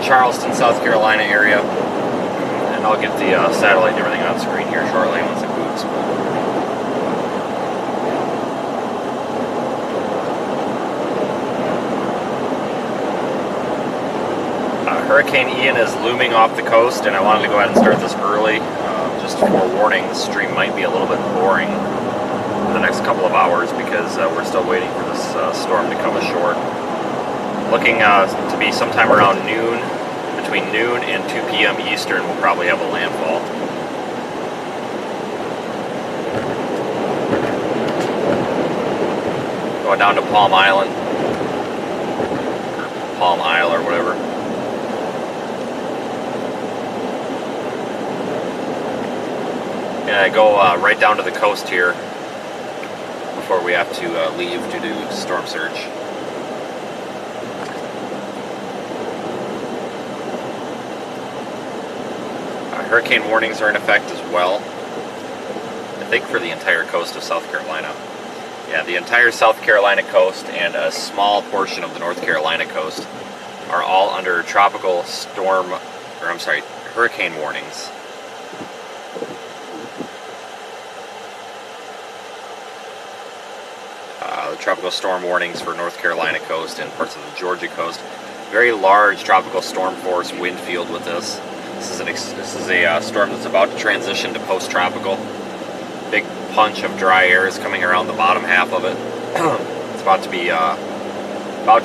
Charleston, South Carolina area, and I'll get the satellite and everything on screen here shortly once it boots. Hurricane Ian is looming off the coast, and I wanted to go ahead and start this early. Just forewarning, the stream might be a little bit boring for the next couple of hours because we're still waiting for this storm to come ashore. Looking to be sometime around noon, between noon and 2 p.m. Eastern, we'll probably have a landfall. Going down to Palm Island, or Palm Isle or whatever. And I go right down to the coast here before we have to leave to do storm surge. Hurricane warnings are in effect as well, I think for the entire coast of South Carolina. Yeah, the entire South Carolina coast and a small portion of the North Carolina coast are all under tropical hurricane warnings. The tropical storm warnings for North Carolina coast and parts of the Georgia coast. Very large tropical storm force wind field with this. This is a storm that's about to transition to post-tropical. Big punch of dry air is coming around the bottom half of it. It's about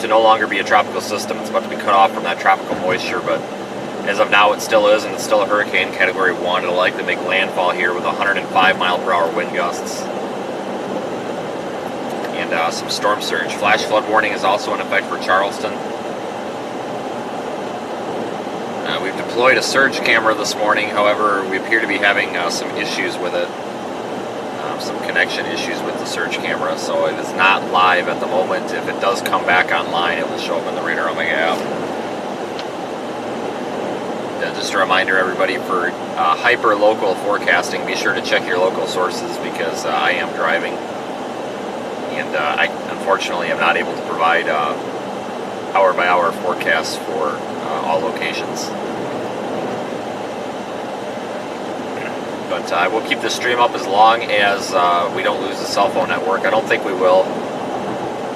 to no longer be a tropical system. It's about to be cut off from that tropical moisture, but as of now it still is, and it's still a hurricane category 1. It'll likely make landfall here with 105 mile per hour wind gusts. And some storm surge. Flash flood warning is also in effect for Charleston. We've deployed a surge camera this morning, however, we appear to be having some issues with it. Some connection issues with the surge camera, so it is not live at the moment. If it does come back online, it will show up in the Radar Omega app. Just a reminder, everybody, for hyper-local forecasting, be sure to check your local sources because I am driving. And I unfortunately am not able to provide hour-by-hour forecasts for all locations. But I will keep the stream up as long as we don't lose the cell phone network. I don't think we will.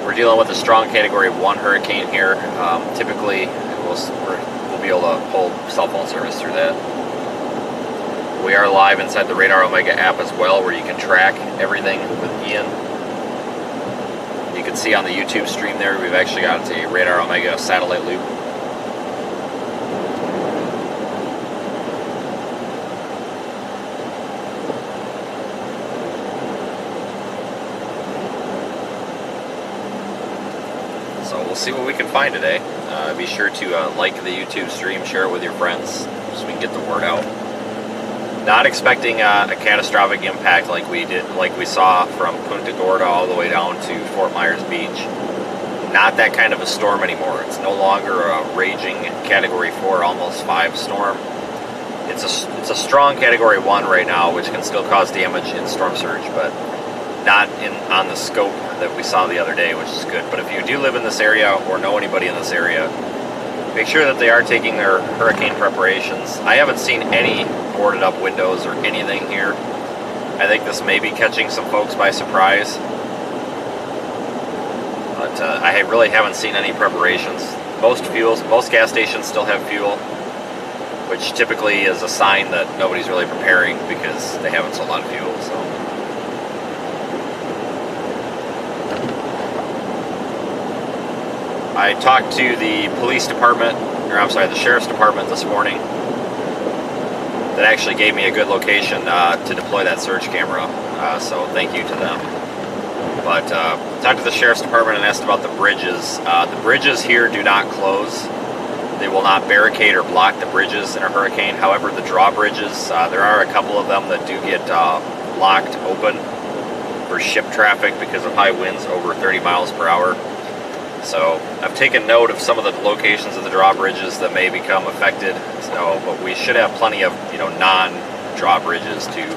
We're dealing with a strong Category 1 hurricane here. Typically, we'll be able to hold cell phone service through that. We are live inside the Radar Omega app as well, where you can track everything with Ian. You can see on the YouTube stream there, we've actually got a Radar Omega satellite loop. So we'll see what we can find today. Be sure to like the YouTube stream, share it with your friends, so we can get the word out. Not expecting a catastrophic impact like we saw from Punta Gorda all the way down to Fort Myers Beach. Not that kind of a storm anymore. It's no longer a raging Category 4, almost 5 storm. It's a strong Category 1 right now, which can still cause damage in storm surge, but not on the scope that we saw the other day, which is good. But if you do live in this area or know anybody in this area, make sure that they are taking their hurricane preparations. I haven't seen any boarded up windows or anything here. I think this may be catching some folks by surprise. But I really haven't seen any preparations. Most gas stations still have fuel, which typically is a sign that nobody's really preparing because they haven't sold a lot of fuel. So. I talked to the police department, the sheriff's department this morning. That actually gave me a good location to deploy that surge camera, so thank you to them. But talked to the sheriff's department and asked about the bridges. The bridges here do not close. They will not barricade or block the bridges in a hurricane. However, the drawbridges, there are a couple of them that do get locked open for ship traffic because of high winds over 30 miles per hour. So I've taken note of some of the locations of the drawbridges that may become affected. So, but we should have plenty of non-drawbridges to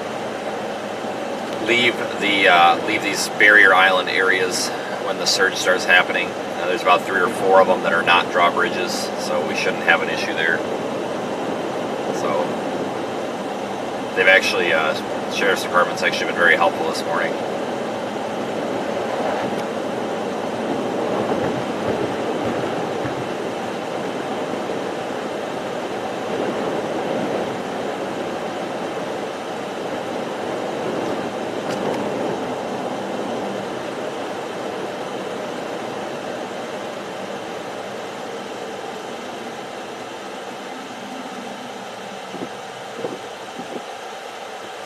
leave these barrier island areas when the surge starts happening. There's about 3 or 4 of them that are not drawbridges, so we shouldn't have an issue there. So they've actually, the Sheriff's Department's actually been very helpful this morning.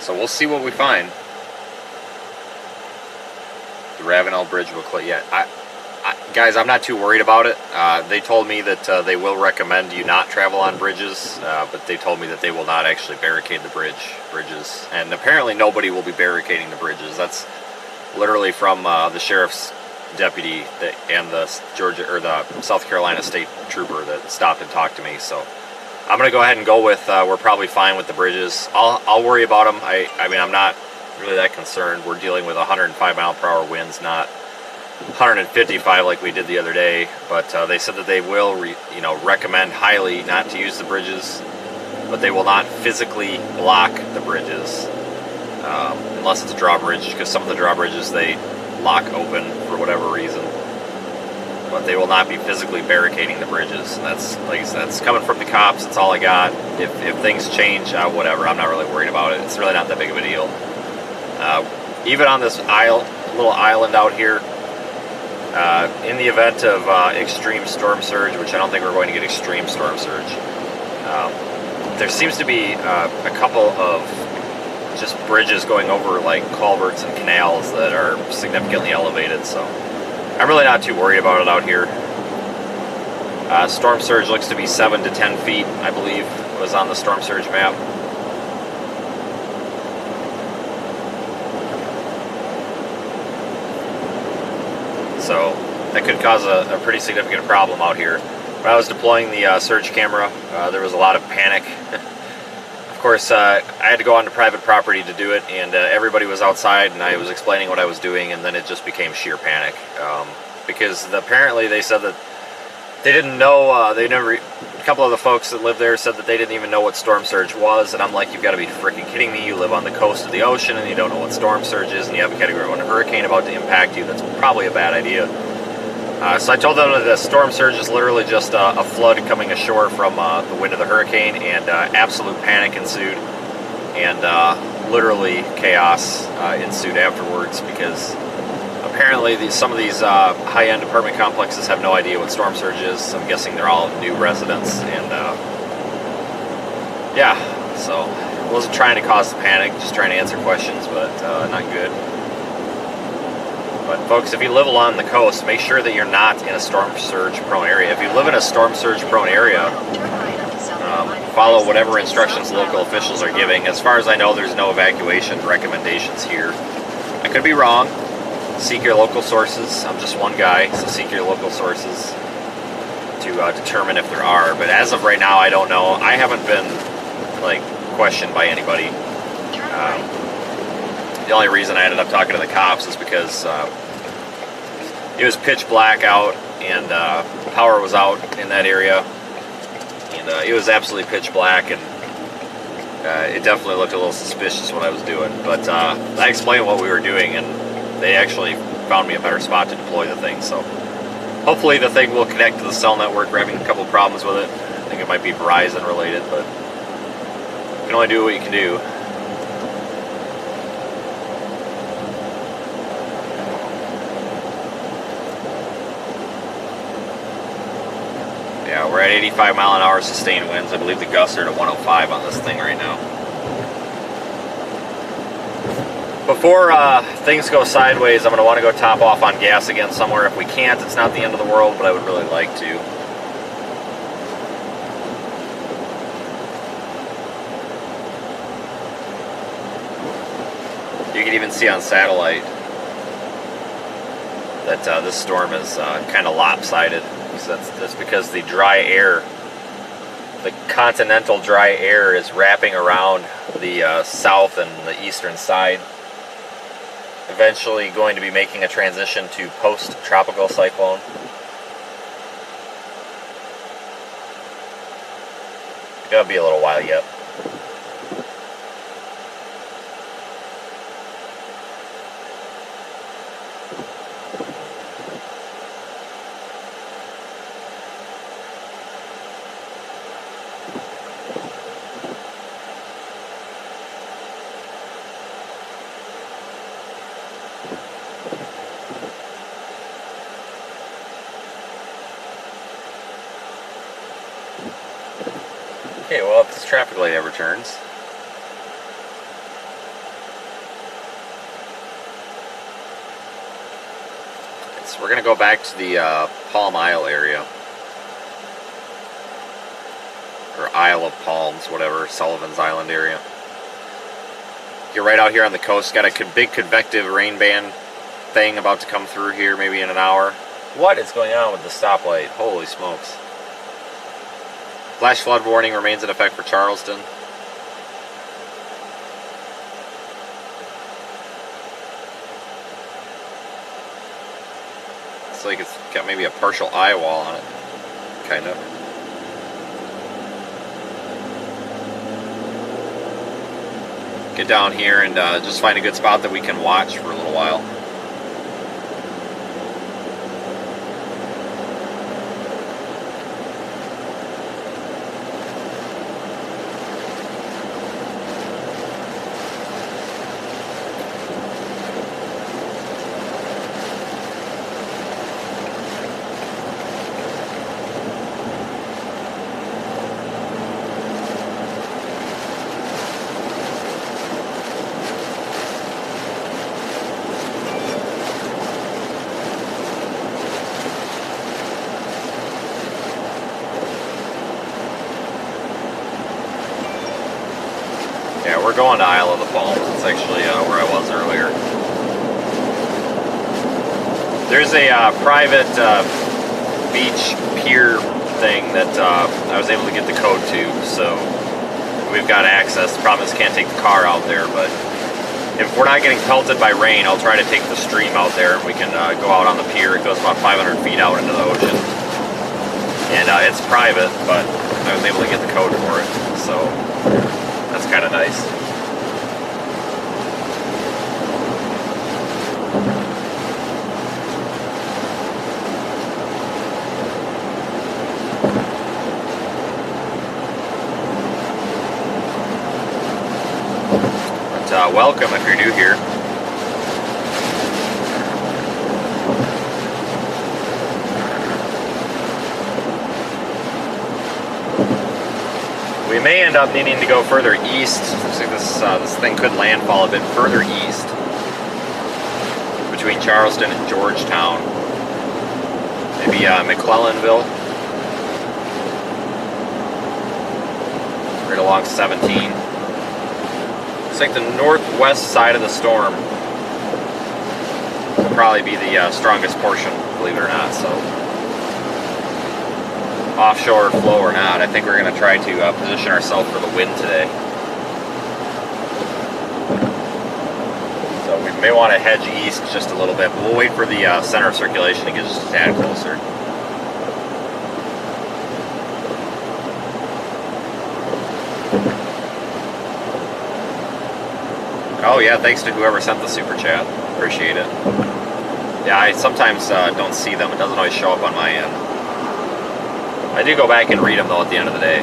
So we'll see what we find. The Ravenel Bridge will close. Yeah, guys, I'm not too worried about it. They told me that they will recommend you not travel on bridges, but they told me that they will not actually barricade the bridges. And apparently nobody will be barricading the bridges. That's literally from the sheriff's deputy and the South Carolina State Trooper that stopped and talked to me. So I'm going to go ahead and go with we're probably fine with the bridges. I'll worry about them. I mean, I'm not really that concerned. We're dealing with 105 mile per hour winds, not 155 like we did the other day. But they said that they will, recommend highly not to use the bridges, but they will not physically block the bridges unless it's a drawbridge, because some of the drawbridges they lock open for whatever reason. But they will not be physically barricading the bridges. And that's, like I said, that's coming from the cops. That's all I got. If things change, whatever. I'm not really worried about it. It's really not that big of a deal. Even on this little island out here, in the event of extreme storm surge, which I don't think we're going to get extreme storm surge, there seems to be a couple of just bridges going over like culverts and canals that are significantly elevated. So I'm really not too worried about it out here. Storm surge looks to be 7 to 10 feet, I believe, was on the storm surge map. So that could cause a pretty significant problem out here. When I was deploying the surge camera, there was a lot of panic. Of course, I had to go onto private property to do it, and everybody was outside, and I was explaining what I was doing, and then it just became sheer panic. Because apparently they said that they didn't know, a couple of the folks that lived there said that they didn't even know what storm surge was, and I'm like, you've got to be freaking kidding me. You live on the coast of the ocean, and you don't know what storm surge is, and you have a Category 1 hurricane about to impact you. That's probably a bad idea. So I told them that the storm surge is literally just a flood coming ashore from the wind of the hurricane, and absolute panic ensued, and literally chaos ensued afterwards, because apparently some of these high-end apartment complexes have no idea what storm surge is. I'm guessing they're all new residents, and yeah, so I wasn't trying to cause the panic, just trying to answer questions, but not good. But folks, if you live along the coast, make sure that you're not in a storm surge prone area. If you live in a storm surge prone area, follow whatever instructions local officials are giving. As far as I know, there's no evacuation recommendations here. I could be wrong. Seek your local sources. I'm just one guy, so seek your local sources to determine if there are. But as of right now, I don't know. I haven't been questioned by anybody. The only reason I ended up talking to the cops is because it was pitch black out, and power was out in that area, and it was absolutely pitch black, and it definitely looked a little suspicious what I was doing. But I explained what we were doing, and they actually found me a better spot to deploy the thing. So hopefully the thing will connect to the cell network. We're having a couple problems with it. I think it might be Verizon related, but you can only do what you can do. Yeah, we're at 85 mile an hour sustained winds. I believe the gusts are to 105 on this thing right now. Before things go sideways, I'm going to want to go top off on gas again somewhere. If we can't, it's not the end of the world, but I would really like to. You can even see on satellite that this storm is kind of lopsided. So that's because the dry air, the continental dry air, is wrapping around the south and the eastern side. Eventually going to be making a transition to post-tropical cyclone. It'll be a little while yet. Okay, well, if this traffic light ever turns. So we're going to go back to the Palm Isle area. Or Isle of Palms, whatever, Sullivan's Island area. You're right out here on the coast. Got a big convective rain band thing about to come through here maybe in an hour. What is going on with the stoplight? Holy smokes. Flash flood warning remains in effect for Charleston. It's like it's got maybe a partial eye wall on it, kind of. Get down here and just find a good spot that we can watch for a little while. Yeah, we're going to Isle of the Palms. It's actually where I was earlier. There's a private beach pier thing that I was able to get the code to, so we've got access. The problem is can't take the car out there, but if we're not getting pelted by rain, I'll try to take the stream out there and we can go out on the pier. It goes about 500 feet out into the ocean. And it's private, but I was able to get the code for it, so that's kind of nice. But welcome if you're new here. We may end up needing to go further east. Looks like this thing could landfall a bit further east between Charleston and Georgetown. Maybe McClellanville. Right along 17. Looks like the northwest side of the storm will probably be the strongest portion, believe it or not. So, offshore flow or not, I think we're going to try to position ourselves for the wind today. So we may want to hedge east just a little bit, but we'll wait for the center of circulation to get just a tad closer. Oh yeah, thanks to whoever sent the super chat. Appreciate it. Yeah, I sometimes don't see them. It doesn't always show up on my end. I do go back and read them though at the end of the day.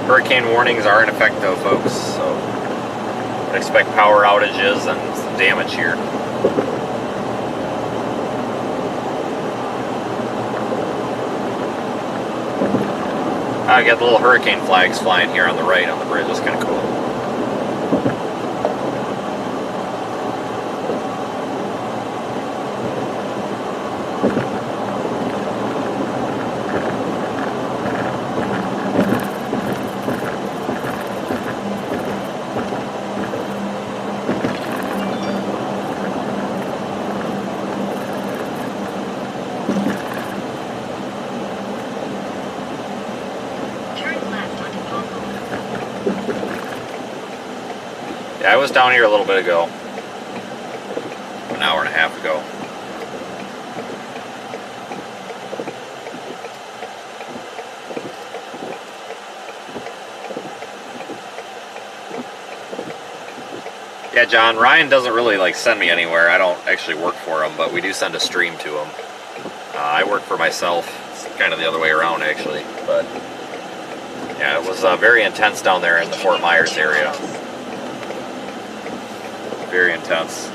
Hurricane warnings are in effect though, folks, so I expect power outages and some damage here. I got the little hurricane flags flying here on the right on the bridge. That's kind of cool. Yeah, I was down here a little bit ago. An hour and a half ago. Yeah, John, Ryan doesn't really like send me anywhere. I don't actually work for him, but we do send a stream to him. I work for myself. It's kind of the other way around, actually. But yeah, it was very intense down there in the Fort Myers area. Very intense.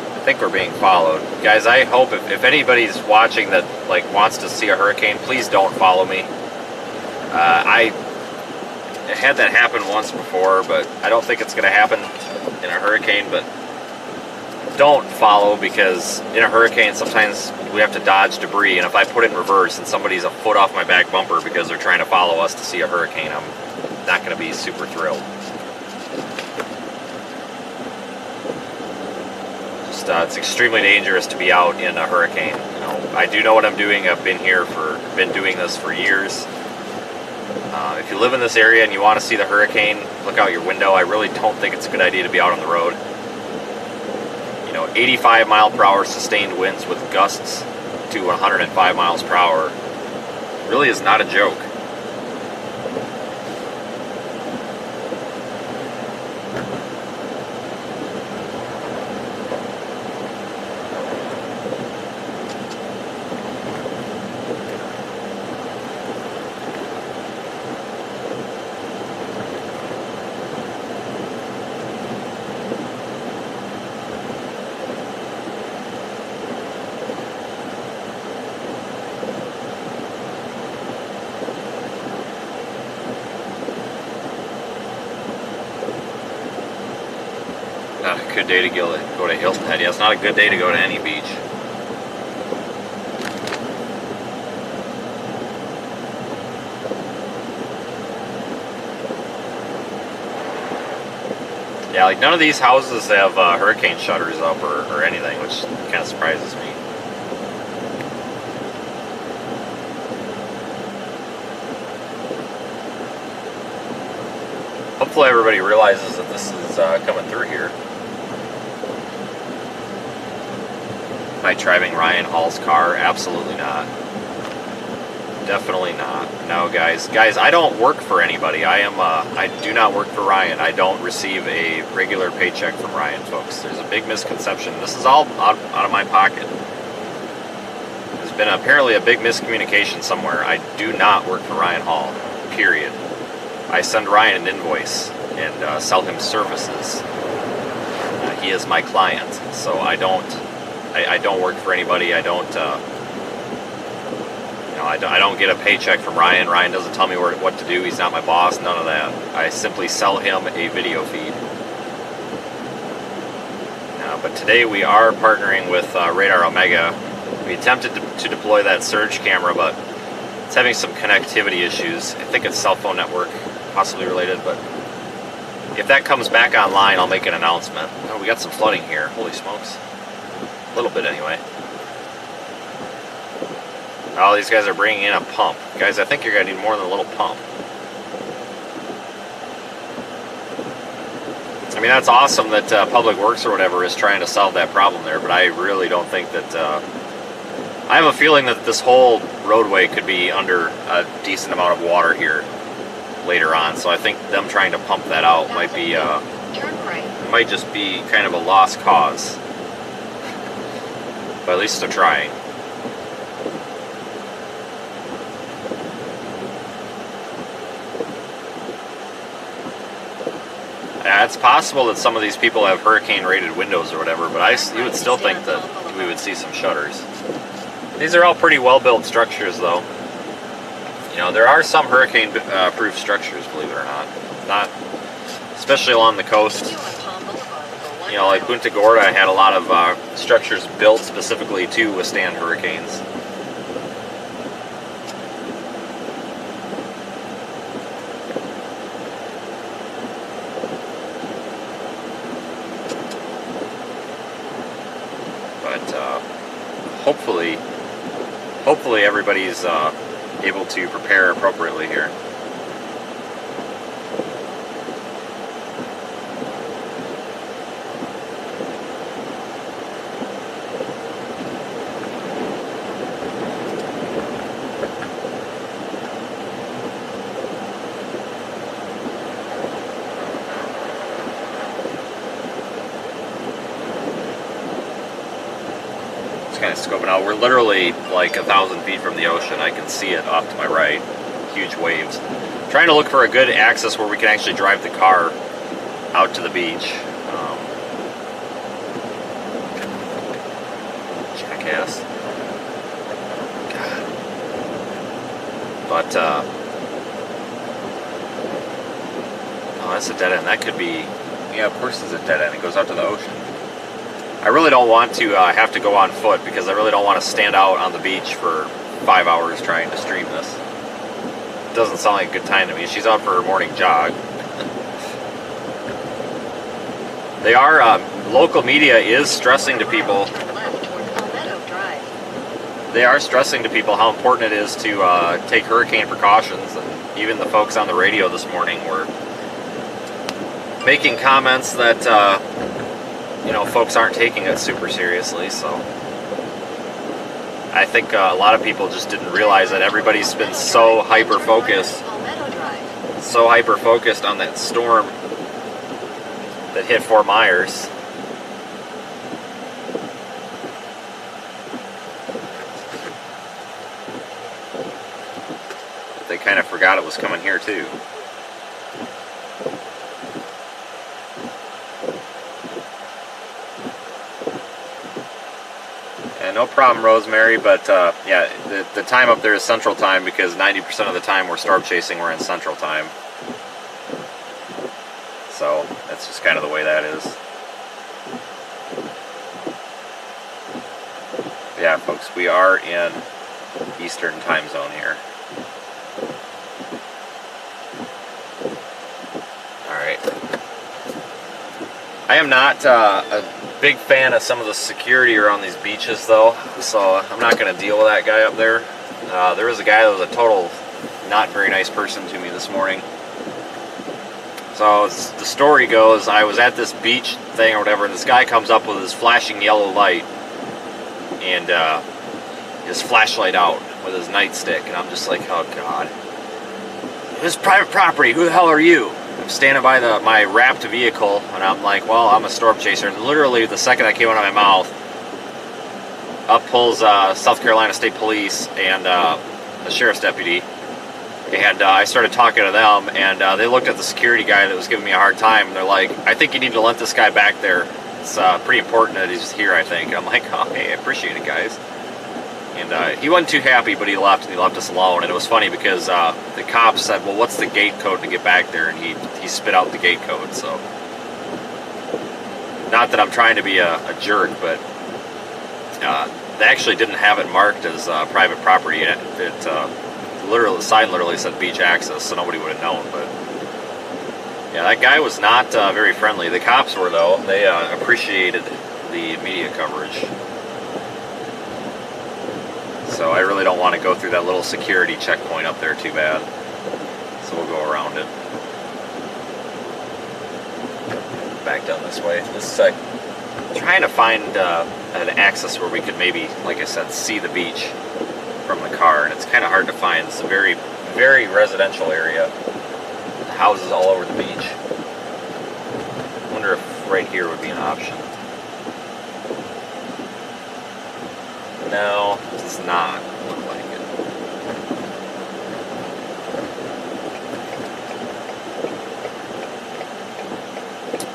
I think we're being followed. Guys, I hope if anybody's watching that like wants to see a hurricane, please don't follow me. I had that happen once before, but I don't think it's going to happen in a hurricane, but don't follow, because in a hurricane sometimes we have to dodge debris, and if I put it in reverse and somebody's a foot off my back bumper because they're trying to follow us to see a hurricane, I'm not going to be super thrilled. It's extremely dangerous to be out in a hurricane. You know, I do know what I'm doing. I've been doing this for years. If you live in this area and you want to see the hurricane, look out your window. I really don't think it's a good idea to be out on the road. You know, 85 mile per hour sustained winds with gusts to 105 miles per hour really is not a joke. Not a good day to go to Hilton Head. Yeah, it's not a good day to go to any beach. Yeah, like none of these houses have hurricane shutters up or anything, which kind of surprises me. Hopefully everybody realizes that this is coming through here. Am I driving Ryan Hall's car? Absolutely not. Definitely not. No, guys. Guys, I don't work for anybody. I do not work for Ryan. I don't receive a regular paycheck from Ryan, folks. There's a big misconception. This is all out of my pocket. There's been apparently a big miscommunication somewhere. I do not work for Ryan Hall. Period. I send Ryan an invoice and sell him services. He is my client, so I don't work for anybody. I don't get a paycheck from Ryan. Ryan doesn't tell me what to do. He's not my boss. None of that. I simply sell him a video feed. But today we are partnering with Radar Omega. We attempted to deploy that surge camera, but it's having some connectivity issues. I think it's cell phone network, possibly related, but if that comes back online, I'll make an announcement. Oh, we got some flooding here. Holy smokes. A little bit anyway. Oh, these guys are bringing in a pump. Guys, I think you're going to need more than a little pump. I mean, that's awesome that Public Works or whatever is trying to solve that problem there, but I really don't think that... I have a feeling that this whole roadway could be under a decent amount of water here later on, so I think them trying to pump that out might be... might just be kind of a lost cause. But at least they're trying. Yeah, it's possible that some of these people have hurricane-rated windows or whatever, but you would still think that we would see some shutters. These are all pretty well-built structures, though. You know, there are some hurricane-proof structures, believe it or not. Not, especially along the coast. You know, like Punta Gorda had a lot of structures built specifically to withstand hurricanes. But hopefully everybody's able to prepare appropriately here. Kind of scoping out. We're literally like 1,000 feet from the ocean. I can see it off to my right. Huge waves. Trying to look for a good access where we can actually drive the car out to the beach. Jackass. God. But, oh, that's a dead end. That could be, yeah, of course it's a dead end. It goes out to the ocean. I really don't want to have to go on foot because I really don't want to stand out on the beach for 5 hours trying to stream this. It doesn't sound like a good time to me. She's out for her morning jog. They are, local media is stressing to people. They are stressing to people how important it is to take hurricane precautions. And even the folks on the radio this morning were making comments that, you know, folks aren't taking it super seriously, so I think a lot of people just didn't realize that everybody's been so hyper-focused on that storm that hit Fort Myers. They kind of forgot it was coming here too. No problem, Rosemary, but yeah, the time up there is Central Time because 90% of the time we're storm chasing, we're in Central Time. So that's just kind of the way that is. Yeah, folks, we are in Eastern Time Zone here. Alright. I am not a big fan of some of the security around these beaches, though, so I'm not going to deal with that guy up there. There was a guy that was a total not very nice person to me this morning. So the story goes, I was at this beach thing or whatever, and this guy comes up with his flashing yellow light and his flashlight out with his nightstick, and I'm just like, oh god, this is private property, who the hell are you? I'm standing by my wrapped vehicle, and I'm like, well, I'm a storm chaser. And literally, the second that came out of my mouth, up pulls South Carolina State Police and the sheriff's deputy. And I started talking to them, and they looked at the security guy that was giving me a hard time, and they're like, I think you need to let this guy back there. It's pretty important that he's here, I think. And I'm like, oh, hey, I appreciate it, guys. And he wasn't too happy, but he left, and he left us alone. And it was funny because the cops said, well, what's the gate code to get back there? And he spit out the gate code, so. Not that I'm trying to be a jerk, but they actually didn't have it marked as private property yet. The sign literally said beach access, so nobody would have known. But yeah, that guy was not very friendly. The cops were, though. They appreciated the media coverage. So I really don't want to go through that little security checkpoint up there too bad. So we'll go around it. Back down this way. This is trying to find an access where we could maybe, like I said, see the beach from the car, and it's kind of hard to find. It's a very, very residential area. Houses all over the beach. I wonder if right here would be an option. No, it does not look like it.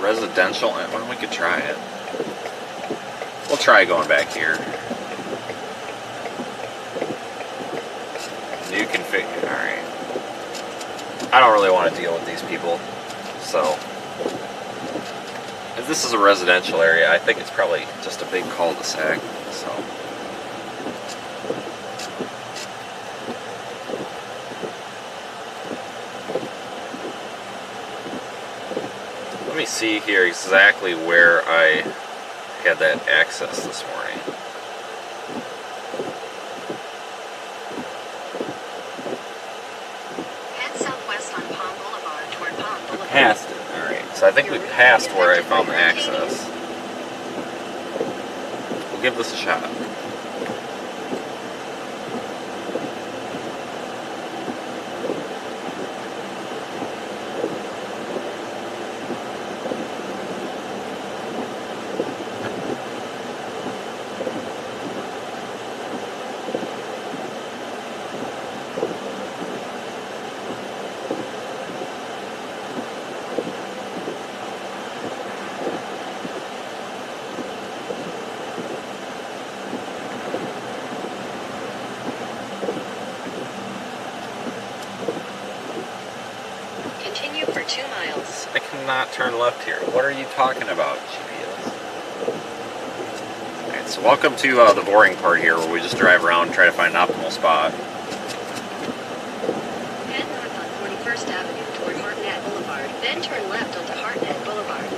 Residential? Well, we could try it. We'll try going back here. New config. Alright. I don't really want to deal with these people, so. If this is a residential area, I think it's probably just a big cul-de-sac, so. Let me see here exactly where I had that access this morning. Head southwest on Palm Boulevard toward Palm Boulevard. Past it. Alright, so I think we passed where I found the access. We'll give this a shot. Continue for 2 miles. I cannot turn left here. What are you talking about, GPS? Alright, so welcome to the boring part here where we just drive around and try to find an optimal spot. Head north on 41st Avenue toward Hartnett Boulevard, then turn left onto Hartnett Boulevard.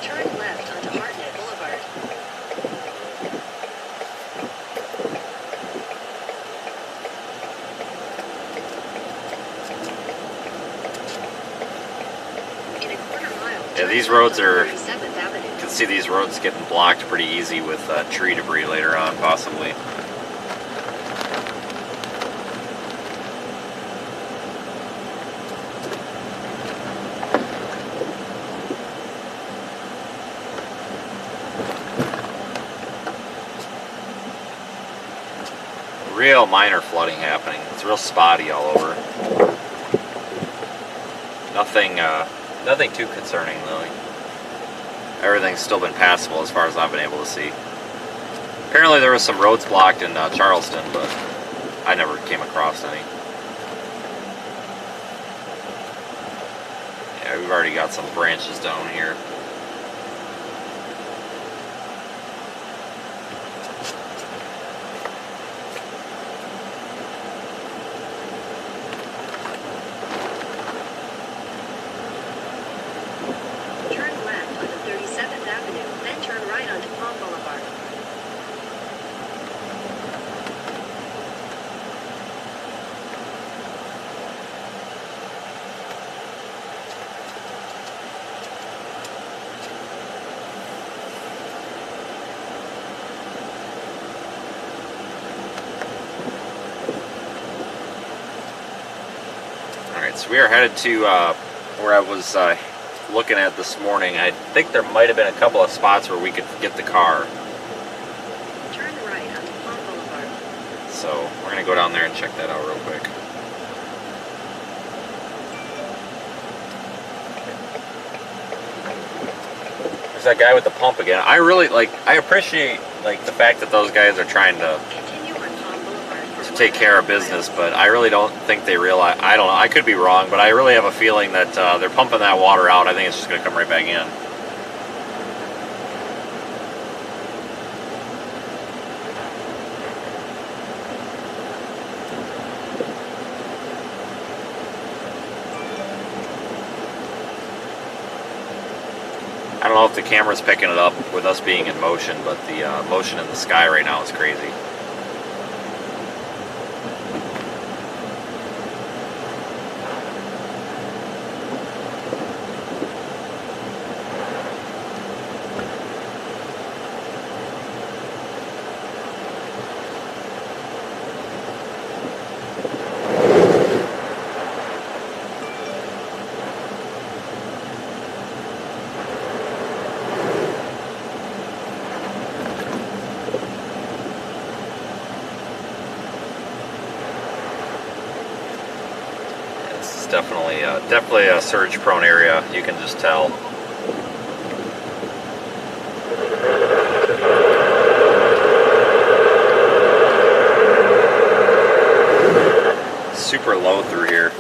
Turn left onto Hartnett Boulevard. In a quarter mile, Yeah, turn these left roads on are... 37th Avenue. You can see these roads getting blocked pretty easy with tree debris later on, possibly. Real minor flooding happening. It's real spotty all over. Nothing too concerning though. Everything's still been passable as far as I've been able to see. Apparently there was some roads blocked in Charleston, but I never came across any. Yeah, we've already got some branches down here. Turn left onto 37th Avenue, then turn right onto Palm Boulevard. Alright, so we are headed to where I was looking at this morning. I think there might have been a couple of spots where we could get the car. Turn right onto Palm Boulevard. So we're going to go down there and check that out real quick. There's that guy with the pump again. I appreciate the fact that those guys are trying to Continue on Palm Boulevard for take care of business, but I really don't think they realize, I don't know, I could be wrong, but I really have a feeling that they're pumping that water out. I think it's just going to come right back in. I don't know if the camera's picking it up with us being in motion, but the motion in the sky right now is crazy. Definitely a surge-prone area. You can just tell. Super low through here.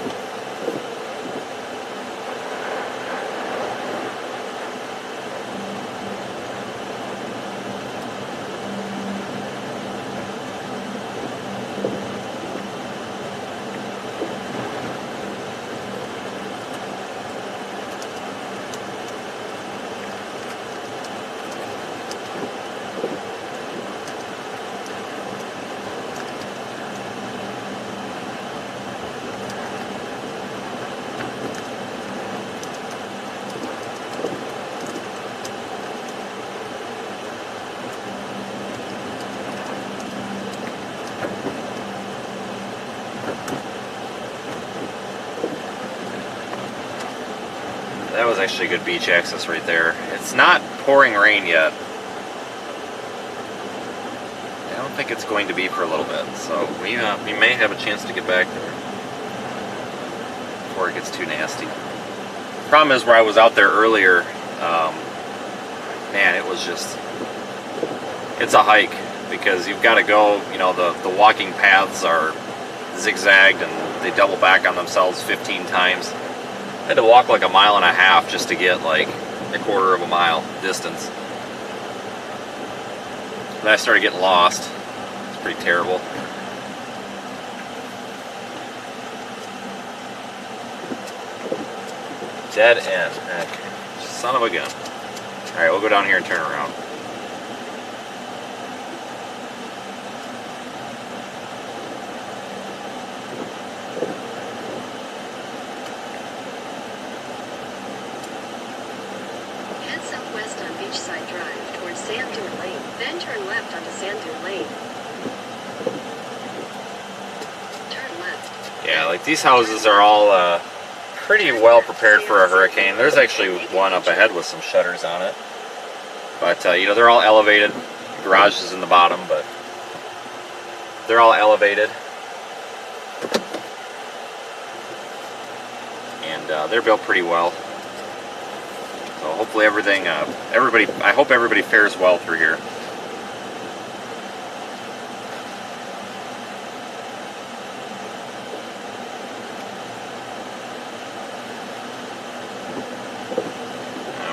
actually good beach access right there. It's not pouring rain yet. I don't think it's going to be for a little bit, so we may have a chance to get back there before it gets too nasty. Problem is, where I was out there earlier, man, it was just, it's a hike, because you've got to go, you know, the walking paths are zigzagged and they double back on themselves 15 times. I had to walk like 1.5 miles just to get like 1/4 mile distance. Then I started getting lost. It's pretty terrible. Dead end. Okay. Son of a gun. Alright, we'll go down here and turn around. Head southwest on Beachside Drive towards Sand Dune Lane, then turn left onto Sand Dune Lane. Turn left. Yeah, like these houses are all pretty well prepared for a hurricane. There's actually one up ahead with some shutters on it. But, you know, they're all elevated. The garage is in the bottom, but they're all elevated. And they're built pretty well. So hopefully everything, I hope everybody fares well through here.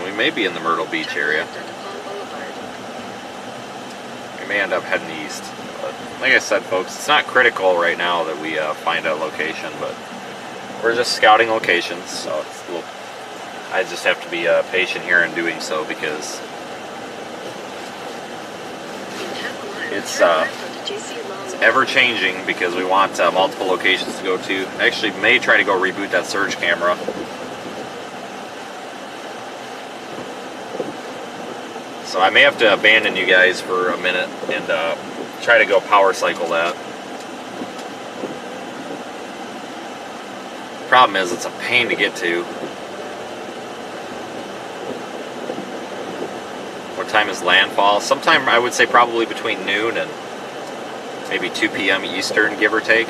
We may be in the Myrtle Beach area. We may end up heading east. But like I said, folks, it's not critical right now that we find a location, but we're just scouting locations, so it's a little, I just have to be patient here in doing so, because it's ever changing, because we want multiple locations to go to. I actually may try to go reboot that surge camera. So I may have to abandon you guys for a minute and try to go power cycle that. Problem is, it's a pain to get to. What time is landfall? Sometime, I would say, probably between noon and maybe 2 p.m. Eastern, give or take.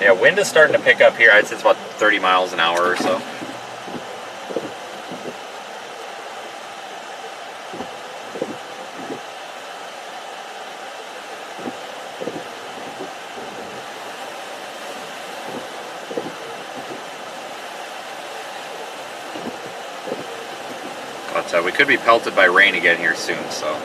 Yeah, wind is starting to pick up here. I'd say it's about 30 miles an hour or so. But we could be pelted by rain again here soon, so.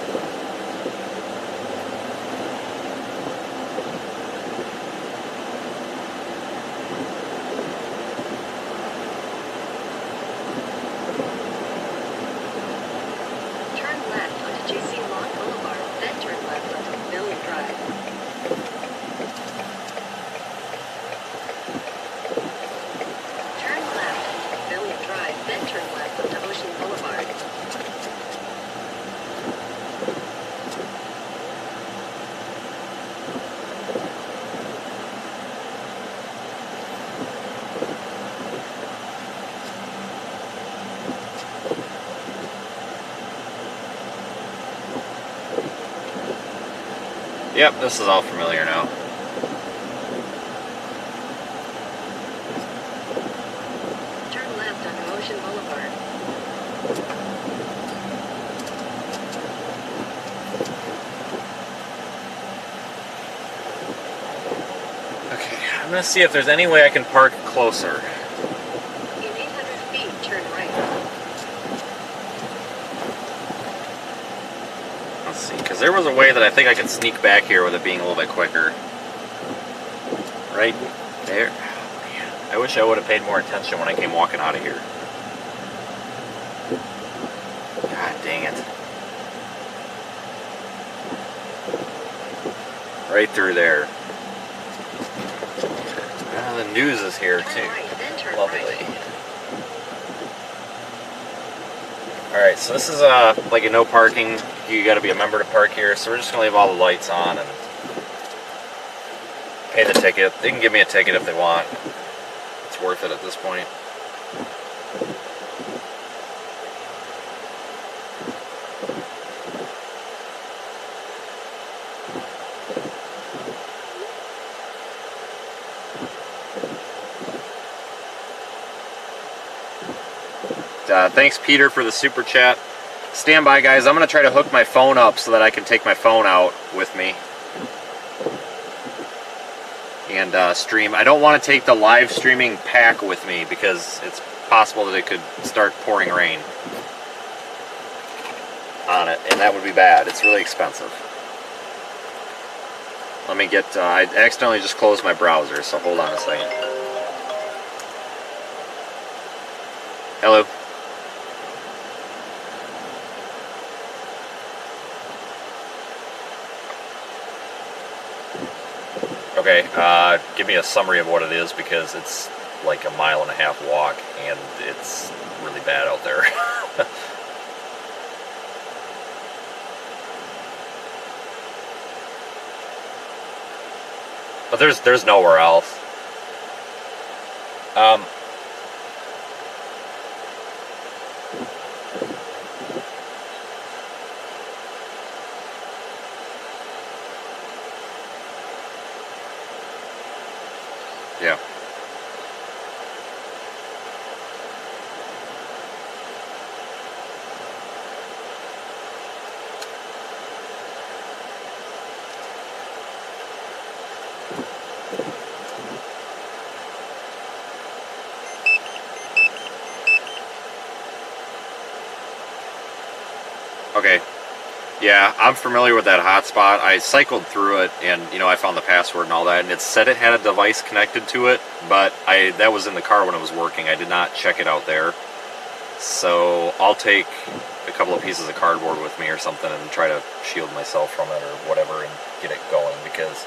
Yep, this is all familiar now. Turn left onto Ocean Boulevard. Okay, I'm gonna see if there's any way I can park closer. In 800 feet, turn right. Let's see, because there was a way that I think I could sneak back here with it being a little bit quicker. Right there. Oh, man. I wish I would have paid more attention when I came walking out of here. God dang it. Right through there. The news is here too. Lovely. Alright, so this is like a no parking. You gotta be a member to park here, so we're just gonna leave all the lights on and pay the ticket. They can give me a ticket if they want. It's worth it at this point. Thanks, Peter, for the super chat. Stand by, guys. I'm going to try to hook my phone up so that I can take my phone out with me and stream. I don't want to take the live streaming pack with me because it's possible that it could start pouring rain on it, and that would be bad. It's really expensive. Let me get... I accidentally just closed my browser, so hold on a second. Hello. Okay, give me a summary of what it is, because it's like a 1.5 mile walk, and it's really bad out there. But there's nowhere else. Yeah. Okay. Yeah, I'm familiar with that hotspot. I cycled through it, and I found the password and all that, and it said it had a device connected to it, but that was in the car when it was working. I did not check it out there. So I'll take a couple of pieces of cardboard with me or something and try to shield myself from it or whatever and get it going, because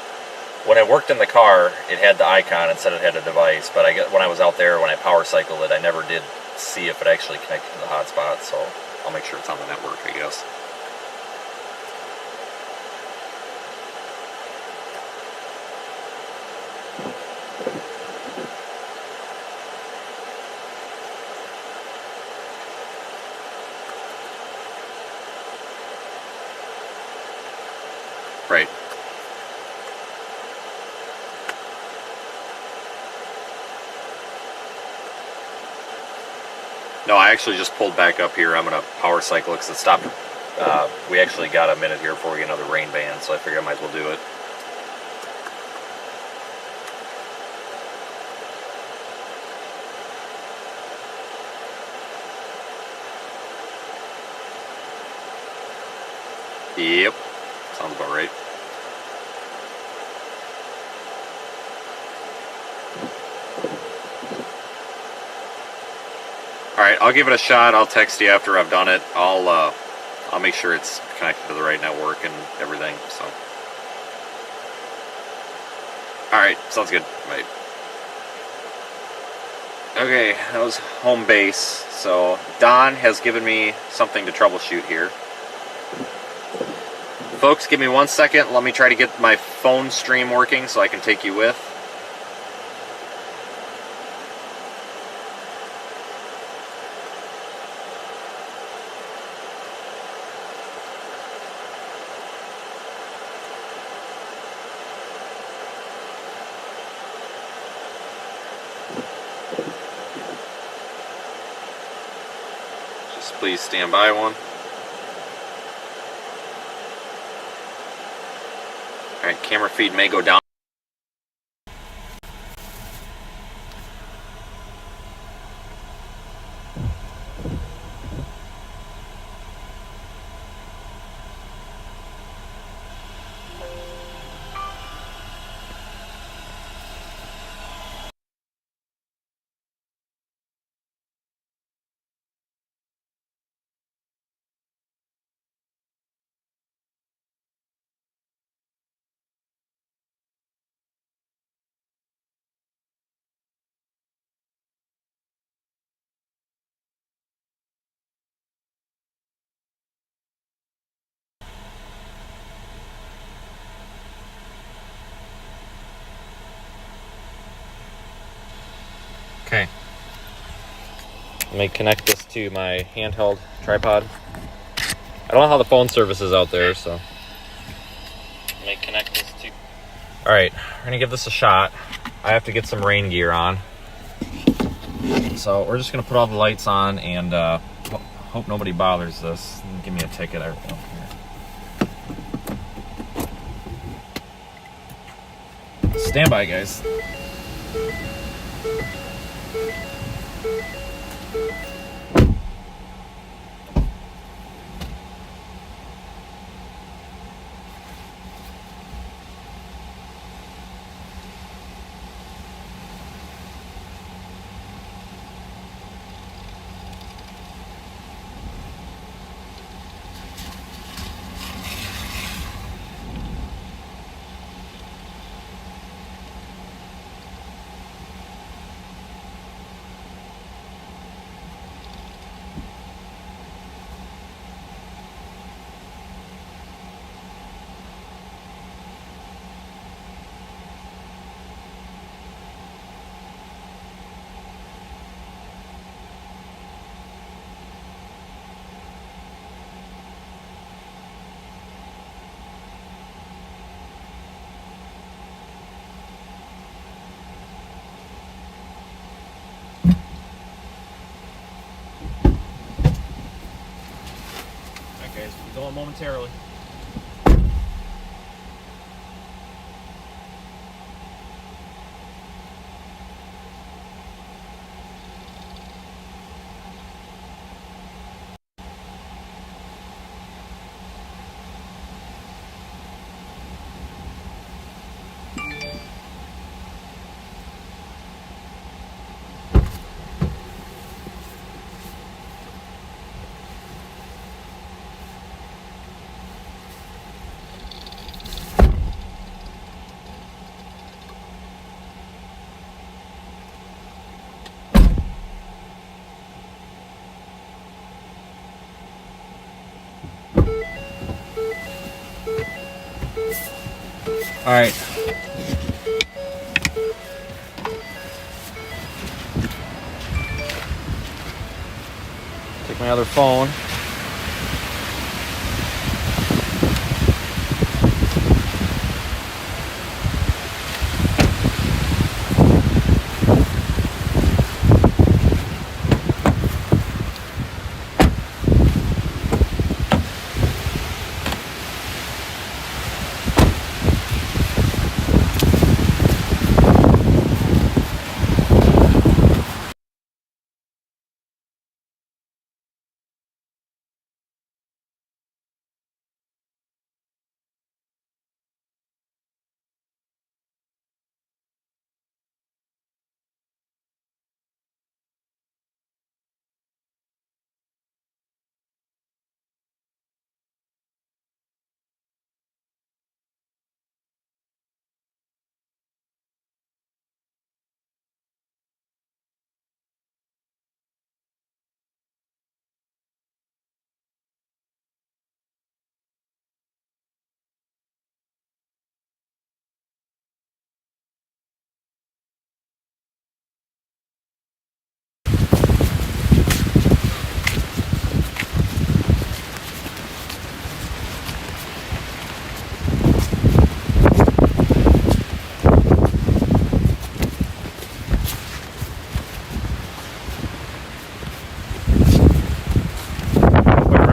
when it worked in the car, it had the icon and said it had a device, but when I was out there, when I power cycled it, I never did see if it actually connected to the hotspot, so I'll make sure it's on the network, I guess. Right. No, I actually just pulled back up here. I'm going to power cycle because it stopped. We actually got a minute here before we get another rain ban, so I figured I might as well do it. Yep. Sounds about right. Alright, I'll give it a shot. I'll text you after I've done it. I'll make sure it's connected to the right network and everything, so. Alright, sounds good. Right. Okay, that was home base. So, Don has given me something to troubleshoot here. Folks, give me 1 second. Let me try to get my phone stream working so I can take you with. Just please stand by one. Alright, camera feed may go down. Let me connect this to my handheld tripod. I don't know how the phone service is out there, so. Let me connect this to. Alright, we're gonna give this a shot. I have to get some rain gear on. So we're just gonna put all the lights on and hope nobody bothers this. Give me a ticket. I don't care. Stand by, guys. Guys, we're going momentarily. All right. Take my other phone.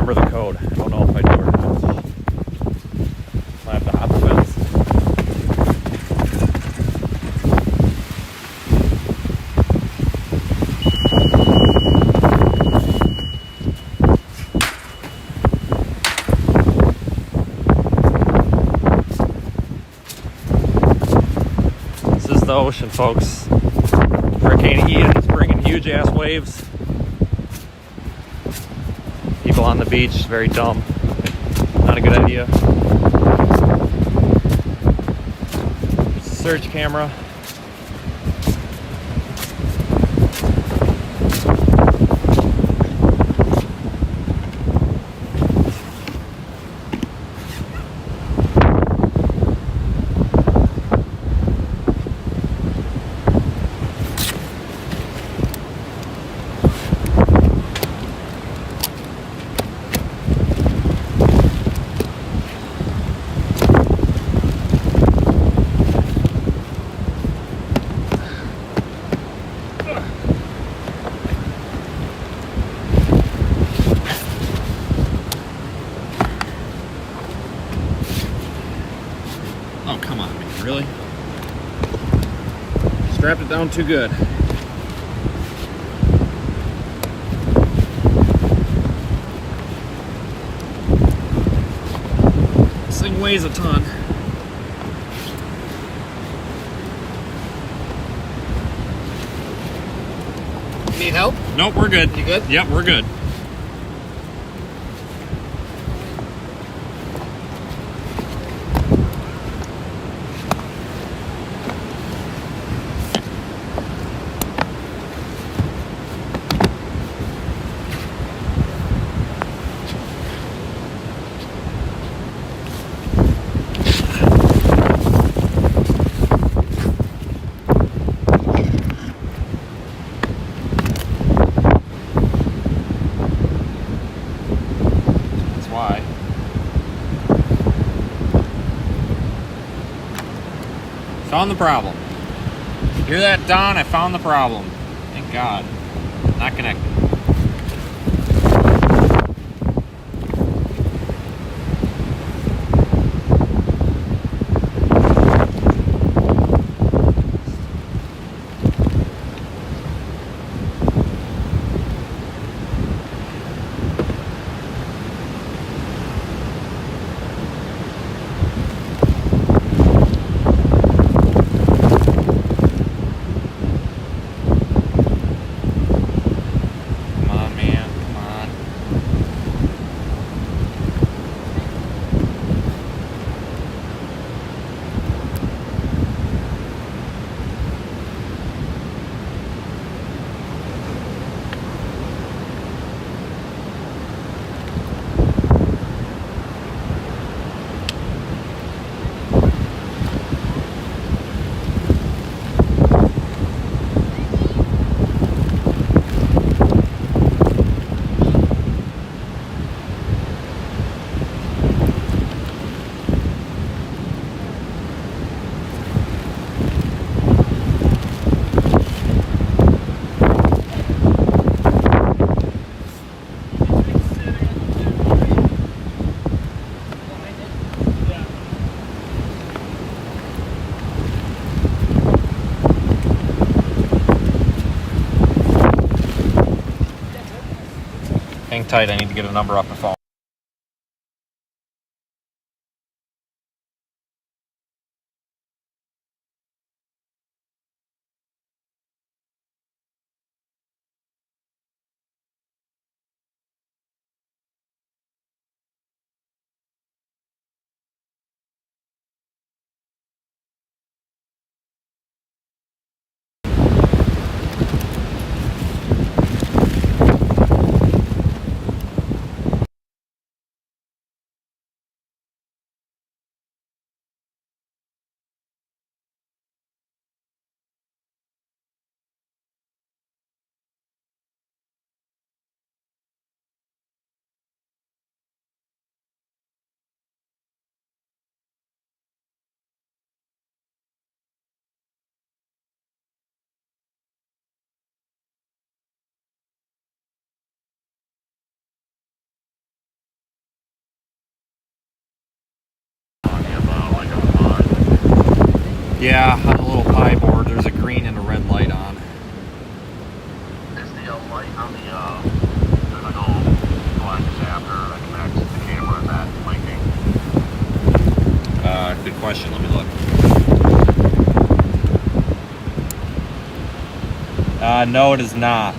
Remember the code. I don't know if I do or not. Might have to hop the fence. This is the ocean, folks. Hurricane Ian is bringing huge ass waves. People on the beach, very dumb. Not a good idea. It's a search camera. really? Strapped it down too good. This thing weighs a ton. Need help? Nope, we're good. You good? Yep, we're good. Found the problem. Hear that, Don? I found the problem. Thank God. Not connected. Hang tight, I need to get a number off my phone. Yeah, on the little pie board, there's a green and a red light on. Is the light on the Untitled Chapter that connects the camera and that blinking? Good question, let me look. No, it is not.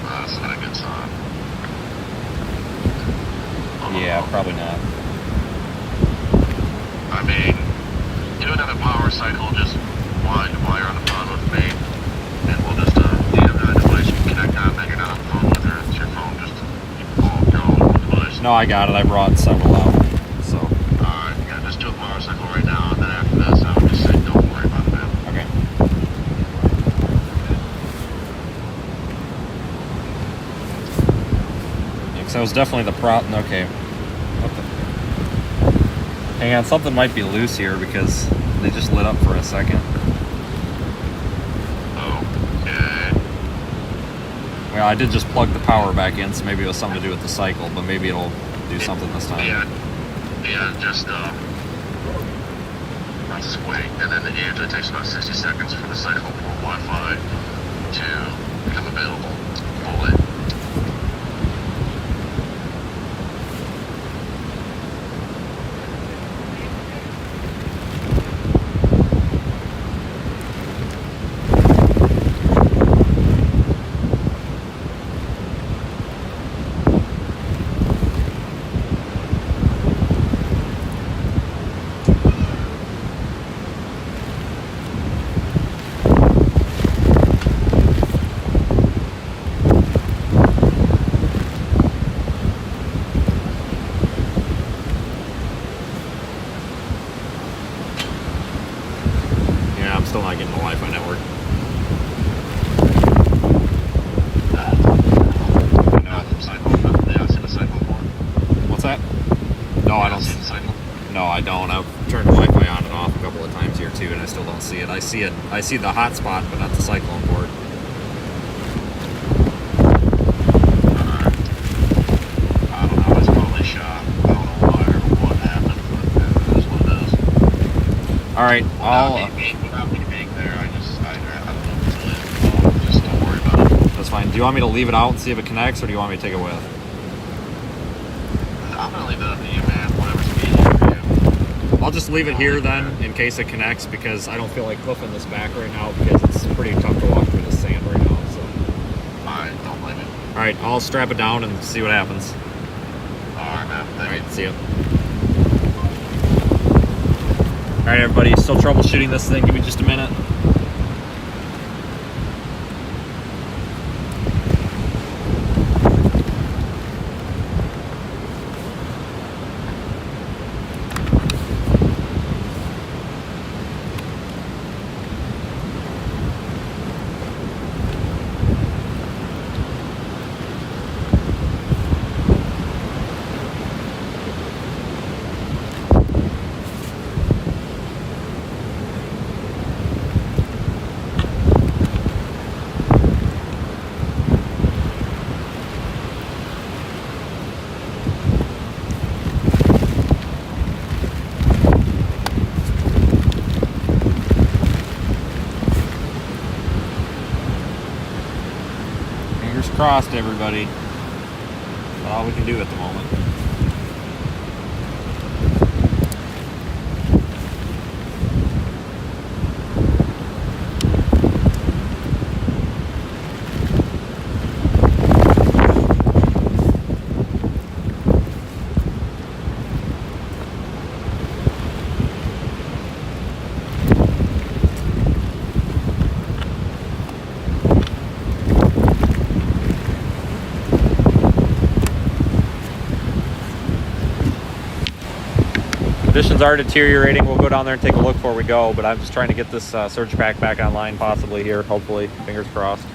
That's not a good sign. Yeah, probably not. I mean, do another power cycle just while you're on the phone with me, and we'll just, you have a device you can connect on, then you're not on the phone with her, it's your phone, just keep your own device. No, I got it, I brought several out, so. Alright, yeah, just do a power cycle right now, and then after this, I would just say don't worry about that. Okay. Yeah, because that was definitely the problem. Okay. What the? Hang on, something might be loose here because they just lit up for a second. Okay. Well, I did just plug the power back in, so maybe it was something to do with the cycle, but maybe it'll do something this time. Yeah, just, Just wait, and then it usually takes about 60 seconds for the cyclone port Wi-Fi to become available fully. Yeah, I'm still not getting the Wi-Fi network. What's that? No, I don't. No, I don't. I've turned Wi-Fi on and off a couple of times here too, and I still don't see it. I see it. I see the hotspot, but not the cyclone port. I don't know. It's probably shot. I don't know why or what happened, but it is what it is. All right, Without me being there, I don't know what to do. Just don't worry about it. that's fine. Do you want me to leave it out and see if it connects, or do you want me to take it with? I'm gonna leave it up to you, man. Whatever's easier for you. I'll just leave it here then, in case it connects, because I don't feel like hoofing this back right now because it's pretty tough to walk through the sand right now. So, Alright, don't blame me. all right, I'll strap it down and see what happens. Alright, man. All right, see ya. All right, everybody, still troubleshooting this thing. Give me just a minute. Fingers crossed, everybody. That's all we can do at the moment. Conditions are deteriorating. We'll go down there and take a look before we go, but I'm just trying to get this surge pack back online possibly here, hopefully. Fingers crossed.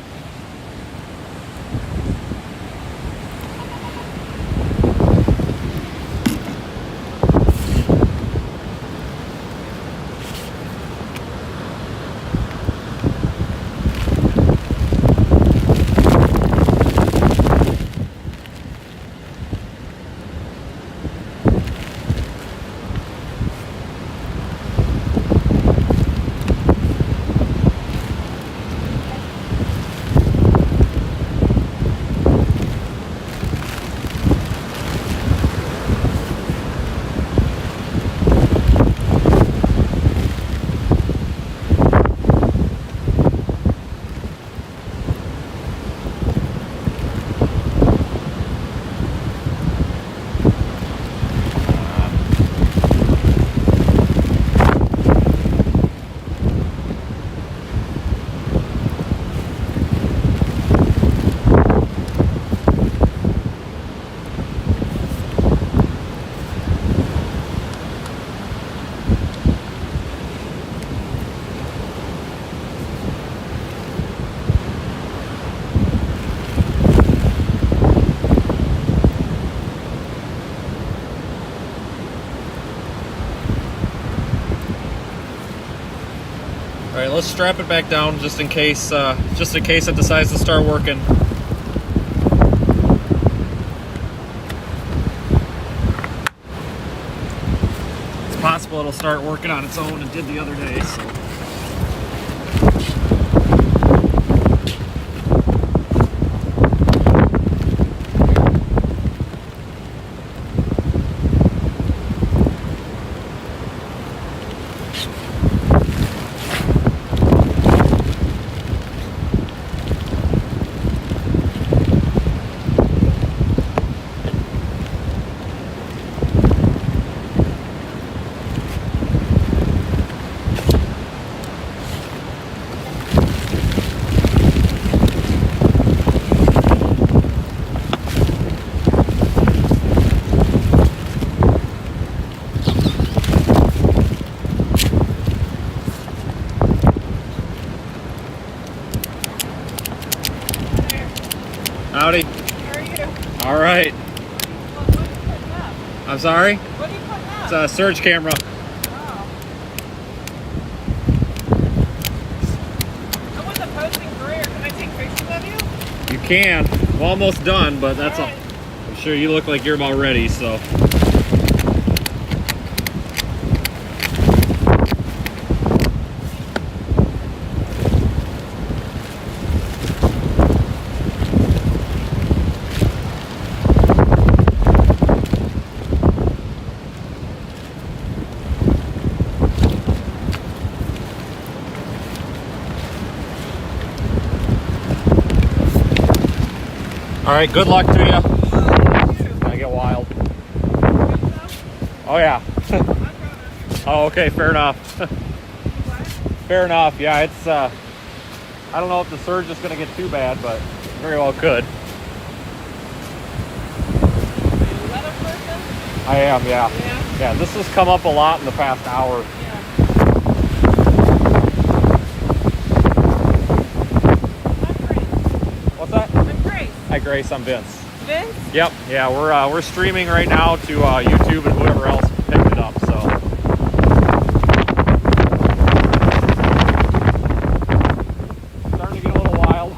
All right, let's strap it back down just in case it decides to start working. It's possible it'll start working on its own. It did the other day, so. Howdy. How are you? All right. What are you putting up? I'm sorry? What are you putting up? It's a surge camera. Oh. I wasn't posting career. Can I take pictures of you? You can. I'm almost done, but that's all. Alright. I'm sure you look like you're about ready, so. All right, good luck to you. I get wild. Oh yeah. Oh, okay, fair enough. Fair enough. Yeah, it's I don't know if the surge is going to get too bad, but very well could. Weather person? I am, yeah. Yeah. Yeah, this has come up a lot in the past hour. Yeah. I'm Grace. What's that? I'm Grace. Hi Grace, I'm Vince. Vince? Yep, yeah, we're streaming right now to YouTube and whoever else picked it up, so. Starting to get a little wild.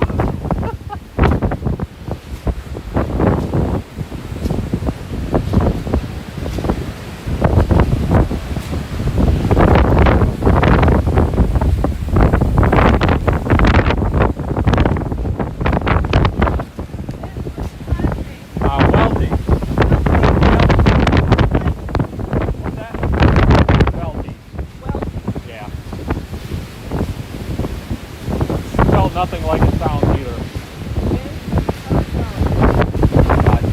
Welding. What's that? Welding. Yeah. Spelled nothing like it sounds either.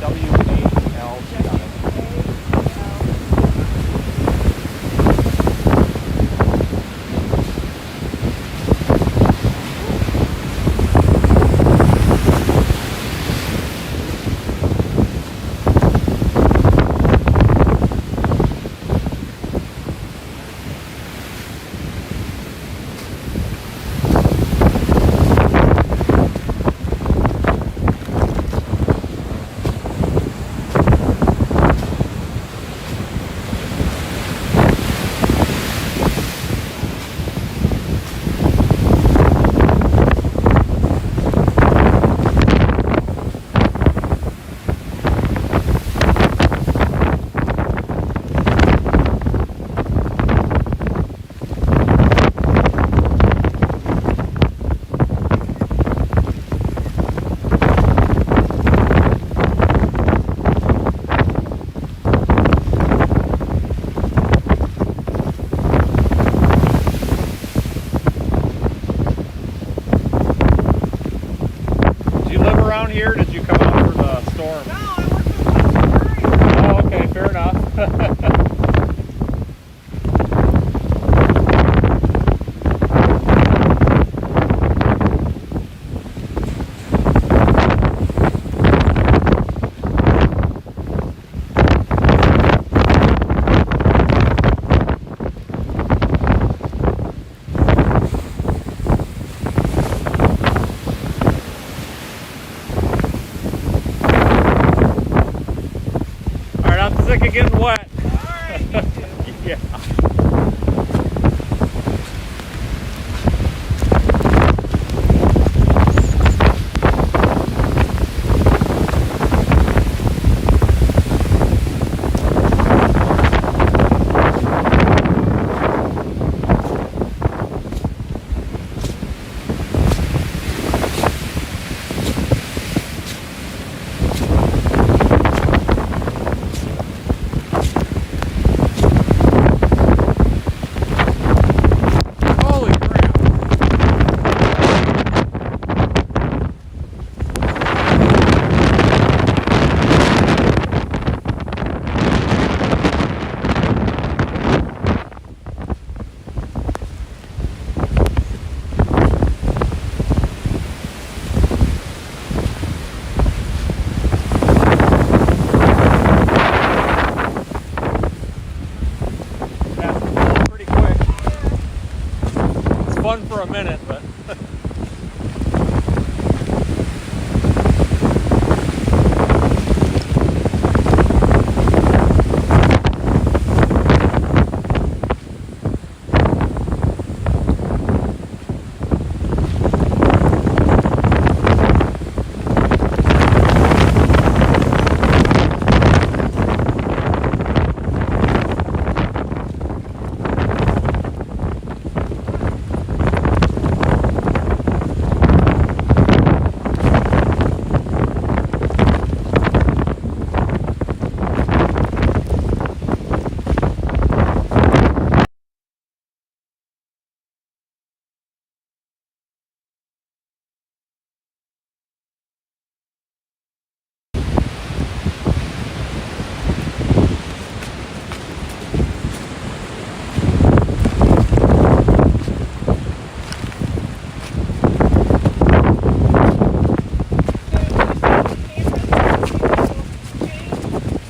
W-A-L. Got it. Do you live around here? Did you come out for the storm? No, I work for the Oh, okay, fair enough. All right, I'm sick of getting wet. Alright, you too. Yeah. fun for a minute, but.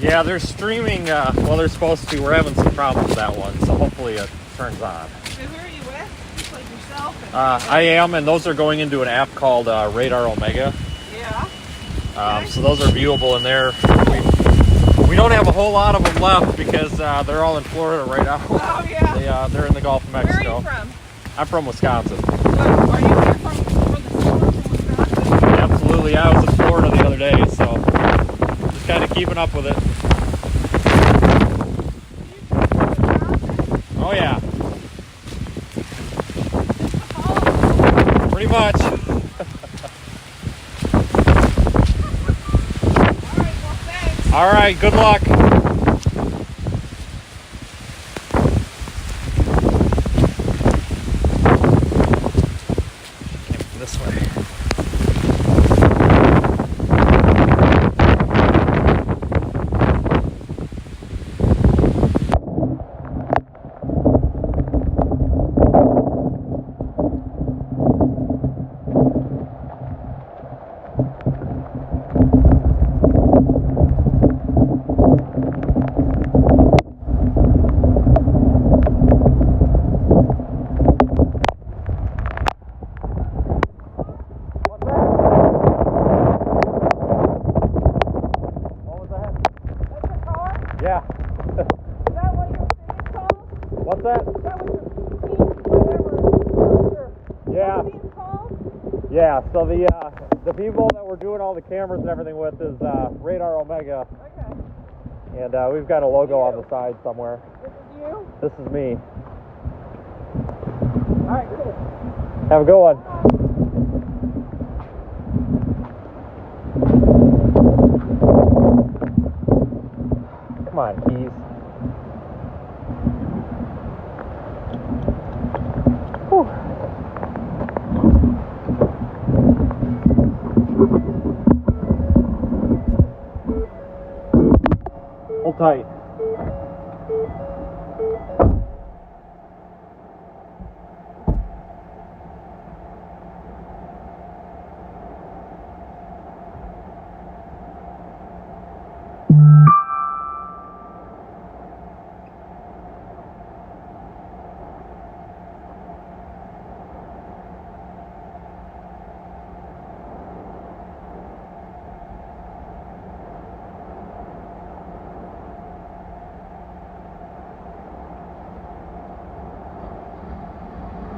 Yeah, they're streaming, well, they're supposed to. We're having some problems with that one, so hopefully it turns on. So who are you with? Just like yourself? And I am, and those are going into an app called Radar Omega. Yeah. So those are viewable in there. We don't have a whole lot of them left because they're all in Florida right now. Oh, yeah. They're in the Gulf of Mexico. Where are you from? I'm from Wisconsin. So, are you here from the store from Wisconsin? Absolutely. I was in Florida the other day, so just kind of keeping up with it. Oh, yeah. Pretty much. All right, good luck. This way. Yeah. Is that what your city's called? What's that? Is that what your Yeah. city's called? Yeah. So the people that we're doing all the cameras and everything with is Radar Omega, Okay. and we've got a logo on the side somewhere. This is you? This is me. All right, cool. Have a good one. Come on, keys. Whew. Hold tight.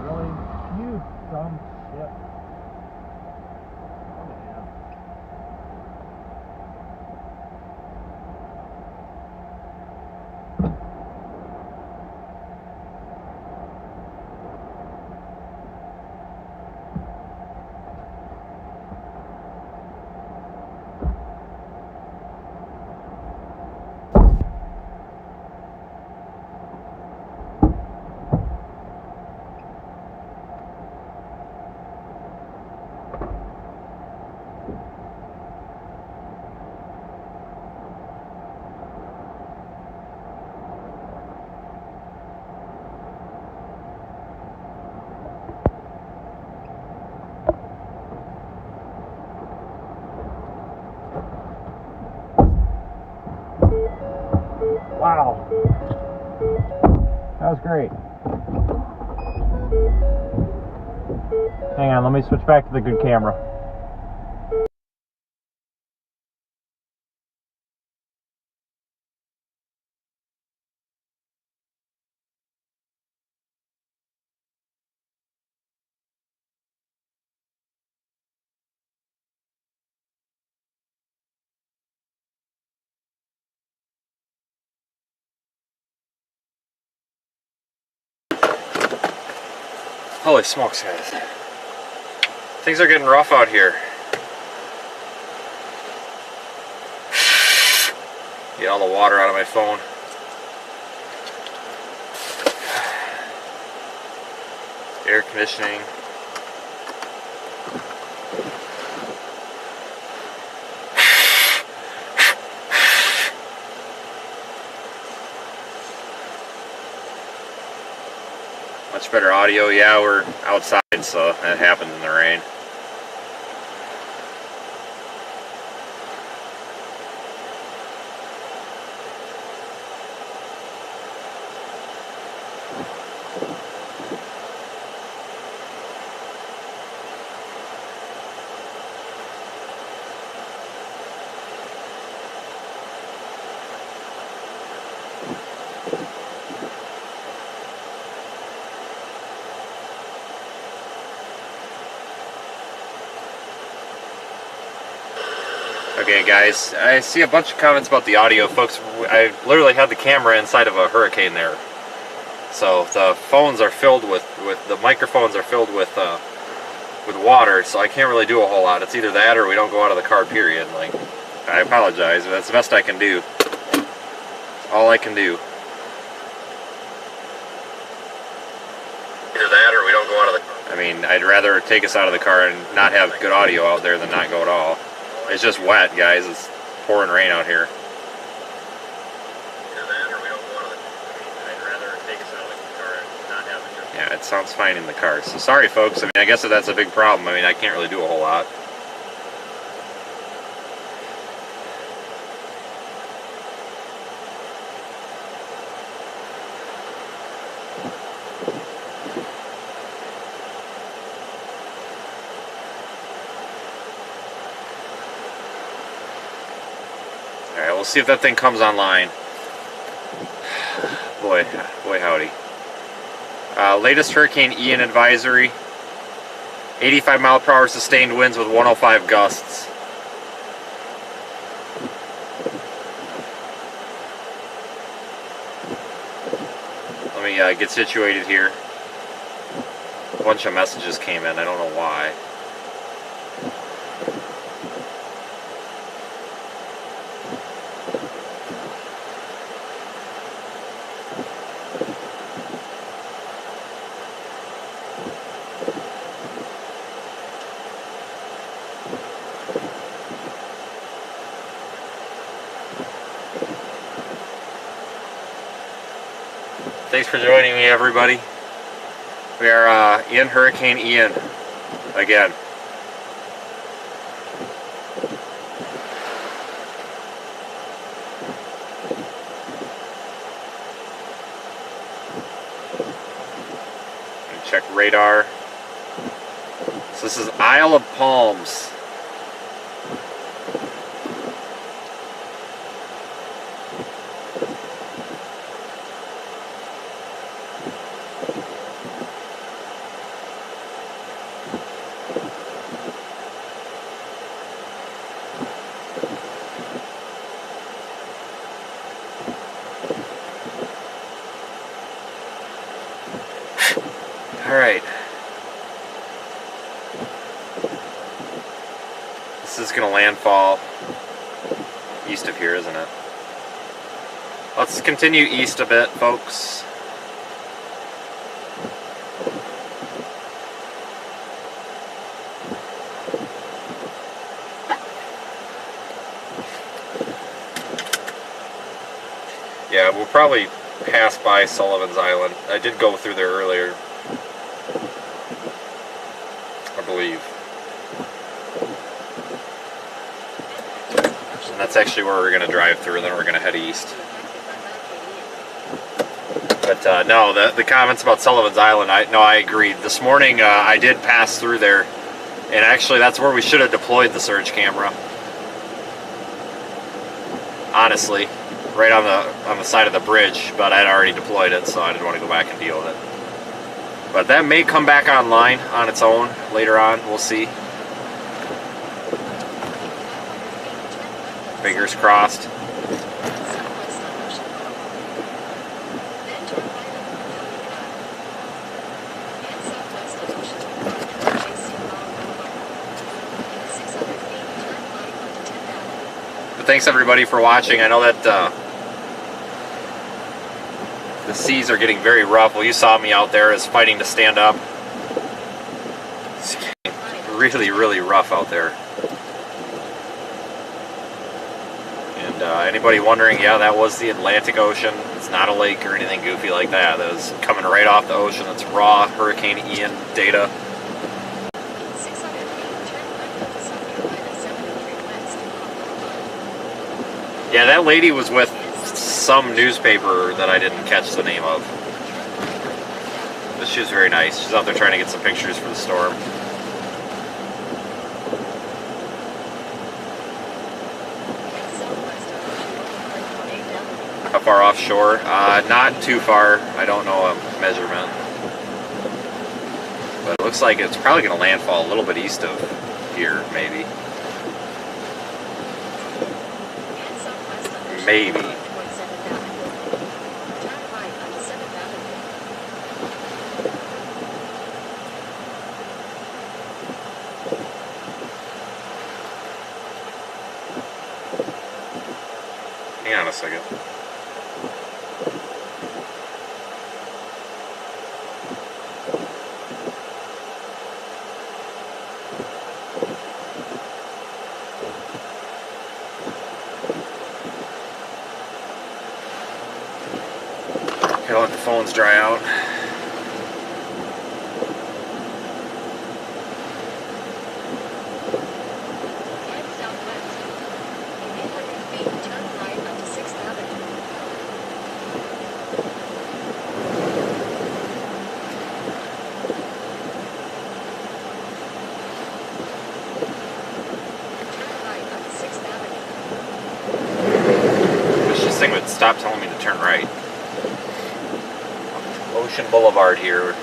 Really? You dumb shit. Oh, man. Wow. That was great. Hang on, let me switch back to the good camera. Holy smokes, guys. Things are getting rough out here. Get all the water out of my phone. Air conditioning. Much better audio. Yeah, we're outside, so that happened in the rain. Okay guys, I see a bunch of comments about the audio. Folks, I literally had the camera inside of a hurricane there. So the phones are filled with the microphones are filled with water, so I can't really do a whole lot. It's either that or we don't go out of the car, period. Like, I apologize, but that's the best I can do. All I can do. Either that or we don't go out of the car. I mean, I'd rather take us out of the car and not have good audio out there than not go at all. It's just wet, guys. It's pouring rain out here. Yeah, it sounds fine in the car. So sorry, folks. I mean, I guess that's a big problem. I mean, I can't really do a whole lot. Alright, we'll see if that thing comes online. Boy howdy. Latest Hurricane Ian advisory. 85 mile per hour sustained winds with 105 gusts. Let me get situated here. A bunch of messages came in. I don't know why. Thanks for joining me, everybody. We are in Hurricane Ian again. Check radar. So this is Isle of Palms. Alright. This is going to landfall east of here, isn't it? Let's continue east a bit, folks. Yeah, we'll probably pass by Sullivan's Island. I did go through there earlier, I believe. And that's actually where we're going to drive through, and then we're going to head east. But no, the comments about Sullivan's Island, I agreed. This morning I did pass through there, and actually that's where we should have deployed the surge camera. Honestly, right on the side of the bridge, but I'd already deployed it, so I didn't want to go back and deal with it. But that may come back online on its own later on. We'll see. Fingers crossed. But thanks everybody for watching. I know that the seas are getting very rough. Well, you saw me out there as fighting to stand up. It's getting really, really rough out there. And anybody wondering, yeah, that was the Atlantic Ocean. It's not a lake or anything goofy like that. That was coming right off the ocean. It's raw Hurricane Ian data. Yeah, that lady was with some newspaper that I didn't catch the name of. But she was very nice. She's out there trying to get some pictures for the storm. How far offshore? Not too far. I don't know a measurement. But it looks like it's probably going to landfall a little bit east of here, maybe. Maybe. Hang on a second. Gotta let the phones dry out. Wish this thing would stop telling me to turn right. Ocean Boulevard here.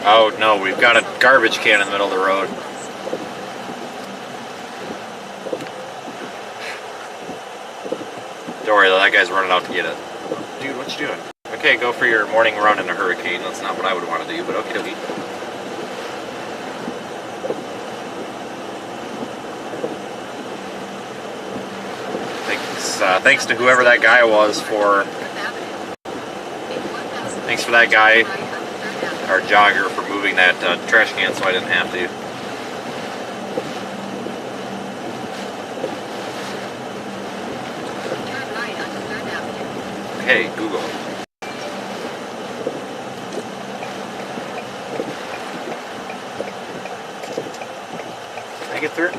Oh no, we've got a garbage can in the middle of the road. Don't worry, that guy's running out to get it. Dude, what you doing? Okay, go for your morning run in a hurricane. That's not what I would want to do, but okie dokie. Thanks to whoever that guy was for... Thanks for that guy, our jogger, for moving that trash can so I didn't have to. Hey, Google. Can I get through it?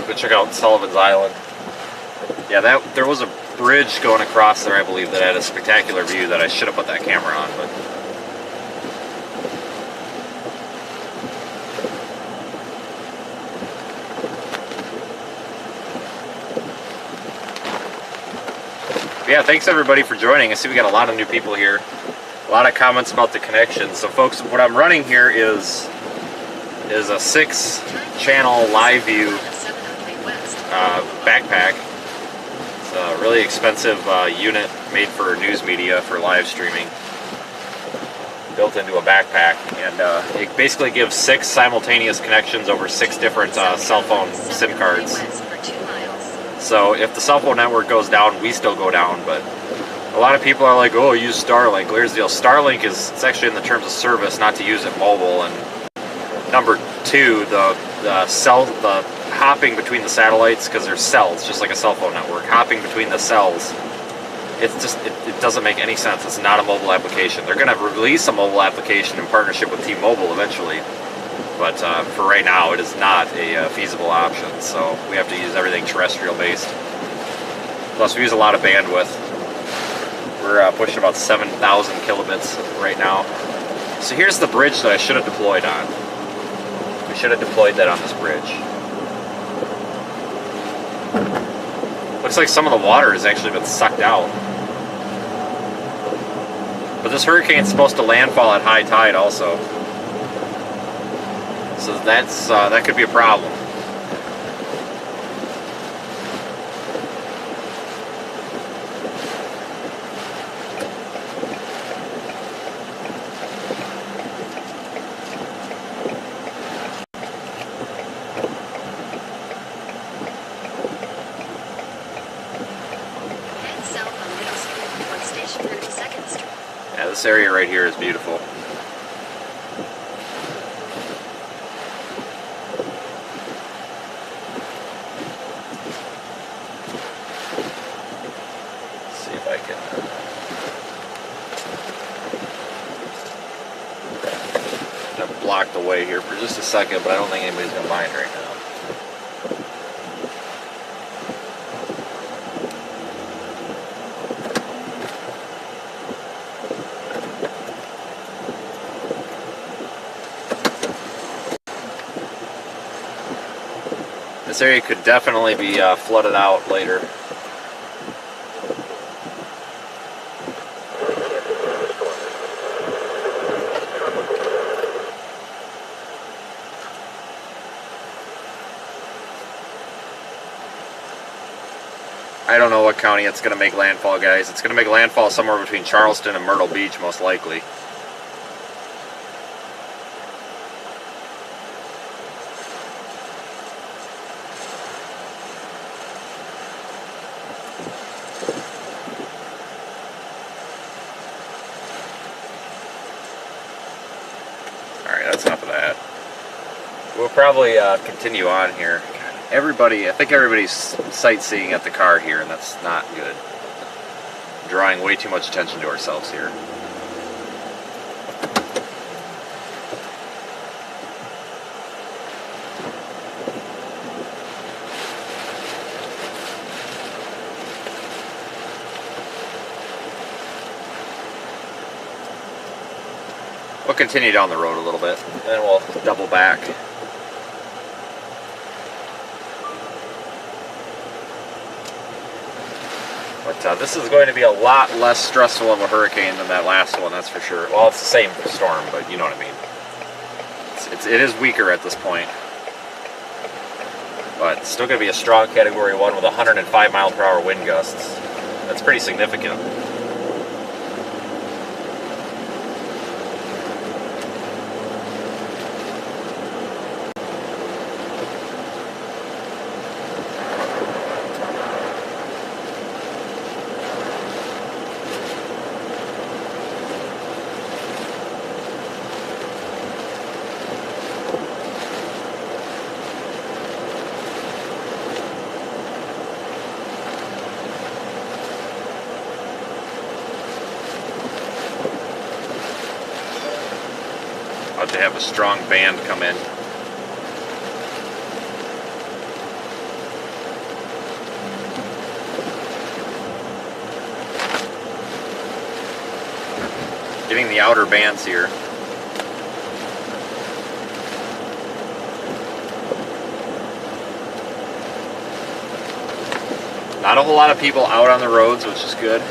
Go check out Sullivan's Island. Yeah, there was a bridge going across there, I believe, that had a spectacular view that I should have put that camera on, but... Yeah, thanks everybody for joining. I see we got a lot of new people here. A lot of comments about the connection. So folks, what I'm running here is a 6-channel live view backpack. It's a really expensive unit made for news media for live streaming. Built into a backpack, and it basically gives 6 simultaneous connections over 6 different cell phone SIM cards. So if the cell phone network goes down, we still go down, but A lot of people are like, oh, use Starlink. Well, here's the deal. Starlink is, it's actually in the terms of service not to use it mobile. And number two, the hopping between the satellites, because there's cells, just like a cell phone network, hopping between the cells, it's just, it doesn't make any sense. It's not a mobile application. They're going to release a mobile application in partnership with T-Mobile eventually. But for right now, it is not a feasible option. So we have to use everything terrestrial based. Plus, we use a lot of bandwidth. We're pushing about 7,000 kilobits right now. So here's the bridge that I should have deployed on. We should have deployed that on this bridge. Looks like some of the water has actually been sucked out. But this hurricane's supposed to landfall at high tide also. So that could be a problem. Head south on Middle Street toward Station 32nd Street. Yeah, this area right here is beautiful. See if I can I've blocked the way here for just a second, but I don't think anybody's gonna mind right now. This area could definitely be flooded out later. I don't know what county it's going to make landfall, guys. It's going to make landfall somewhere between Charleston and Myrtle Beach, most likely. Alright, that's enough of that. We'll probably continue on here. I think everybody's sightseeing at the car here, and that's not good. Drawing way too much attention to ourselves here. We'll continue down the road a little bit, and then we'll double back. But this is going to be a lot less stressful of a hurricane than that last one, that's for sure. Well, it's the same storm, but you know what I mean. It is weaker at this point. But it's still going to be a strong Category 1 with 105 mile per hour wind gusts. That's pretty significant. To have a strong band come in. Getting the outer bands here. Not a whole lot of people out on the roads, which is good.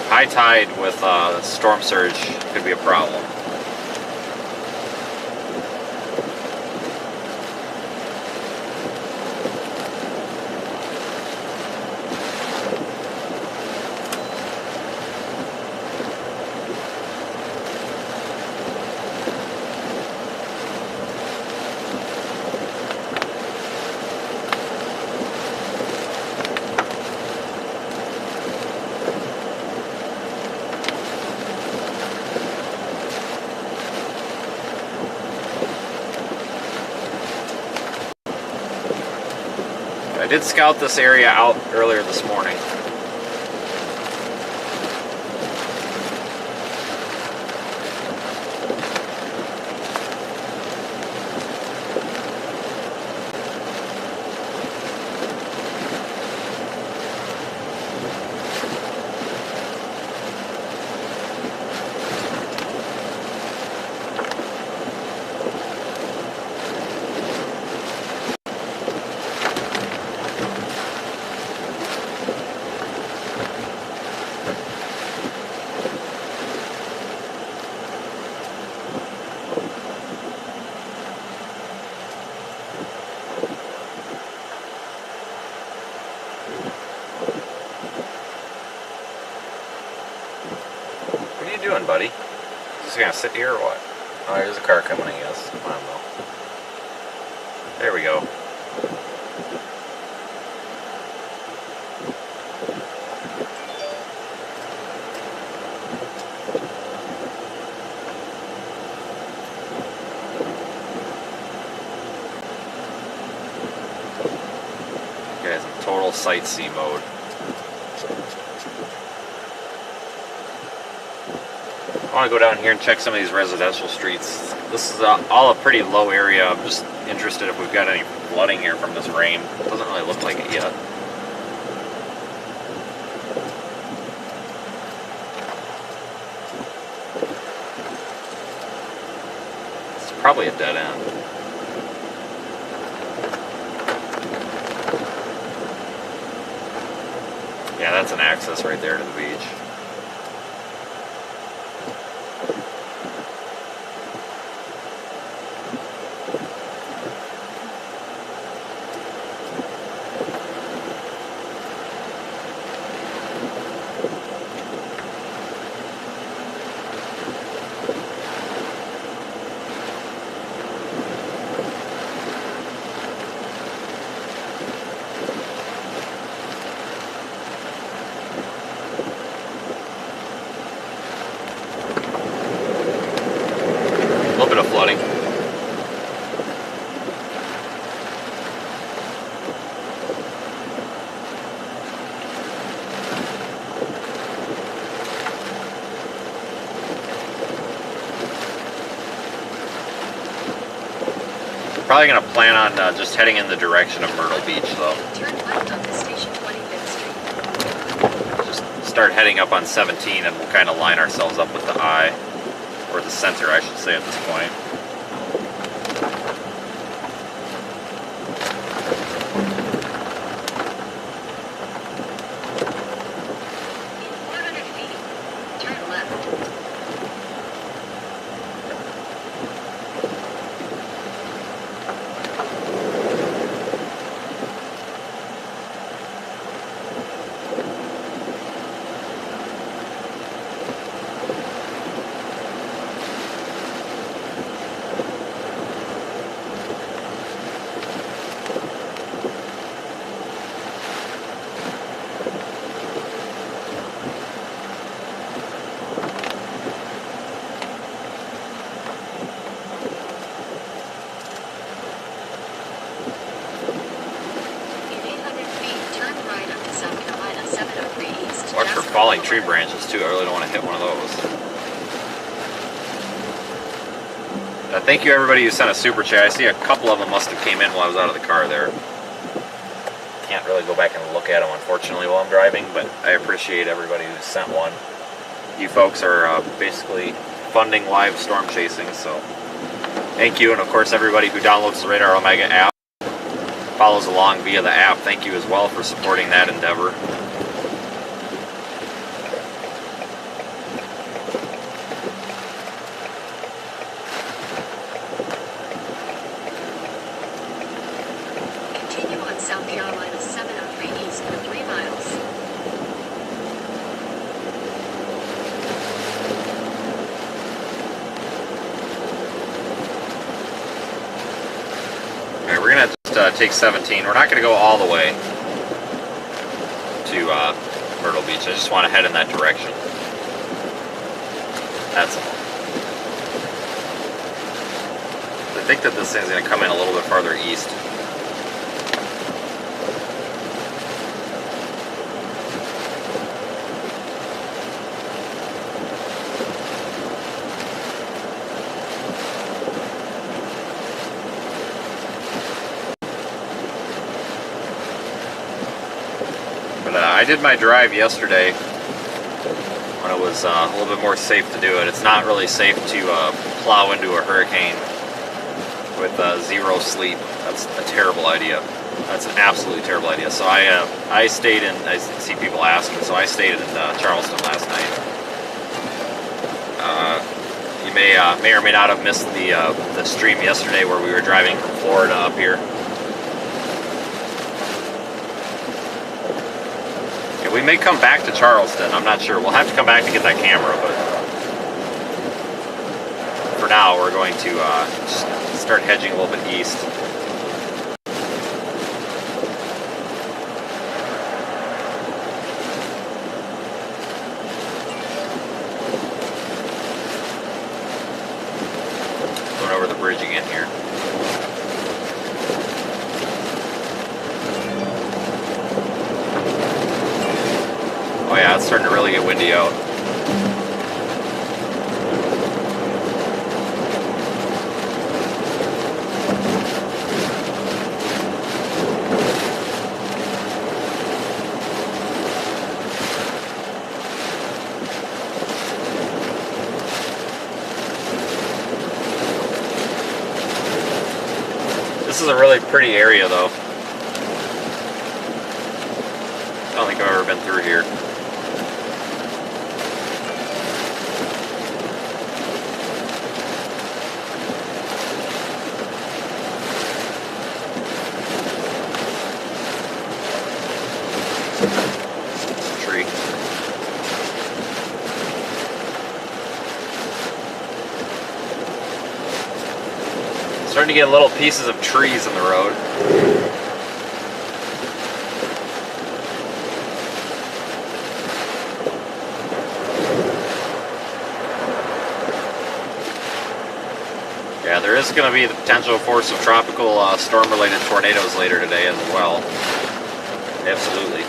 High tide with storm surge could be a problem. did scout this area out earlier this morning. What are you doing, buddy? Just gonna sit here or what? Oh, there's a car coming, I guess. I don't know. There we go. Guys, in total sightsee mode. I want to go down here and check some of these residential streets. This is all a pretty low area. I'm just interested if we've got any flooding here from this rain. It doesn't really look like it yet. It's probably a dead end. Yeah, that's an access right there to the beach. A little bit of flooding. Probably going to plan on just heading in the direction of Myrtle Beach, though. Turn left onto Station 25th Street. Just start heading up on 17 and we'll kind of line ourselves up with the eye, or the center, I should say, at this point. In 400 feet, turn left. Watch for falling tree branches too. I really don't want to hit one of those. Thank you everybody who sent a super chat. I see a couple of them must have came in while I was out of the car there. Can't really go back and look at them unfortunately while I'm driving, but I appreciate everybody who sent one. You folks are basically funding live storm chasing, so thank you. And of course everybody who downloads the Radar Omega app, follows along via the app, thank you as well for supporting that endeavor. Continue on South Carolina 703 East for 3 miles. Alright, we're going to just take 17. We're not going to go all the way to Myrtle Beach. I just want to head in that direction. That's all. I think that this thing's going to come in a little bit farther east. I did my drive yesterday when it was a little bit more safe to do it. It's not really safe to plow into a hurricane with zero sleep. That's a terrible idea. That's an absolutely terrible idea. So I stayed in, I see people asking, so I stayed in Charleston last night. You may or may not have missed the stream yesterday where we were driving from Florida up here. Yeah, we may come back to Charleston, I'm not sure. We'll have to come back to get that camera, but for now we're going to just start hedging a little bit east. Going over the bridge again here. Oh yeah, it's starting to really get windy out. This is a really pretty area though. I don't think I've ever been through here. Tree. Starting to get little pieces of trees in the road. Yeah, there is going to be the potential for some tropical storm-related tornadoes later today as well. Absolutely.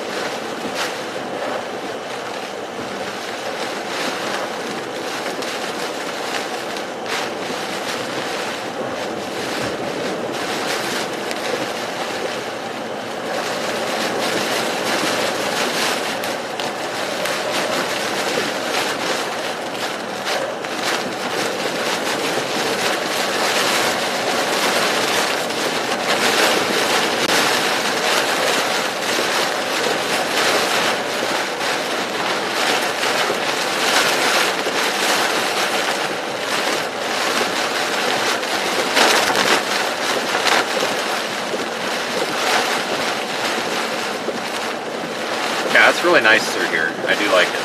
Yeah, it's really nice through here. I do like it.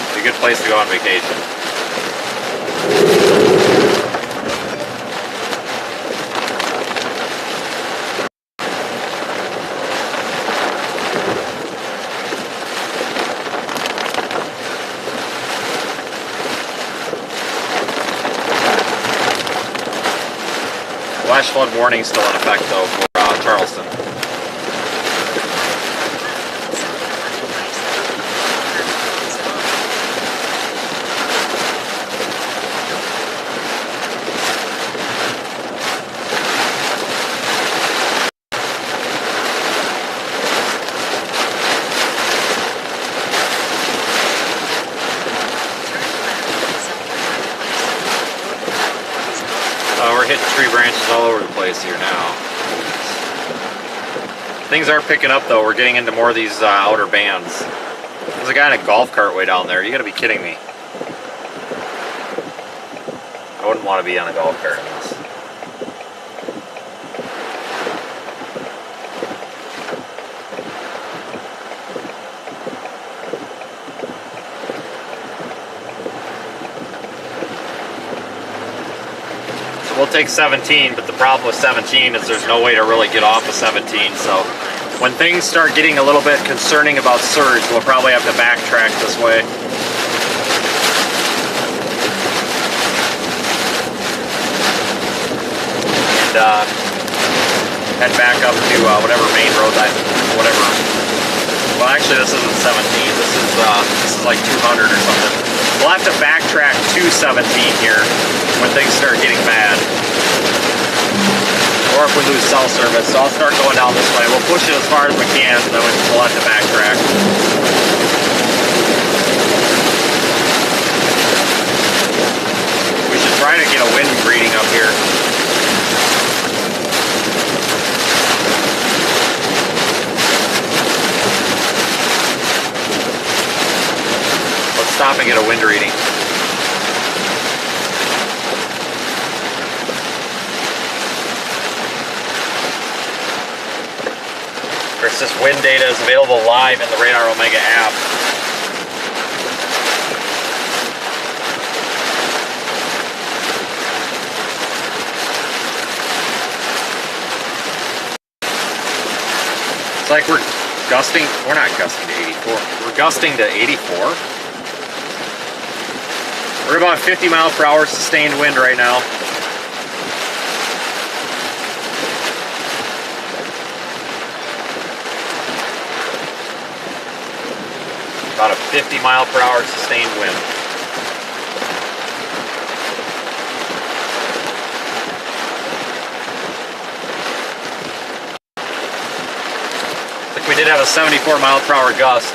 It's a good place to go on vacation. Flash flood warning still in effect though for Charleston. We're hitting tree branches all over the place here now. Things are picking up though. We're getting into more of these outer bands. There's a guy in a golf cart way down there. You gotta be kidding me. I wouldn't want to be on a golf cart in this. We'll take 17, but the problem with 17 is there's no way to really get off of 17, so when things start getting a little bit concerning about surge, we'll probably have to backtrack this way. And head back up to whatever main road well actually this isn't 17, this is like 200 or something. We'll have to backtrack to 17 here when things start getting bad. Or if we lose cell service. So I'll start going down this way. We'll push it as far as we can, and then we'll have to backtrack. We should try to get a wind reading up here. Let's stop and get a wind reading. Of course, this wind data is available live in the Radar Omega app. It's like we're not gusting to 84. We're gusting to 84. We're about 50 mile per hour sustained wind right now. About a 50 mile per hour sustained wind. We did have a 74 mile per hour gust.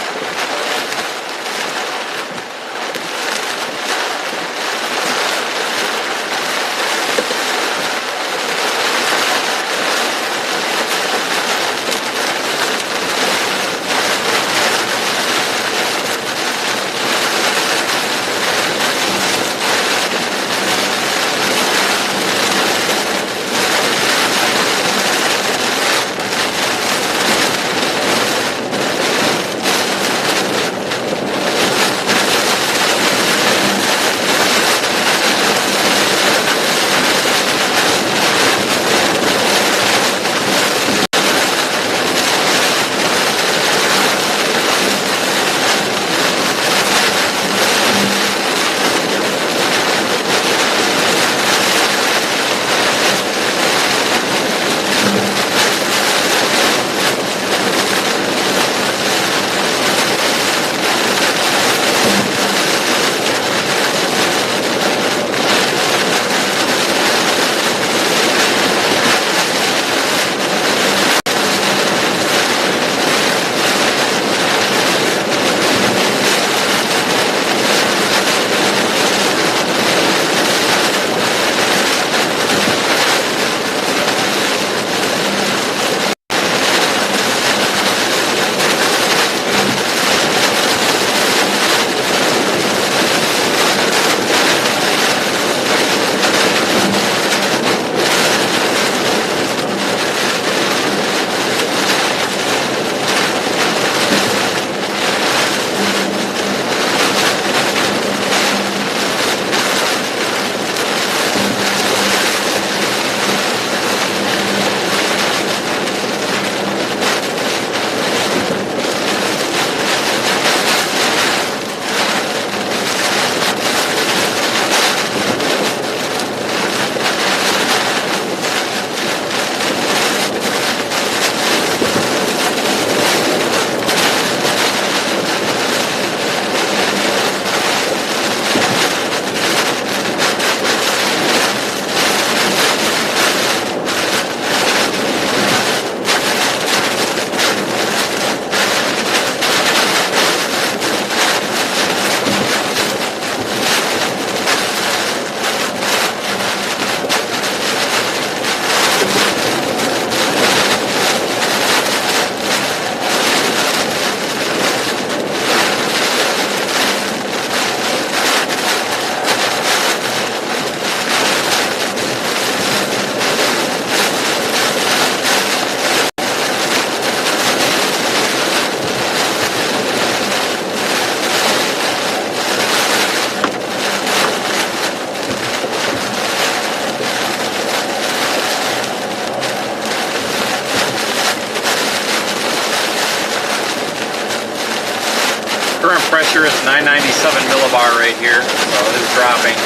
Current pressure is 997 millibar right here, so it is dropping.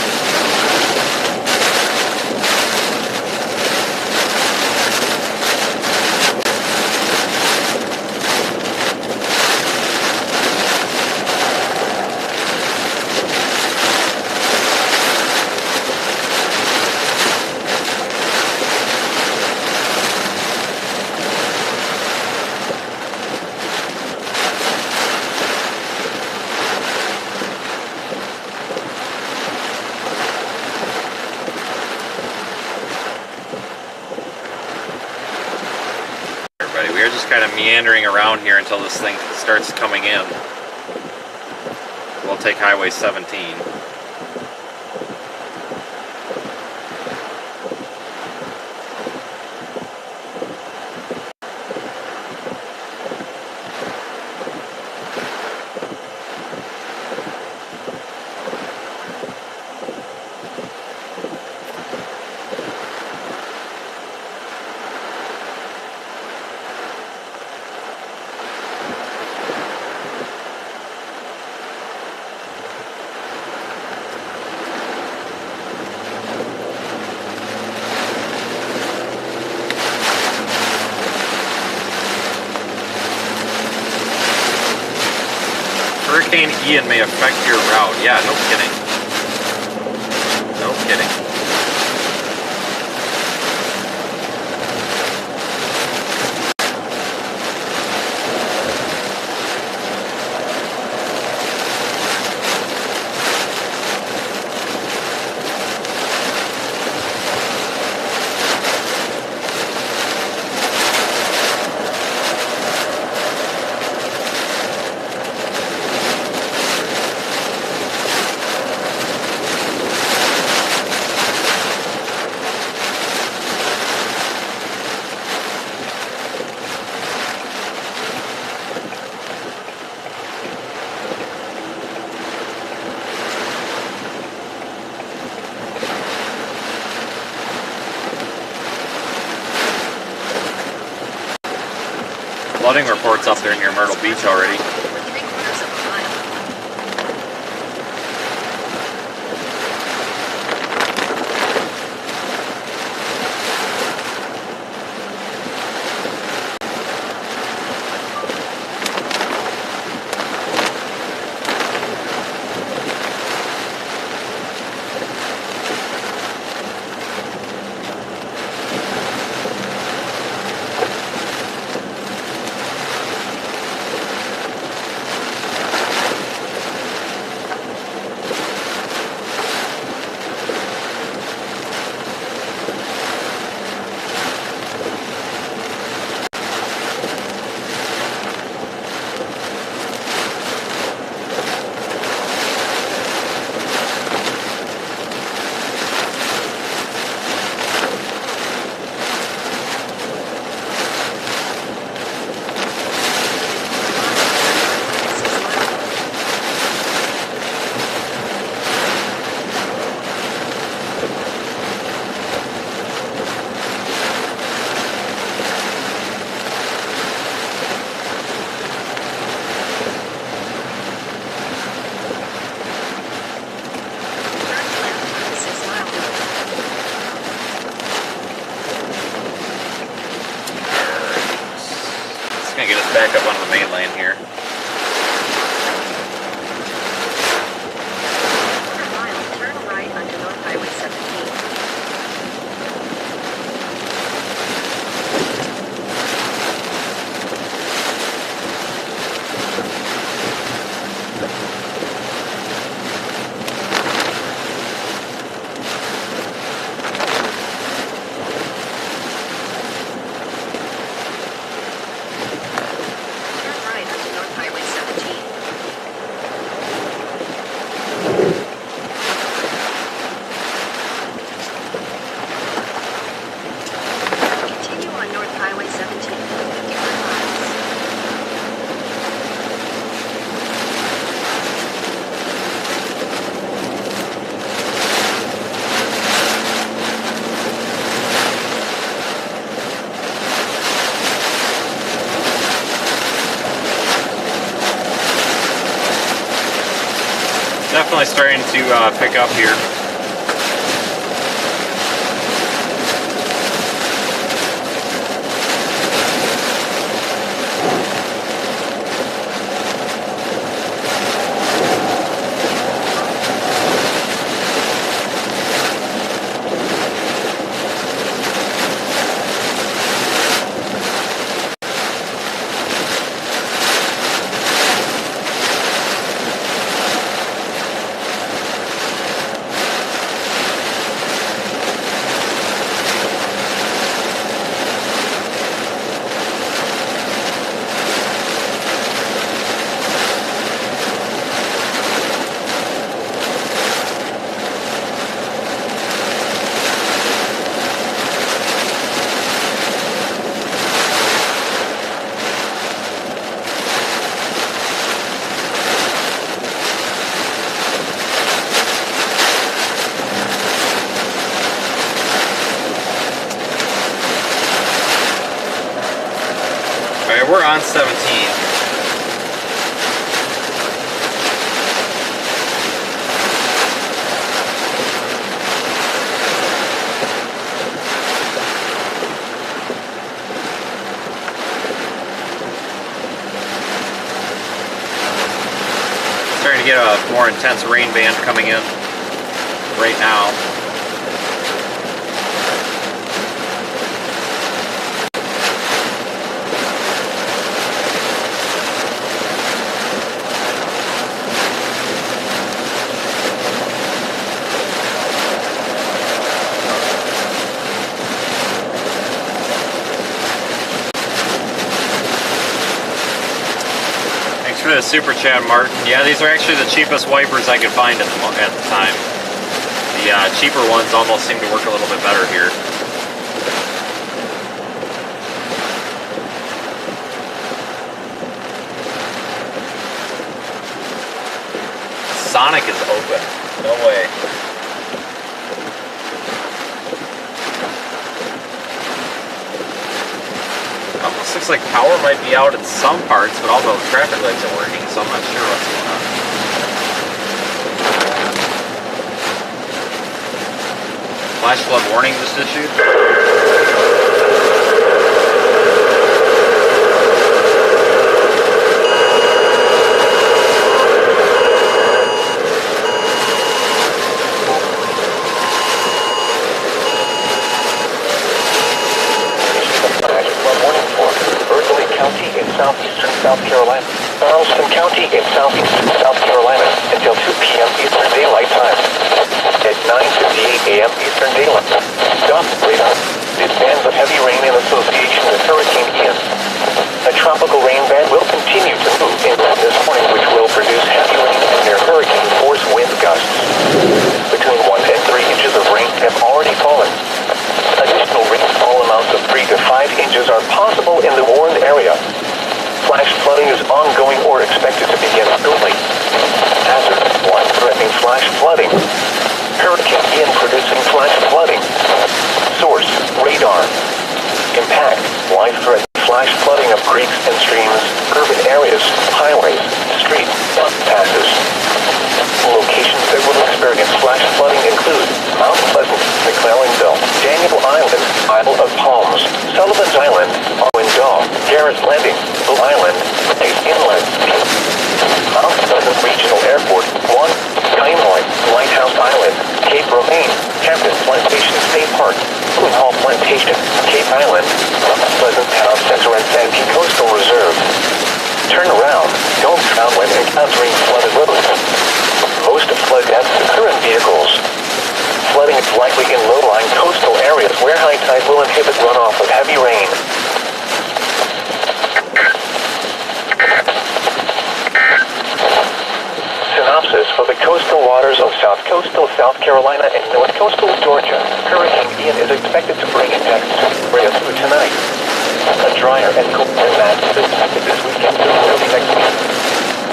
We are just kind of meandering around here until this thing starts coming in. We'll take Highway 17. Hurricane Ian may affect your route. Yeah, no kidding. No kidding. Flooding reports up there near Myrtle Beach already. For 3/4 of a mile. Back up onto the main lane here. Quarter mile, turn right onto North Highway 17. Turn right onto North Highway 17. Continue on North Highway 17 for 55 miles. Definitely starting to pick up here. Yeah, we're on 17. Starting to get a more intense rain band coming in right now. For the super chat, Martin. Yeah, these are actually the cheapest wipers I could find at the time. The cheaper ones almost seem to work a little bit better here. Sonic is open. No way. Almost looks like power might be out in some parts, but all the traffic lights are working, so I'm not sure what's going on. Flash flood warning just issued. Southeastern South Carolina, Charleston County in southeastern South Carolina until 2 p.m. Eastern Daylight Time. At 9:58 a.m. Eastern Daylight. Stop radar. This bands of heavy rain in association with Hurricane Ian. A tropical rain band will continue to move inland this morning, which will produce heavy rain and near hurricane force wind gusts. Between 1 and 3 inches of rain have already fallen. Additional rainfall amounts of 3 to 5 inches are possible in the warned area. Flash flooding is ongoing or expected to begin shortly. Hazard: life-threatening flash flooding. Hurricane Ian producing flash flooding. Source: radar. Impact: life-threatening flash flooding of creeks and streams, urban areas, highways, streets, bus passes. Locations that will experience flash flooding include Mount Pleasant, McClellanville, Daniel Island, Isle of Palms, Sullivan's Island, Owendell, Garrett's Landing, Blue Island, Place Inlet, Mount Pleasant Regional Airport, 1, Kaimoy, Lighthouse Island, Cape Romaine, Hampton Plantation State Park, Boone Hall Plantation, Cape Island, Pleasant Town Center and Santee Coastal Reserve. Turn around, don't drown when encountering flooded roads. Most flood deaths occur in vehicles. Flooding is likely in low-lying coastal areas where high tide will inhibit runoff of heavy rain. Synopsis for the coastal waters of South Coastal South Carolina and North Coastal Georgia. Hurricane Ian is expected to bring impacts to Brea through tonight. A drier and colder mass is expected this weekend through early next week.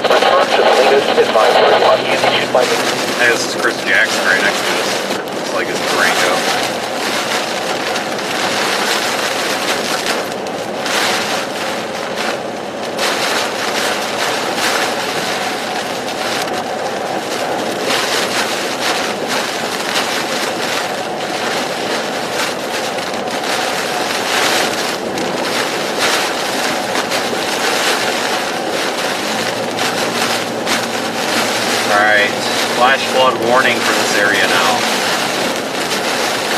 Refer to the latest advisory on Ian issued by the... Hey, this is Chris Jackson right next to us. Looks like it's Durango. Flash flood warning for this area now.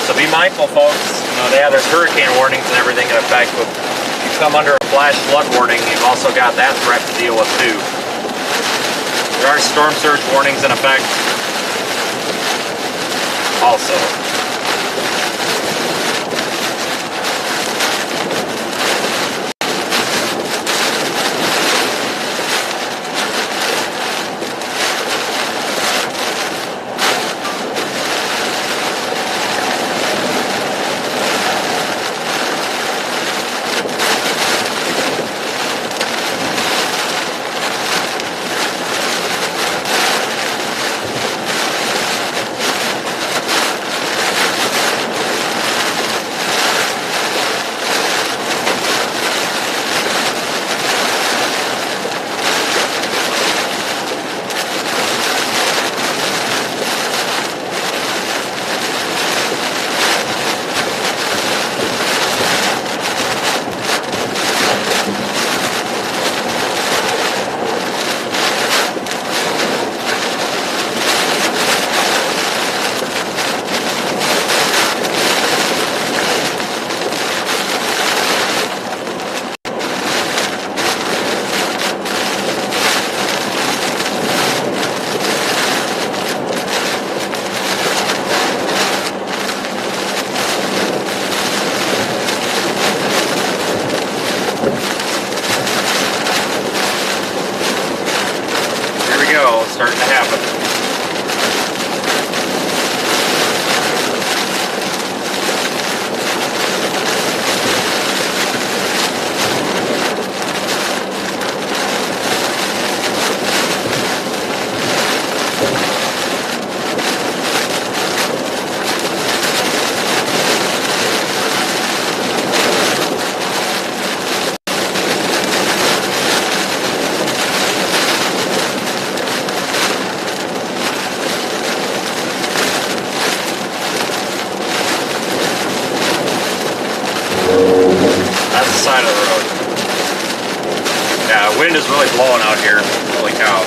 So be mindful, folks. You know, yeah, there's hurricane warnings and everything in effect, but if you come under a flash flood warning, you've also got that threat to deal with too. There are storm surge warnings in effect also. starting to happen. That's the side of the road. Yeah, wind is really blowing out here. Holy cow.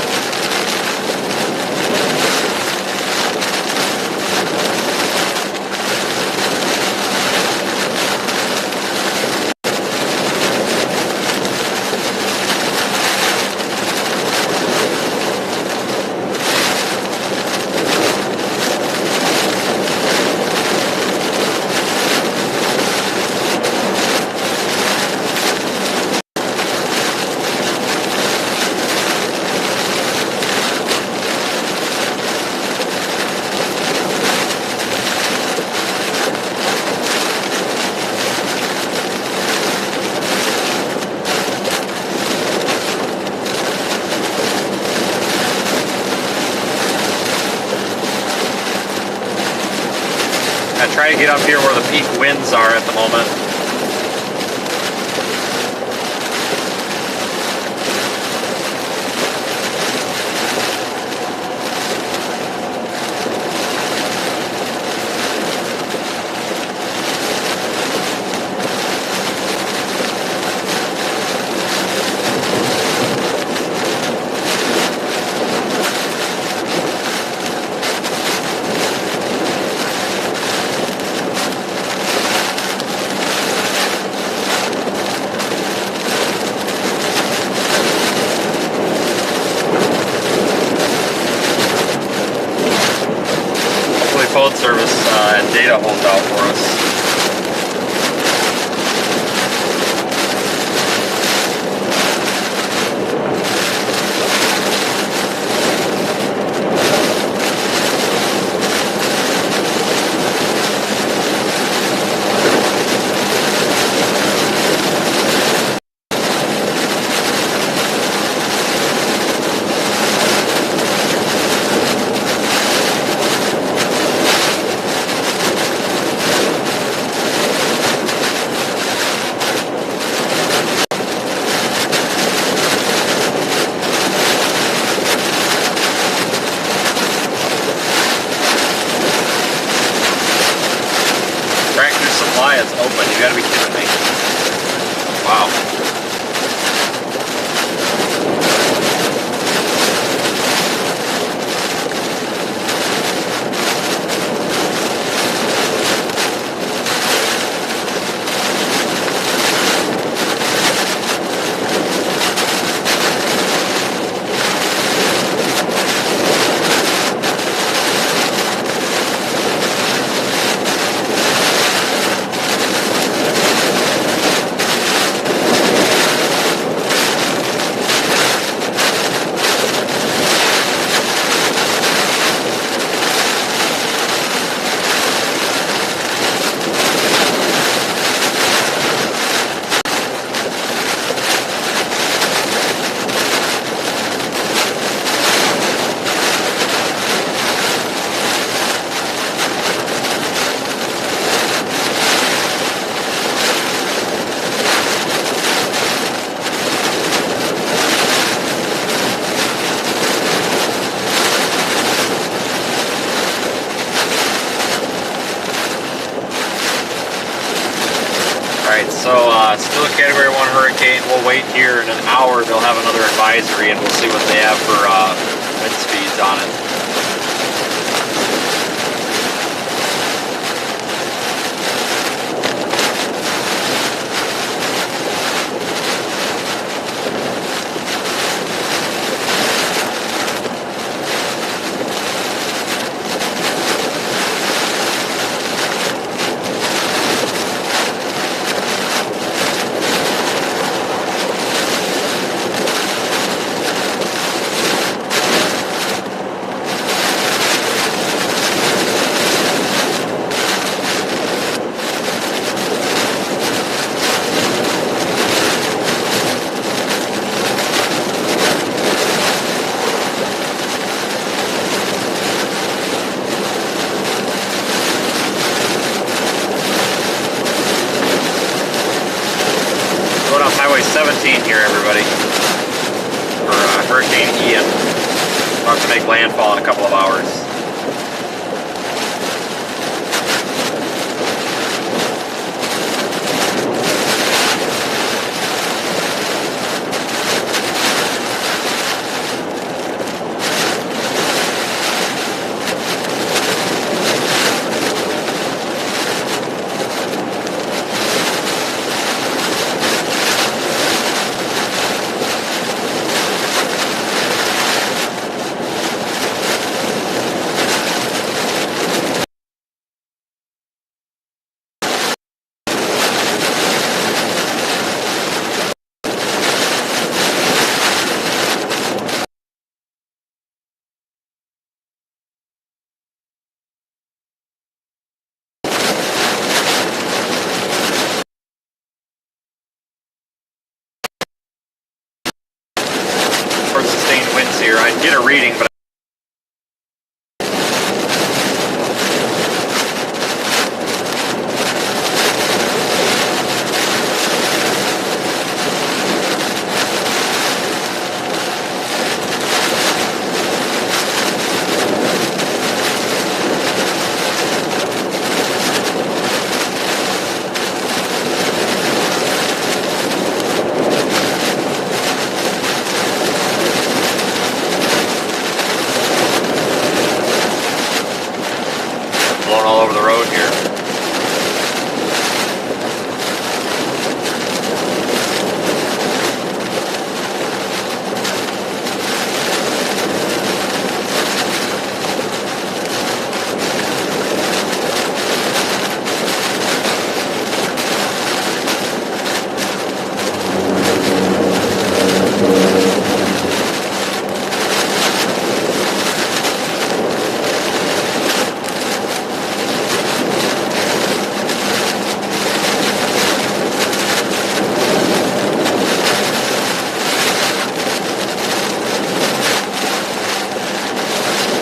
I try to get up here where the peak winds are at the moment. Phone service and data holds out for us. Tractor Supply is open. You gotta be kidding me. Wow. Alright, so still a Category 1 hurricane. We'll wait here in an hour. They'll have another advisory and we'll see what they have for wind speeds on it. Category 17 here, everybody, for Hurricane Ian. About to make landfall in a couple of hours. For sustained winds here, I can get a reading, but blowing all over the road here.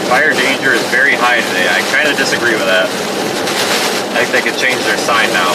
Fire danger is very high today. I kind of disagree with that. I think they could change their sign now.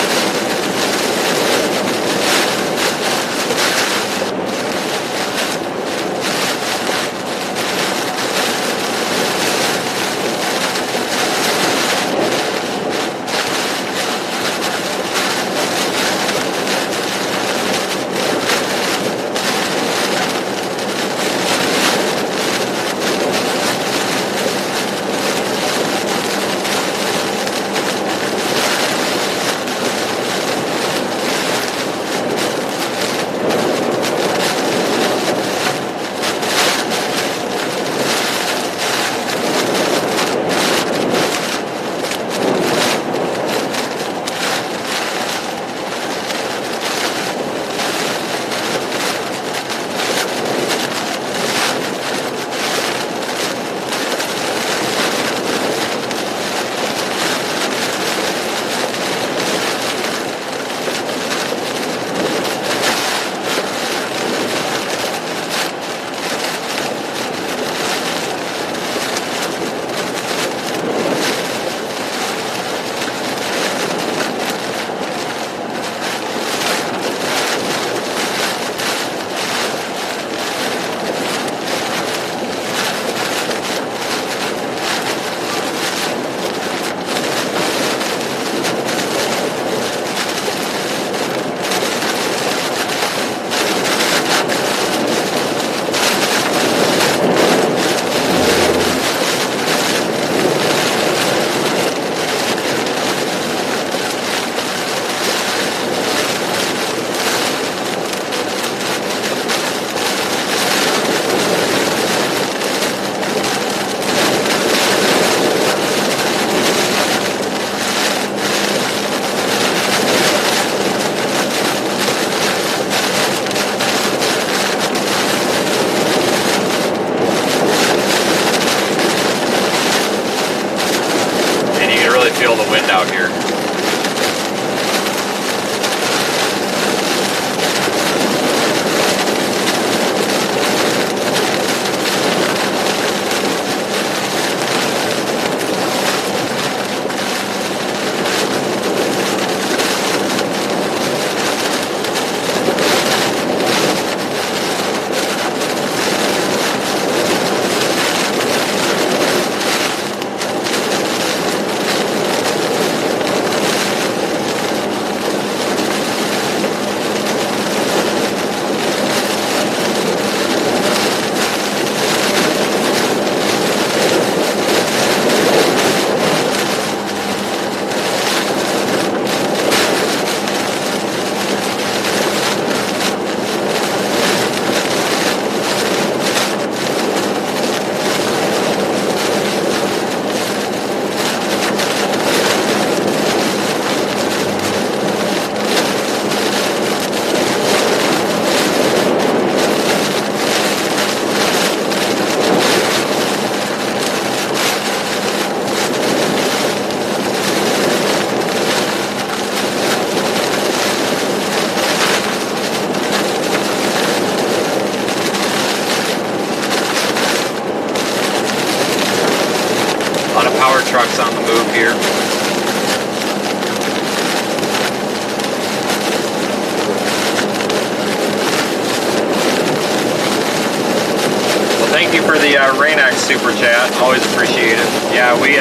super chat. Always appreciate it. Yeah, we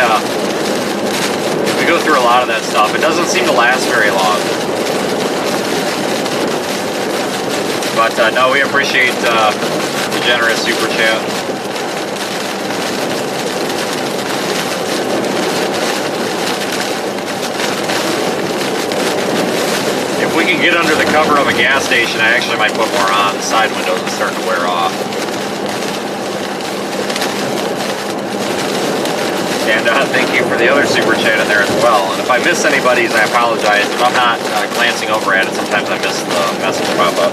go through a lot of that stuff. It doesn't seem to last very long. But no, we appreciate the generous super chat. If we can get under the cover of a gas station, I actually might put more on. The side windows are starting to wear off. And thank you for the other super chat in there as well. And if I miss anybody's, I apologize. If I'm not glancing over at it, sometimes I miss the message pop up.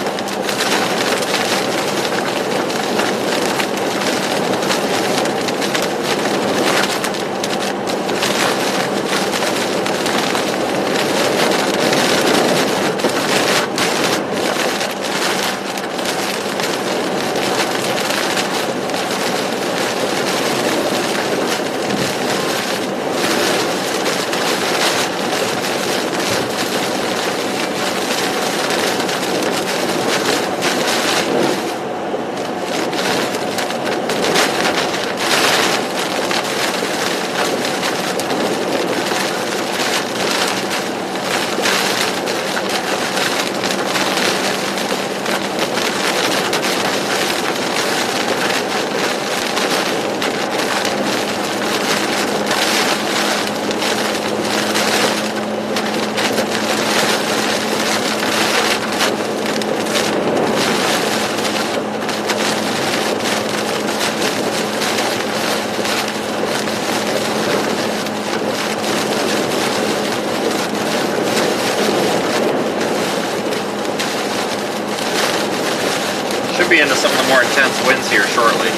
Be into some of the more intense winds here shortly.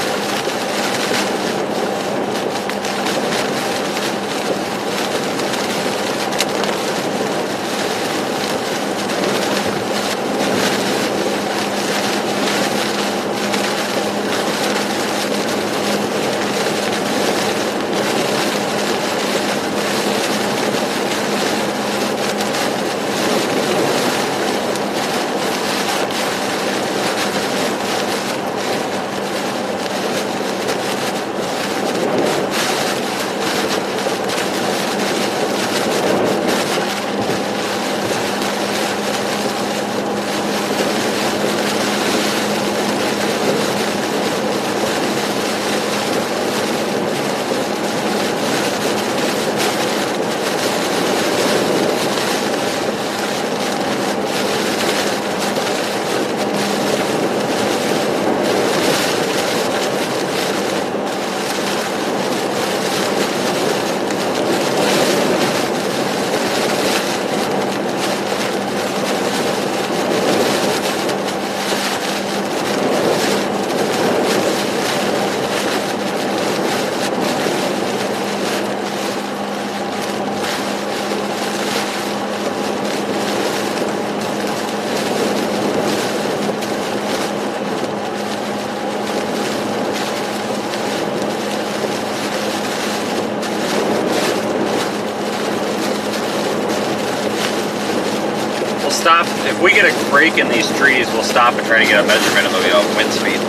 Stop. If we get a break in these trees, we'll stop and try to get a measurement of the wind speed.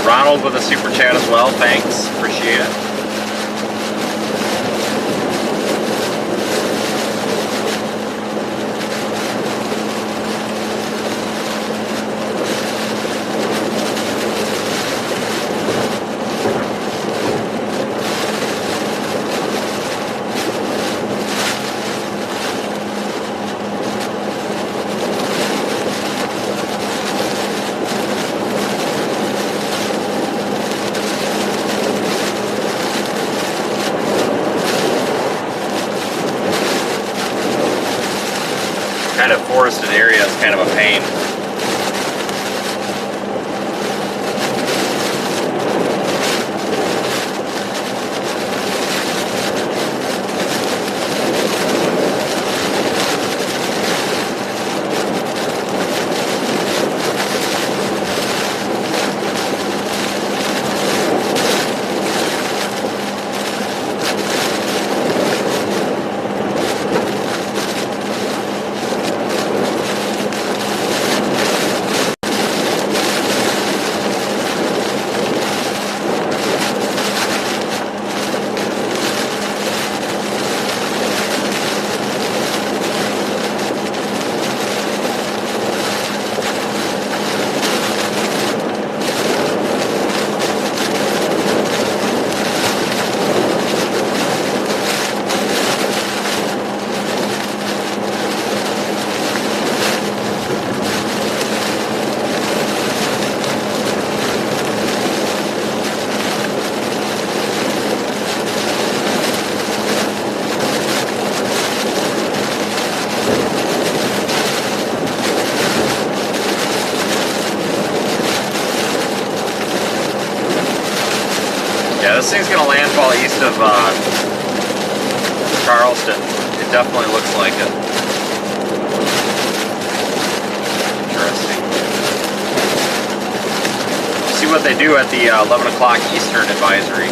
Ronald with a super chat as well. Thanks. Appreciate it. Kind of forested area is kind of a pain. this thing's gonna landfall east of Charleston. It definitely looks like it. Interesting. See what they do at the 11 o'clock Eastern advisory.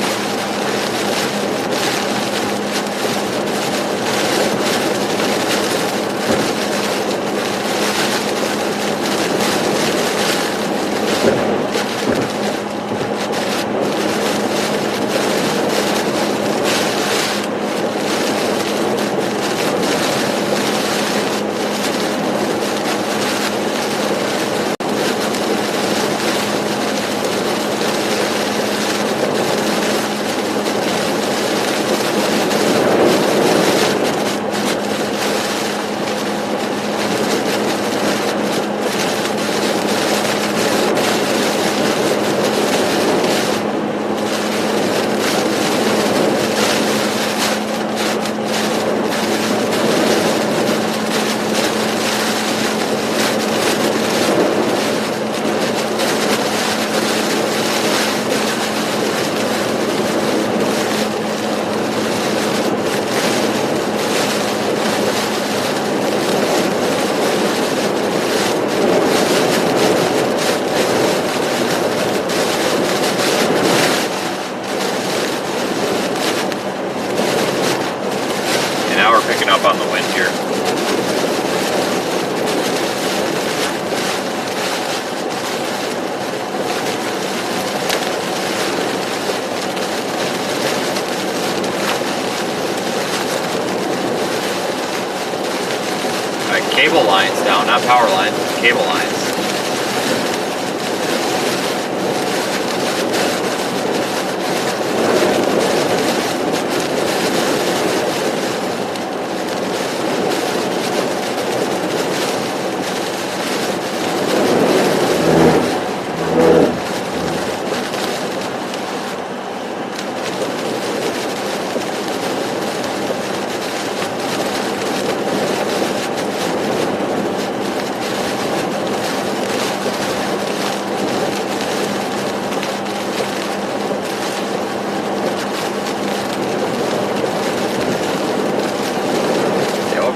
Up on the wind here. Cable lines down, not power lines, cable lines.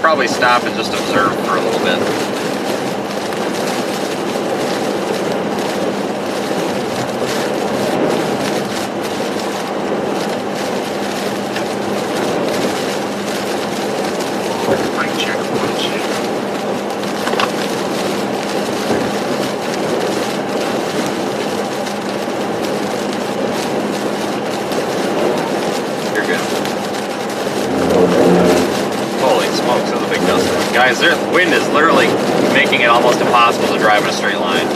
Probably stop and just observe for a little bit. Mic check 1, 2. You're good. Holy smokes, that's a big dust. Guys, the wind is literally making it almost impossible to drive in a straight line.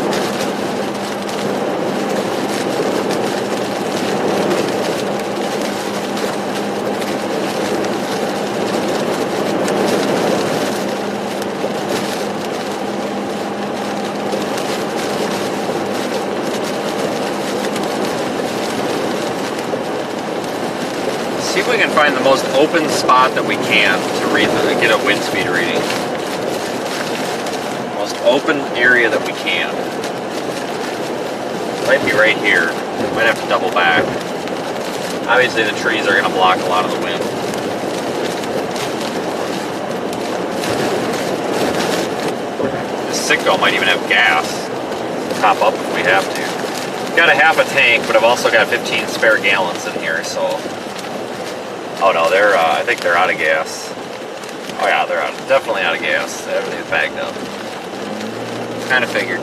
See if we can find the most open spot that we can to get a wind speed reading. Most open area that we can. Might be right here. Might have to double back. Obviously the trees are going to block a lot of the wind. This Sitco might even have gas. Top up if we have to. Got a half a tank, but I've also got 15 spare gallons in here, so... Oh no, they're, I think they're out of gas. Oh yeah, they're definitely out of gas. Everything's bagged up. Kind of figured.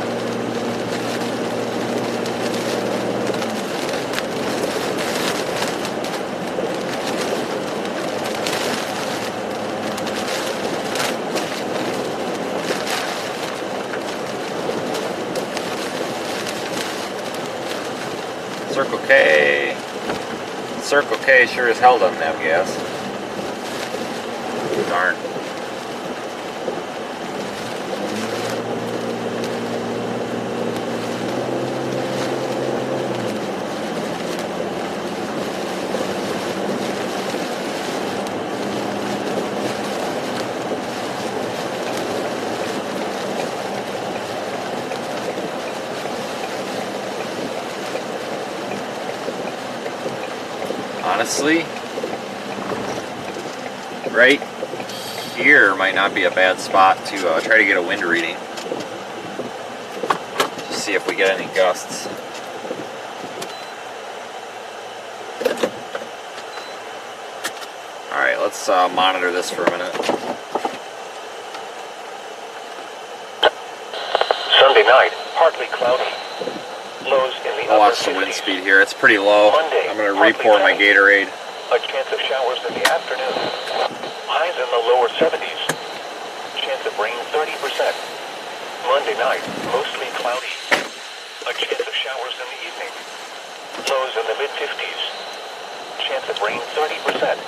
Circle K. Circle K sure as hell doesn't have gas. Darn. Honestly, right here might not be a bad spot to try to get a wind reading. Just see if we get any gusts. Alright, let's monitor this for a minute. Sunday night, partly cloudy. Lows in the I'll upper watch the wind 50s. speed here. It's pretty low. Monday, I'm going to partly re-pour my cloudy. Gatorade. A chance of showers in the afternoon. Highs in the lower 70s. Chance of rain 30%. Monday night, mostly cloudy. A chance of showers in the evening. Lows in the mid-50s. Chance of rain 30%.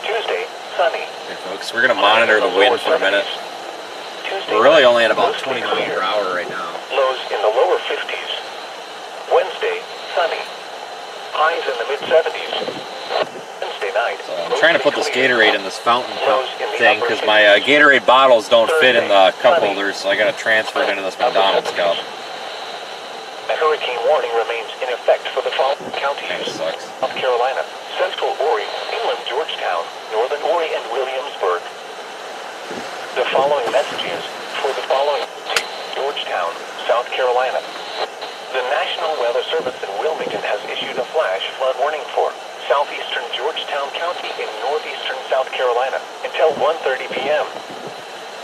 Tuesday, sunny. Okay, folks, we're going to monitor the wind for a minute. Tuesday We're really night, only at about mostly 20 miles clear. per hour right now. Lows in the lower 50s. Wednesday, sunny. Highs in the mid-70s. Wednesday night. So I'm trying to put this mostly clear. Gatorade in this fountain Lows in the thing upper because my 50s. Gatorade bottles don't fit in the cup Thursday, holders, so I got to transfer it into this McDonald's cup. A hurricane warning remains in effect for the following Kind of counties: sucks. South Carolina, Central Horry, inland Georgetown, Northern Horry, and Williamsburg. The following messages for the following counties: Georgetown, South Carolina. The National Weather Service in Wilmington has issued a flash flood warning for southeastern Georgetown County in northeastern South Carolina until 1:30 p.m.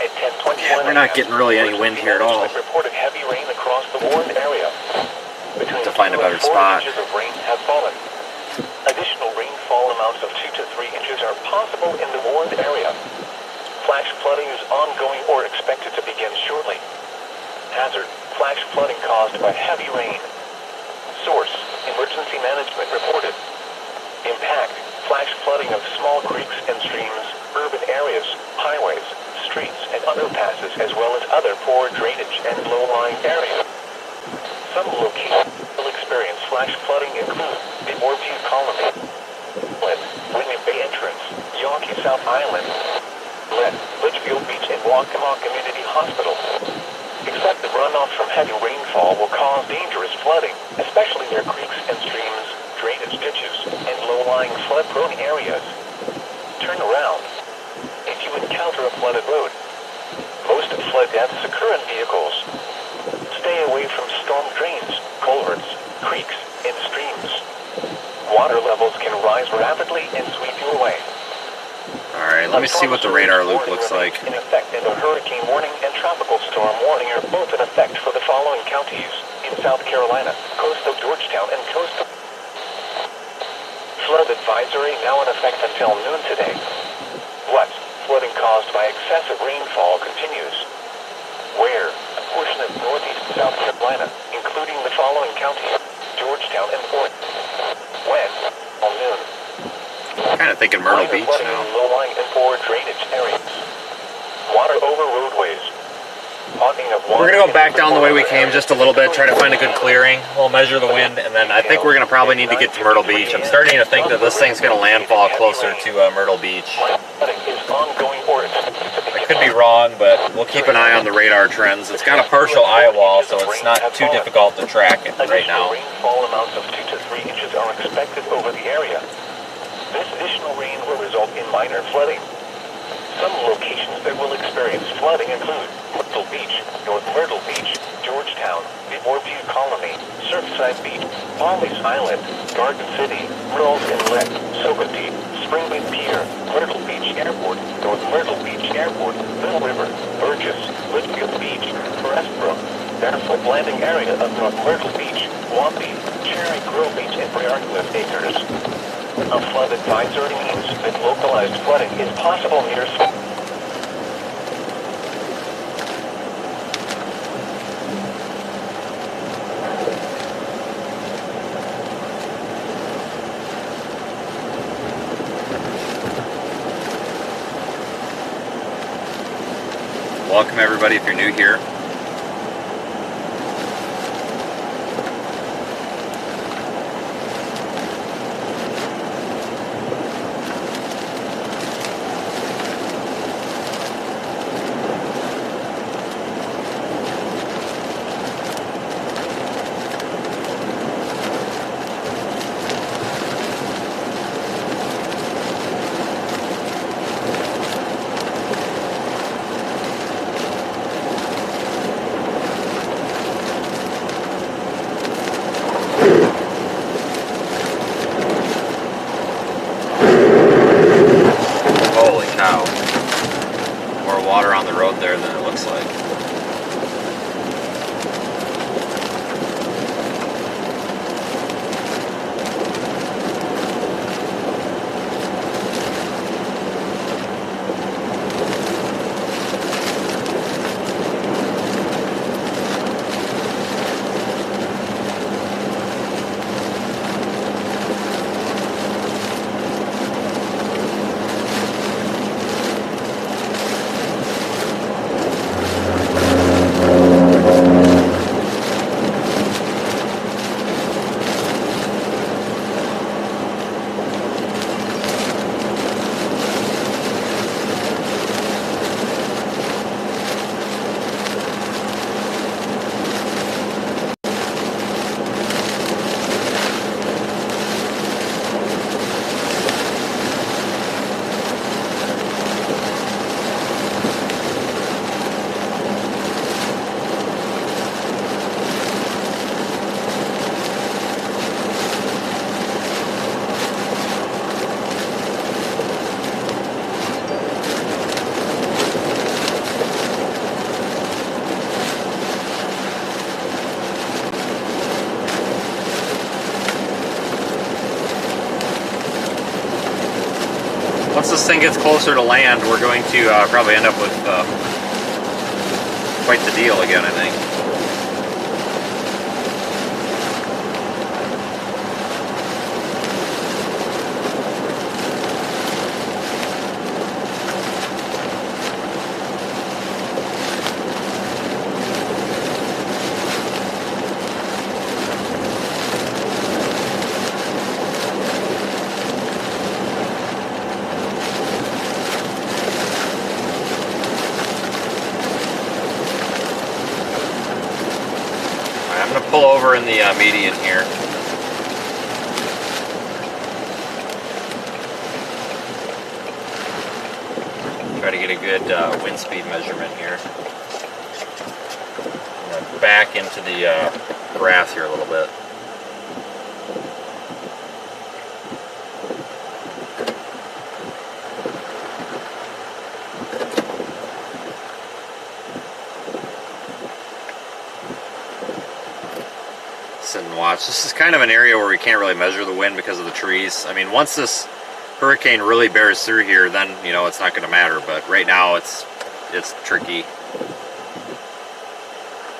At 10:21 Yeah, we're not a.m., getting really any wind here at all. management reported heavy rain across the warned area. Between To find a 2 and better 4 spot. inches of rain have fallen. Additional rainfall amounts of 2 to 3 inches are possible in the warned area. Flash flooding is ongoing or expected to begin shortly. Hazard: flash flooding caused by heavy rain. Source: emergency management reported. Impact: flash flooding of small creeks and streams, urban areas, highways, streets, and underpasses, as well as other poor drainage and low-lying areas. Some locations will experience flash flooding include the Orview Colony, Whitney Bay Entrance, Yawkey South Island, Litchfield Beach, and Waccamaw Community Hospital. Excessive runoff from heavy rainfall will cause dangerous flooding, especially near creeks and streams, drainage ditches, and low-lying flood-prone areas. Turn around if you encounter a flooded road. Most flood deaths occur in vehicles. Stay away from storm drains, culverts, creeks, and streams. Water levels can rise rapidly and sweep you away. Alright, let me see what the radar loop looks like. In effect, and a hurricane warning and tropical storm warning are both in effect for the following counties in South Carolina, coastal Georgetown, and coastal. Flood advisory now in effect until noon today. What? Flooding caused by excessive rainfall continues. Where? A portion of northeast South Carolina, including the following counties: Georgetown and Fort. When? All noon. Kind of thinking Myrtle Minor Beach flooding now. in low-lying and poor drainage areas. Water over roadways. Hogging of water. We're going to go back down the way we came just a little bit, try to find a good clearing. We'll measure the wind, and then I think we're going to probably need to get to Myrtle Beach. I'm starting to think that this thing's going to landfall closer to Myrtle Beach. Flooding is ongoing or expected to I begin. could be wrong, but we'll keep an eye on the radar trends. It's got a partial eye wall, so it's not too difficult to track it right Additional now. rainfall amounts of 2 to 3 inches are expected over the area. This additional rain will result in minor flooding. Some locations that will experience flooding include Myrtle Beach, North Myrtle Beach, Georgetown, the Orview Colony, Surfside Beach, Polly's Island, Garden City, Merle's Inlet, Sogatee, Springwood Pier, Myrtle Beach Airport, North Myrtle Beach Airport, Little River, Burgess, Litchfield Beach, Forestbrook, Barefoot Landing area of North Myrtle Beach, Wampy, Cherry Grove Beach, and Briarcliff Acres. A flood advisory means that localized flooding is possible near Welcome everybody if you're new here. this thing gets closer to land, we're going to probably end up with quite the deal again, I think. I'm going to pull over in the median here. Try to get a good wind speed measurement here. I'm going to back into the grass here a little bit. Sit and watch. This is kind of an area where we can't really measure the wind because of the trees. I mean, once this hurricane really bears through here, then, you know, it's not going to matter. But right now, it's tricky.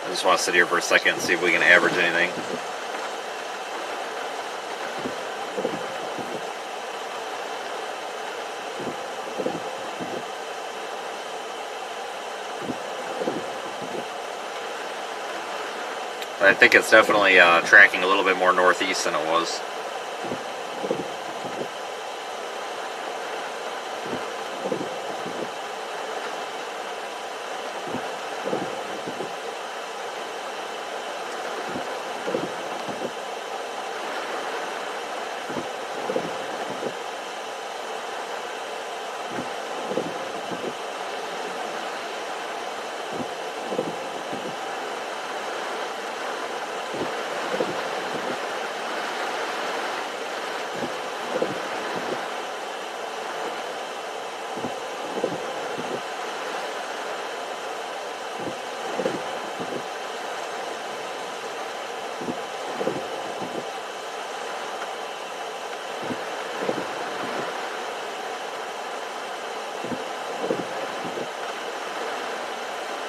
I just want to sit here for a second and see if we can average anything. I think it's definitely tracking a little bit more northeast than it was.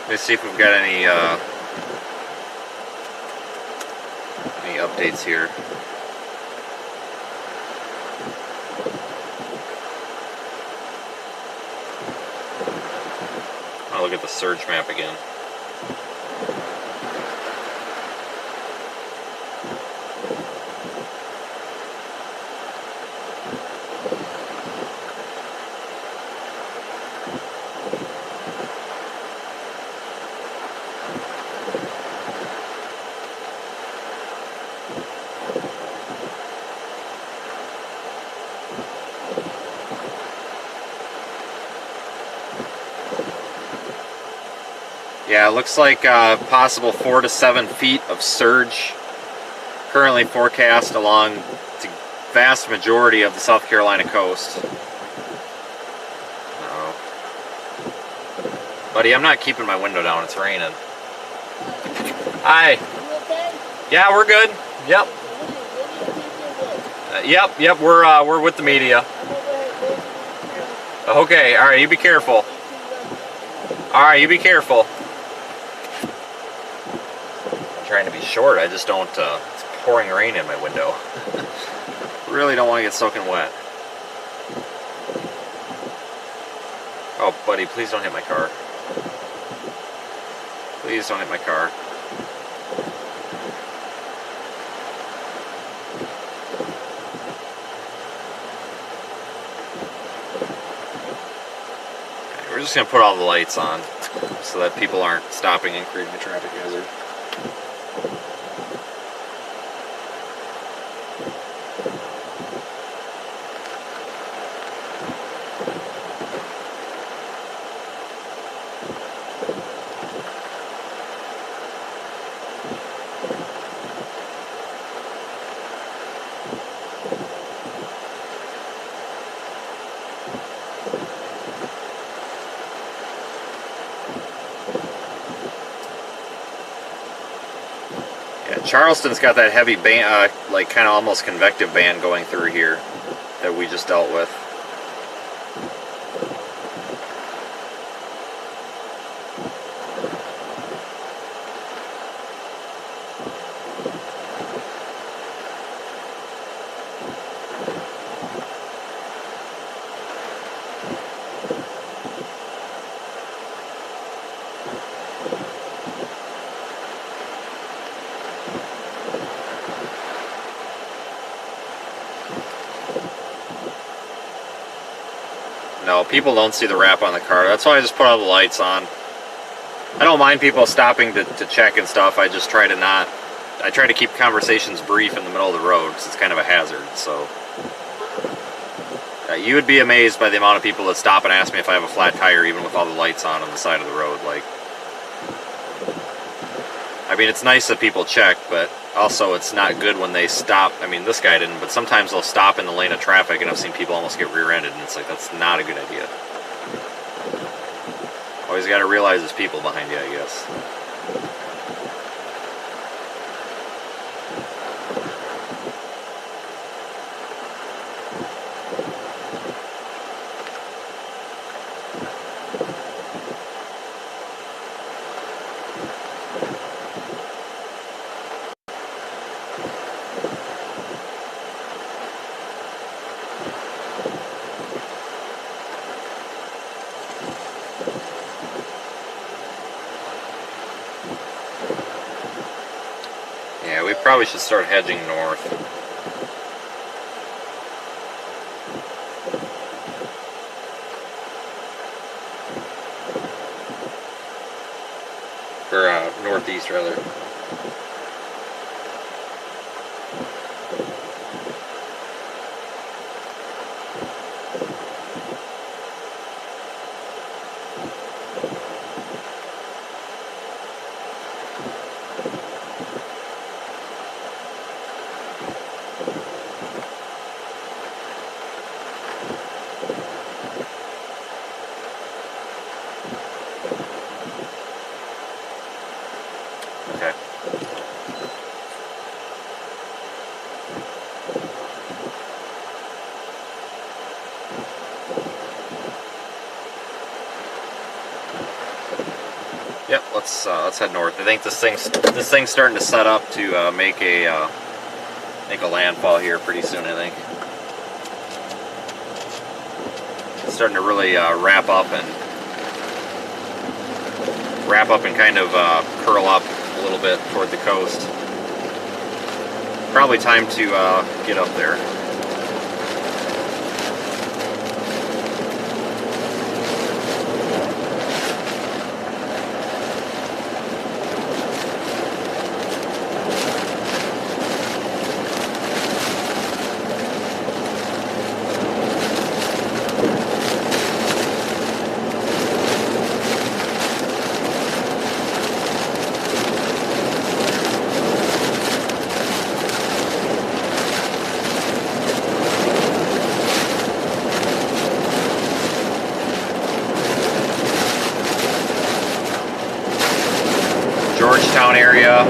Let's see if we've got any updates here. I'll look at the surge map again. Yeah, it looks like possible 4 to 7 feet of surge currently forecast along the vast majority of the South Carolina coast. Buddy, I'm not keeping my window down, it's raining. Hi. Yeah, we're good. Yep. Yep, we're with the media. Okay, alright, you be careful. Alright, you be careful. Trying to be short, I just don't, it's pouring rain in my window. Really don't want to get soaking wet. Oh, buddy, please don't hit my car. Please don't hit my car. Okay, we're just going to put all the lights on so that people aren't stopping and creating a traffic hazard. Charleston's got that heavy band, like kind of almost convective band going through here that we just dealt with. No, people don't see the wrap on the car. That's why I just put all the lights on. I don't mind people stopping to check and stuff. I just try to not... I try to keep conversations brief in the middle of the road because it's kind of a hazard, so... you would be amazed by the amount of people that stop and ask me if I have a flat tire even with all the lights on the side of the road. Like, I mean, it's nice that people check, but also it's not good when they stop. I mean, this guy didn't, but sometimes they'll stop in the lane of traffic, and I've seen people almost get rear-ended, and it's like, that's not a good idea. Always got to realize there's people behind you, I guess. Yeah, we probably should start hedging north. Or northeast, rather. Okay. Yep, let's head north. I think this thing's starting to set up to make a landfall here pretty soon. I think it's starting to really wrap up and kind of curl up a little bit toward the coast. Probably time to get up there. Georgetown area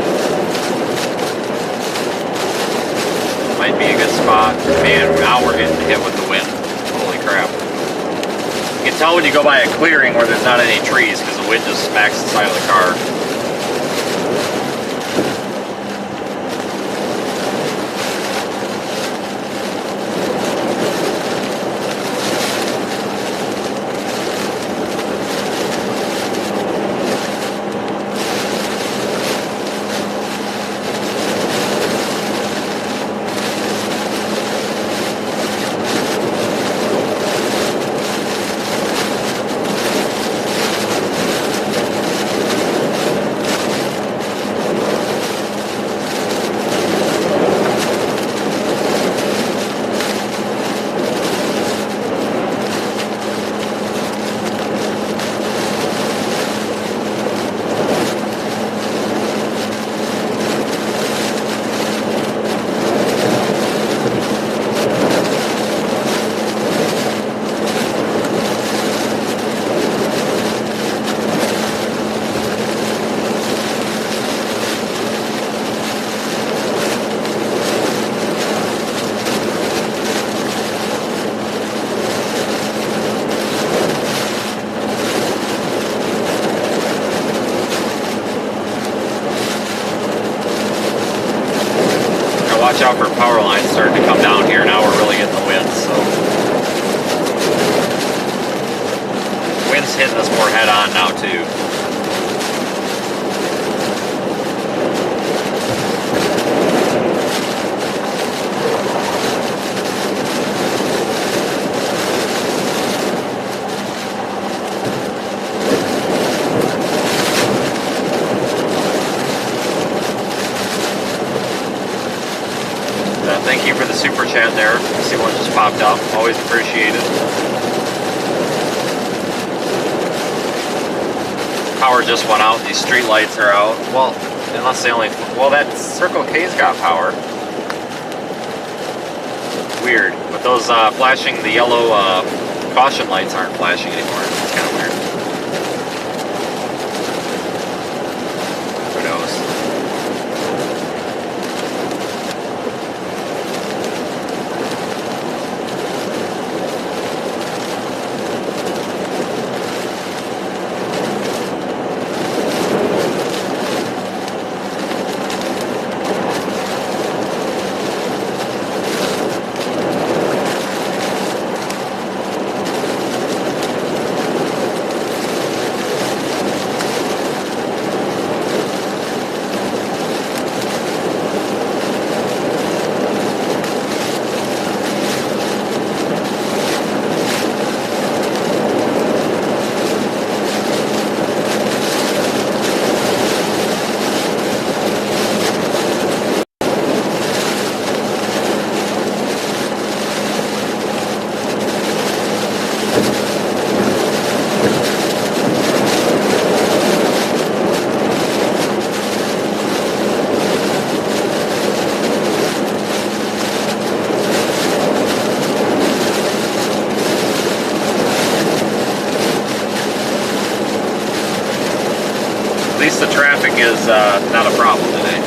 might be a good spot. Man, now we're getting hit with the wind. Holy crap. You can tell when you go by a clearing where there's not any trees because the wind just smacks the side of the car. Watch out for power lines starting to come down here. Now we're really getting the wind, so wind's hitting us more head on now too. super chat there. I see one just popped up. Always appreciated. Power just went out. These street lights are out. Well, unless they only... Well, that Circle K's got power. Weird. But those flashing, the yellow caution lights aren't flashing anymore. It's kind of weird. Who knows? At least the traffic is not a problem today.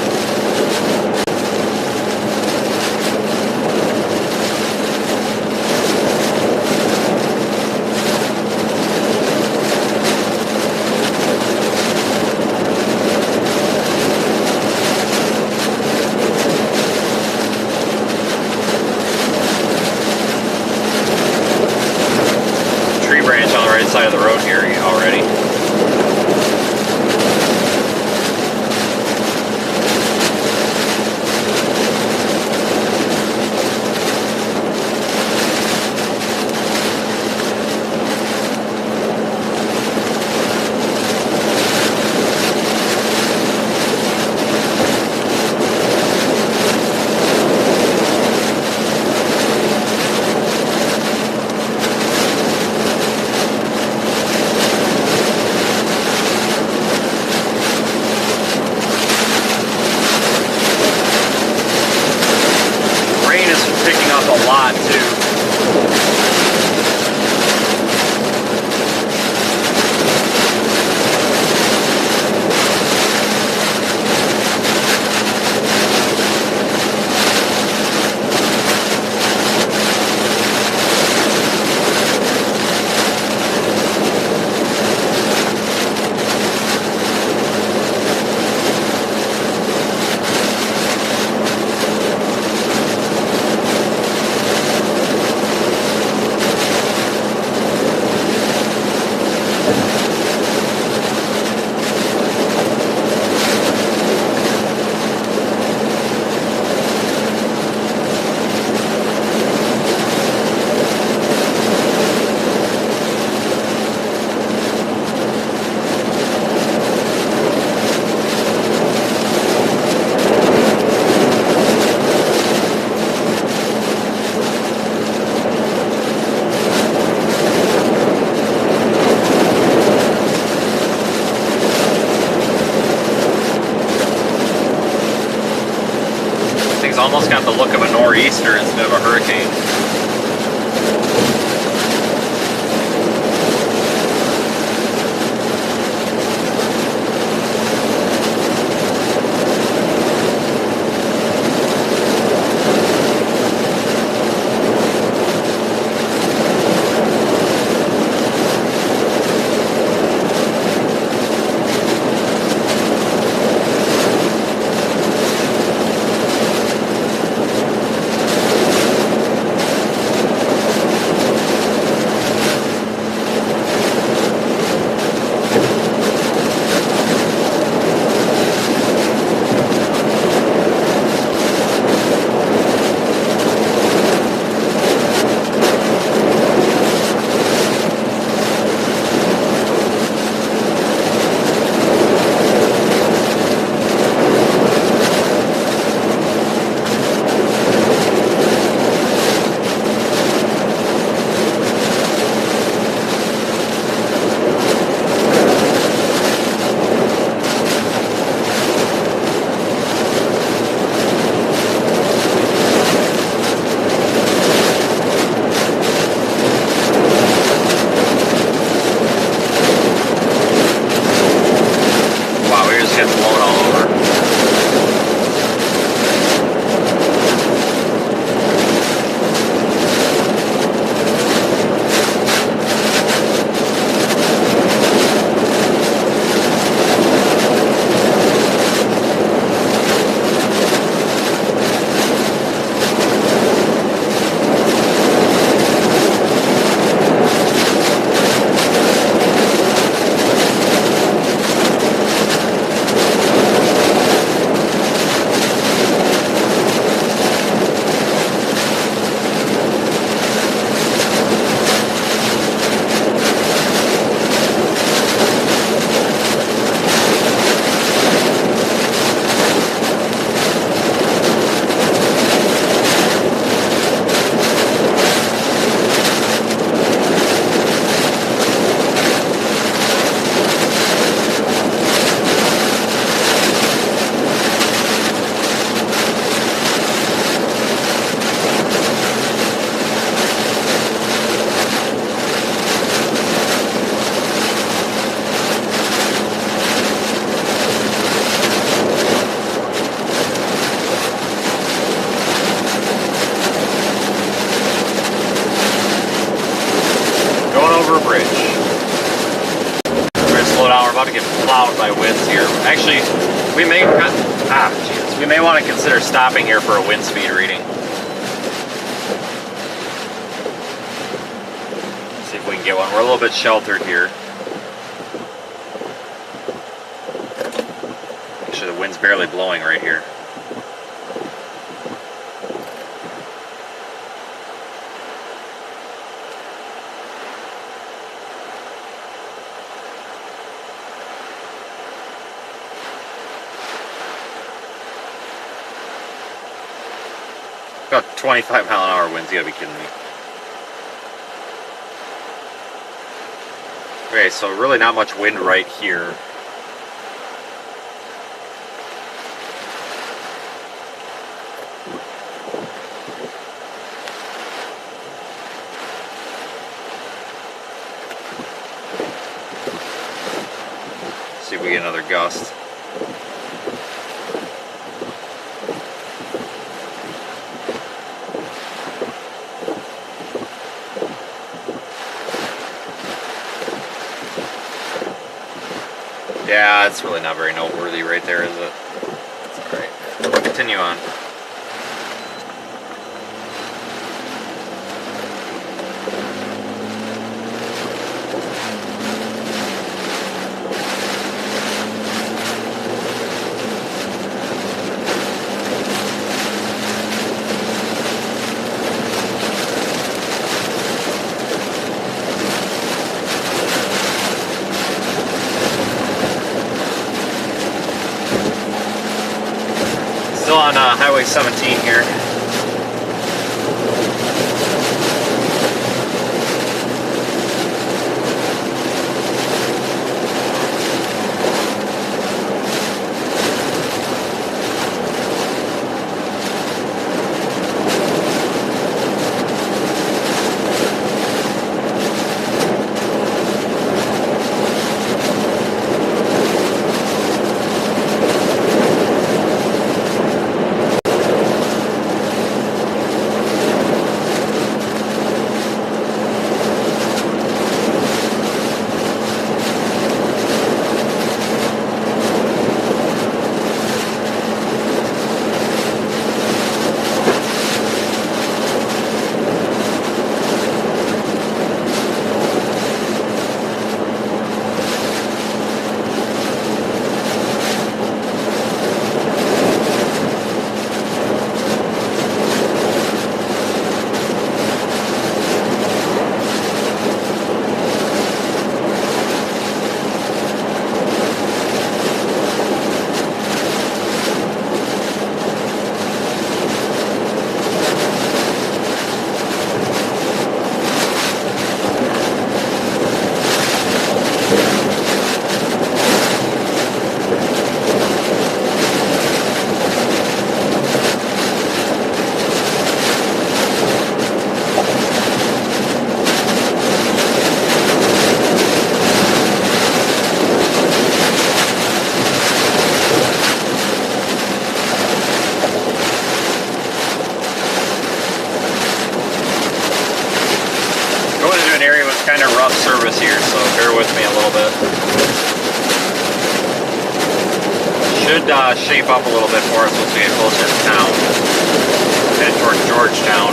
Tree branch on the right side of the road here already. A lot too. Almost got the look of a nor'easter instead of a hurricane. Actually, we may we may want to consider stopping here for a wind speed reading. See if we can get one. We're a little bit sheltered here. Actually, the wind's barely blowing right here. About 25 mile an hour winds, you gotta be kidding me. Okay, so really not much wind right here. See if we get another gust. Yeah, it's really not very noteworthy right there, is it? It's alright. We'll continue on. Still on Highway 17 here. Kind of rough service here, so bear with me a little bit. Should shape up a little bit for us once we get closer to town. Head towards Georgetown.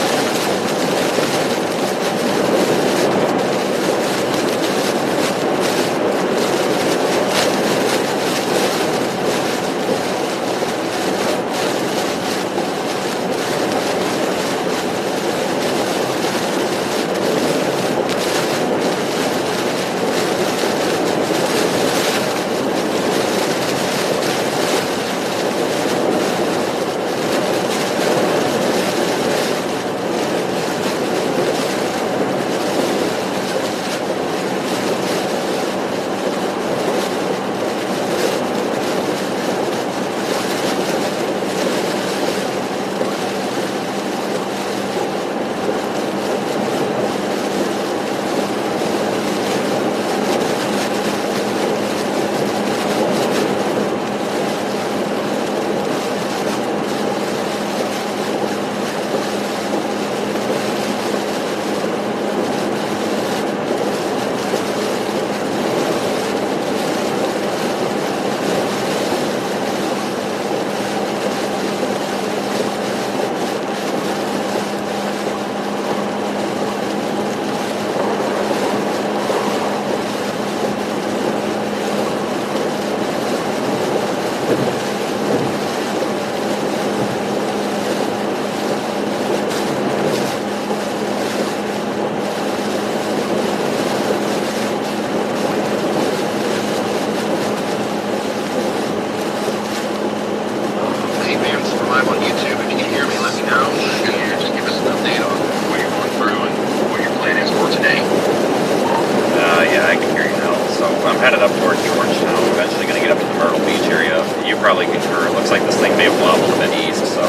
or it looks like this thing may have wobbled a bit east, so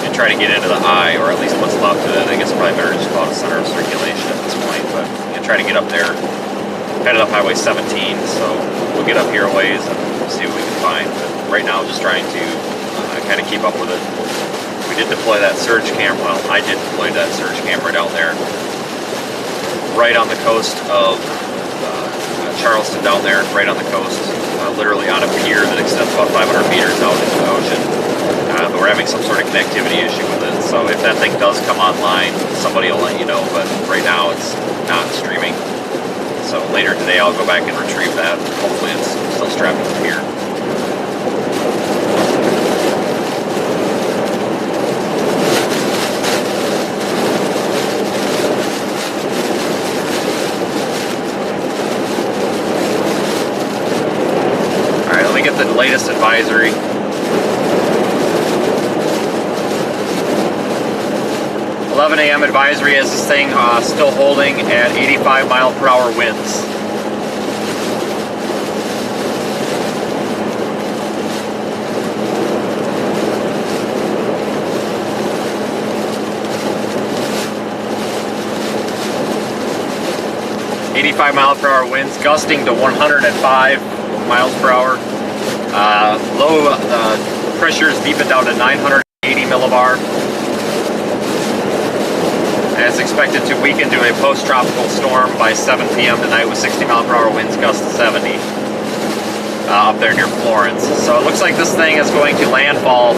and try to get into the eye, or at least what's left of it. I guess probably better just call it a center of circulation at this point, but try to get up there. Headed up Highway 17, so we'll get up here a ways and see what we can find. But right now, just trying to kind of keep up with it. We did deploy that surge camera. Well, I did deploy that surge camera down there, right on the coast of Charleston, down there, right on the coast, literally on a pier that extends about 500 meters out into the ocean. But we're having some sort of connectivity issue with it. So if that thing does come online, somebody will let you know. But right now, it's not streaming. So later today I'll go back and retrieve that. Hopefully it's still strapped to the pier. Alright, let me get the latest advisory. A.m. advisory is this thing still holding at 85 mile per hour winds. .5 mile per hour winds, gusting to 105 miles per hour. Low pressure is deepened down to 980 millibar. And it's expected to weaken to a post-tropical storm by 7 p.m. tonight with 60 mile per hour winds, gusts to 70 up there near Florence. So it looks like this thing is going to landfall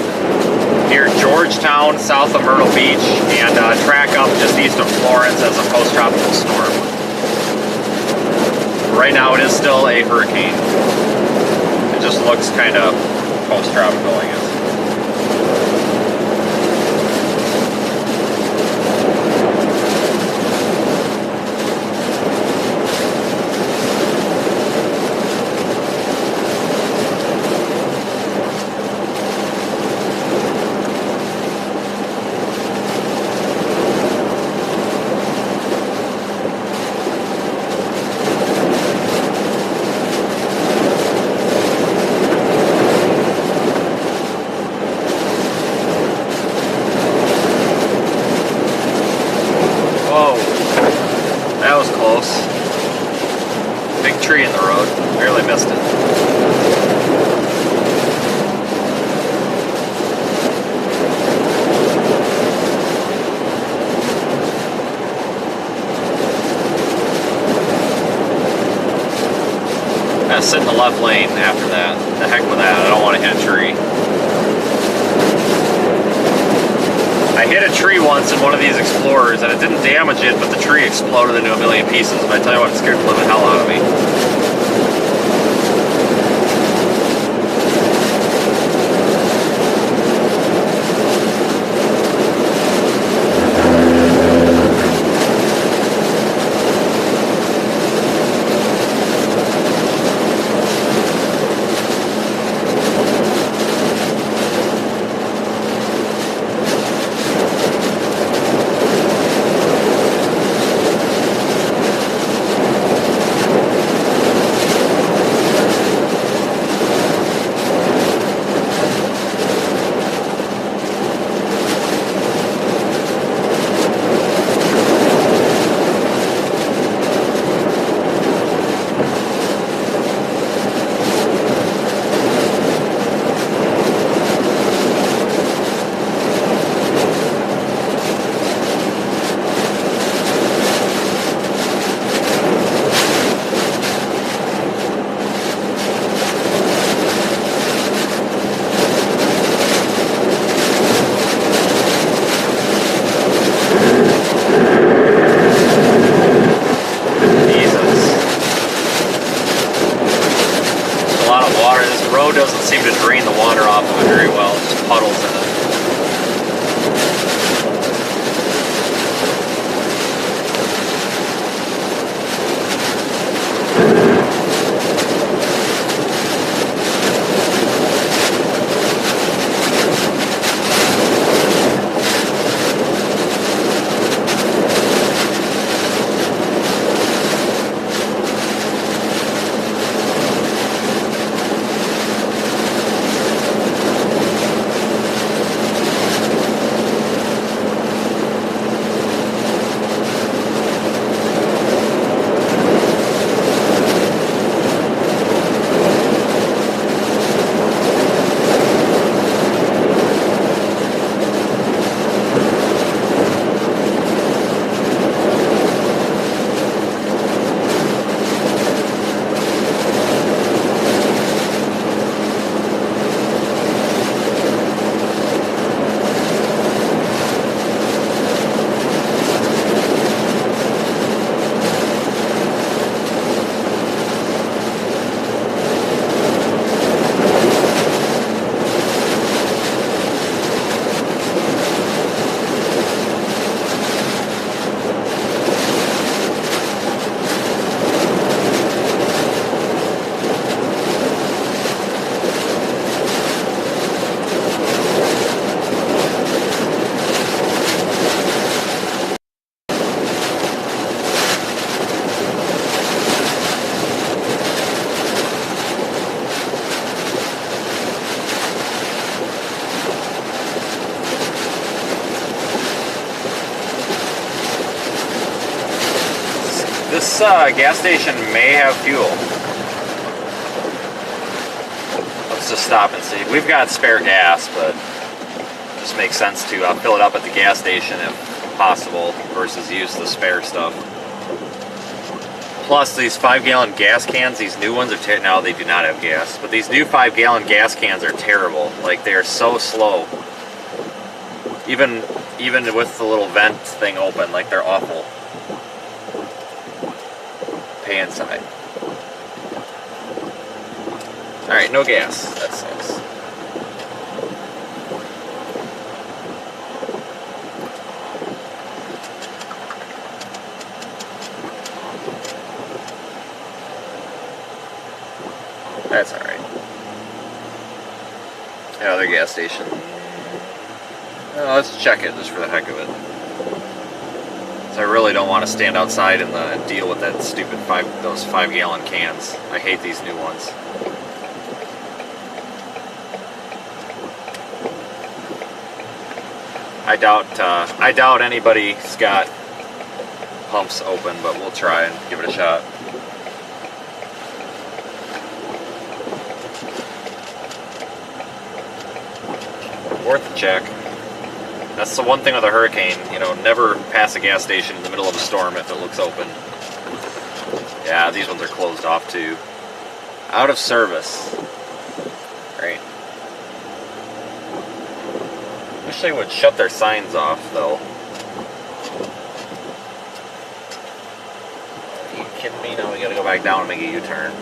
near Georgetown, south of Myrtle Beach, and track up just east of Florence as a post-tropical storm. Right now it is still a hurricane. It just looks kind of post-tropical, I guess. Tree in the road. Barely missed it. Gotta sit in the left lane after that. The heck with that. I don't want to hit a tree. I hit a tree once in one of these Explorers and it didn't damage it, but the tree exploded into a million pieces. And I tell you what, it scared the living hell out of me. Doesn't seem to drain the water off of it very well. It just puddles in it. gas station may have fuel. Let's just stop and see. We've got spare gas, but it just makes sense to fill it up at the gas station if possible versus use the spare stuff. Plus, these 5-gallon gas cans, these new ones are now they do not have gas, but these new 5-gallon gas cans are terrible. Like, they are so slow. Even with the little vent thing open, like, they're awful. Pay inside. Alright, no gas. That sucks. That's alright. Another gas station. Let's check it just for the heck of it. So I really don't want to stand outside and deal with that stupid those 5-gallon cans. I hate these new ones. I doubt anybody's got pumps open, but we'll try and give it a shot. Worth a check. That's the one thing with a hurricane, you know, never pass a gas station in the middle of a storm if it looks open. Yeah, these ones are closed off too. Out of service. Great. Wish they would shut their signs off though. Are you kidding me? Now we gotta go back down and make a U-turn.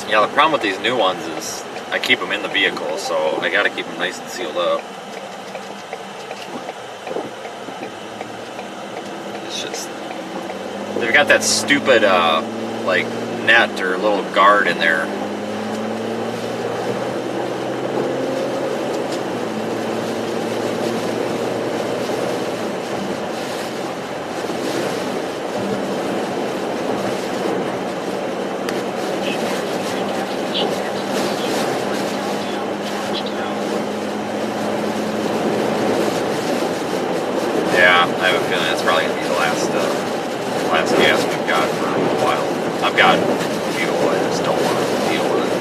Yeah, the problem with these new ones is I keep them in the vehicle, so I gotta keep them nice and sealed up. It's just, they've got that stupid, like, net or little guard in there. Yeah, I have a feeling it's probably going to be the last gas we've got for a while. I've got fuel, I just don't want to deal with it.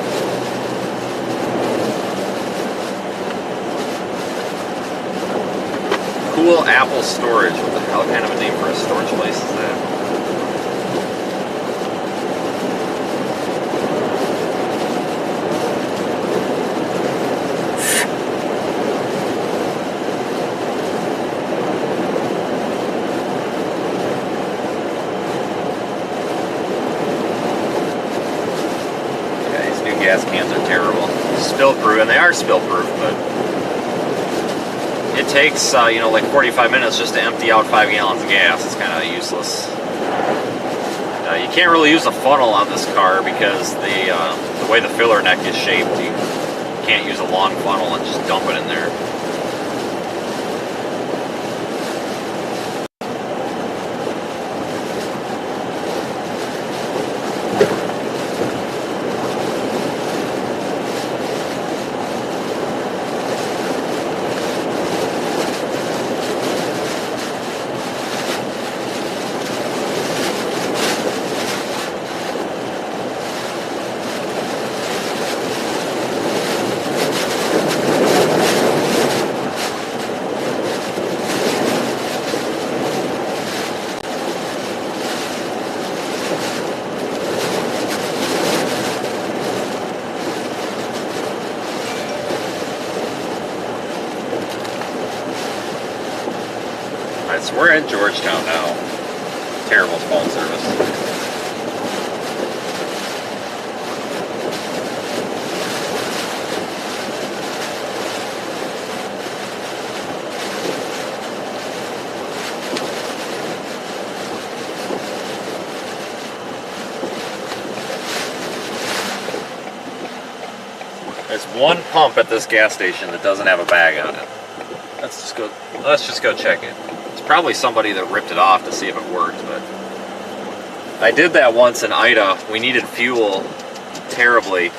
Cool Apple Storage. What the hell kind of a name for a storage place is that? Gas cans are terrible. Spill-proof, and they are spill-proof, but it takes, you know, like 45 minutes just to empty out 5 gallons of gas. It's kind of useless. You can't really use a funnel on this car because the way the filler neck is shaped, you can't use a long funnel and just dump it in there. So we're in Georgetown now. Terrible phone service. There's one pump at this gas station that doesn't have a bag on it. Let's just go check it. It's probably somebody that ripped it off to see if it worked, but I did that once in Ida. We needed fuel terribly.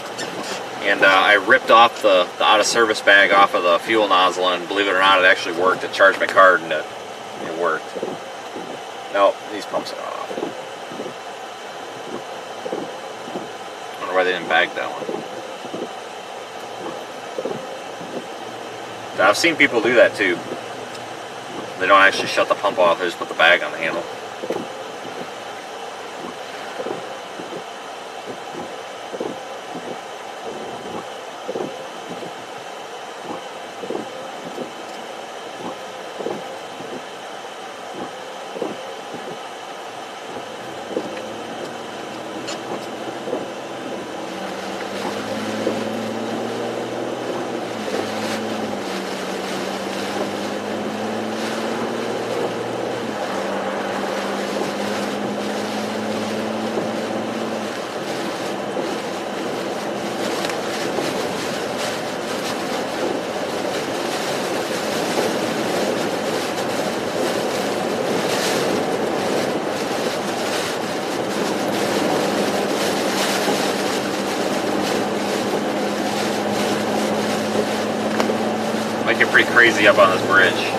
And I ripped off the out-of-service bag off of the fuel nozzle, and believe it or not, it actually worked. It charged my card, and it worked. No, these pumps are off. I wonder why they didn't bag that one. I've seen people do that too. They don't actually shut the pump off, they just put the bag on the handle. Might get pretty crazy up on this bridge.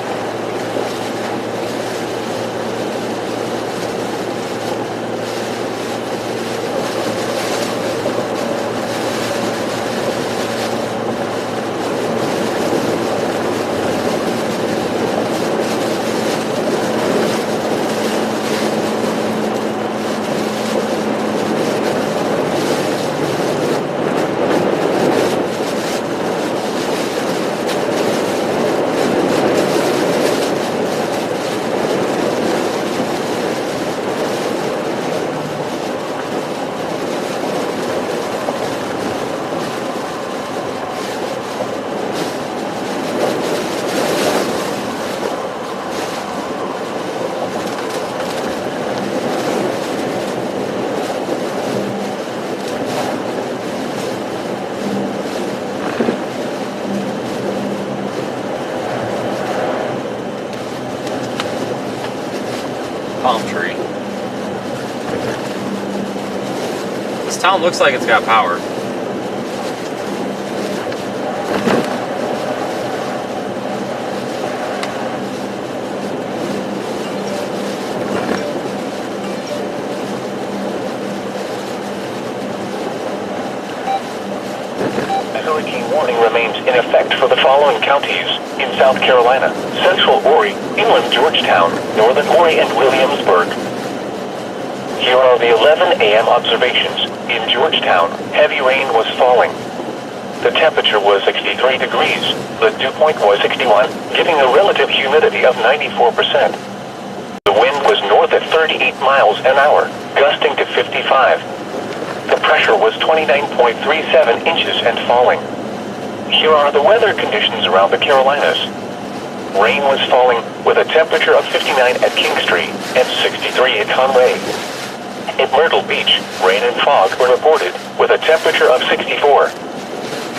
Palm tree. This town looks like it's got power. A hurricane warning remains in effect for the following counties in South Carolina: Central Horry, inland Georgetown, northern Horry, and Williamsburg. Here are the 11 a.m. observations. In Georgetown, heavy rain was falling. The temperature was 63 degrees. The dew point was 61, giving a relative humidity of 94%. The wind was north at 38 miles an hour, gusting to 55. The pressure was 29.37 inches and falling. Here are the weather conditions around the Carolinas. Rain was falling with a temperature of 59 at King Street and 63 at Conway. At Myrtle Beach, rain and fog were reported with a temperature of 64.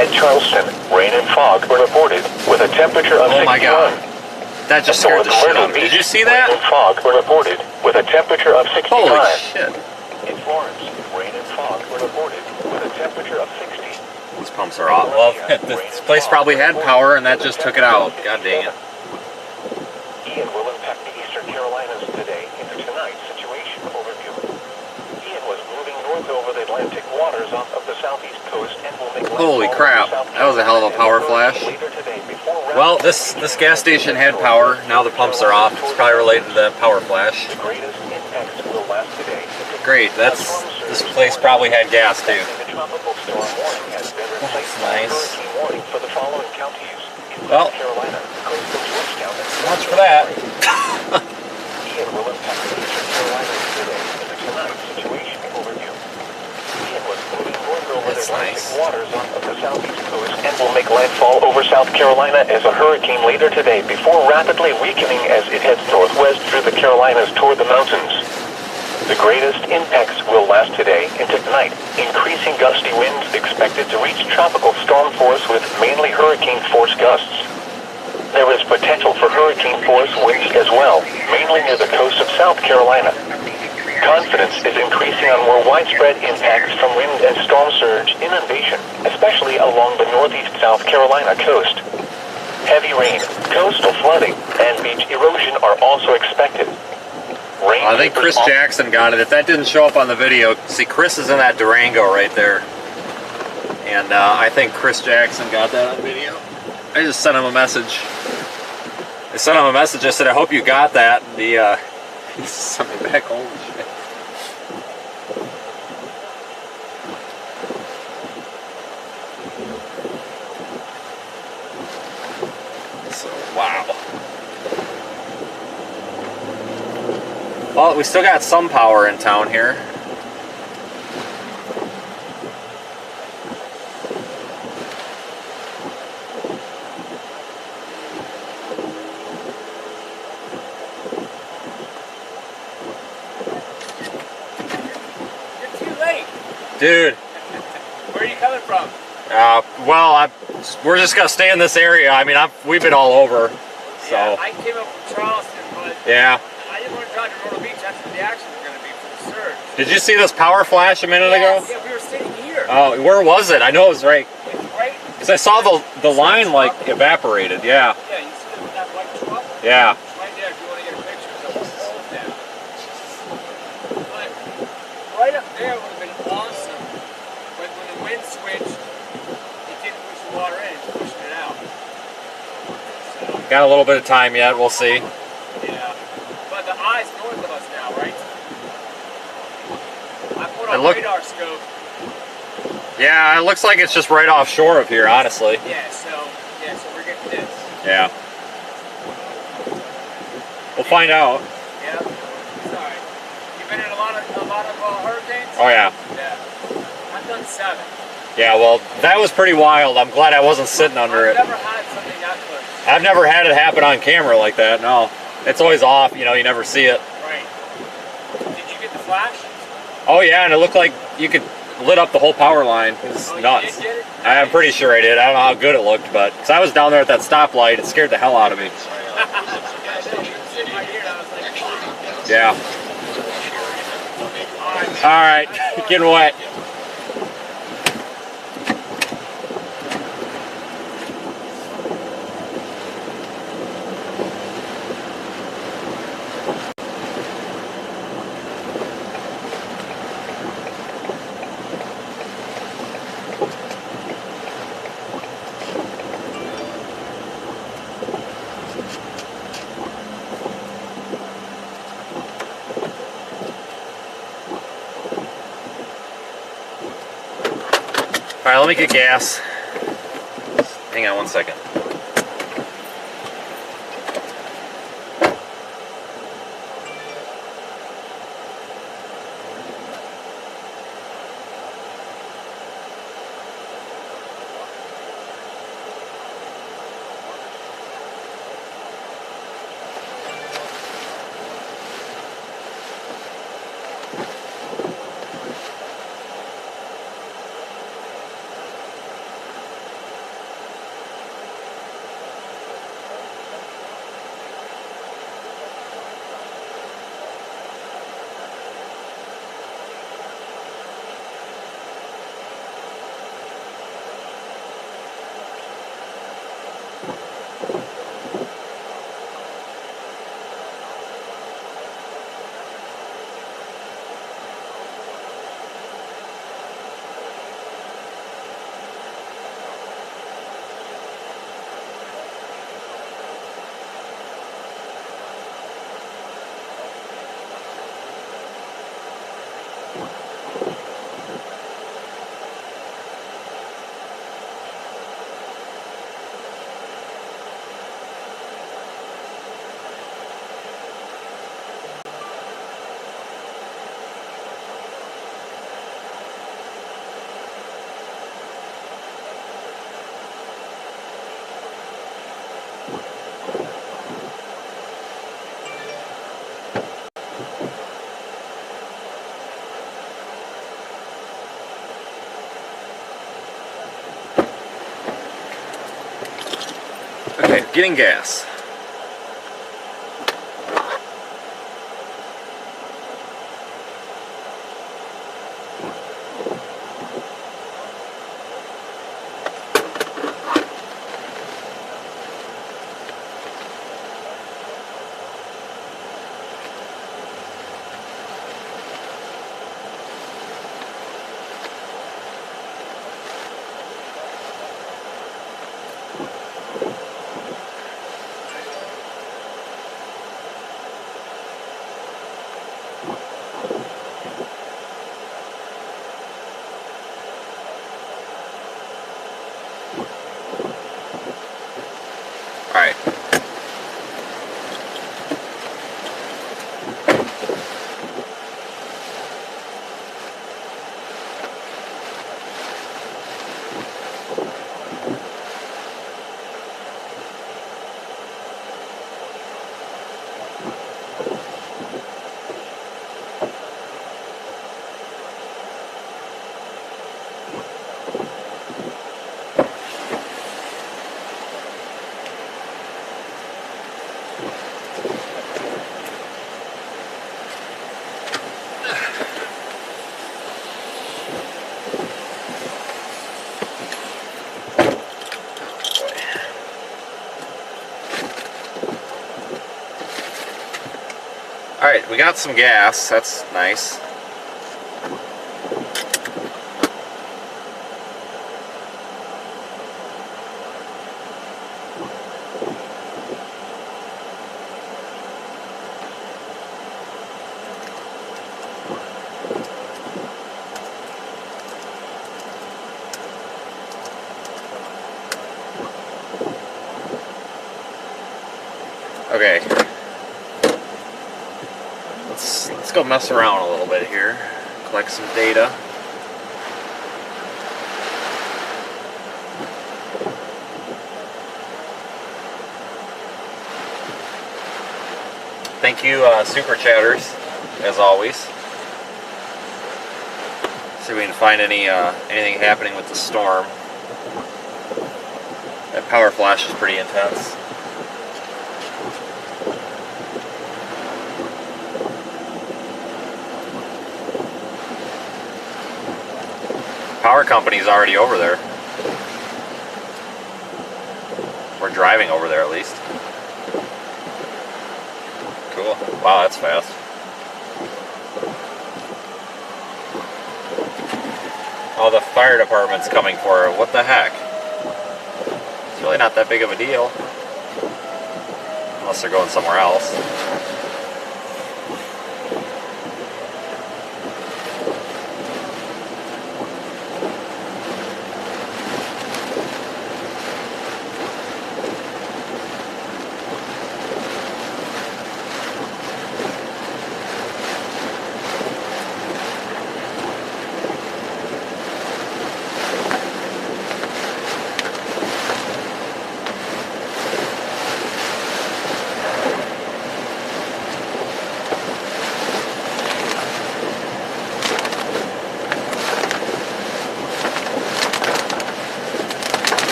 At Charleston, rain and fog were reported with a temperature of 61. Oh my God. That just scared the shit out of me. Did you see that? Rain and fog were reported with a temperature of 65. Holy shit. In Florence, rain and fog were reported with a temperature of 60. These pumps are off. Well, this place probably had power and that just took it out. God dang it. Ian will impact the eastern Carolinas today into tonight's situation overview. Ian was moving north over the Atlantic waters off of the southeast coast and will make Holy crap. That was a hell of a power flash. Well, this gas station had power. Now the pumps are off. It's probably related to that power flash. The greatest impacts will last today. Great. This place probably had gas too. The tropical storm warning has been replaced by a hurricane warning for the following counties in Well, South Carolina, coastal Georgetown, and so much for that. Ian will impact the eastern Carolinas today into tonight's situation overview. Ian was moving north over the That's Atlantic nice. waters off of the southeast coast and will make landfall over South Carolina as a hurricane later today before rapidly weakening as it heads northwest through the Carolinas toward the mountains. The greatest impacts will last today into tonight. Increasing gusty winds expected to reach tropical storm force with mainly hurricane force gusts. There is potential for hurricane force winds as well, mainly near the coast of South Carolina. Confidence is increasing on more widespread impacts from wind and storm surge inundation, especially along the northeast South Carolina coast. Heavy rain, coastal flooding, and beach erosion are also expected. Rain I think Chris Jackson got it. If that didn't show up on the video, see, Chris is in that Durango right there. And I think Chris Jackson got that on video. I just sent him a message. I sent him a message. I said, I hope you got that. And he sent me back. Holy shit. So, wow. Well, we still got some power in town here. Dude. Where are you coming from? Well, we're just gonna stay in this area. I mean, we've been all over. So. Yeah, I came up from Charleston, but Yeah. I didn't want to drive to Myrtle Beach. That's where the action was going to be for the surge. Did you see this power flash a minute ago? Yeah, we were sitting here. Oh, where was it? I know it was right. It's right. Because I saw the line like evaporated. Yeah. Yeah, you see that white truck? Yeah. It's right there if you want to get a picture. So we'll hold down. But right up there would have been awesome. But when the wind switched, it didn't push the water in. It's pushing it out. So, Got a little bit of time yet. We'll see. yeah. But the eye's north of us now, right? I put It on look- radar scope. Yeah, it looks like it's just right offshore of here, honestly. Yeah, so we're getting this. Yeah. We'll find out. Yeah. Sorry. You've been in a lot of hurricanes? Oh yeah. Yeah. I've done 7. Yeah. Well, that was pretty wild. I'm glad I wasn't sitting under I've it. never had something that close. I've never had it happen on camera like that. No. It's always off. You know, you never see it. Right. Did you get the flash? Oh yeah, and it looked like you could lit up the whole power line. It was Oh, nuts. you did get it? I'm pretty sure I did. I don't know how good it looked, but because I was down there at that stoplight, it scared the hell out of me. Yeah, no, you were sitting right here and I was like, Yeah. all All right, getting wet. All right, let me get gas. Hang on one second. Okay, getting gas. Alright, we got some gas. That's nice. Okay. Let's go mess around a little bit here. Collect some data. Thank you, Super Chatters, as always. See if we can find anything happening with the storm. That power flash is pretty intense. Power company's already over there. We're driving over there at least. Cool. Wow, that's fast. Oh, the fire department's coming for it. What the heck? It's really not that big of a deal. Unless they're going somewhere else.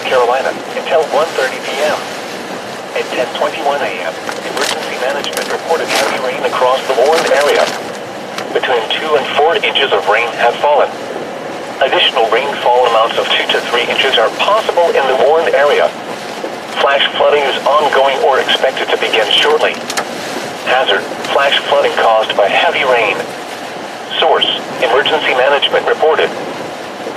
Carolina, until 1:30 p.m. At 10:21 a.m., emergency management reported heavy rain across the warned area. Between 2 and 4 inches of rain have fallen. Additional rainfall amounts of 2 to 3 inches are possible in the warned area. Flash flooding is ongoing or expected to begin shortly. Hazard, flash flooding caused by heavy rain. Source, emergency management reported.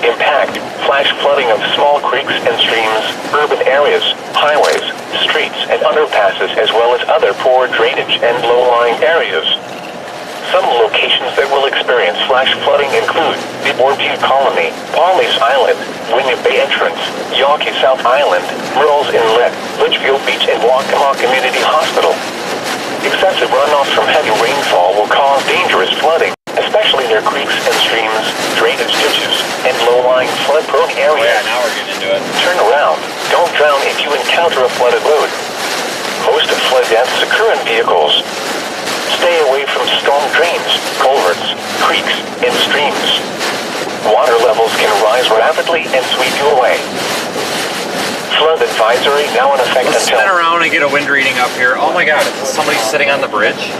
Impact, flash flooding of small creeks and streams, urban areas, highways, streets, and underpasses, as well as other poor drainage and low-lying areas. Some locations that will experience flash flooding include the Orview Colony, Pawleys Island, Winnipeg Bay Entrance, Yawkey South Island, Merle's Inlet, Litchfield Beach, and Waccamaw Community Hospital. Excessive runoff from heavy rainfall will cause dangerous flooding, especially near creeks and streams, drainage ditches, and low-lying flood-prone areas. Oh yeah, now we're getting into it. Turn around. Don't drown if you encounter a flooded road. Most of flood deaths occur in vehicles. Stay away from storm drains, culverts, creeks, and streams. Water levels can rise rapidly and sweep you away. Flood advisory now in effect Let's until... spin around and get a wind reading up here. Oh my god, is somebody sitting on the bridge?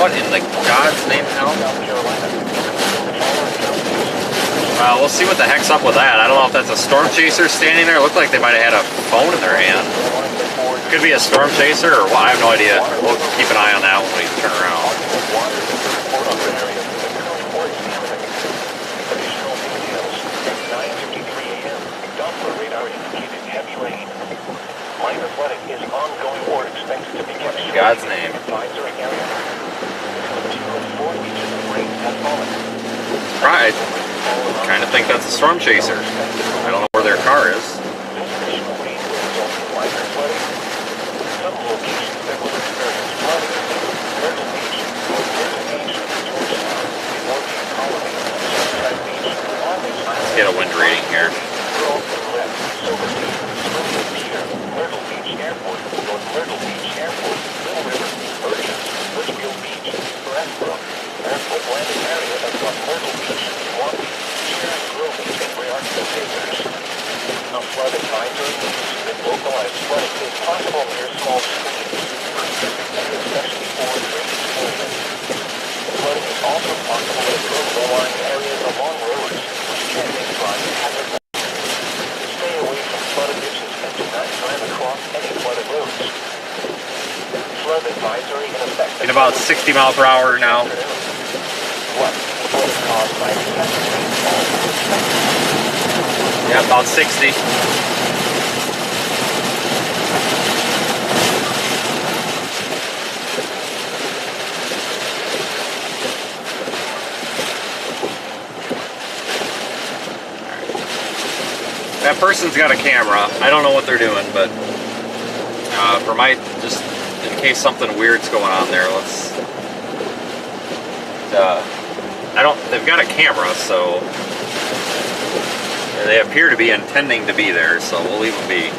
What in the God's name hell? We'll see what the heck's up with that. I don't know if that's a storm chaser standing there. It looked like they might have had a phone in their hand. Could be a storm chaser or what, I have no idea. We'll keep an eye on that when we turn around. In God's name. Right. I kind of think that's a storm chaser. I don't know where their car is. Let's get a wind reading here. Myrtle Beach Airport, North Myrtle Beach Airport, Little River, Ocean, Litchfield Beach, Breastbrook, Airport landing area of North Myrtle Beach, Swampy, Sharon Grove, and Rearctic Acres. A flood advisory means that localized flooding is possible near small streams, especially for drainage areas. Flooding is also possible in low-lying areas along roads, which can make driving hazardous. Stay away from flooded ditches and do not drive across any flooded roads. Flood advisory in effect In about 60 miles per hour now. What? Flood is caused by excessive rainfall. Yeah, about 60. That person's got a camera. I don't know what they're doing, but for my, just in case something weird's going on there, let's, they've got a camera, so they appear to be intending to be there, so we'll leave them be.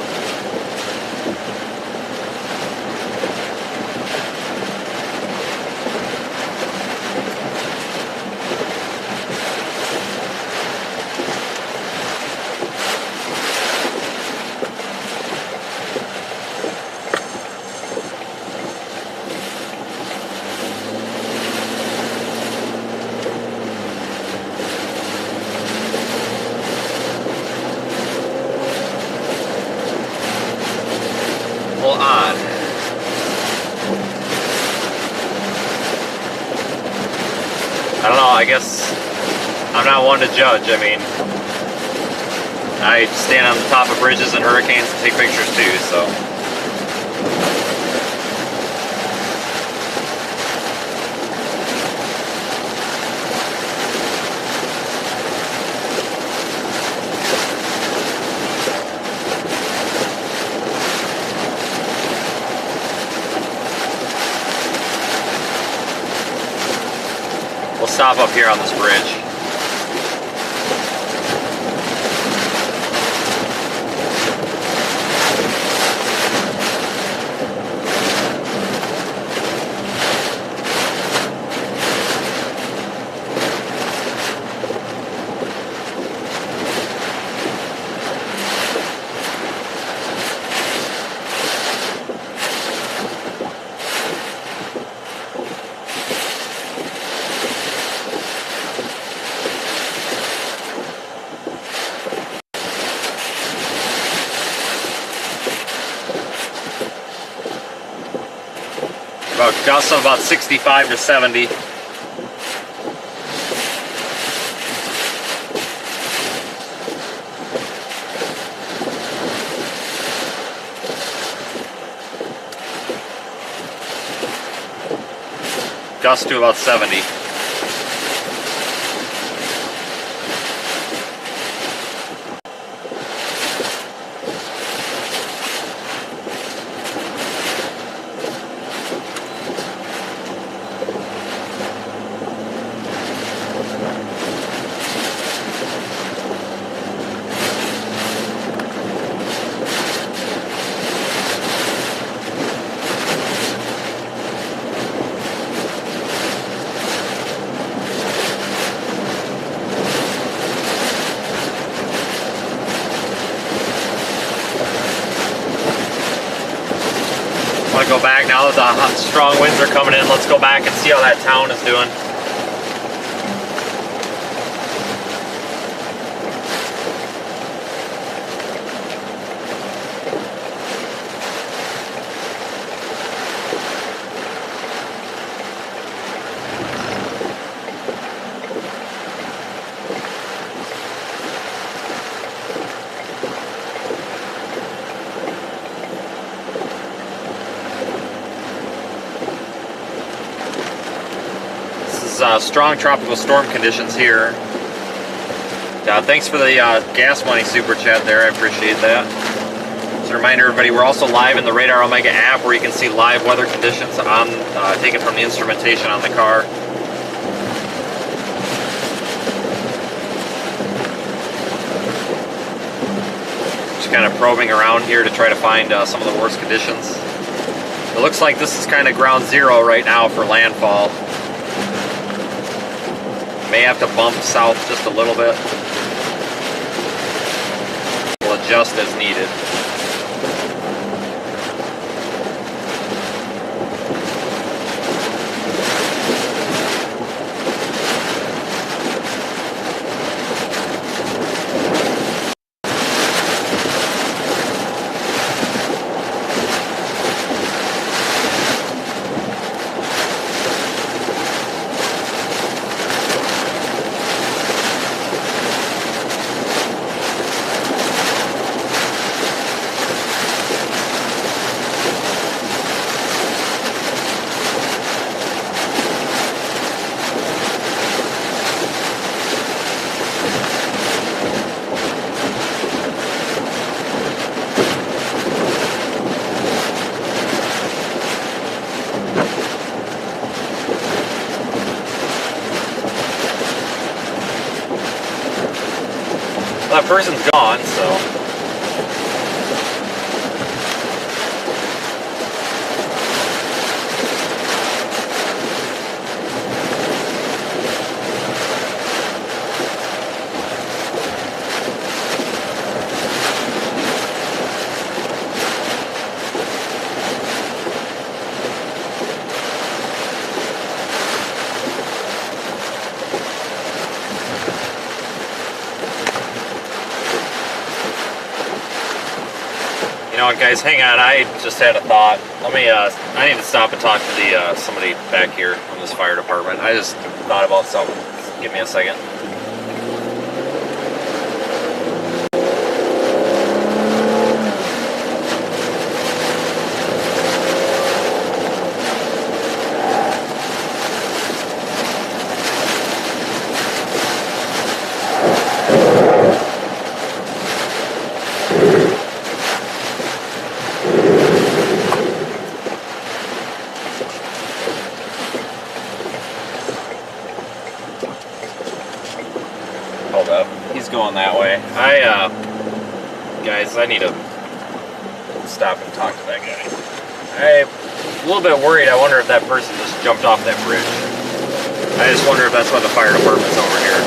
On. I don't know, I guess I'm not one to judge. I mean, I stand on the top of bridges and hurricanes and take pictures too, so. We'll stop up here on this bridge. Gusts of about 65 to 70. Gust to about 70. Want to go back now that the strong winds are coming in. Let's go back and see how that town is doing. Strong tropical storm conditions here. Thanks for the gas money super chat there, I appreciate that. Just a reminder everybody, we're also live in the Radar Omega app where you can see live weather conditions on taken from the instrumentation on the car. kind of probing around here to try to find some of the worst conditions. It looks like this is kind of ground zero right now for landfall. May have to bump south just a little bit. We'll adjust as needed. That person's gone, so. You know what, guys, hang on, I just had a thought. Let me, I need to stop and talk to the, somebody back here from this fire department. I just thought about something. Give me a second. Hold up. He's going that way. Guys, I need to stop and talk to that guy. I'm a little bit worried. I wonder if that person just jumped off that bridge. I just wonder if that's why the fire department's over here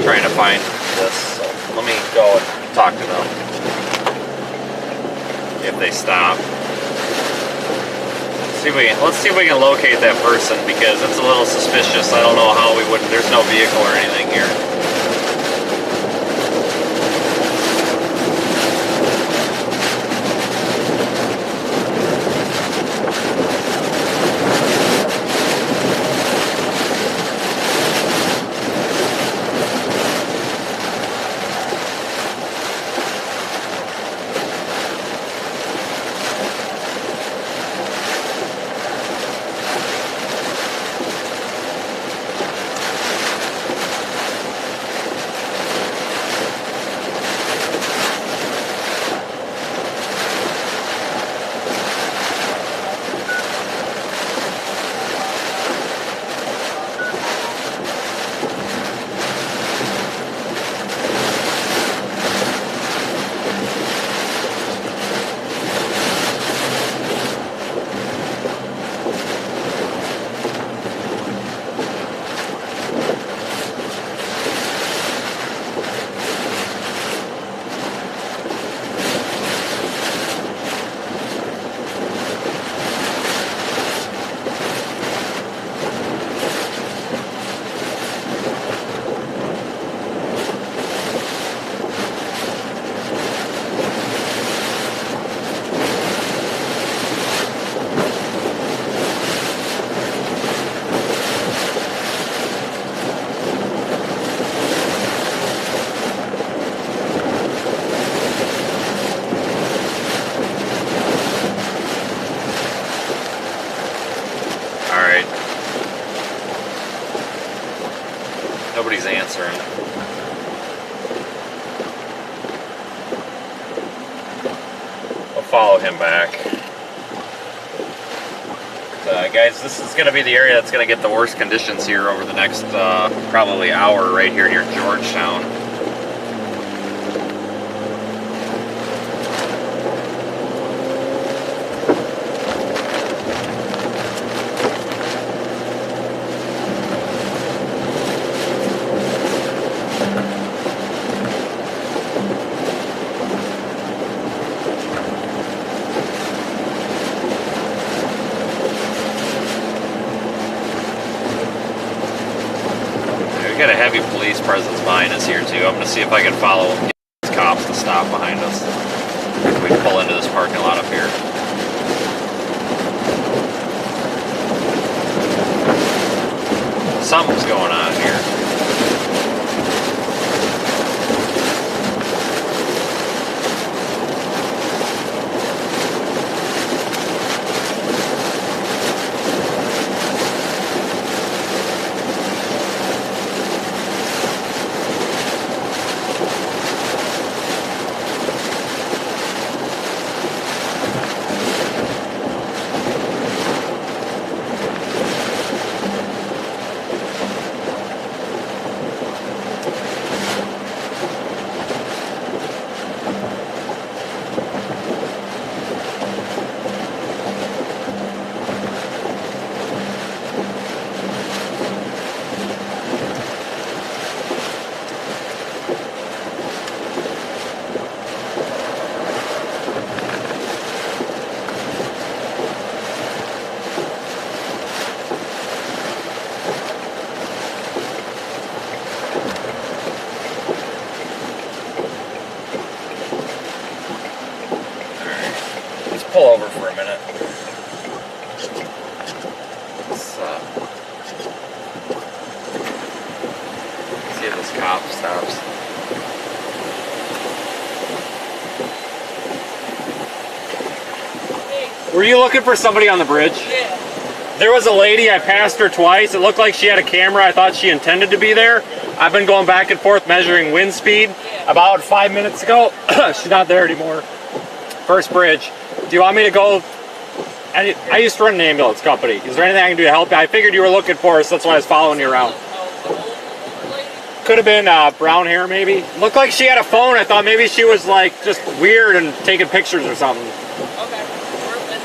trying to find this. So let me go and talk to them. If they stop. Let's see if we can locate that person, because it's a little suspicious. I don't know how we wouldn't. There's no vehicle or anything here. Nobody's answering. I'll follow him back. Guys, this is going to be the area that's going to get the worst conditions here over the next probably hour right here near Georgetown. line is here too. I'm gonna see if I can follow these cops to stop behind us. We can pull into this parking lot up here. Something's going on here. Pull over for a minute. Let's see if this cop stops. Were you looking for somebody on the bridge? Yeah. There was a lady, I passed her twice. It looked like she had a camera. I thought she intended to be there. I've been going back and forth measuring wind speed. About 5 minutes ago, she's not there anymore. First bridge. Do you want me to go? I used to run an ambulance company. Is there anything I can do to help you? I figured you were looking for us, that's why I was following you around. Could have been brown hair, maybe. Looked like she had a phone. I thought maybe she was like just weird and taking pictures or something. Okay.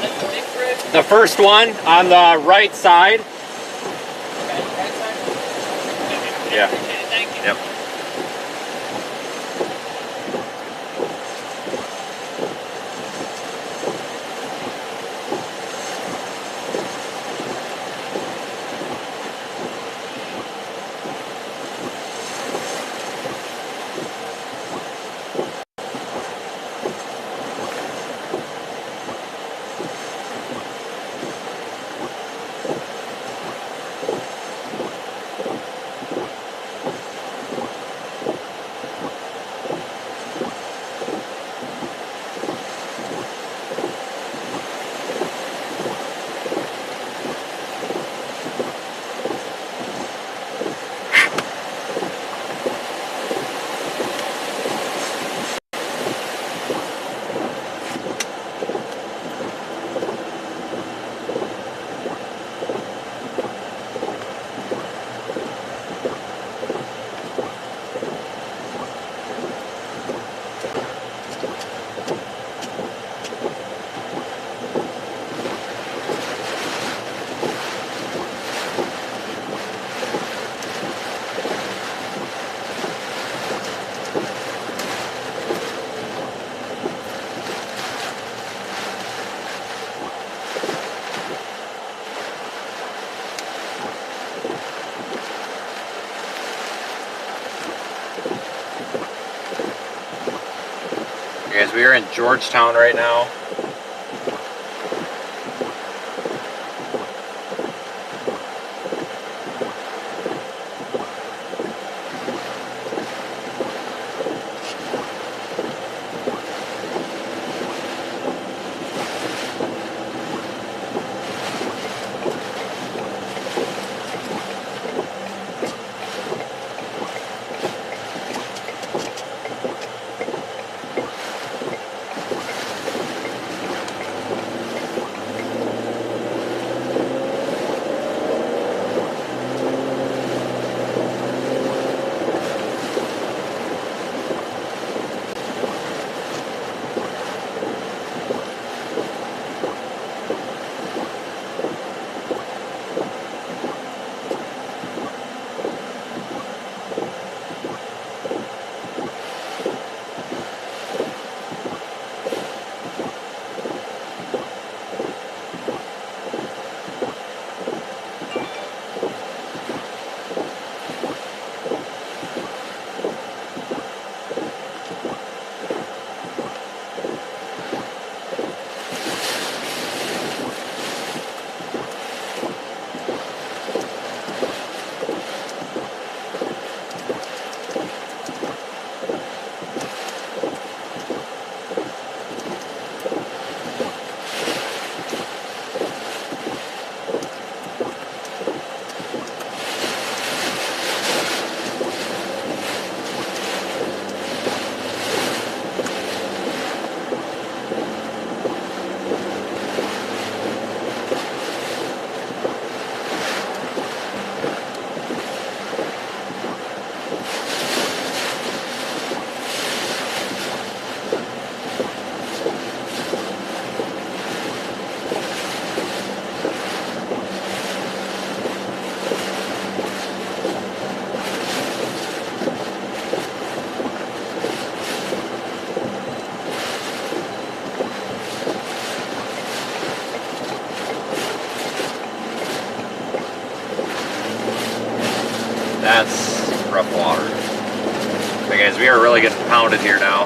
That's the big bridge? The first one on the right side. Okay, right side? Yeah. Appreciate it, thank you. Yep. Guys, we are in Georgetown right now. Hey guys, we are really getting pounded here now.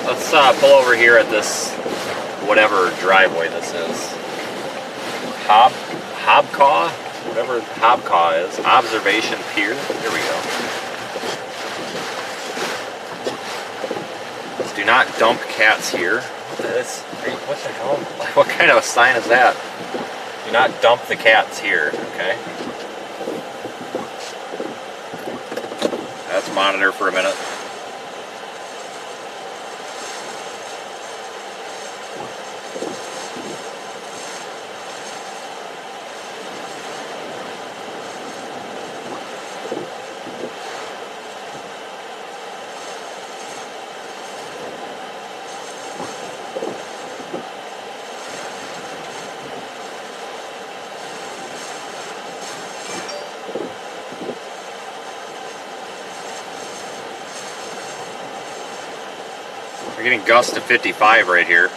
Let's pull over here at this, whatever driveway this is. Hobcaw? Whatever Hobcaw is. Observation Pier. There we go. Do not dump cats here. What the hell? What kind of a sign is that? Do not dump the cats here, okay? Let's monitor for a minute. We're getting gusts to 55 right here.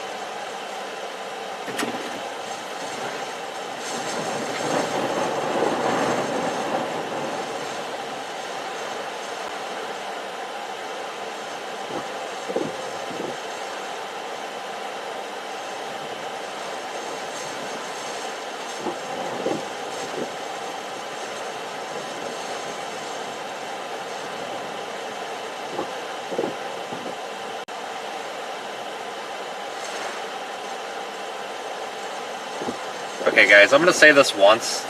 Okay guys, I'm going to say this once.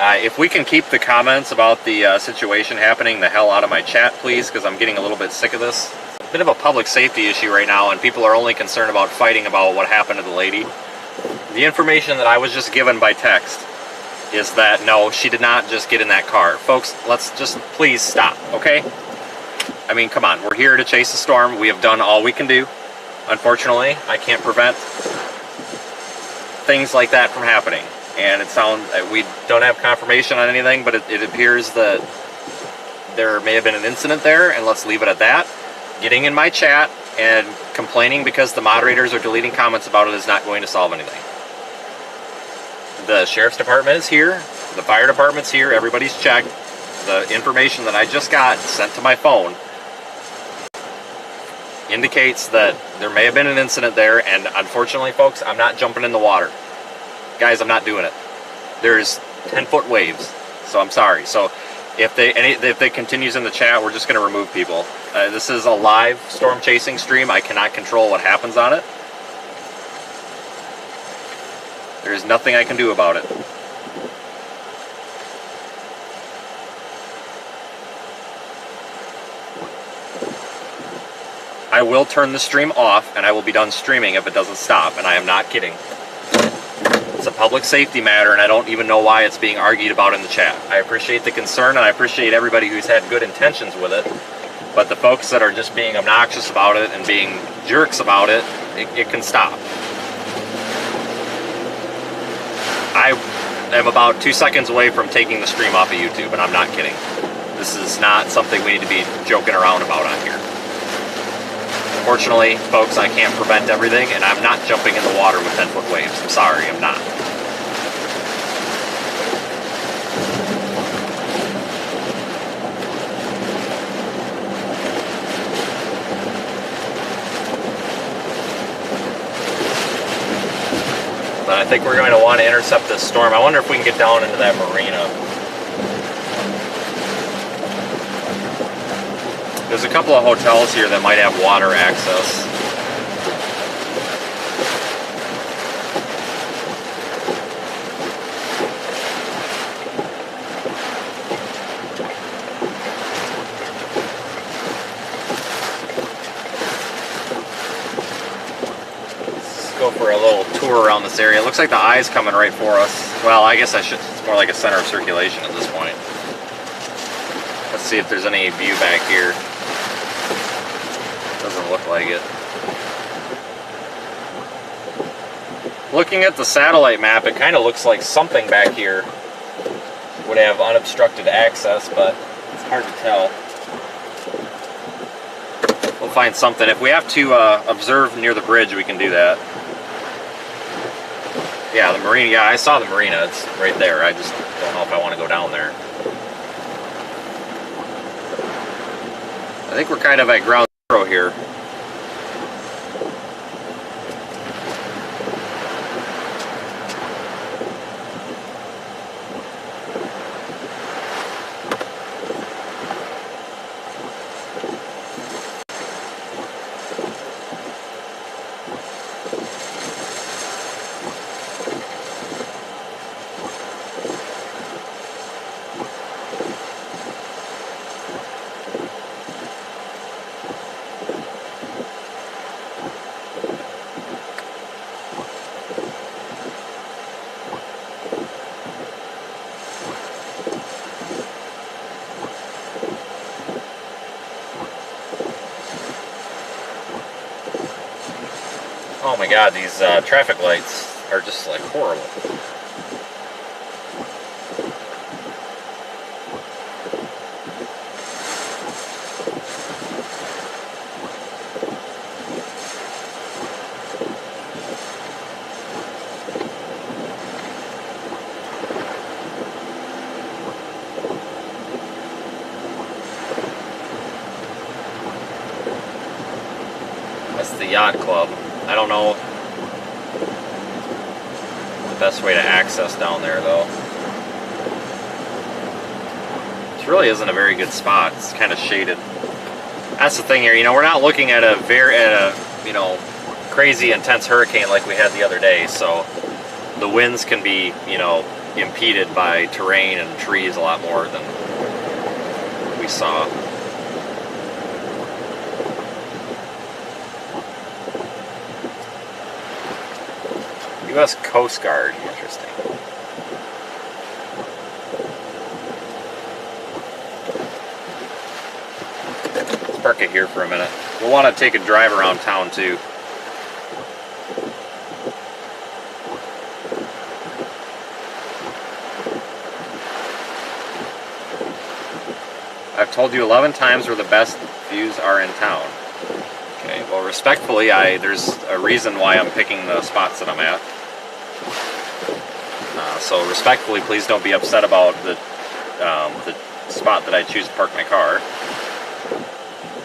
If we can keep the comments about the situation happening the hell out of my chat, please, because I'm getting a little bit sick of this. It's a bit of a public safety issue right now, and people are only concerned about fighting about what happened to the lady. The information that I was just given by text is that, no, she did not just get in that car. Folks, let's just please stop, okay? I mean, come on, we're here to chase the storm. We have done all we can do. Unfortunately, I can't prevent things like that from happening, and it sounds, we don't have confirmation on anything, but it appears that there may have been an incident there, and let's leave it at that. Getting in my chat and complaining because the moderators are deleting comments about it is not going to solve anything. The sheriff's department is here, the fire department's here, everybody's checked. The information that I just got sent to my phone indicates that there may have been an incident there, and unfortunately, folks, I'm not jumping in the water. Guys, I'm not doing it. There's 10-foot waves, so I'm sorry. So if they continues in the chat, we're just going to remove people. This is a live storm chasing stream. I cannot control what happens on it. There's nothing I can do about it. I will turn the stream off, and I will be done streaming if it doesn't stop, and I am not kidding. It's a public safety matter, and I don't even know why it's being argued about in the chat. I appreciate the concern, and I appreciate everybody who's had good intentions with it, but the folks that are just being obnoxious about it and being jerks about it, it can stop. I am about 2 seconds away from taking the stream off of YouTube, and I'm not kidding. This is not something we need to be joking around about on here. Unfortunately, folks, I can't prevent everything, and I'm not jumping in the water with 10-foot waves. I'm sorry, I'm not. But I think we're going to want to intercept this storm. I wonder if we can get down into that marina. There's a couple of hotels here that might have water access. Let's go for a little tour around this area. It looks like the eye's coming right for us. Well, I guess it's more like a center of circulation at this point. Let's see if there's any view back here. Doesn't look like it. Looking at the satellite map, it kind of looks like something back here would have unobstructed access, but hard to tell. We'll find something. If we have to observe near the bridge, we can do that. Yeah, the marina. Yeah, I saw the marina. It's right there. I just don't know if I want to go down there. I think we're kind of at ground zero here. Oh my god, these traffic lights are just like horrible. That's the yacht club. I don't know the best way to access down there though. This really isn't a very good spot. It's kind of shaded. That's the thing here. You know, we're not looking at a you know, crazy intense hurricane like we had the other day. So the winds can be, you know, impeded by terrain and trees a lot more than we saw. U.S. Coast Guard, interesting. Let's park it here for a minute. We'll want to take a drive around town too. I've told you 11 times where the best views are in town. Okay, well respectfully, there's a reason why I'm picking the spots that I'm at. So respectfully, please don't be upset about the spot that I choose to park my car.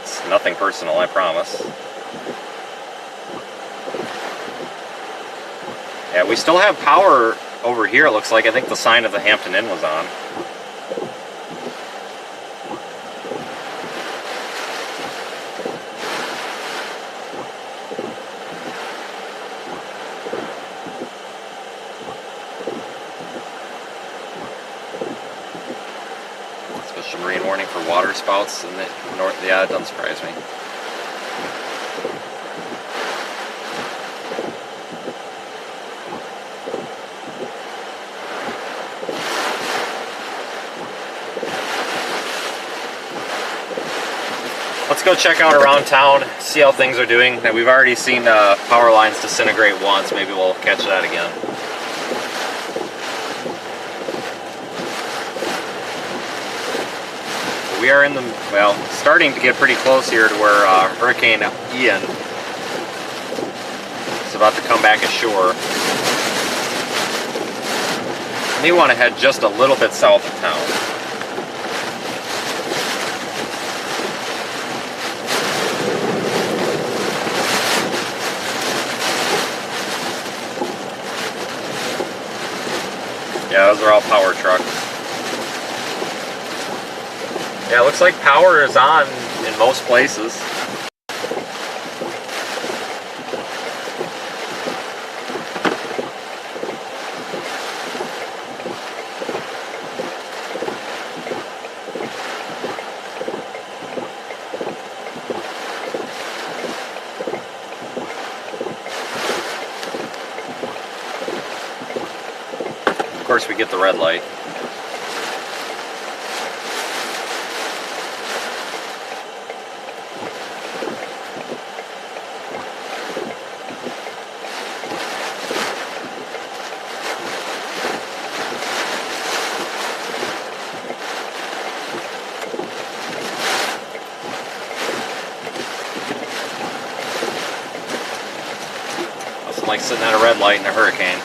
It's nothing personal, I promise. Yeah, we still have power over here, it looks like. I think the sign of the Hampton Inn was on. Marine warning for water spouts in the north. Yeah, it doesn't surprise me. Let's go check out around town, see how things are doing. And we've already seen power lines disintegrate once. Maybe we'll catch that again. We are in the, well, starting to get pretty close here to where Hurricane Ian is about to come back ashore. And you want to head just a little bit south of town. Yeah, those are all power trucks. Yeah, it looks like power is on in most places. Of course, we get the red light. like sitting at a red light in a hurricane.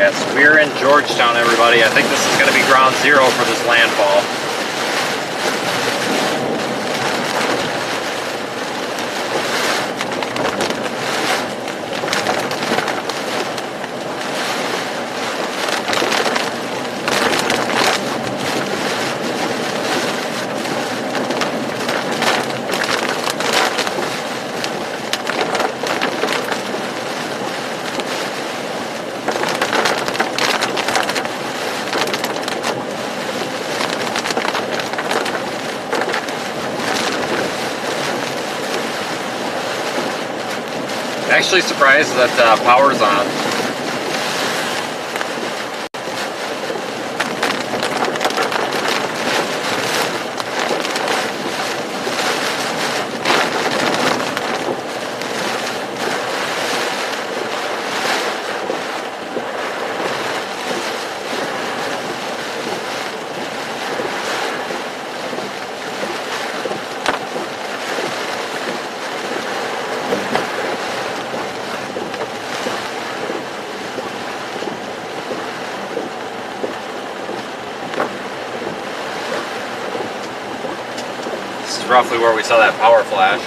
Yes, we're in Georgetown, everybody. I think this is going to be ground zero for this landfall. Actually surprised that power's on. Roughly where we saw that power flash.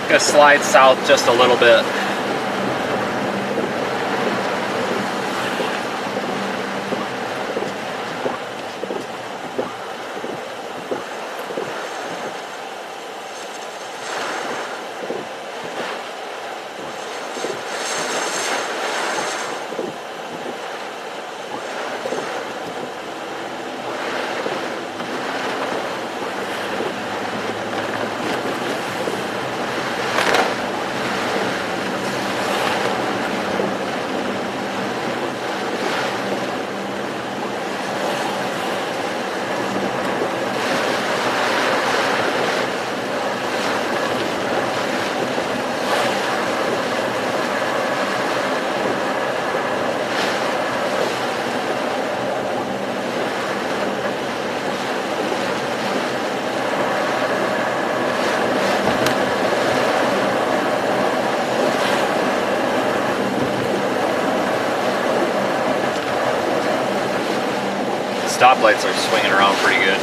Gonna slide south just a little bit. Stoplights are swinging around pretty good.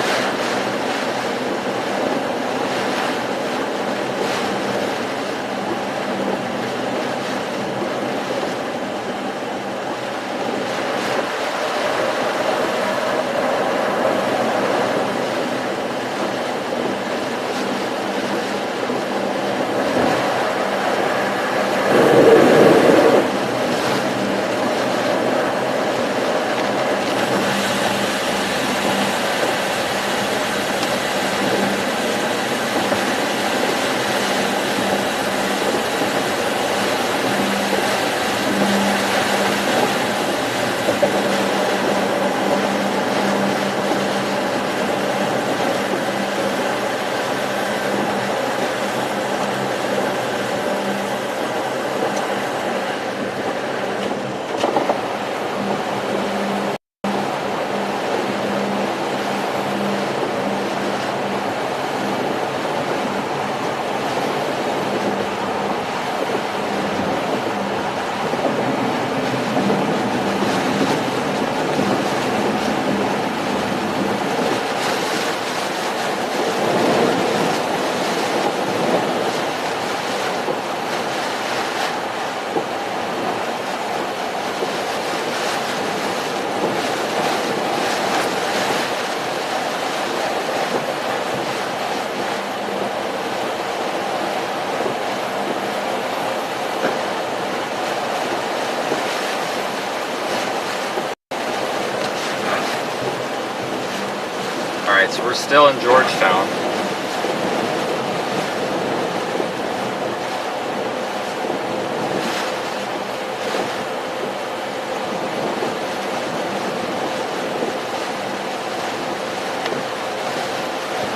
Alright, so we're still in Georgetown.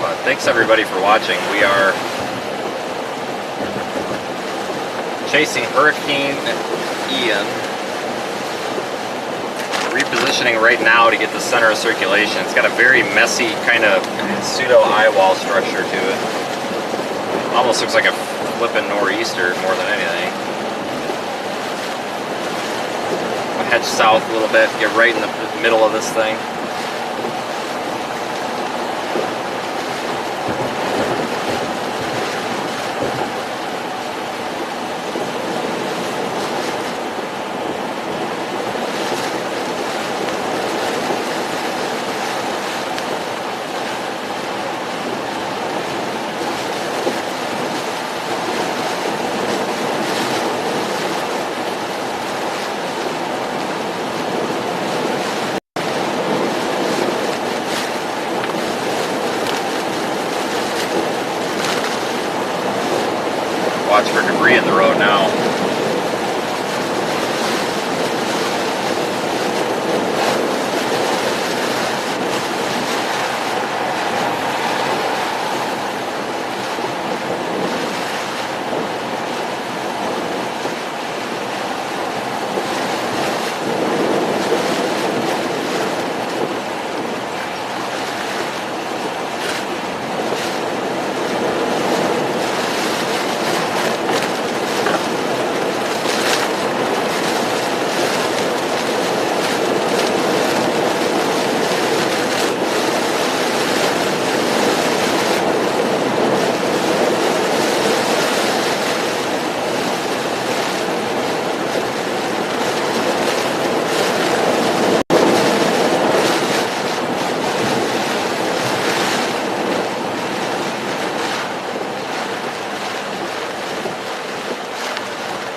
But thanks everybody for watching. We are chasing Hurricane Ian. Repositioning right now to get the center of circulation. It's got a very messy kind of pseudo eye wall structure to it. Almost looks like a flippin' nor'easter more than anything. I'll head south a little bit, get right in the middle of this thing. Watch for debris in the road now.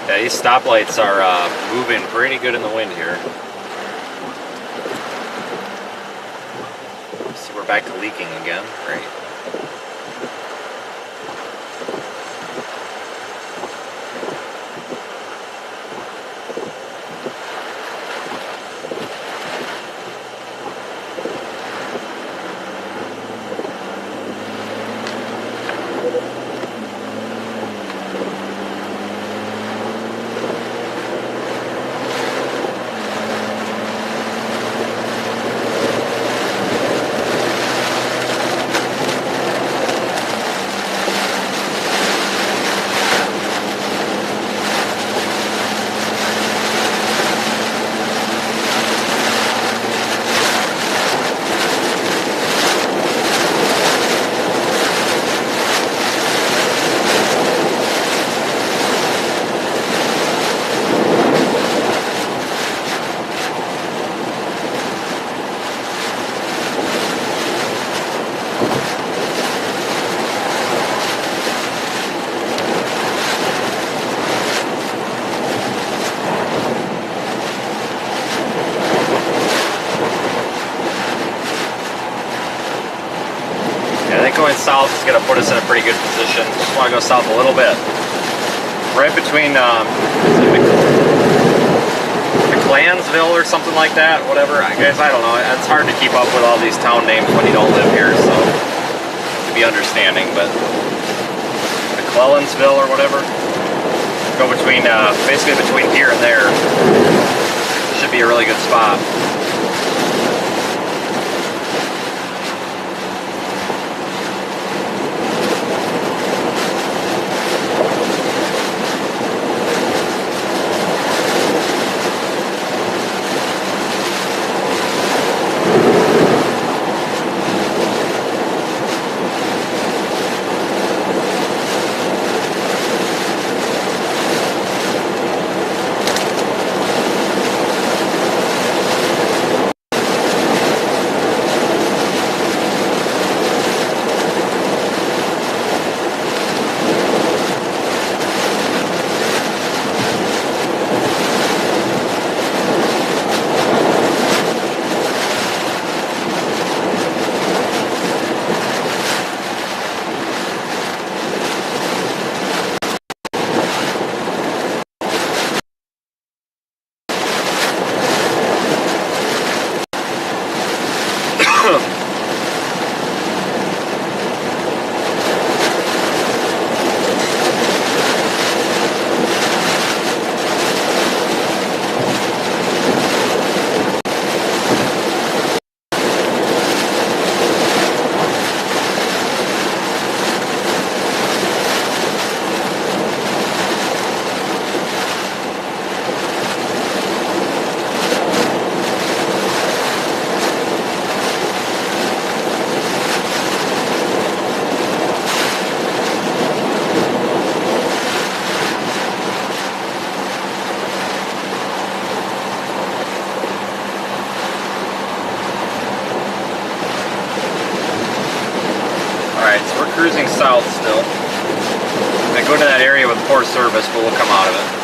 Yeah, these stoplights are moving pretty good in the wind here. See, we're back to leaking again. Great. Going south is going to put us in a pretty good position. Just want to go south a little bit. Right between McClansville or something like that, whatever. Guys, I don't know. It's hard to keep up with all these town names when you don't live here, so to be understanding, but McClellansville or whatever. Go between, basically between here and there. Should be a really good spot. cruising south still. I go to that area with poor service, but we'll come out of it.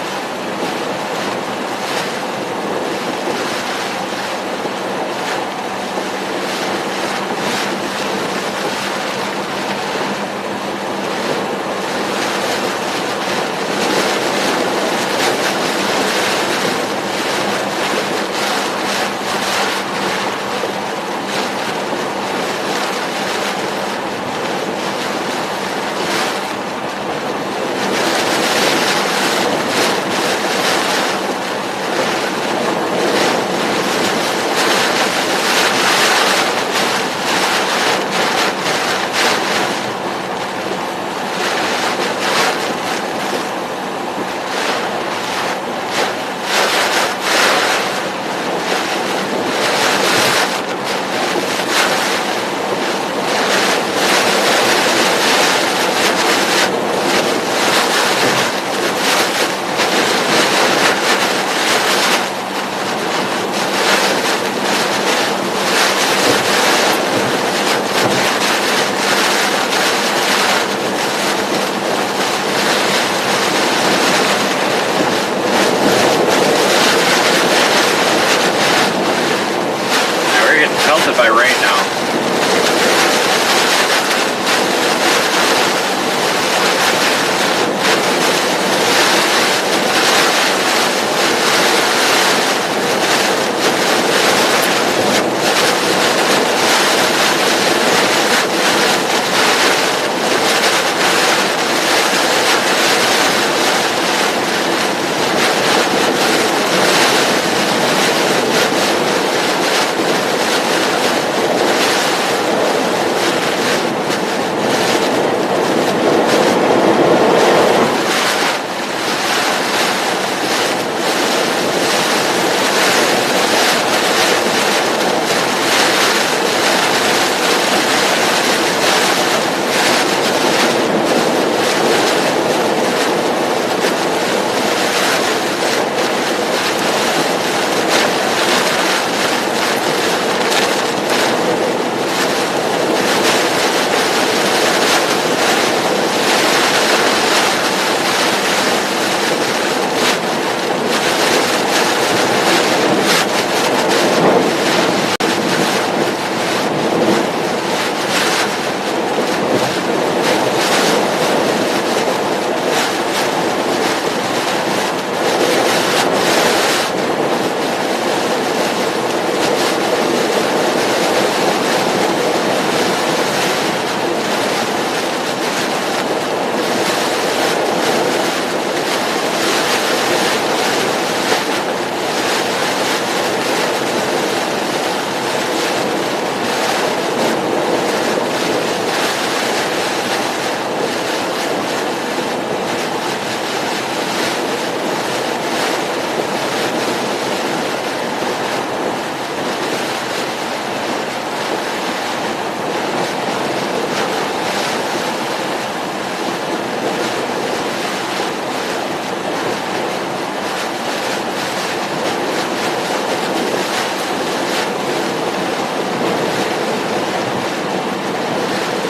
Pelted by rain now.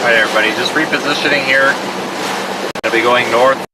Alright everybody, just repositioning here. Gonna be going north.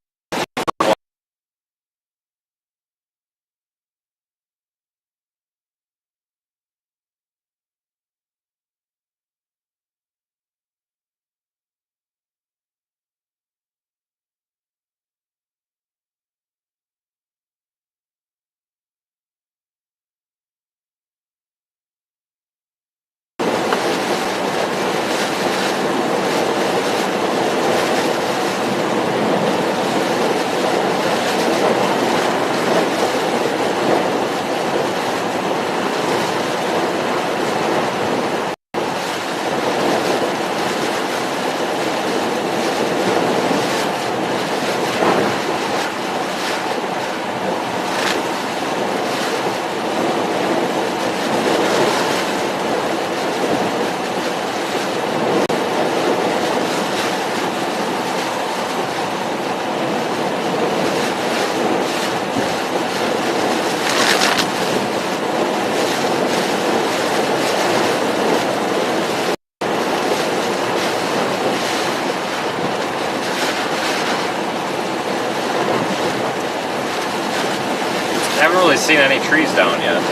seen any trees down yet.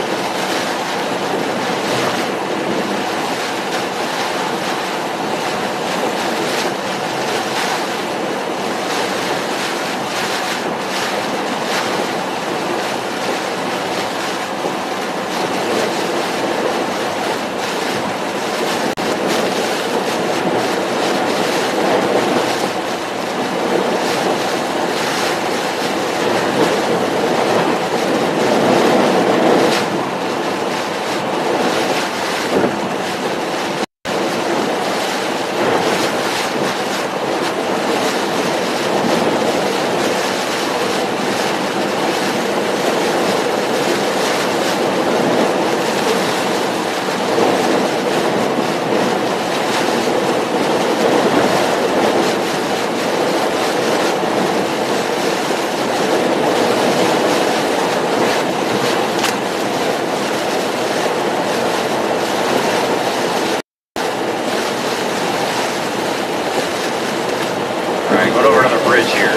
Alright, going over to the bridge here.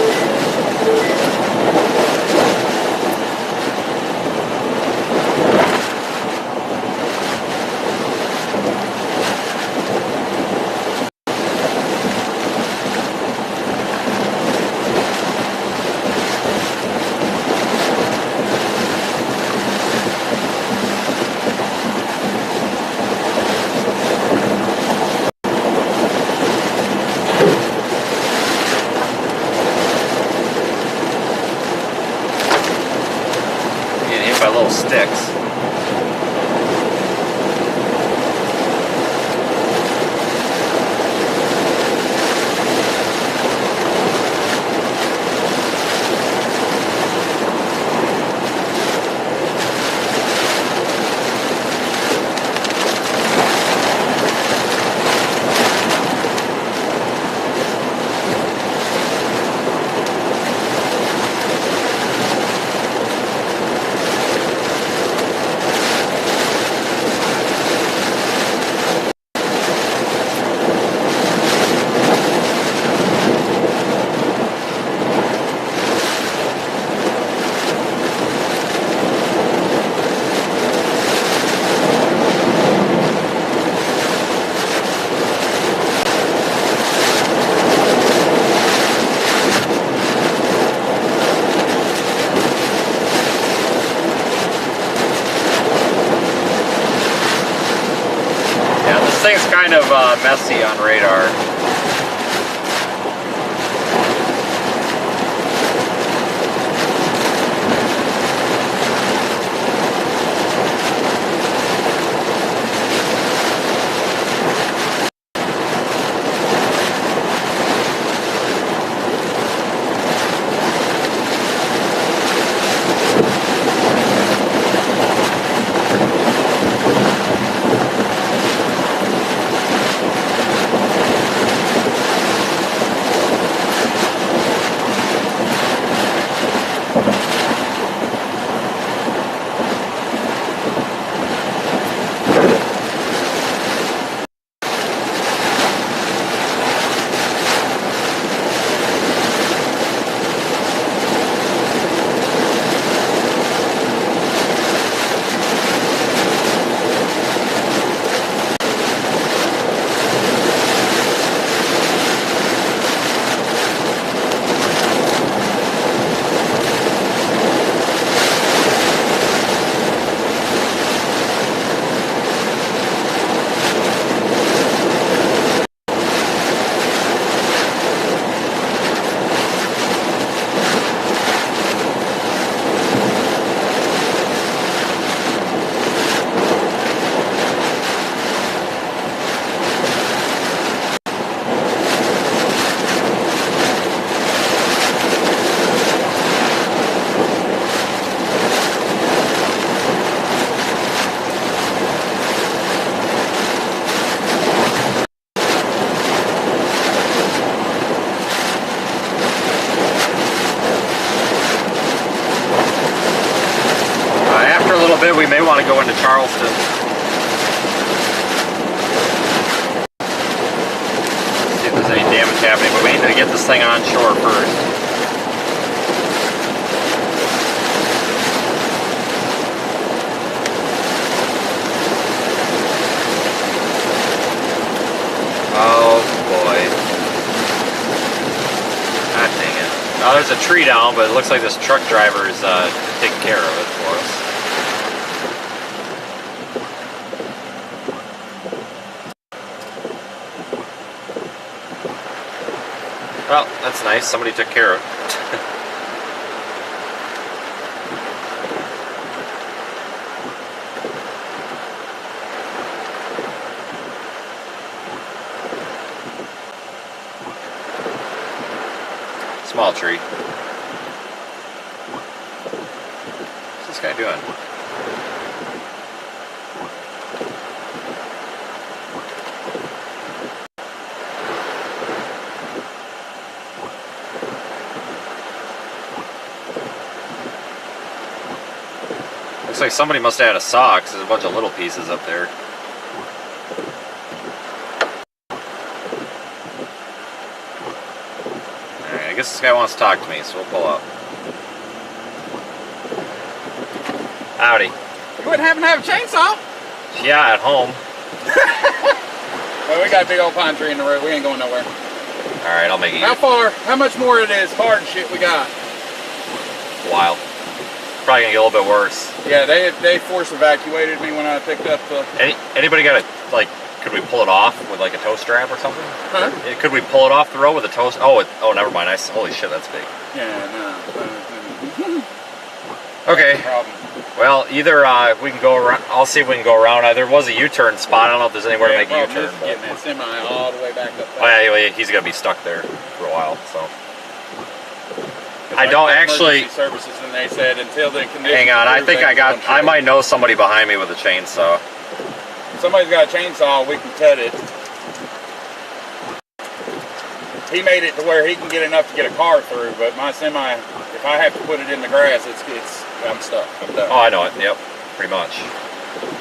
Getting hit by little sticks. This thing's kind of messy on radar. Bit, we may want to go into Charleston. See if there's any damage happening, but we need to get this thing on shore first. tree down, but it looks like this truck driver is taking care of it for us. Well, that's nice. Somebody took care of it. Small tree. What's this guy doing? Looks like somebody must have had a saw because there's a bunch of little pieces up there. I guess this guy wants to talk to me, so we'll pull up. Howdy. You wouldn't happen to have a chainsaw? Yeah, at home. Well, we got a big old pine tree in the road. We ain't going nowhere. Alright, I'll make it How far, how much more of this hard shit we got? a while. Probably gonna get a little bit worse. Yeah, they force evacuated me when I picked up the... Anybody got a, like, could we pull it off with like a tow strap or something? Huh? Could we pull it off the road with a tow? Oh, never mind. Holy shit, that's big. Yeah, no. Okay. Problem. Well, either we can go around. I'll see if we can go around. There was a U-turn spot. I don't know if there's anywhere to make a U-turn. Is getting that semi all the way back up there. Oh, yeah, anyway, he's gonna be stuck there for a while. So I don't actually. Services, and they said until the conditions. Hang on, I think I got. I might. might know somebody behind me with a chainsaw. Somebody's got a chainsaw. We can cut it. He made it to where he can get enough to get a car through, but my semi, if I have to put it in the grass, I'm stuck. I'm done. Oh, I know it. Yep, pretty much.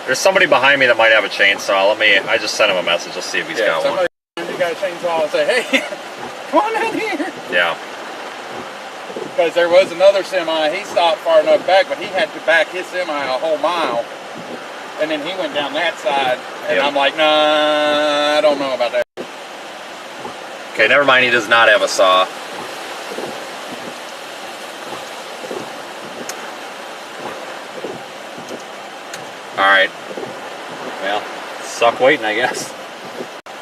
There's somebody behind me that might have a chainsaw. I just sent him a message. Let's see if he's got one. Somebody got a chainsaw and say, hey, come on down here. Yeah. Because there was another semi, he stopped far enough back, but he had to back his semi a whole mile. And then he went down that side, and Yep. I'm like, nah, I don't know about that. Okay, never mind. He does not have a saw. Alright. Well, suck waiting, I guess.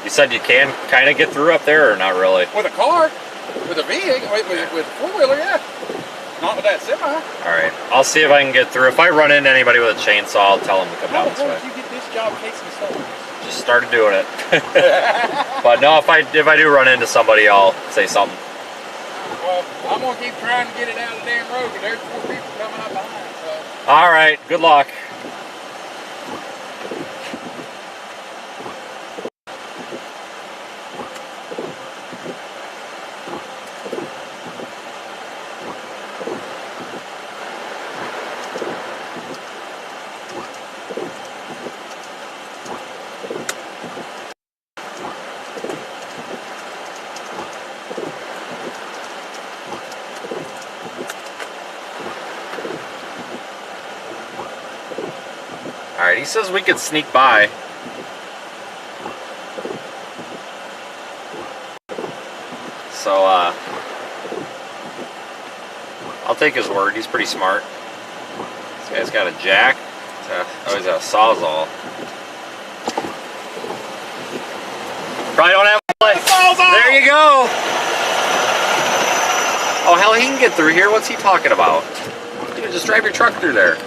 You said you can kind of get through up there, or not really? With a car, with a vehicle, with a four-wheeler, yeah. Not with that semi. Alright, I'll see if I can get through. If I run into anybody with a chainsaw, I'll tell them to come How down the this hell way. did you get this job casing stolen? Just started doing it. But no, if I do run into somebody, I'll say something. Well, I'm going to keep trying to get it out of the damn road, but there's 4 people coming up behind, so. Alright, good luck. Alright, he says we could sneak by. So, I'll take his word. He's pretty smart. This guy's got a jack. Oh, he's got a sawzall. Probably don't have a place. There you go! Oh, hell, he can get through here. What's he talking about? Dude, just drive your truck through there.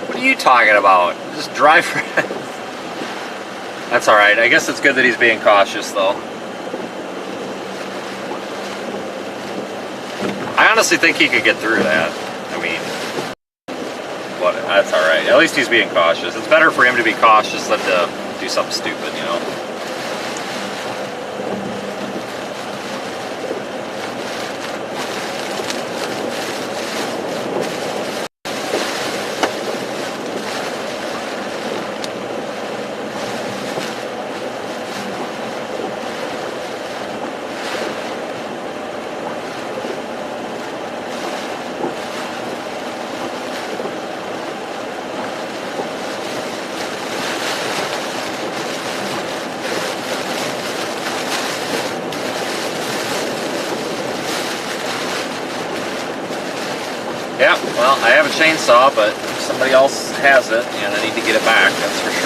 What are you talking about? Just drive. That's alright. I guess it's good that he's being cautious, though. I honestly think he could get through that. I mean, what? That's alright. At least he's being cautious. It's better for him to be cautious than to do something stupid, you know? Yeah, well, I have a chainsaw, but somebody else has it, and I need to get it back, that's for sure.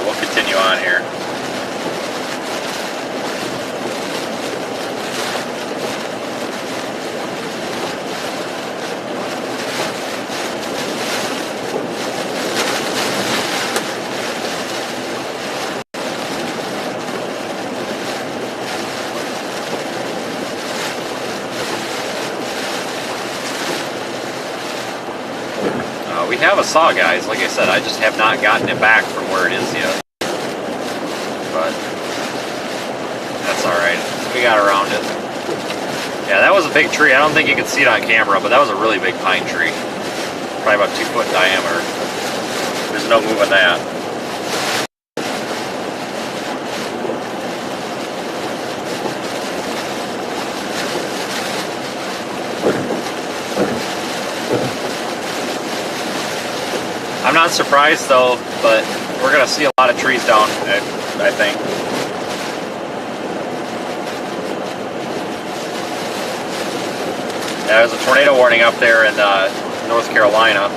We'll continue on here. We have a saw, guys. Like I said, I just have not gotten it back from where it is yet. But that's alright. We got around it. Yeah, that was a big tree. I don't think you could see it on camera, but that was a really big pine tree. Probably about 2 foot in diameter. There's no moving that. I'm not surprised though, but we're gonna see a lot of trees down, I think. Yeah, there's a tornado warning up there in North Carolina.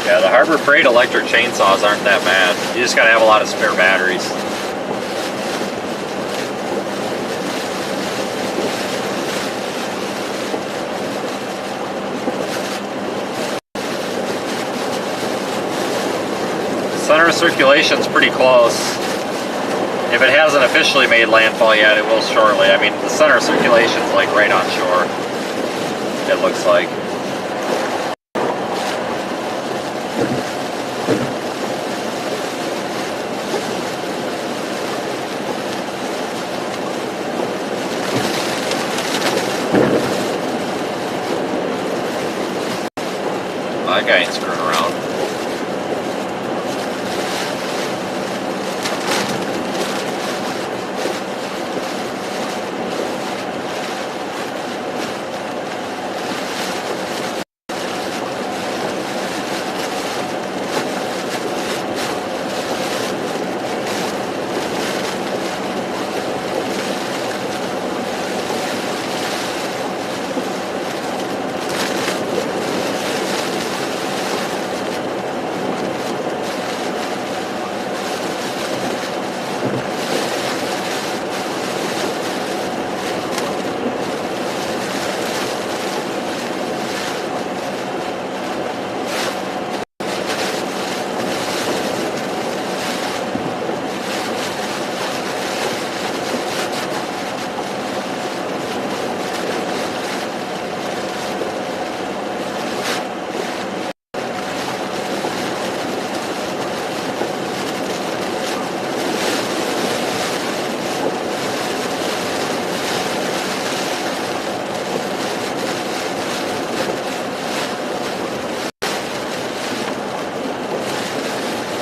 Yeah, the Harbor Freight electric chainsaws aren't that bad. You just gotta have a lot of spare batteries. Center of circulation's pretty close. If it hasn't officially made landfall yet, it will shortly. I mean, the center of circulation's like right on shore, it looks like. That guy ain't screwing around.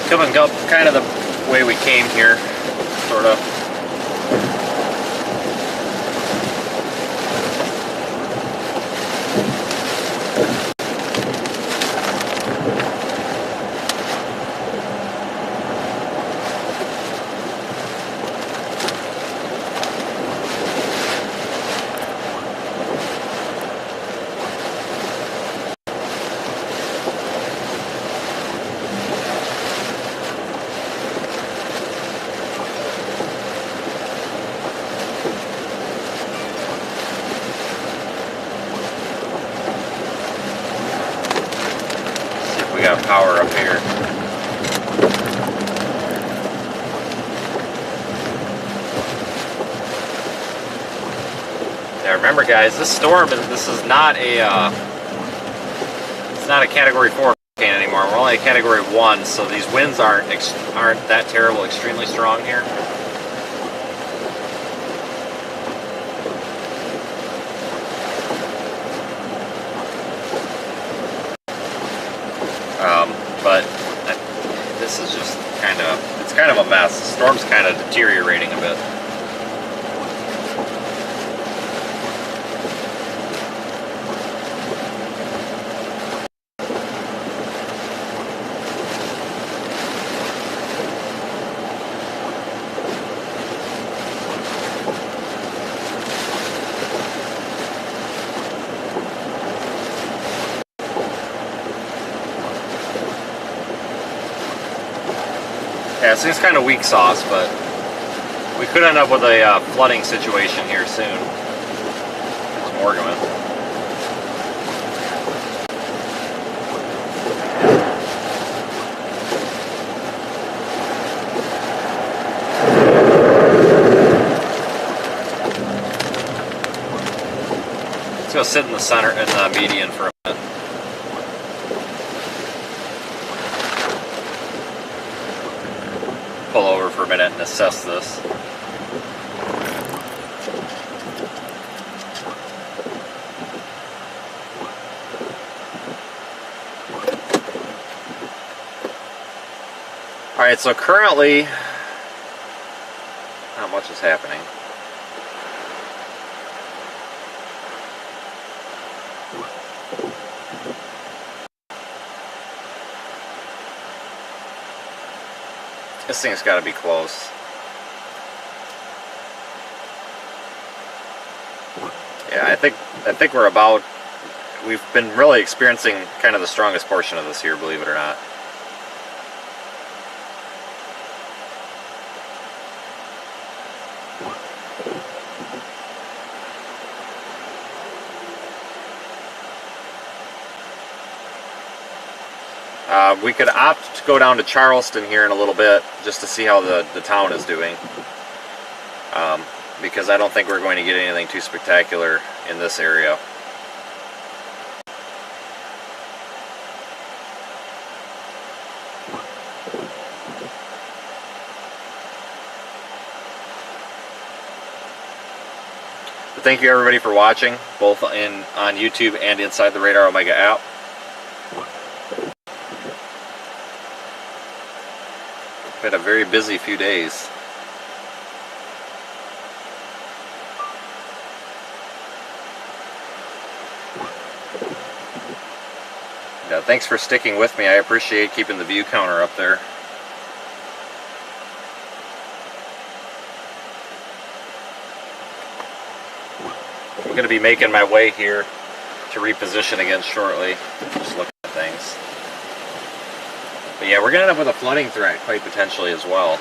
Coming up kind of the way we came here, sort of. got power up here. Now remember, guys, this storm this is not a it's not a Category 4 hurricane anymore. We're only a Category 1, so these winds aren't that terrible, extremely strong here. But this is just it's kind of a mess. The storm's kind of deteriorating a bit. Yeah, it seems kind of weak sauce, but we could end up with a flooding situation here soon. There's more going. Let's go sit in the center, in the median for a minute. Pull over for a minute and assess this. Alright, so currently, not much is happening. This thing's got to be close. Yeah, I think we're about. We've been really experiencing kind of the strongest portion of this here, believe it or not. We could opt to go down to Charleston here in a little bit just to see how the town is doing, because I don't think we're going to get anything too spectacular in this area. But thank you everybody for watching, both on YouTube and inside the Radar Omega app. Been a very busy few days. Yeah, thanks for sticking with me. I appreciate keeping the view counter up there. I'm going to be making my way here to reposition again shortly. Just looking at things. But yeah, we're going to end up with a flooding threat quite potentially as well.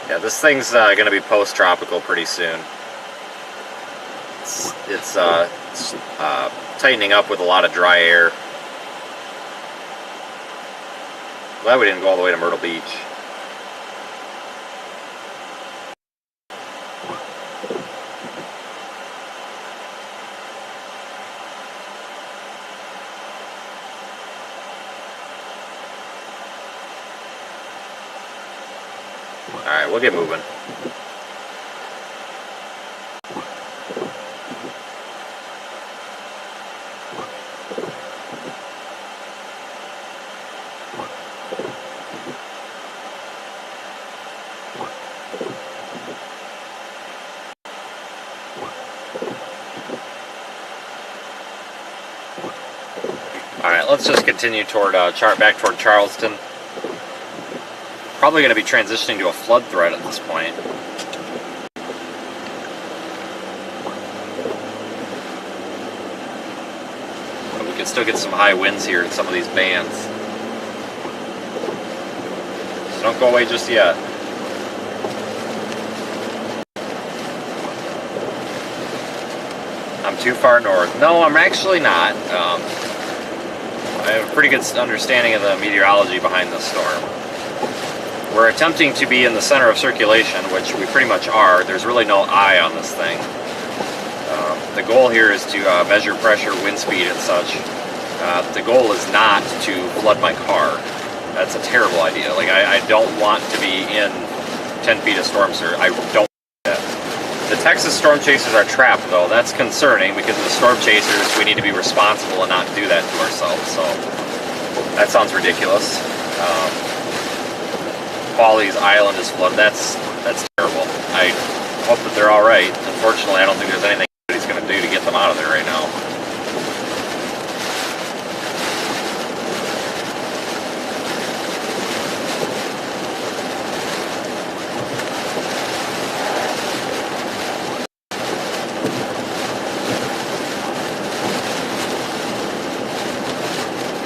Yeah, this thing's going to be post-tropical pretty soon. It's tightening up with a lot of dry air. Glad we didn't go all the way to Myrtle Beach. Alright, we'll get moving. Alright, let's just continue toward back toward Charleston. Probably going to be transitioning to a flood threat at this point. still get some high winds here in some of these bands. So don't go away just yet. I'm too far north. No, I'm actually not. I have a pretty good understanding of the meteorology behind this storm. We're attempting to be in the center of circulation, which we pretty much are. There's really no eye on this thing. The goal here is to measure pressure, wind speed, and such. The goal is not to flood my car. That's a terrible idea. Like, I don't want to be in 10 feet of storm surge. I don't want that. The Texas storm chasers are trapped, though. That's concerning, because the storm chasers, we need to be responsible and not do that to ourselves. So that sounds ridiculous. Follies Island is flooded. That's terrible. I hope that they're all right. Unfortunately, I don't think there's anything he's going to do to get them out of there right now.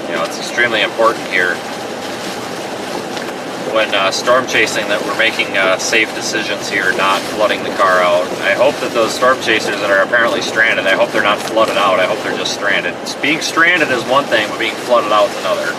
You know, it's extremely important here when storm chasing that we're making safe decisions here, not flooding the car out. I hope that those storm chasers that are apparently stranded, I hope they're not flooded out. I hope they're just stranded. Being stranded is one thing, but being flooded out is another.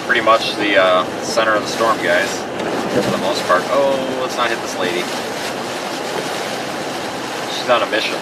Pretty much the center of the storm, guys, for the most part. Oh, let's not hit this lady. She's on a mission.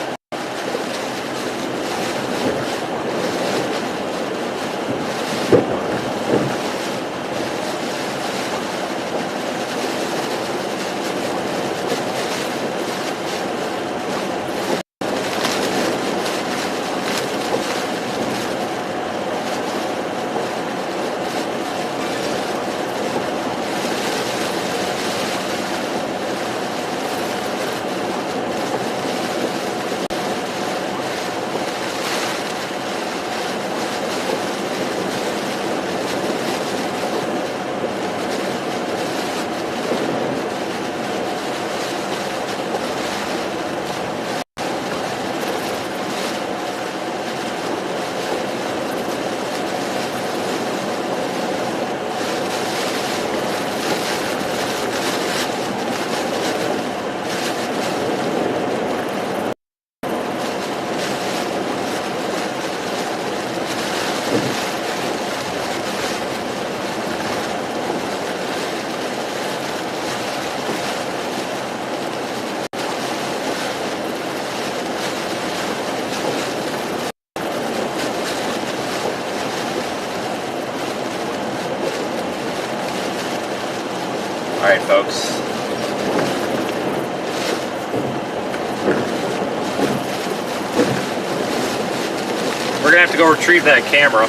Alright, folks. We're gonna have to go retrieve that camera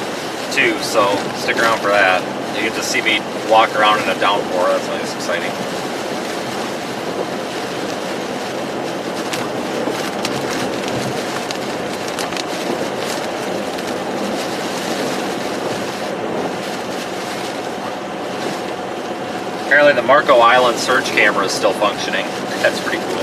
too, so stick around for that. You get to see me walk around in a downpour. That's always exciting. Apparently the Marco Island search camera is still functioning. That's pretty cool.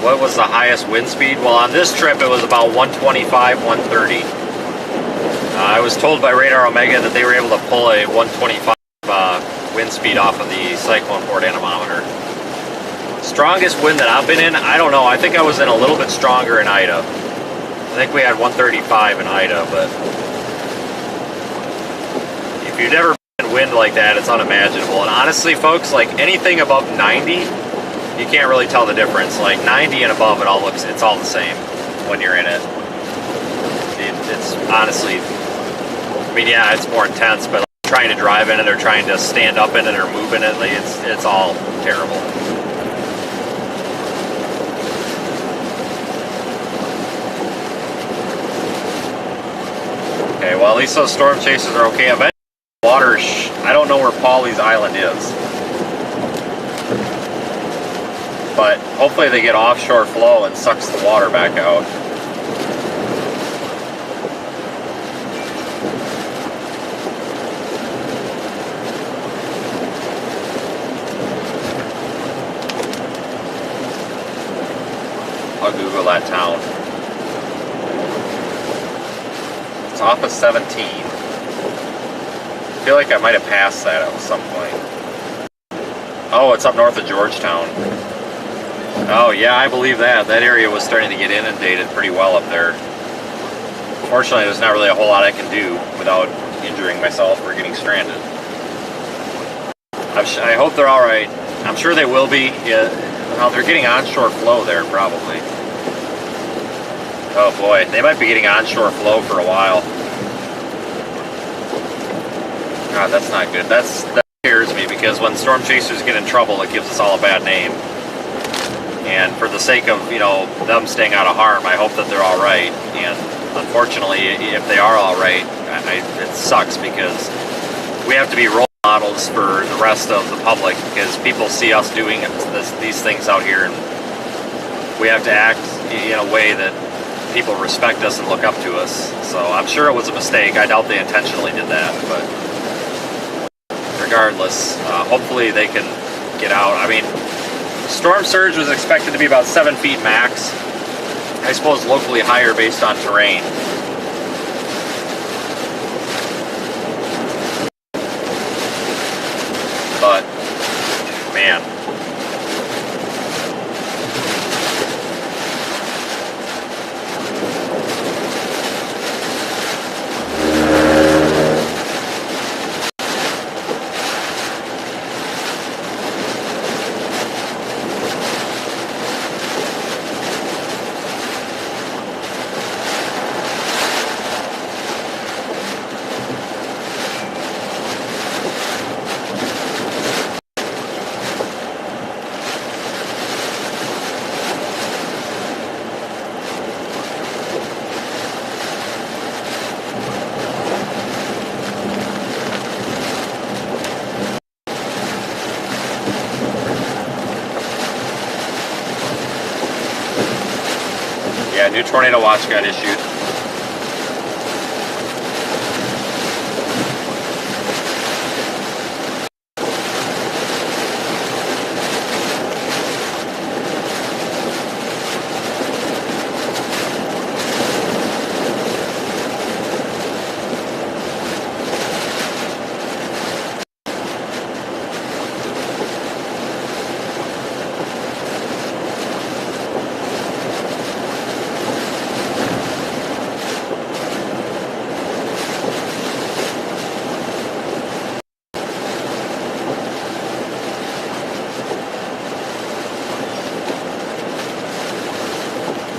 What was the highest wind speed? Well, on this trip it was about 125, 130. I was told by Radar Omega that they were able to pull a 125 wind speed off of the cyclone port anemometer. Strongest wind that I've been in, I don't know. I think I was in a little bit stronger in Ida. I think we had 135 in Ida, but if you've never been in wind like that, it's unimaginable. And honestly, folks, like anything above 90, you can't really tell the difference. Like 90 and above, it's all the same when you're in it. It's honestly, I mean, yeah, it's more intense, but like trying to drive in it or trying to stand up in it or move in it, like it's all terrible. Okay, well at least those storm chasers are okay. Eventually, water, I don't know where Pawleys Island is. But hopefully they get offshore flow and sucks the water back out. I'll Google that town. It's off of 17. I feel like I might have passed that at some point. Oh, it's up north of Georgetown. Oh yeah, I believe that. That area was starting to get inundated pretty well up there. Fortunately, there's not really a whole lot I can do without injuring myself or getting stranded. I hope they're alright. I'm sure they will be. Yeah. Well, they're getting onshore flow there, probably. Oh boy, they might be getting onshore flow for a while. God, that's not good. That scares me, because when storm chasers get in trouble, it gives us all a bad name. And for the sake of, you know, them staying out of harm, I hope that they're all right. And unfortunately, if they are all right, it sucks, because we have to be role models for the rest of the public, because people see us doing these things out here, and we have to act in a way that people respect us and look up to us. So I'm sure it was a mistake. I doubt they intentionally did that, but regardless, hopefully they can get out. I mean, storm surge was expected to be about 7 feet max. I suppose locally higher based on terrain. But, man. Yeah, new tornado watch got issued.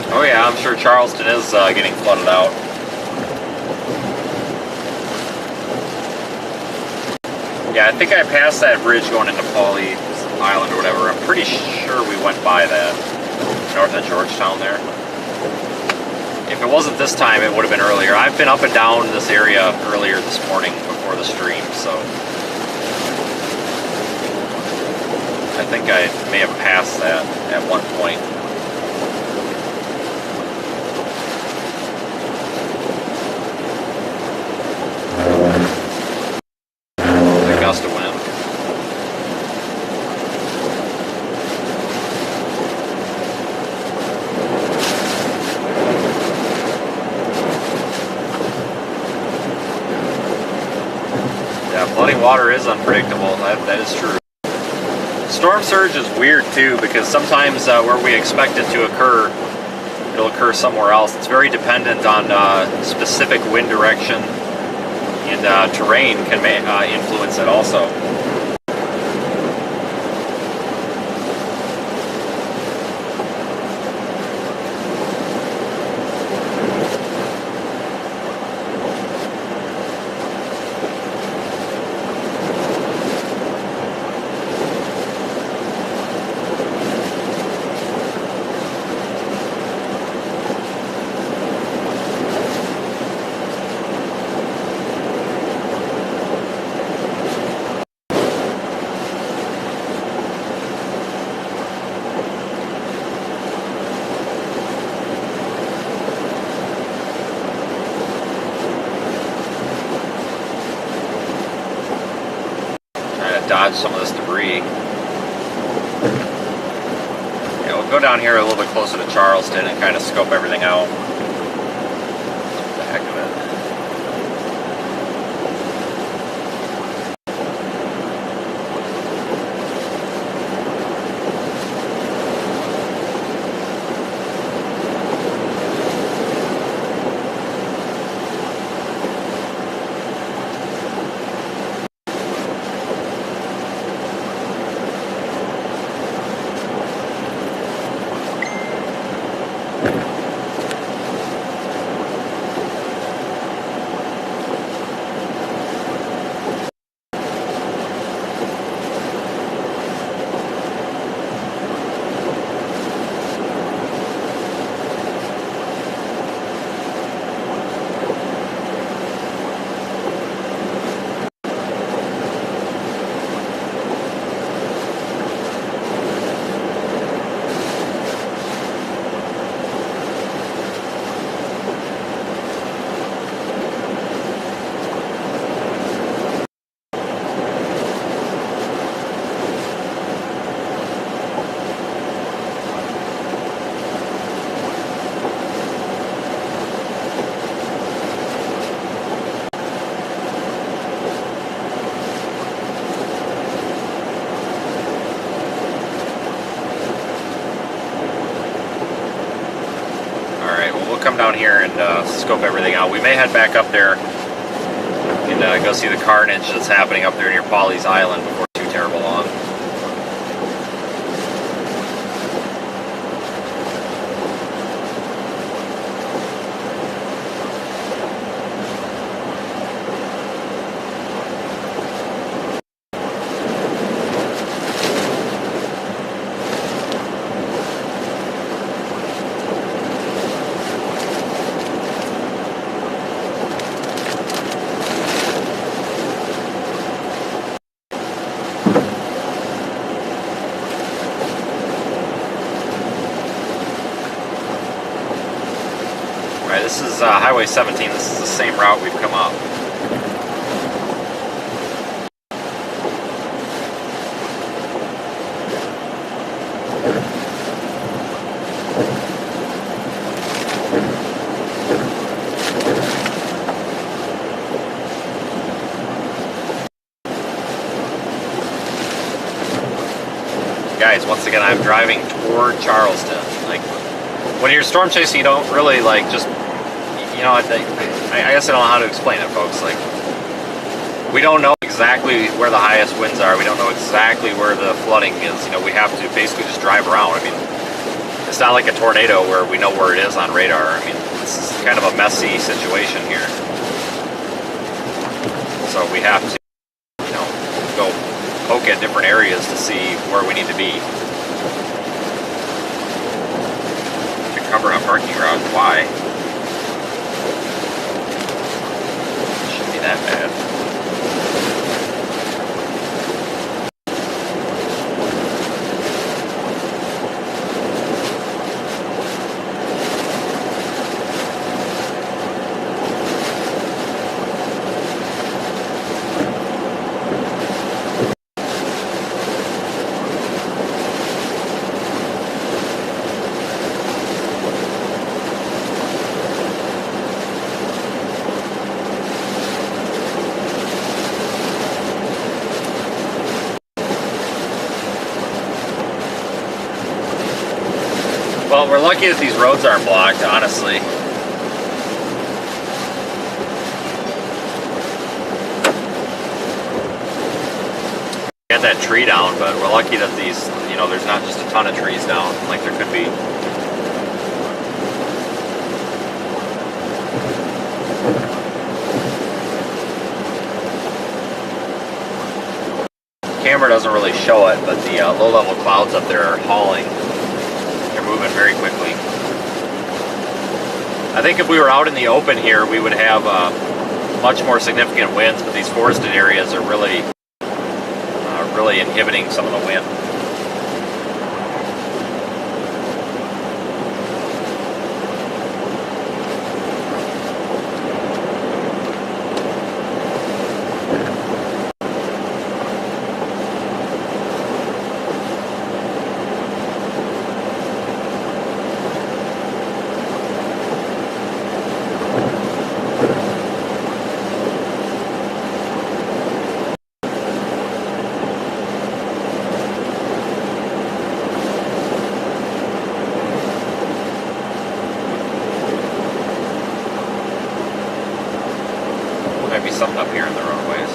Oh yeah, I'm sure Charleston is getting flooded out. Yeah, I think I passed that bridge going into Pawleys Island or whatever. I'm pretty sure we went by that, north of Georgetown there. If it wasn't this time, it would have been earlier. I've been up and down this area earlier this morning before the stream, so I think I may have passed that at one point. A gust of wind. Yeah, flooding water is unpredictable. That is true. Storm surge is weird too, because sometimes where we expect it to occur, it'll occur somewhere else. It's very dependent on specific wind direction, and terrain can influence it also. dodge some of this debris. Yeah, we'll go down here a little bit closer to Charleston and kind of scope everything out. The heck of it. Down here and scope everything out. We may head back up there and go see the carnage that's happening up there near Pawleys Island before too terrible long. This is Highway 17. This is the same route we've come up. Guys, once again, I'm driving toward Charleston. Like, when you're storm chasing, you don't really like just, you know, I guess I don't know how to explain it, folks. Like, we don't know exactly where the highest winds are. We don't know exactly where the flooding is. You know, we have to basically just drive around. I mean, it's not like a tornado where we know where it is on radar. I mean, this is kind of a messy situation here. So we have to, you know, go poke at different areas to see where we need to be. To cover a parking garage, why? Shouldn't be that bad. Well, we're lucky that these roads aren't blocked, honestly. Got that tree down, but we're lucky that these, you know, there's not just a ton of trees down like there could be. Camera doesn't really show it, but the low-level clouds up there are hauling. Moving very quickly. I think if we were out in the open here, we would have much more significant winds, but these forested areas are really, really inhibiting some of the wind. Might be something up here in the roadways.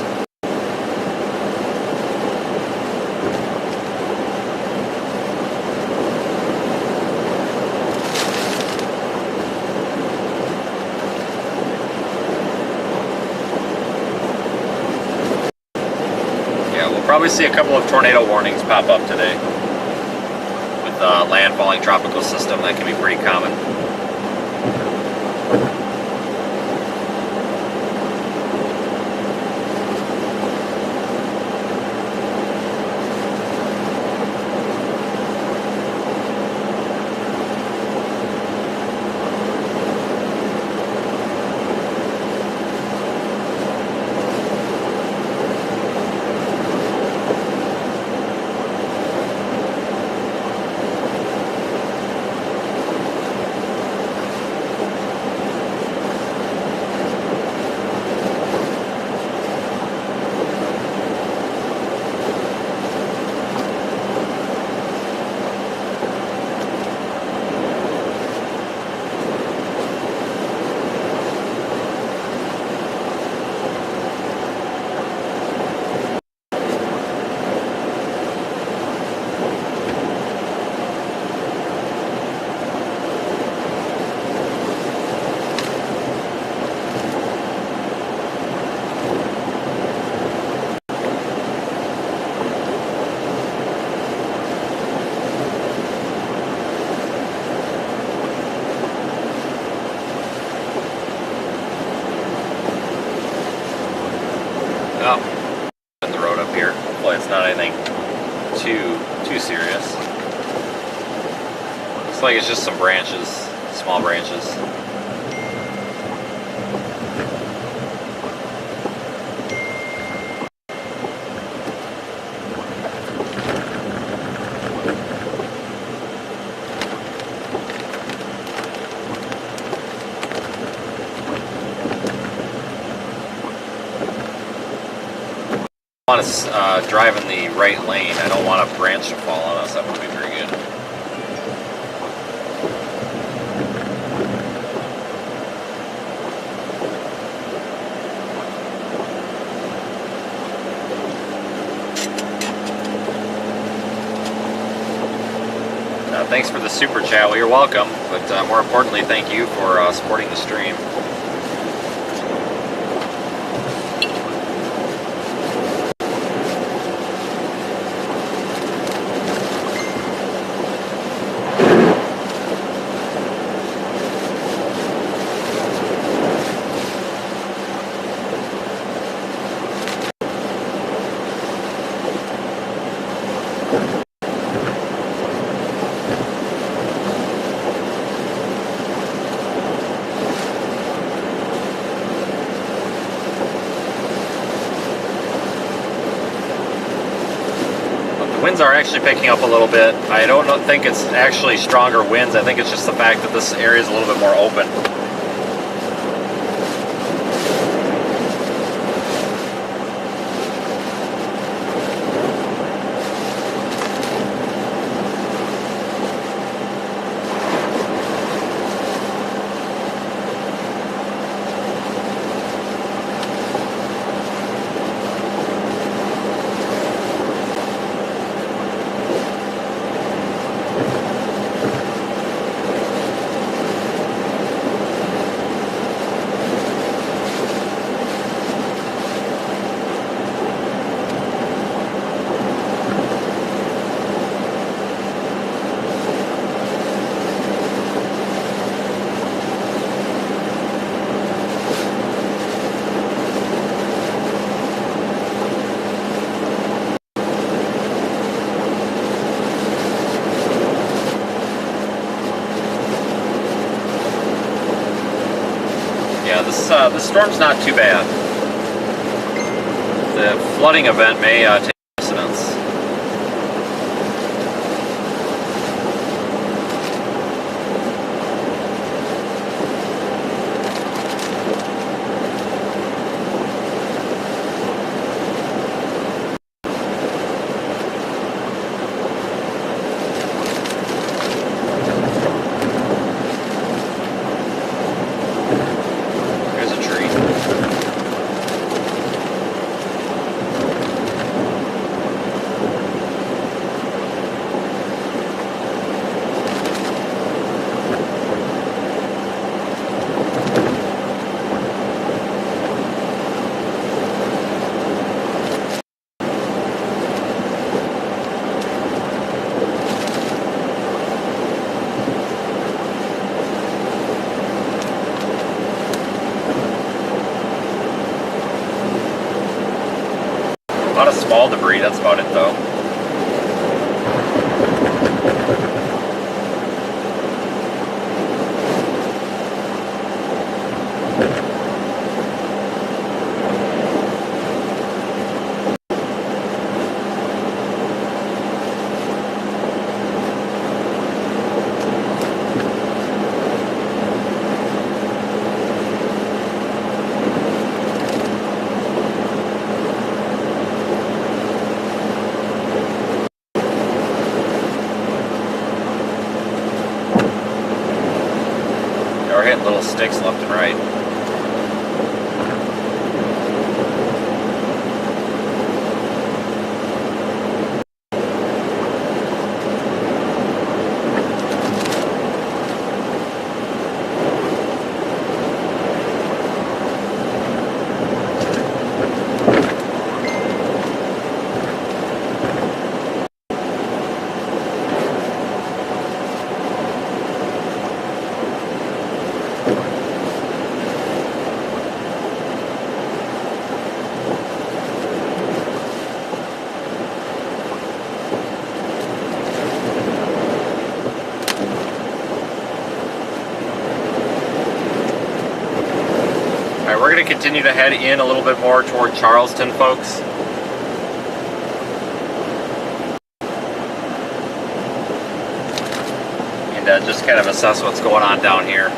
Yeah, we'll probably see a couple of tornado warnings pop up today. With landfalling tropical system, that can be pretty common. Oh, in the road up here. Hopefully it's not anything too serious. Looks like it's just some branches, small branches. I want to drive in the right lane. I don't want a branch to fall on us. That would be very good. Thanks for the super chat. Well, you're welcome. But more importantly, thank you for supporting the stream. Winds are actually picking up a little bit. I don't think it's actually stronger winds. I think it's just the fact that this area is a little bit more open. The storm's not too bad. The flooding event may take precedence. There's a tree. lot of small debris, that's about it though. We're hitting little sticks left and right. We're going to continue to head in a little bit more toward Charleston, folks. And just kind of assess what's going on down here.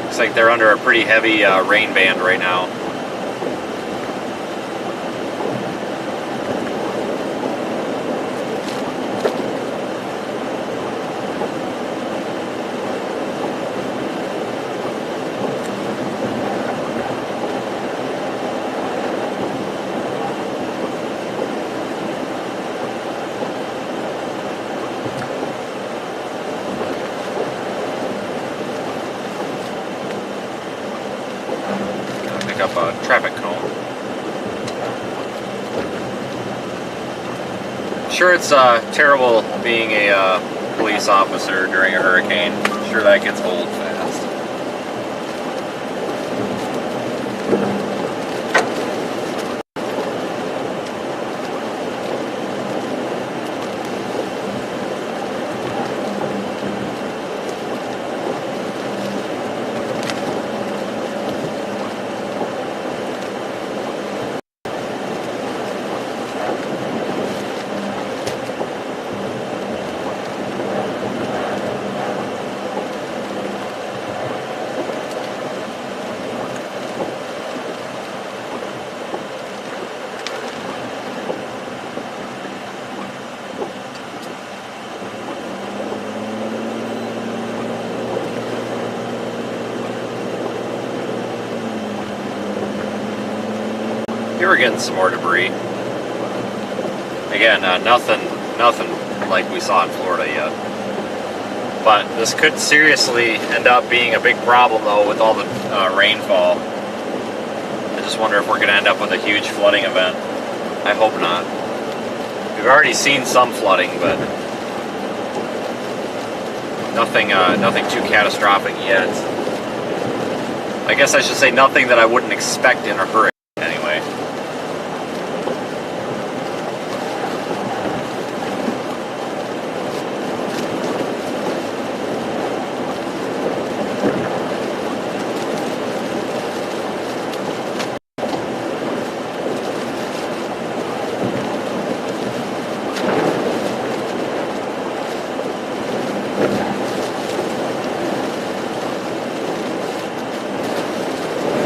Looks like they're under a pretty heavy rain band right now. Up a traffic cone. I'm sure it's terrible being a police officer during a hurricane. I'm sure that gets old fast. Here we're getting some more debris. Again, nothing like we saw in Florida yet. But this could seriously end up being a big problem, though, with all the rainfall. I just wonder if we're going to end up with a huge flooding event. I hope not. We've already seen some flooding, but nothing too catastrophic yet. I guess I should say nothing that I wouldn't expect in a hurricane anyway.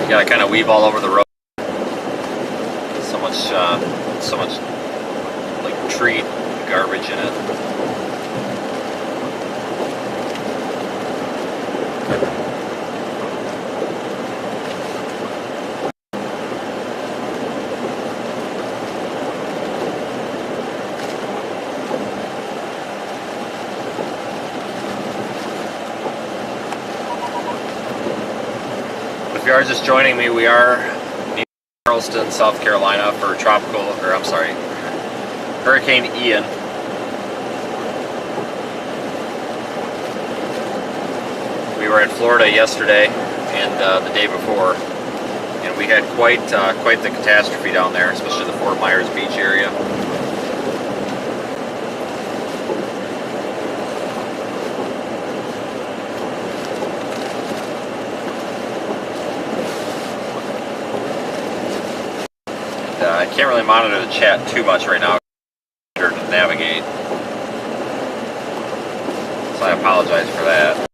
Gotta kind of weave all over the road. So much like tree garbage in it. If you are just joining me, we are in Charleston, South Carolina for Hurricane Ian. We were in Florida yesterday and the day before, and We had quite the catastrophe down there, especially the Fort Myers Beach area. I can't really monitor the chat too much right now to navigate, so I apologize for that.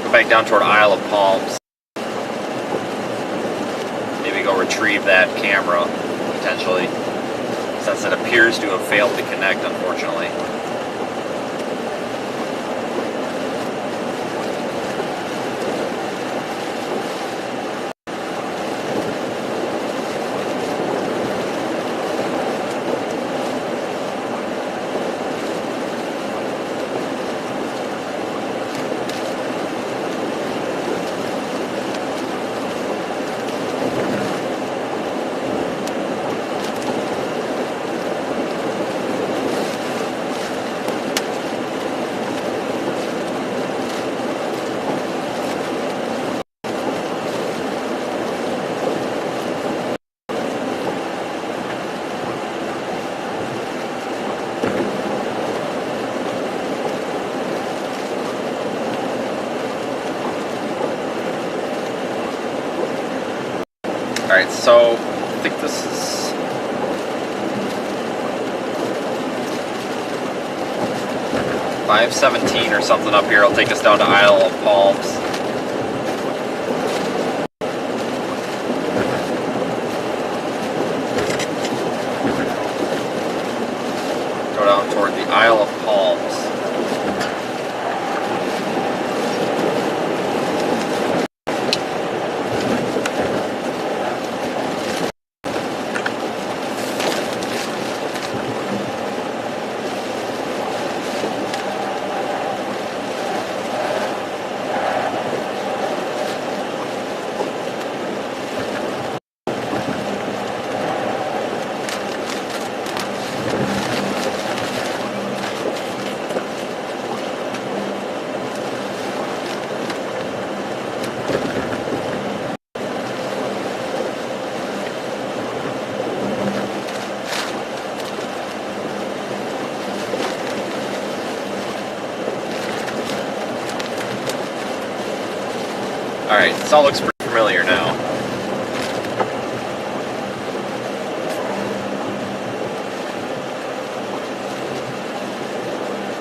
Go back down toward Isle of Palms. Maybe go retrieve that camera, potentially, since it appears to have failed to connect, unfortunately. Alright, so I think this is... $517 or something up here. It'll take us down to Isle of Palms. Go down toward the Isle of Palms. Alright, this all looks pretty familiar now.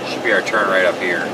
Should be our turn right up here.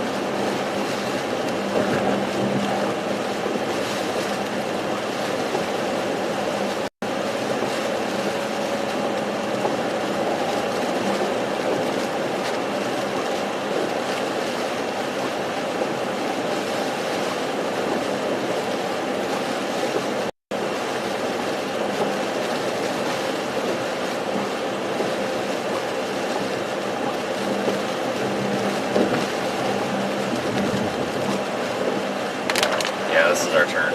This is our turn.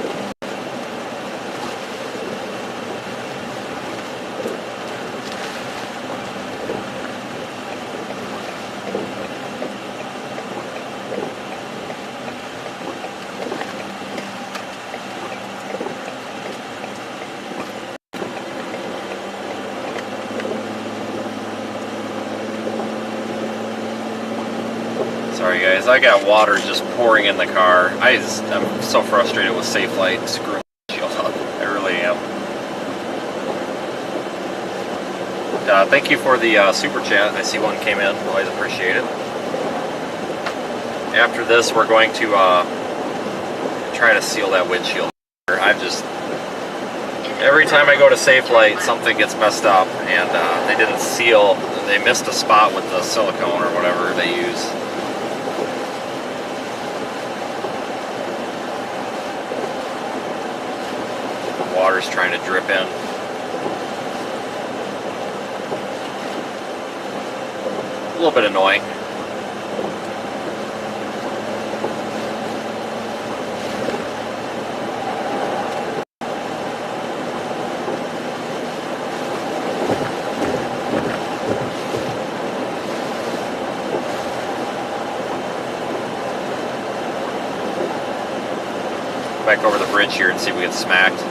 Sorry guys, I got water just pouring in the car. I'm so frustrated with Safe Light screwing the shield up. I really am. Thank you for the super chat. I see one came in. Always appreciate it. After this, we're going to try to seal that windshield. Every time I go to Safe Light, something gets messed up, and they didn't seal. They missed a spot with the silicone or whatever they use. Water's trying to drip in. A little bit annoying. back over the bridge here and see if we get smacked.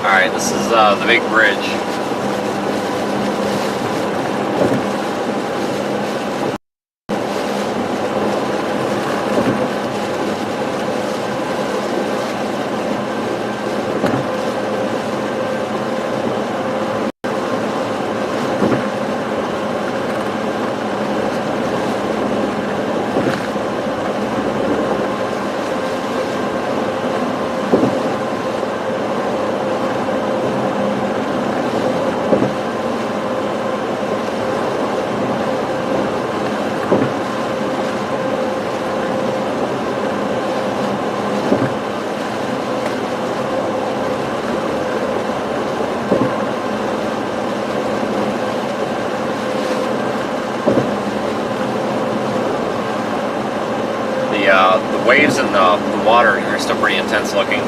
Alright, this is the big bridge. The waves in the water are still pretty intense looking.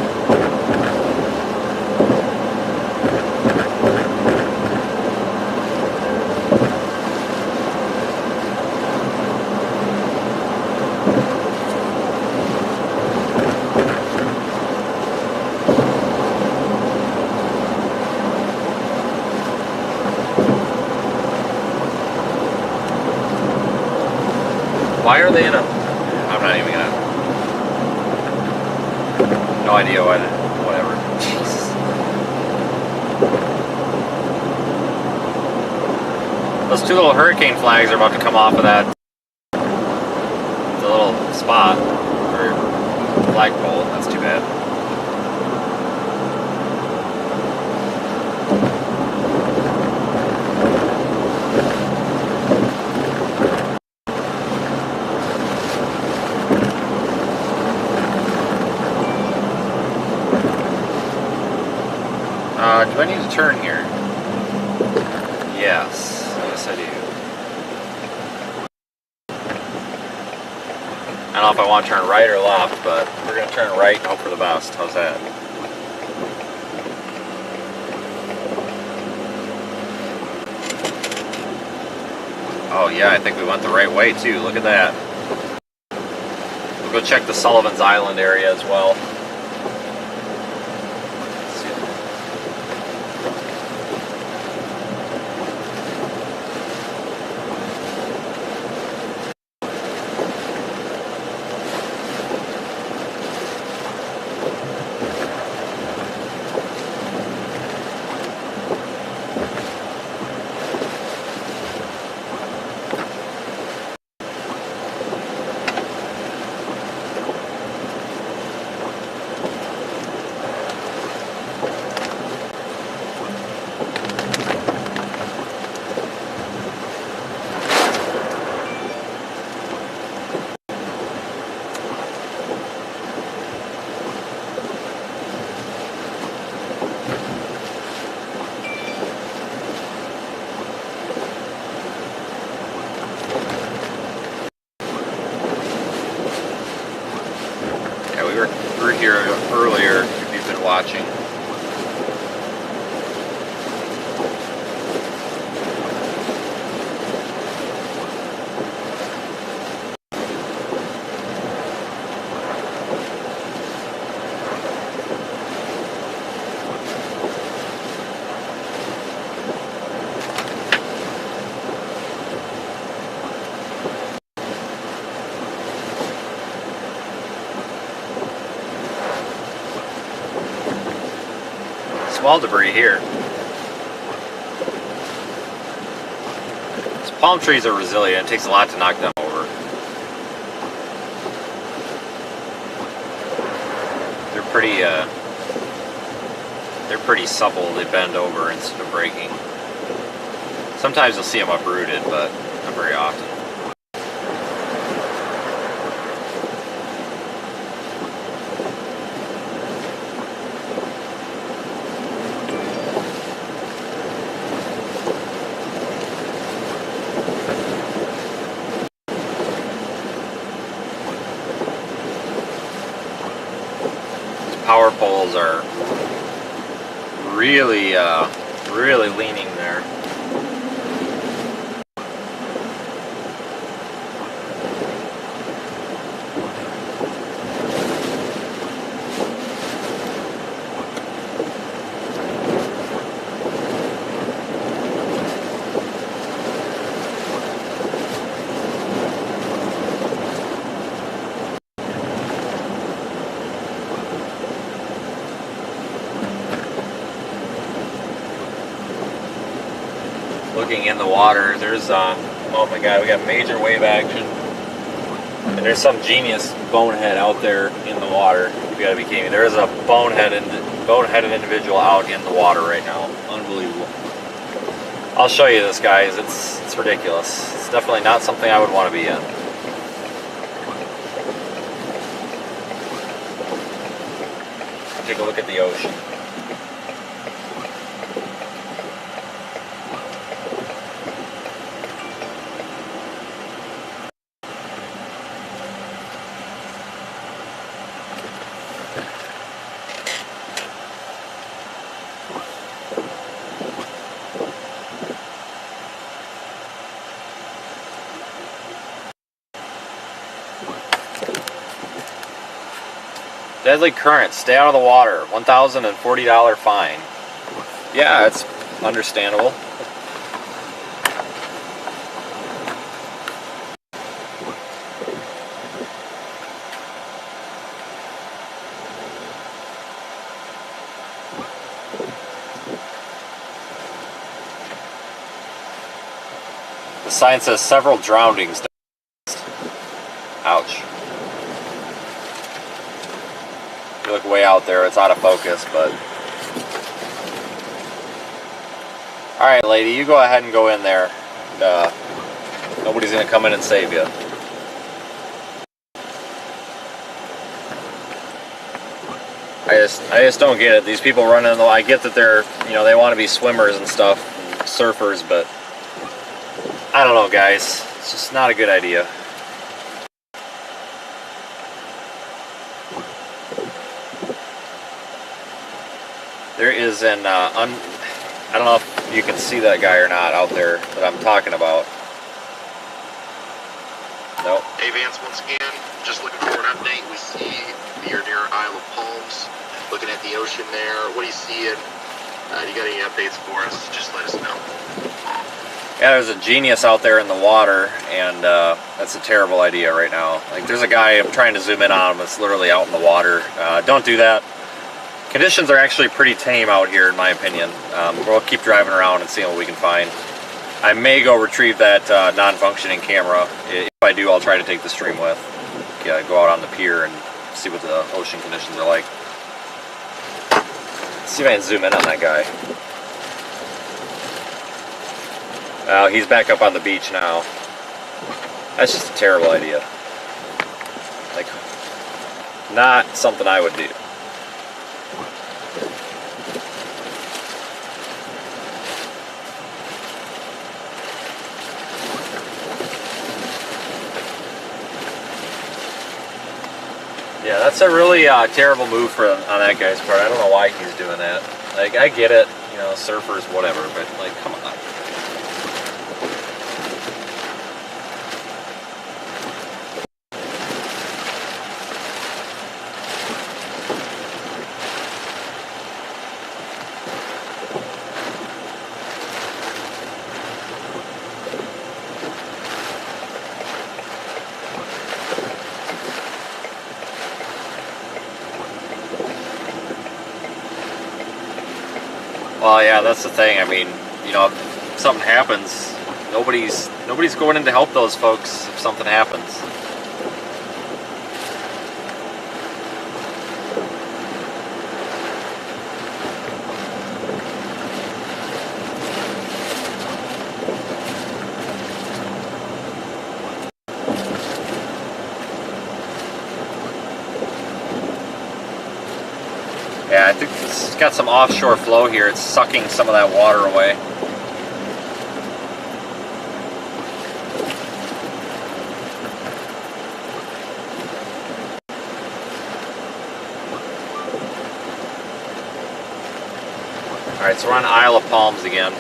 Why are they in a... I'm not even gonna... No idea why. Whatever. Jesus. Those two little hurricane flags are about to come off of that. The little spot or flagpole. That's too bad. Do I need to turn here? Yes. Yes, I do. I don't know if I want to turn right or left, but we're going to turn right and hope for the best. How's that? Oh yeah, I think we went the right way too. Look at that. We'll go check the Sullivan's Island area as well. We were here earlier, if you've been watching. Small debris here. These palm trees are resilient. It takes a lot to knock them over. They're pretty supple. They bend over instead of breaking. Sometimes you'll see them uprooted, but not very often. poles are really, really leaning there. Looking in the water, there's oh my god, we got major wave action, and there's some genius bonehead out there in the water. You gotta be kidding me. There is a boneheaded individual out in the water right now. Unbelievable. I'll show you this, guys. It's ridiculous. It's definitely not something I would want to be in. Take a look at the ocean. Deadly current, stay out of the water, $1,040 fine. Yeah, it's understandable. The sign says several drownings. Ouch. You look way out there, it's out of focus, but... Alright, lady, you go ahead and go in there. And, nobody's gonna come in and save you. I just don't get it. These people running in the... I get that they're, you know, they want to be swimmers and stuff, and surfers, but... I don't know, guys. It's just not a good idea. There is an, I don't know if you can see that guy or not out there that I'm talking about. Nope. Hey Vance, once again, just looking for an update. We see you're near Isle of Palms, looking at the ocean there. What are you seeing? You got any updates for us? Just let us know. Yeah, there's a genius out there in the water, and that's a terrible idea right now. Like, there's a guy, I'm trying to zoom in on him, that's literally out in the water. Don't do that. Conditions are actually pretty tame out here, in my opinion. We'll keep driving around and seeing what we can find. I may go retrieve that non-functioning camera. If I do, I'll try to take the stream with. Yeah, go out on the pier and see what the ocean conditions are like. Let's see if I can zoom in on that guy. He's back up on the beach now. That's just a terrible idea. Like, not something I would do. Yeah, that's a really terrible move on that guy's part. I don't know why he's doing that. Like, I get it, you know, surfers, whatever, but like, come on. Well, yeah, that's the thing. I mean, you know, if something happens, nobody's going in to help those folks if something happens. Yeah, I think it's got some offshore flow here. It's sucking some of that water away. Alright, so we're on Isle of Palms again.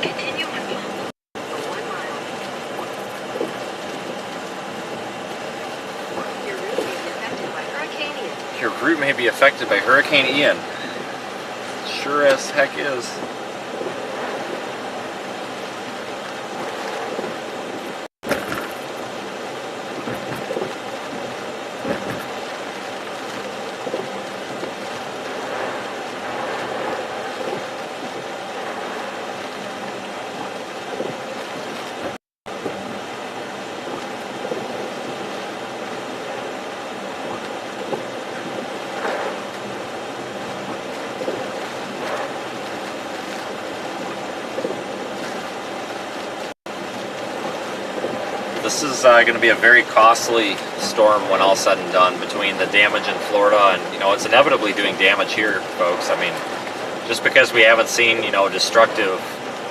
Continue on Palm for 1 mile. Your route may be affected by Hurricane Ian. Your route may be affected by Hurricane Ian. Sure as heck is. This is going to be a very costly storm when all said and done, between the damage in Florida and, you know, it's inevitably doing damage here, folks. I mean, just because we haven't seen, you know, destructive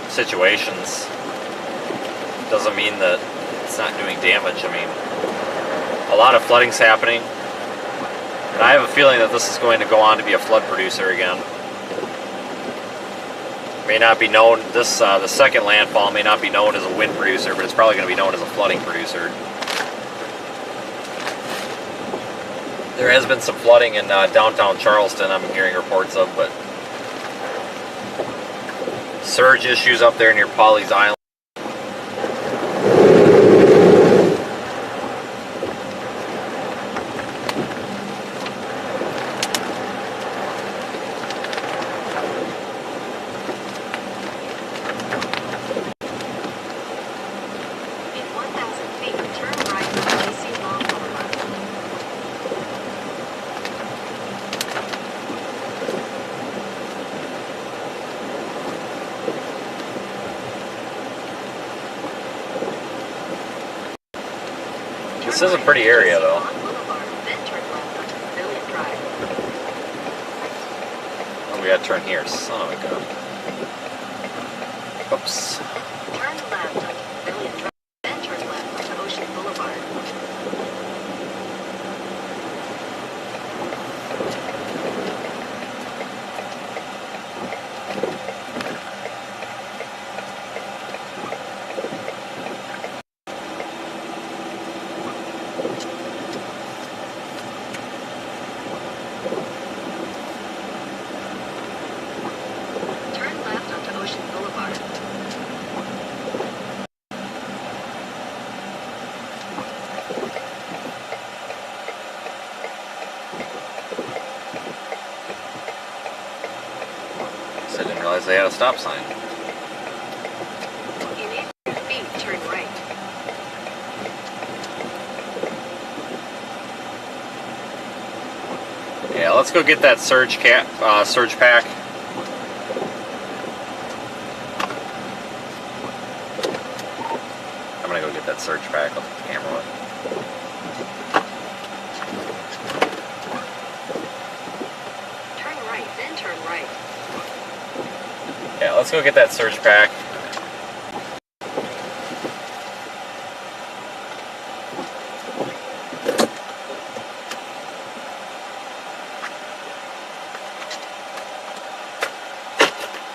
situations doesn't mean that it's not doing damage. I mean, a lot of flooding's happening, and I have a feeling that this is going to go on to be a flood producer again. May not be known, the second landfall may not be known as a wind producer, but it's probably going to be known as a flooding producer. There has been some flooding in downtown Charleston, I'm hearing reports of, but surge issues up there near Pawleys Island. In 1,000 feet, turn right on GC Long Boulevard. This is a pretty area, though. Then turn left onto Pavilion Drive. Oh, we gotta turn here. Son of a gun. Oops. Turn left onto Pavilion Drive. Then turn left onto Ocean Boulevard. Turn left onto Ocean Boulevard. I didn't realize they had a stop sign. In 800 feet, turn right. Yeah, let's go get that surge pack. I'm gonna go get that surge pack. I'll take the camera with. Turn right, then turn right. Yeah, let's go get that surge pack.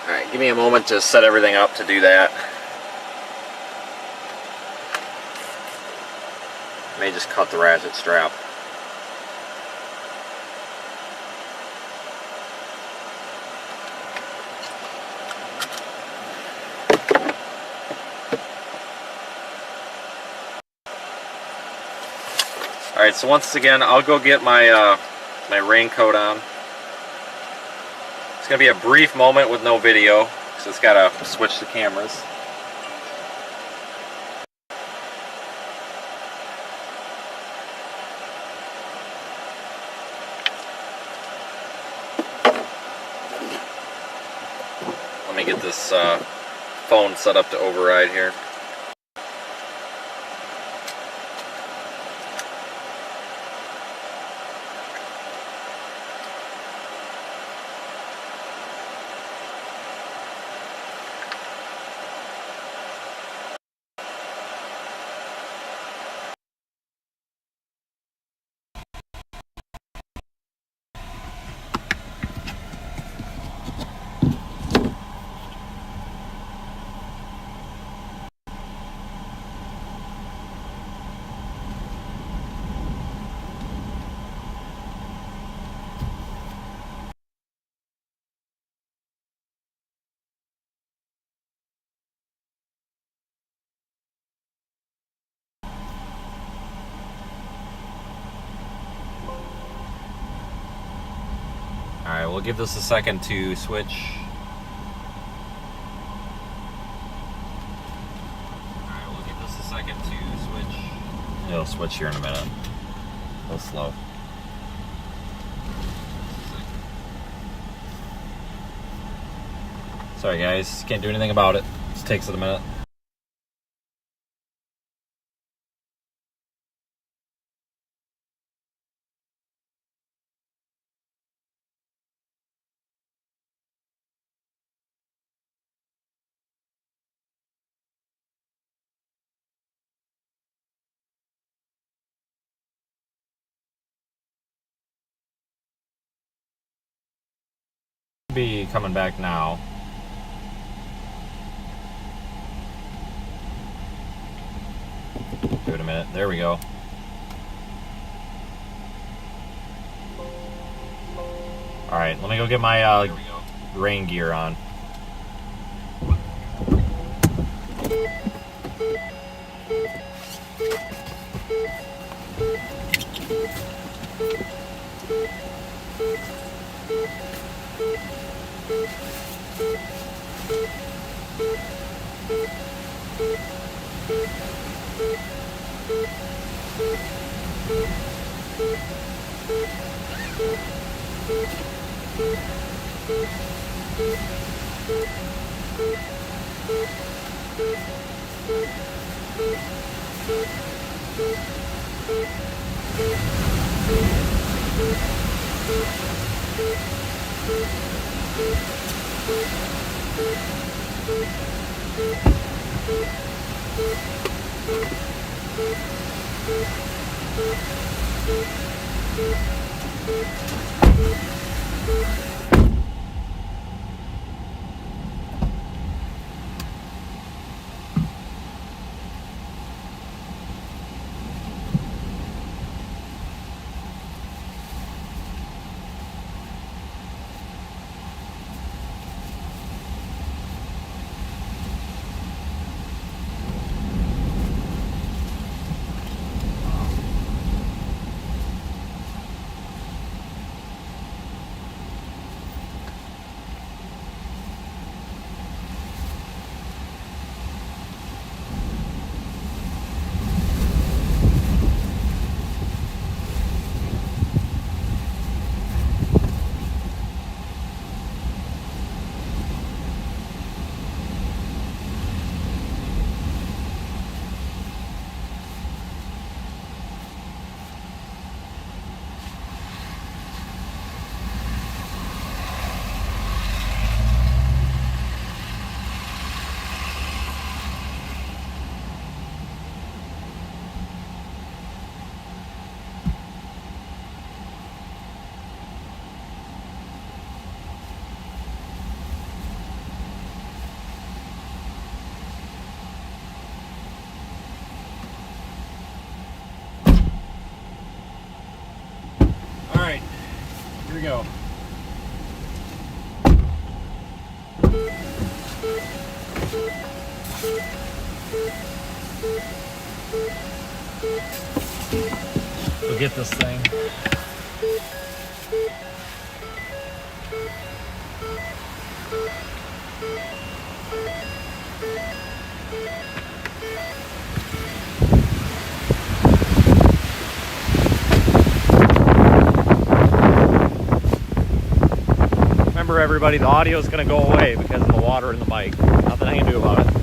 Alright, give me a moment to set everything up to do that. May just cut the ratchet strap. Alright, so once again, I'll go get my my raincoat on. It's going to be a brief moment with no video, so it's got to switch the cameras. Let me get this phone set up to override here. we'll give this a second to switch. Alright, we'll give this a second to switch. It'll switch here in a minute. A little slow. Sorry guys, can't do anything about it. Just takes it a minute. Be coming back now. Give it a minute. There we go. Alright, let me go get my rain gear on. Alright, here we go. We'll get this thing. Remember everybody, the audio is going to go away because of the water in the mic. Nothing I can do about it.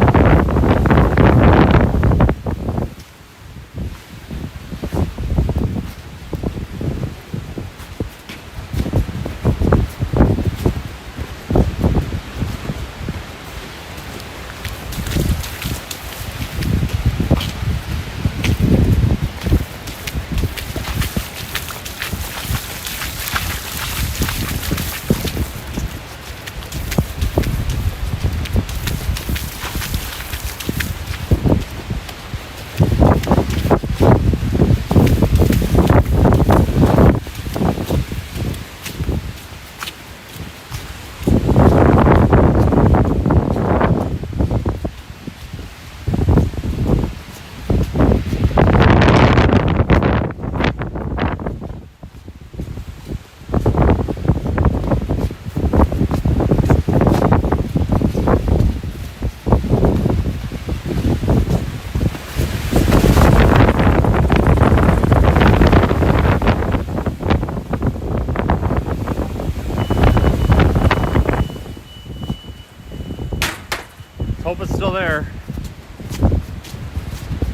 Hope it's still there.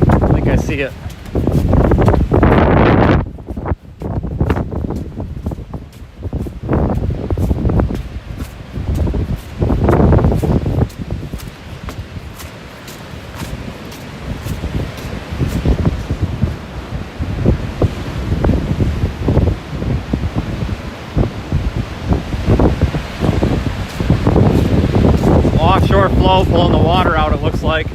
I think I see it. Offshore flow pulling the water out, it looks like.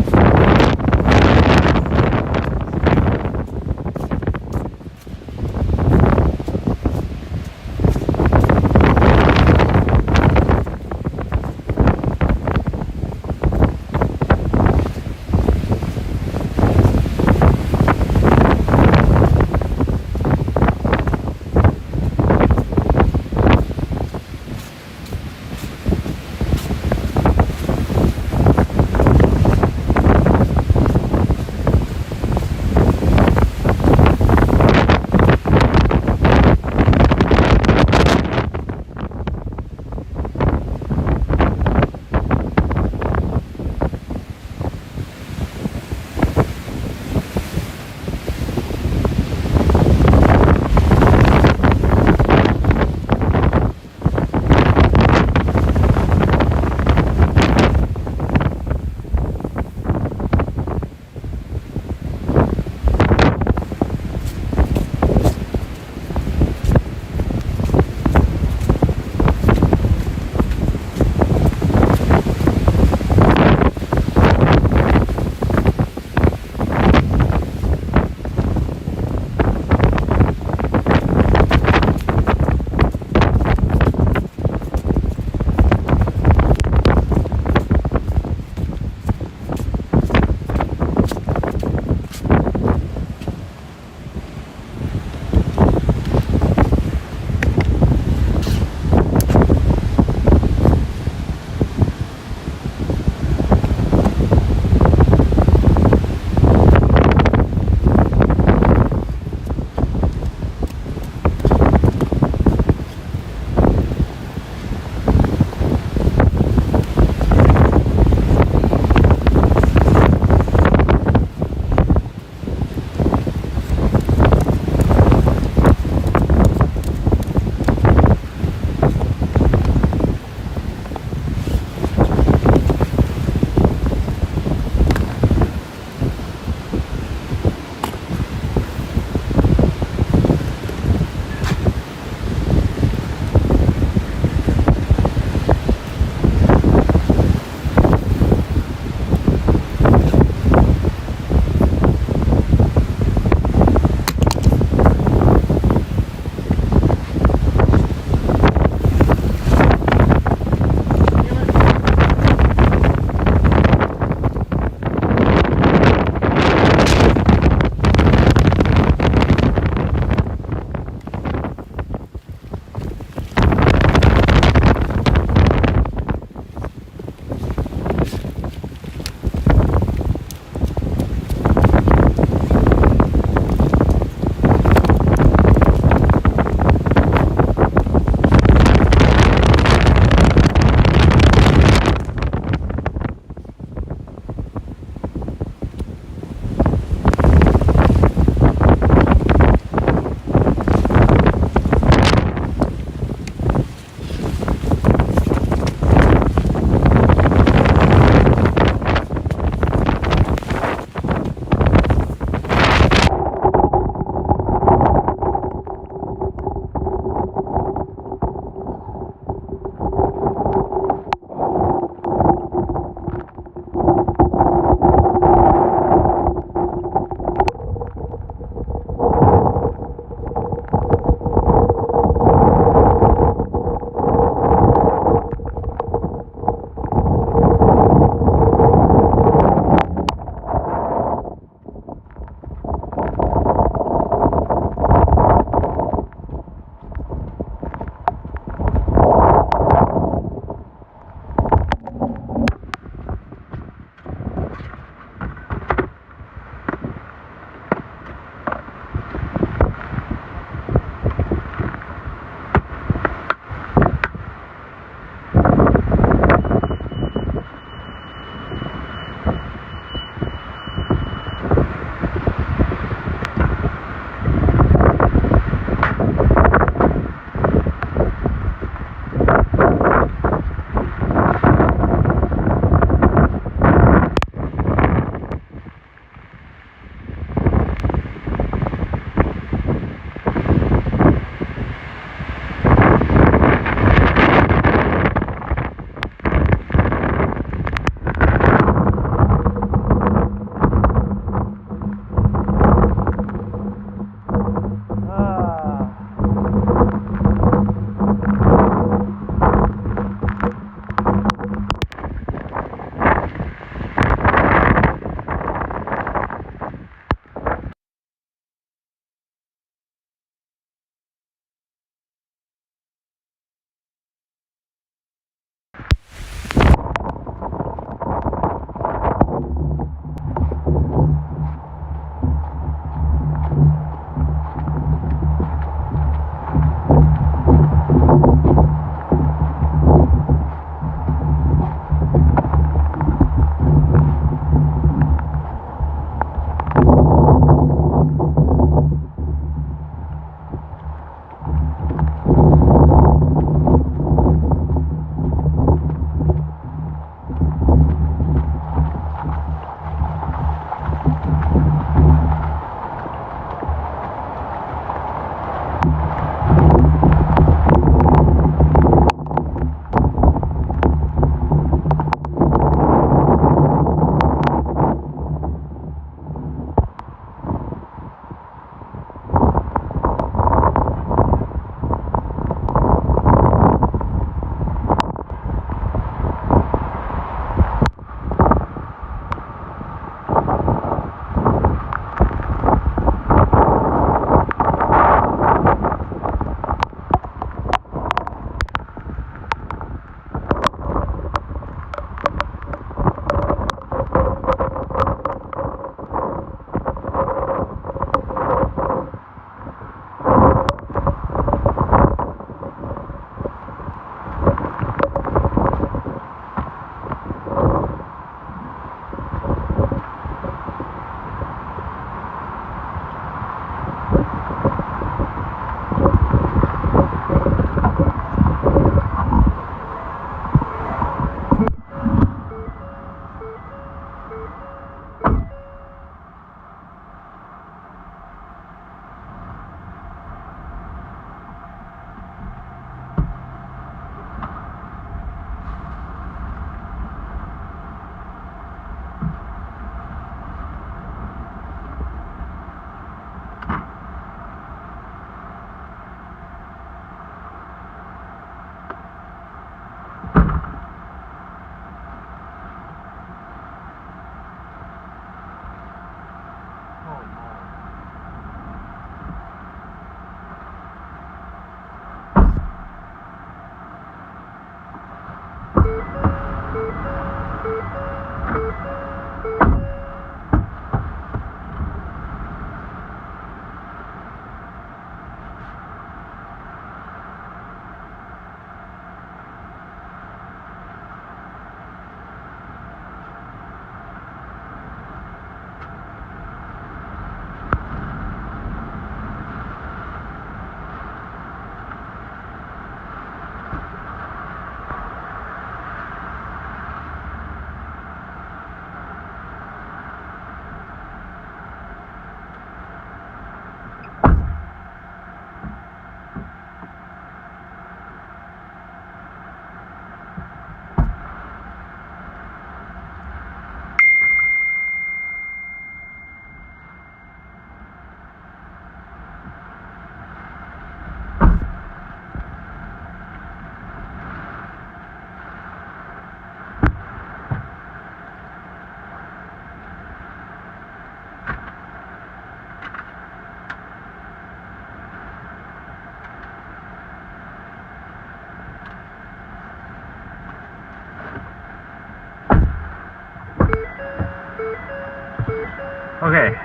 Okay.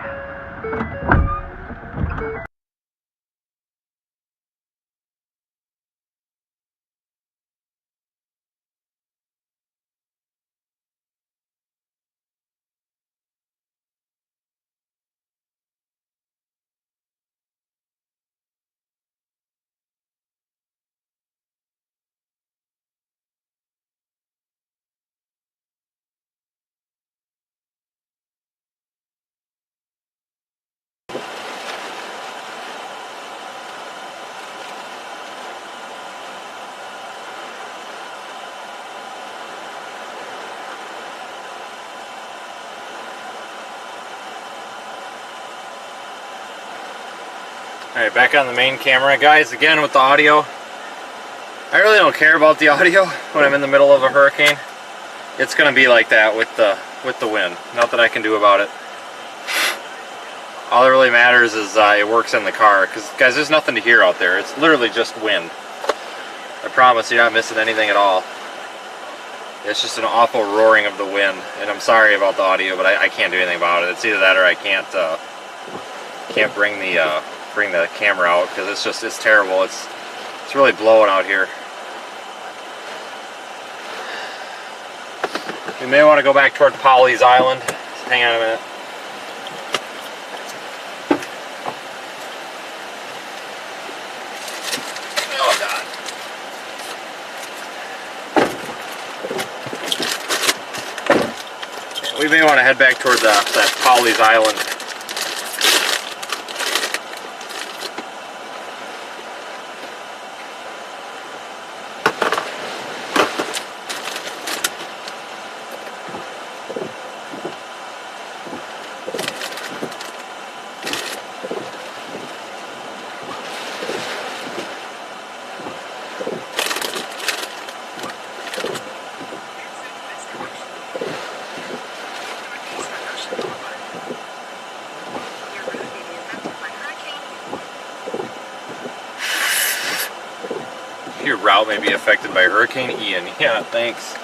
Alright, back on the main camera. Guys, again with the audio, I really don't care about the audio when I'm in the middle of a hurricane. It's going to be like that with the wind. Nothing I can do about it. All that really matters is it works in the car, because guys, there's nothing to hear out there. It's literally just wind. I promise you're not missing anything at all. It's just an awful roaring of the wind, and I'm sorry about the audio, but I can't do anything about it. It's either that or I can't bring the camera out, because it's terrible. It's really blowing out here. We may want to go back toward Polly's Island. Hang on a minute. Oh God. We may want to head back toward that Polly's Island. Your route may be affected by Hurricane Ian. Yeah, thanks.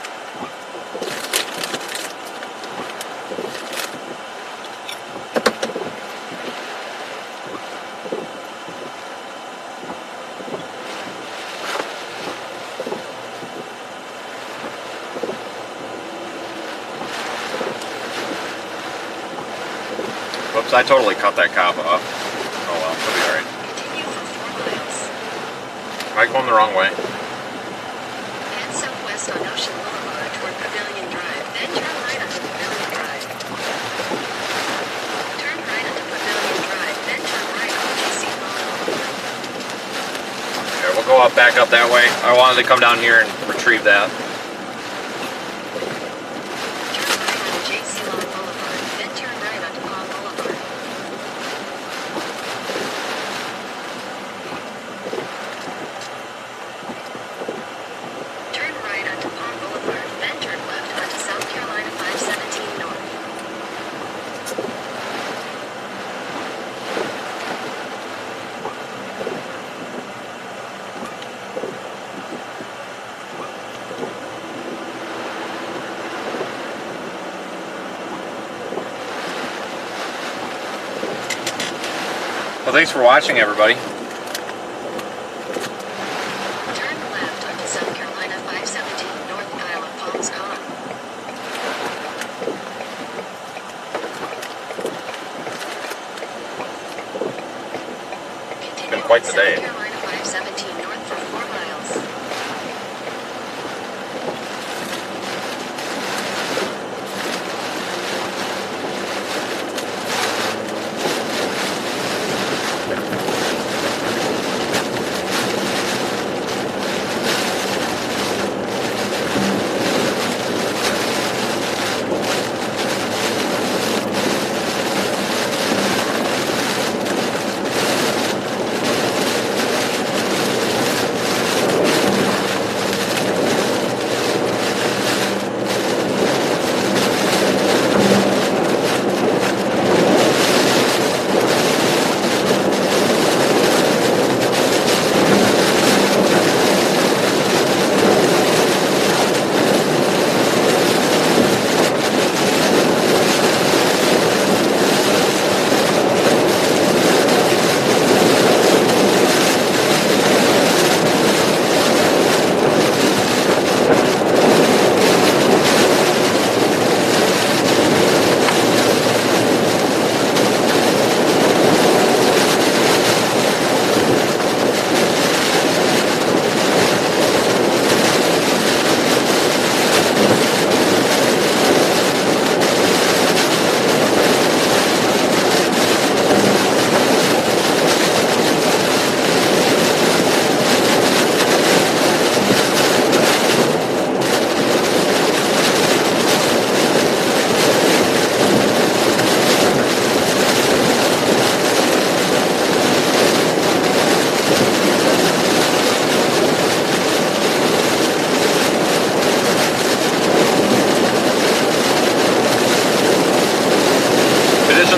Whoops, I totally cut that cop off. Oh well, it'll be alright. Am I going the wrong way? Head southwest on Ocean Boulevard toward Pavilion Drive, then turn right onto Pavilion Drive. Turn right onto Pavilion Drive, then turn right onto JC Boulevard. Okay, we'll go back up that way. I wanted to come down here and retrieve that. Turn right onto JC Boulevard, then turn right onto Palm Boulevard. Turn right onto Palm Boulevard, then turn left onto South Carolina 517 North. Well, thanks for watching, everybody. Turn left onto South Carolina 517 North Isle of Palms Con. Continue Been quite on the South day. Carolina 517 North for 4 miles.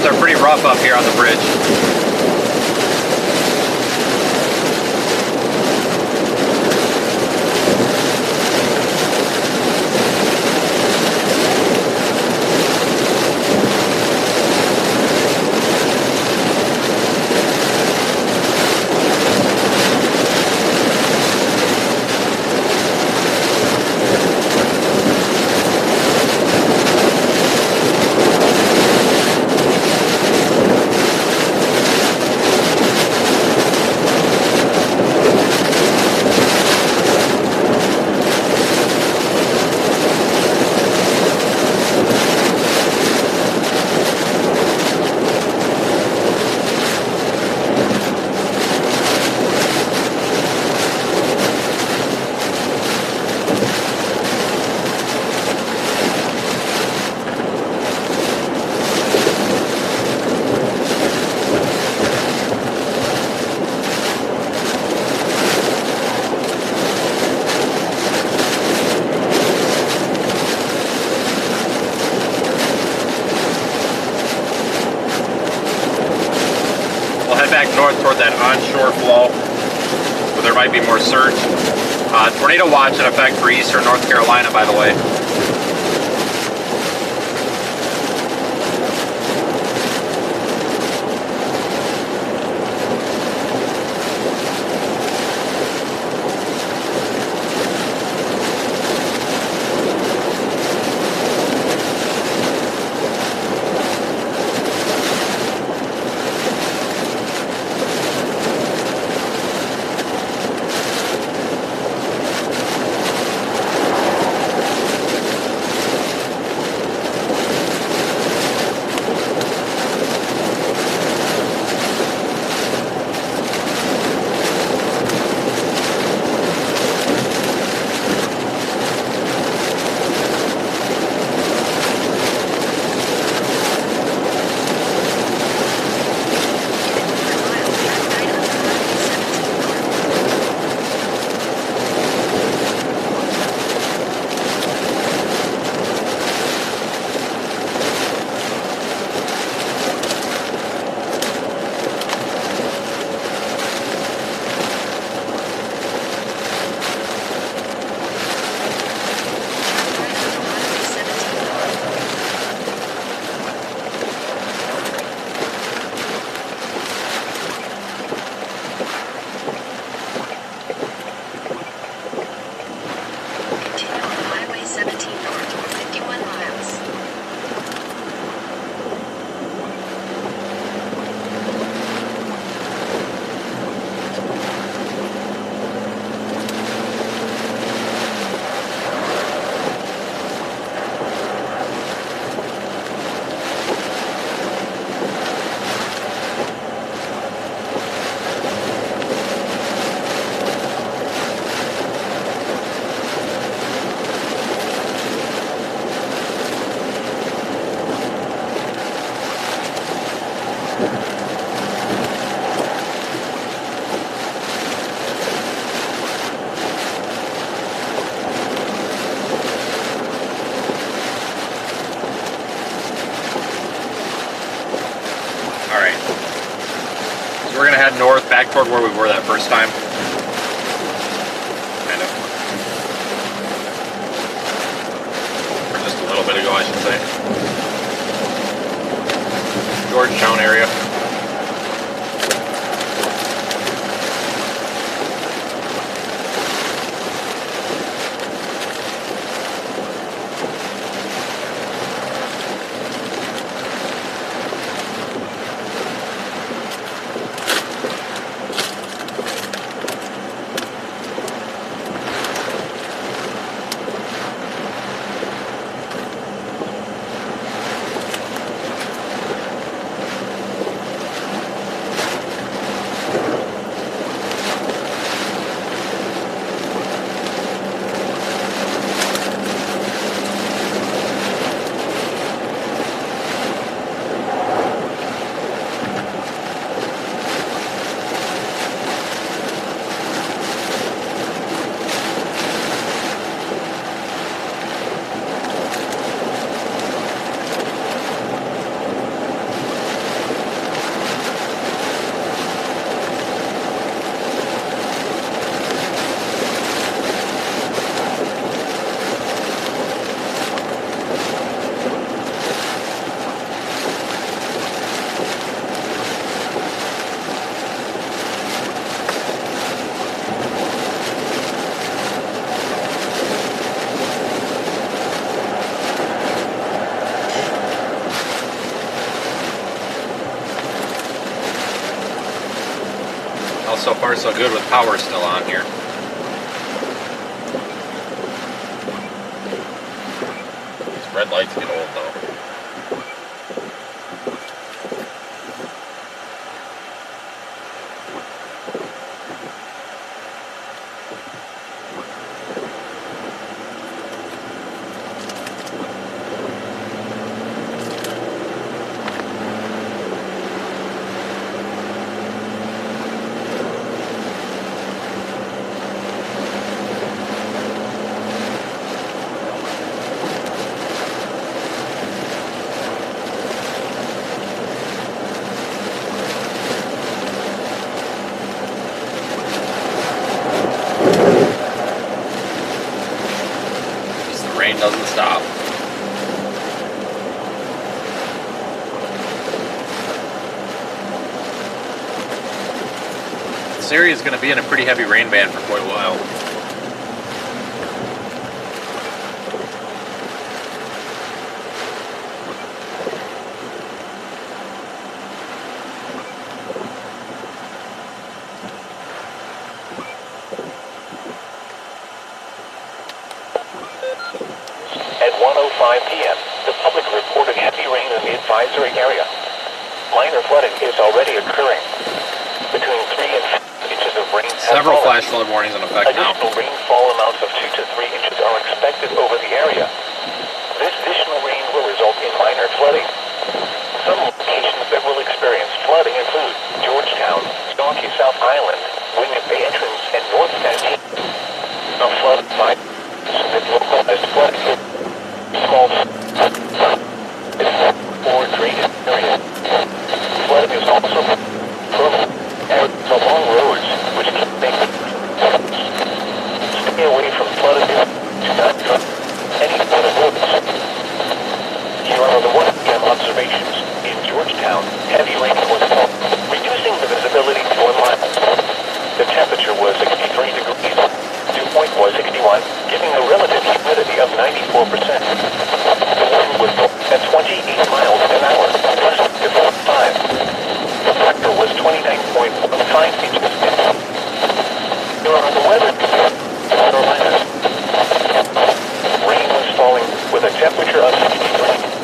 are pretty rough up here on the bridge. Back north toward that onshore flow where there might be more surge. Tornado watch in effect for eastern North Carolina, by the way. We're gonna head north back toward where we were that first time. Kind of. Or just a little bit ago, I should say. Georgetown area. Well, so far so good with power still on here. These red lights get old though. Rain doesn't stop. This area is going to be in a pretty heavy rain band for quite a while. At 1:05 p.m., the public reported heavy rain in the advisory area. Minor flooding is already occurring. Between 3 and 5 inches of rain have Several fallen. flash flood warnings in effect now. Additional rainfall amounts of 2 to 3 inches are expected over the area. This additional rain will result in minor flooding. Some locations that will experience flooding include Georgetown, Stalky South Island, Winnet Bay Entrance, and North Santee. A flood by with localized flooding. Small or drainage area. Flooding is also proven along roads, which can make stay away from flooded areas. Do not cut any flooded roads. Here are the 1 p.m. observations. In Georgetown, heavy rain was felt, reducing the visibility to 1 mile. The temperature was 63 degrees. Dew point was 61, giving a relative humidity of 94%. The wind was at 28 miles an hour, gusting to 45. The factor was 29.15 inches. Here are the weather conditions in the Carolinas. Rain was falling with a temperature of 63.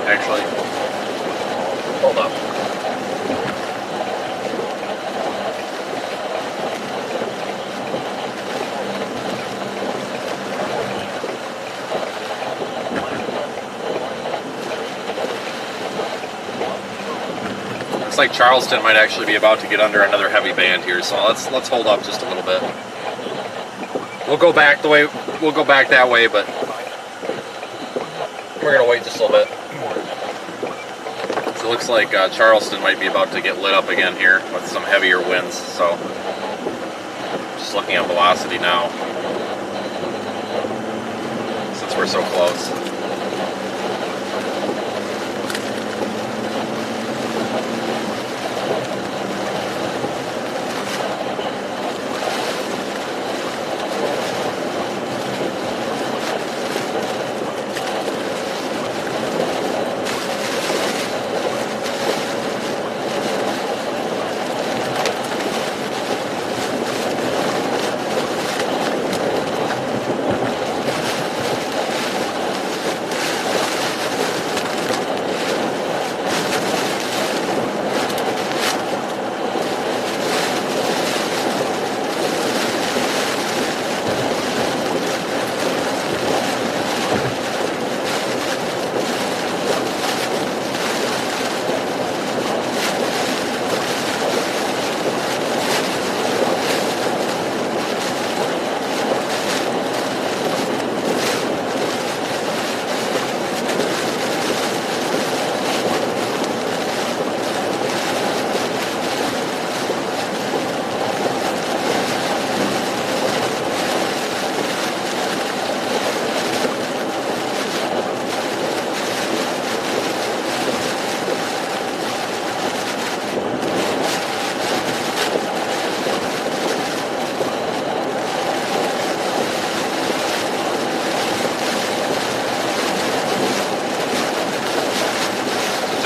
Actually, hold up. Looks like Charleston might actually be about to get under another heavy band here, so let's hold up just a little bit. We'll go back that way, but we're gonna wait just a little bit. So it looks like Charleston might be about to get lit up again here with some heavier winds. So just looking at velocity now, since we're so close.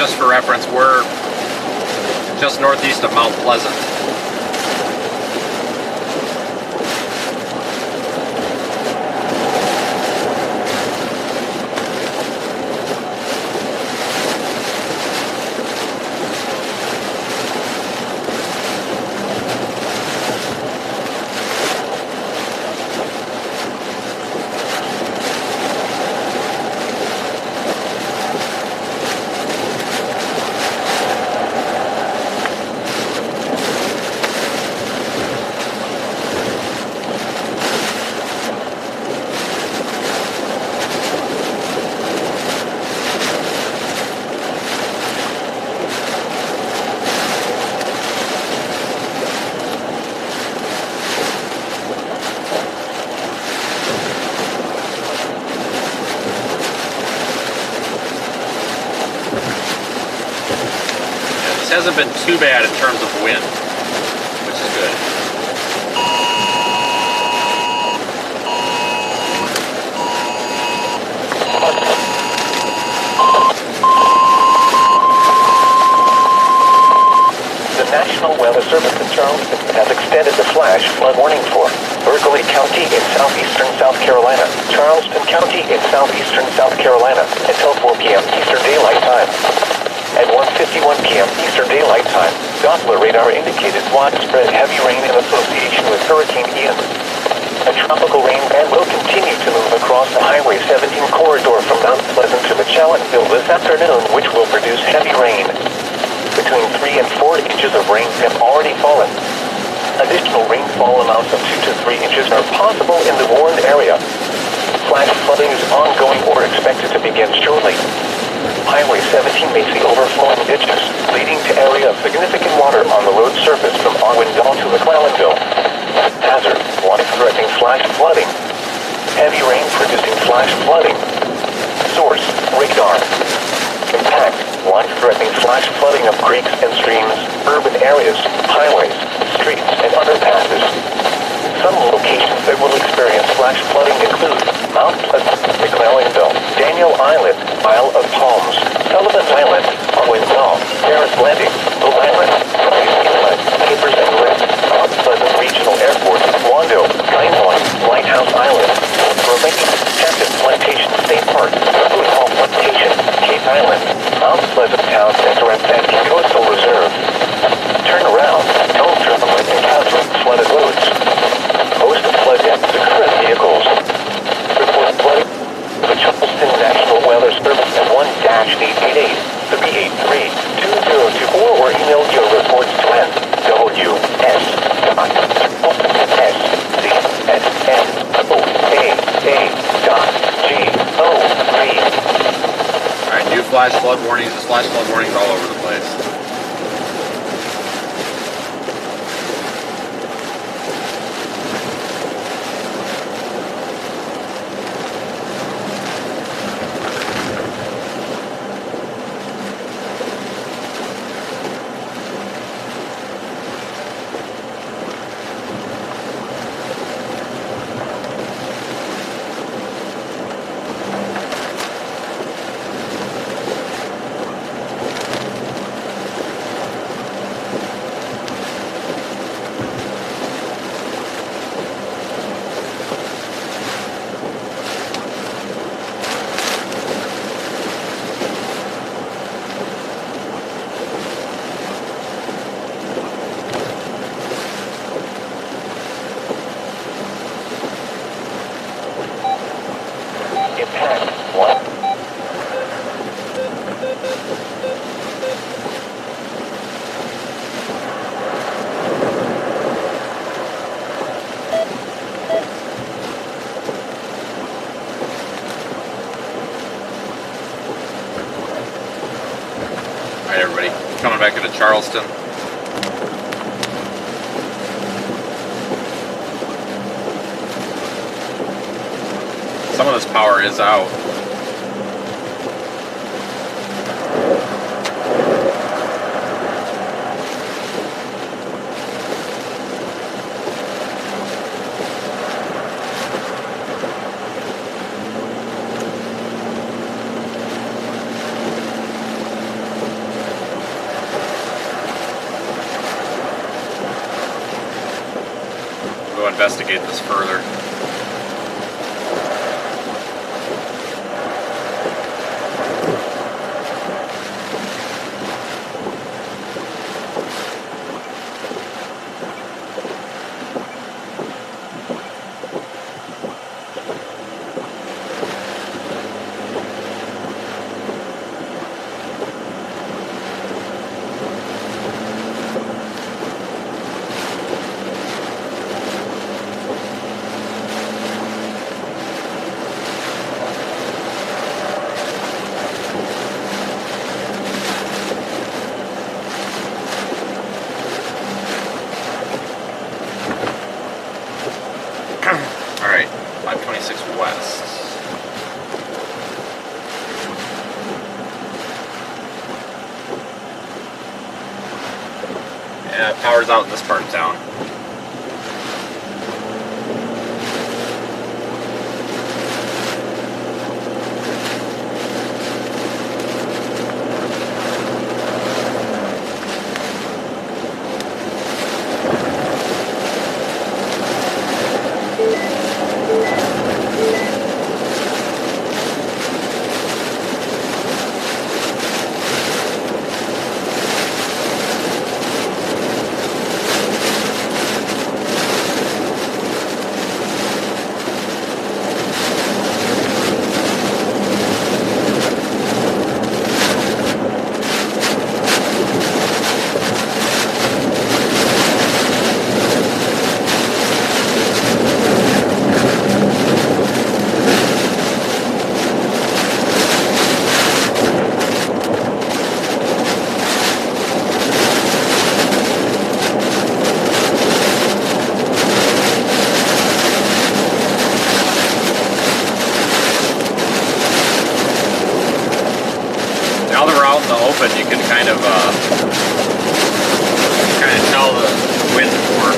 just for reference, we're just northeast of Mount Pleasant. Hasn't been too bad in terms of wind, which is good. The National Weather Service in Charleston has extended the flash flood warning for Berkeley County in southeastern South Carolina, Charleston County in southeastern South Carolina until 4 p.m. Eastern Daylight Time. At 1:51 p.m. Eastern Daylight Time, Doppler radar indicated widespread heavy rain in association with Hurricane Ian. A tropical rain band will continue to move across the Highway 17 corridor from Mount Pleasant to Machalenville this afternoon, which will produce heavy rain. Between 3 and 4 inches of rain have already fallen. Additional rainfall amounts of 2 to 3 inches are possible in the warned area. Flash flooding is ongoing or expected to begin shortly. Highway 17 may see overflowing ditches, leading to area of significant water on the road surface from Arwindale to McClellanville. Hazard, life-threatening flash flooding. Heavy rain producing flash flooding. Source, radar. Impact, life-threatening flash flooding of creeks and streams, urban areas, highways, streets, and underpasses. Some locations that will experience flash flooding include Mount Pleasant, McClellanville, Daniel Island, Isle of Palms, Sullivan Island, Arwindale, Harris Landing, Bull Island, Price Inlet, Capers Inlet, Mount Pleasant Regional Airport, Wando, Kinehorn, Lighthouse Island, Romania, Hampton Plantation State Park, Football Plantation, Cape Island, Mount Pleasant Town Center and Sandy Coastal Reserve. Turn around, don't travel and encounter flooded roads. Most flood depths occur in vehicles. Report flooding to the Charleston National Weather Service at 1-383-202 or email your reports to NWS.SCSNOAA.GOV. Alright, new flash flood warnings. There's flash flood warnings all over the place. Coming back into Charleston. Some of this power is out. investigate this further. Alright, 526 west. Yeah, power's out in this part of town. Now that we're out in the open, you can kind of tell the wind more.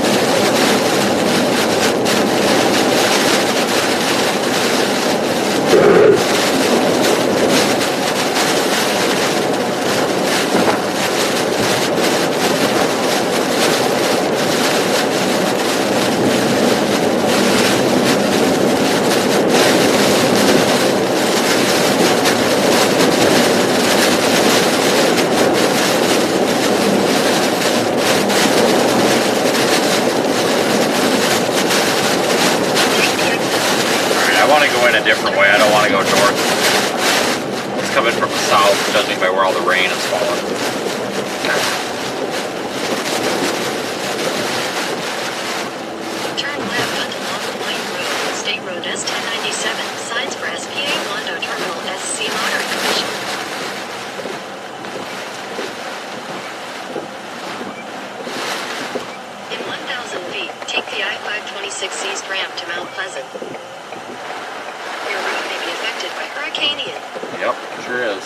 I want to go in a different way. I don't want to go north. It's coming from the south, judging by where all the rain is falling. Turn left onto Long White Road, State Road S1097, signs for SPA Wando Terminal SC Lottery Commission. In 1,000 feet, take the I-526 East ramp to Mount Pleasant. Your route may be affected by Hurricane Ian. Yep, sure is.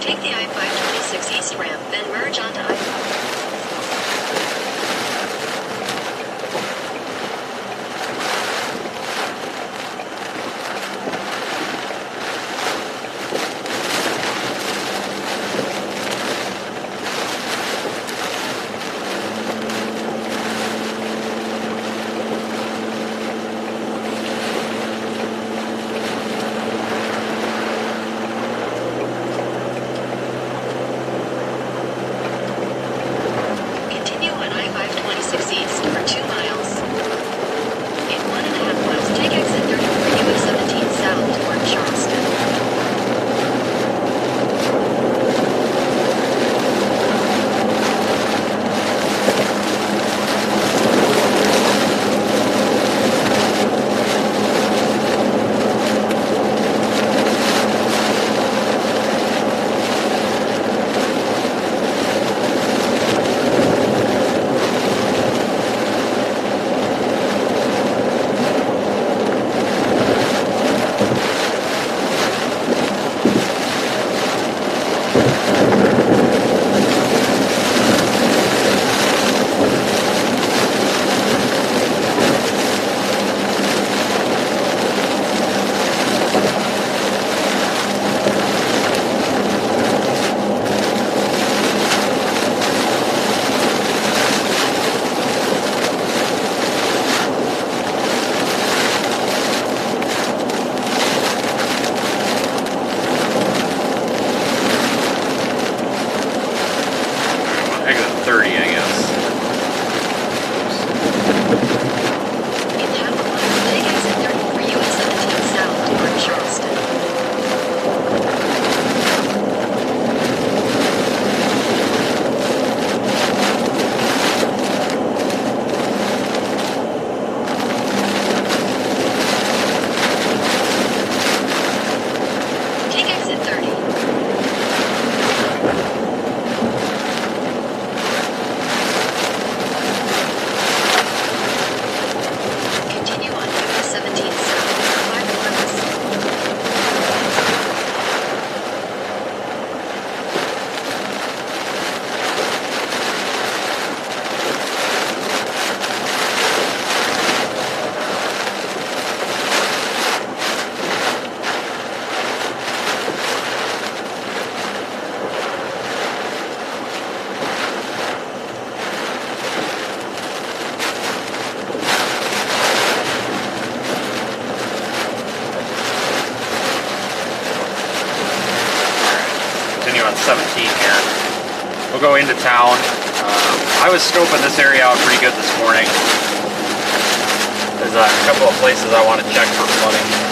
Take the I-526 East ramp, then merge onto I-5. go into town. I was scoping this area out pretty good this morning. There's a couple of places I want to check for flooding.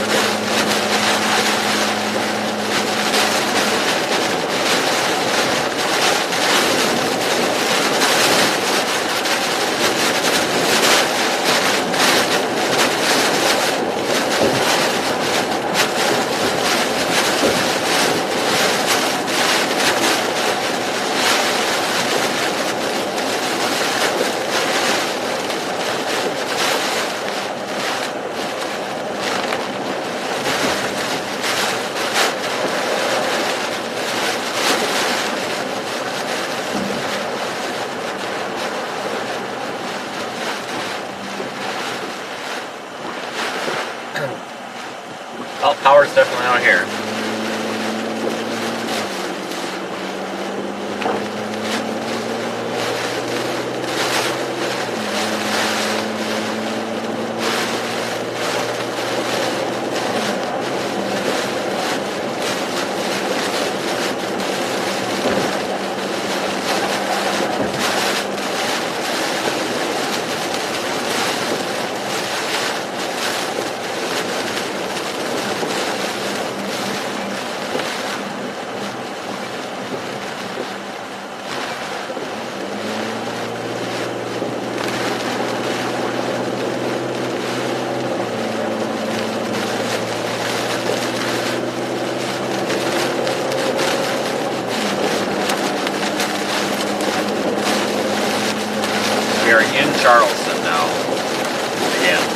Well, power's definitely out here. We are in Charleston now. Again.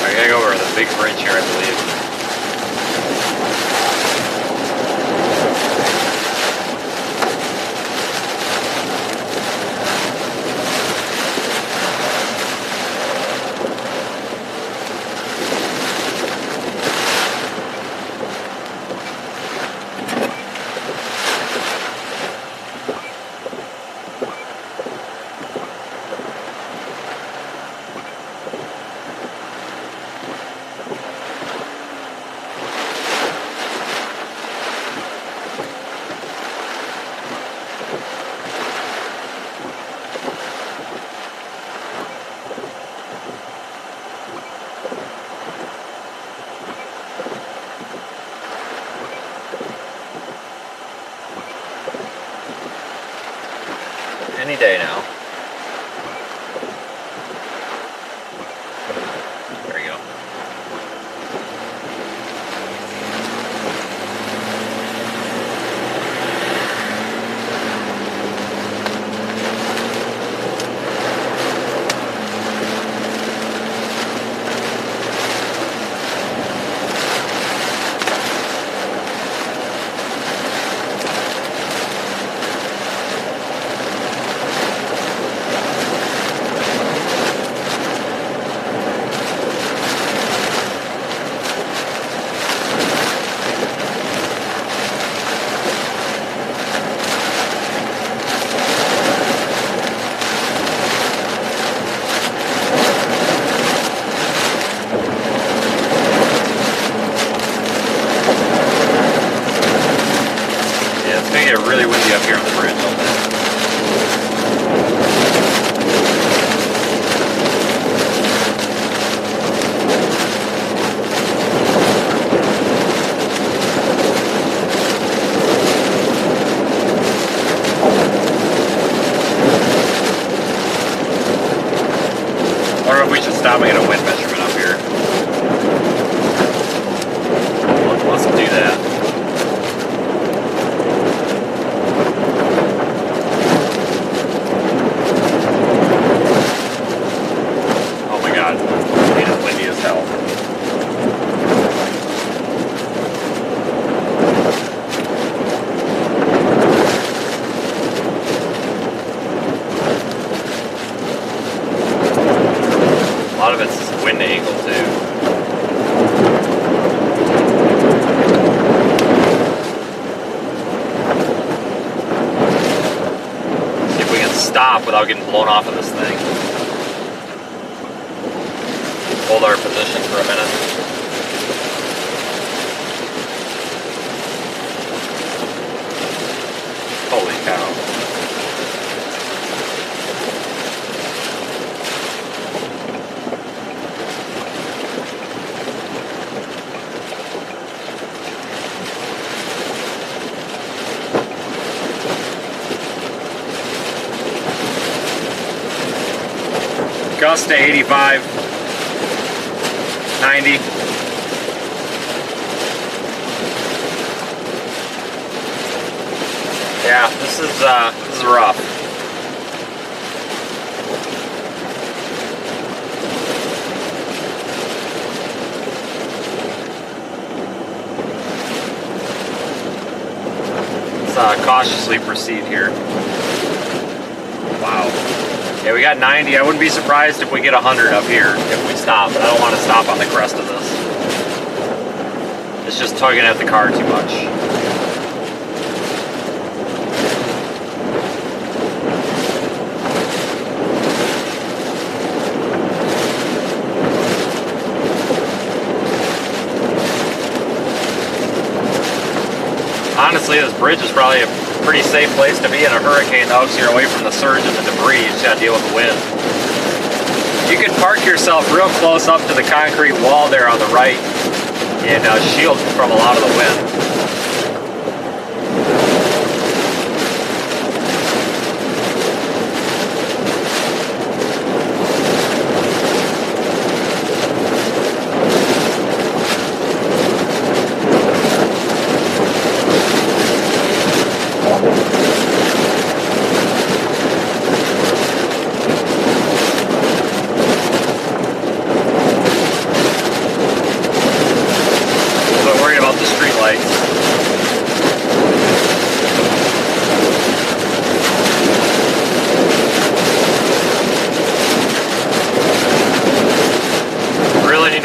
I gotta go over the big bridge here, I believe. Any day now. There you go. Get really windy up here on the bridge all day. stop without getting blown off of this thing. Hold our position for a minute. Holy cow. Gust to 85, 90. Yeah, this is rough. Let's cautiously proceed here. Wow. Yeah, we got 90. I wouldn't be surprised if we get 100 up here if we stop, but I don't want to stop on the crest of this. It's just tugging at the car too much. Honestly, this bridge is probably a pretty safe place to be in a hurricane though, because you're away from the surge and the debris. You just gotta deal with the wind. You can park yourself real close up to the concrete wall there on the right and shield from a lot of the wind.